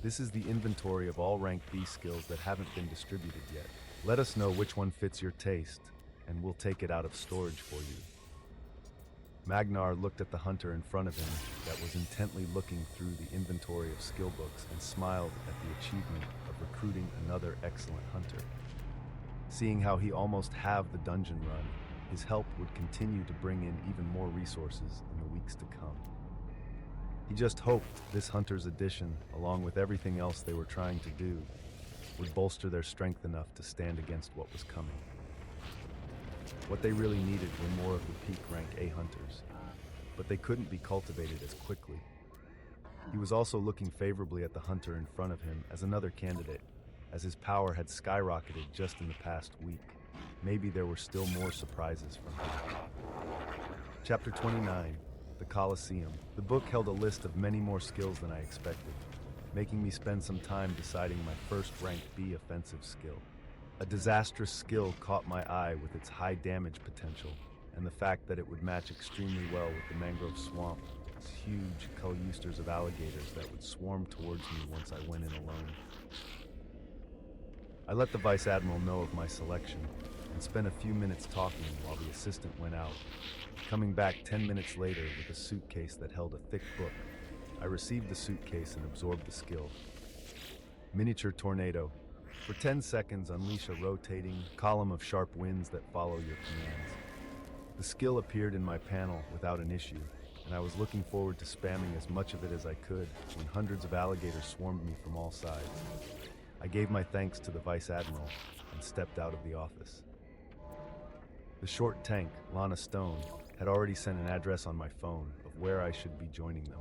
"This is the inventory of all rank B skills that haven't been distributed yet. Let us know which one fits your taste, and we'll take it out of storage for you." Magnar looked at the hunter in front of him that was intently looking through the inventory of skill books and smiled at the achievement of recruiting another excellent hunter. Seeing how he almost halved the dungeon run, his help would continue to bring in even more resources in the weeks to come. He just hoped this hunter's addition, along with everything else they were trying to do, would bolster their strength enough to stand against what was coming. What they really needed were more of the peak rank A hunters, but they couldn't be cultivated as quickly. He was also looking favorably at the hunter in front of him as another candidate, as his power had skyrocketed just in the past week. Maybe there were still more surprises from him. Chapter 29, The Colosseum. The book held a list of many more skills than I expected, making me spend some time deciding my first rank B offensive skill. A disastrous skill caught my eye with its high damage potential, and the fact that it would match extremely well with the mangrove swamp, its huge calousters of alligators that would swarm towards me once I went in alone. I let the Vice Admiral know of my selection, and spent a few minutes talking while the assistant went out, coming back 10 minutes later with a suitcase that held a thick book. I received the suitcase and absorbed the skill. Miniature Tornado. For 10 seconds, unleash a rotating column of sharp winds that follow your commands. The skill appeared in my panel without an issue, and I was looking forward to spamming as much of it as I could when hundreds of alligators swarmed me from all sides. I gave my thanks to the Vice Admiral and stepped out of the office. The short tank, Lana Stone, had already sent an address on my phone of where I should be joining them.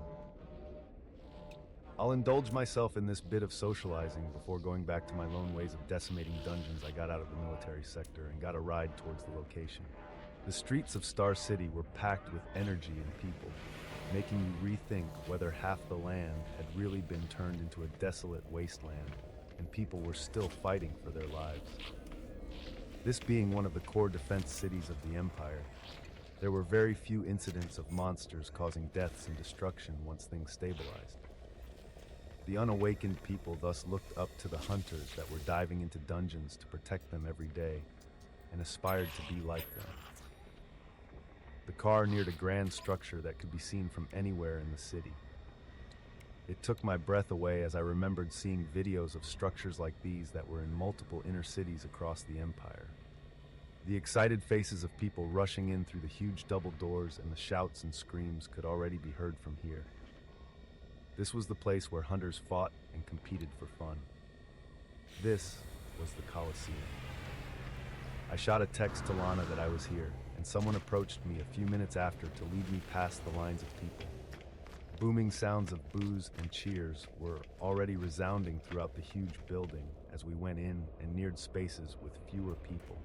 I'll indulge myself in this bit of socializing before going back to my lone ways of decimating dungeons. I got out of the military sector and got a ride towards the location. The streets of Star City were packed with energy and people, making you rethink whether half the land had really been turned into a desolate wasteland and people were still fighting for their lives. This being one of the core defense cities of the Empire, there were very few incidents of monsters causing deaths and destruction once things stabilized. The unawakened people thus looked up to the hunters that were diving into dungeons to protect them every day and aspired to be like them. The car neared a grand structure that could be seen from anywhere in the city. It took my breath away as I remembered seeing videos of structures like these that were in multiple inner cities across the Empire. The excited faces of people rushing in through the huge double doors and the shouts and screams could already be heard from here. This was the place where hunters fought and competed for fun. This was the Colosseum. I shot a text to Lana that I was here, and someone approached me a few minutes after to lead me past the lines of people. Booming sounds of boos and cheers were already resounding throughout the huge building as we went in and neared spaces with fewer people.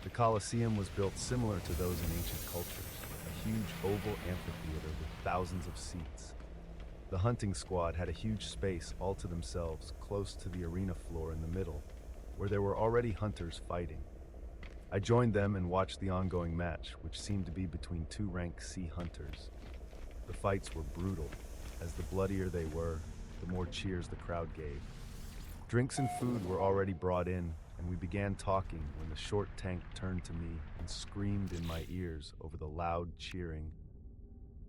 The Colosseum was built similar to those in ancient cultures, a huge oval amphitheater with thousands of seats. The hunting squad had a huge space all to themselves close to the arena floor in the middle, where there were already hunters fighting. I joined them and watched the ongoing match, which seemed to be between two rank C hunters. The fights were brutal, as the bloodier they were, the more cheers the crowd gave. Drinks and food were already brought in, and we began talking when the short tank turned to me and screamed in my ears over the loud cheering.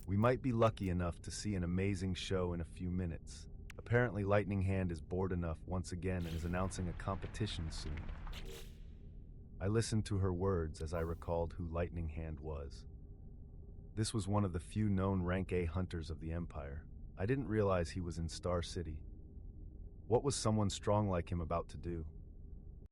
We might be lucky enough to see an amazing show in a few minutes. Apparently, Lightning Hand is bored enough once again and is announcing a competition soon. I listened to her words as I recalled who Lightning Hand was. This was one of the few known rank A hunters of the Empire. I didn't realize he was in Star City. What was someone strong like him about to do?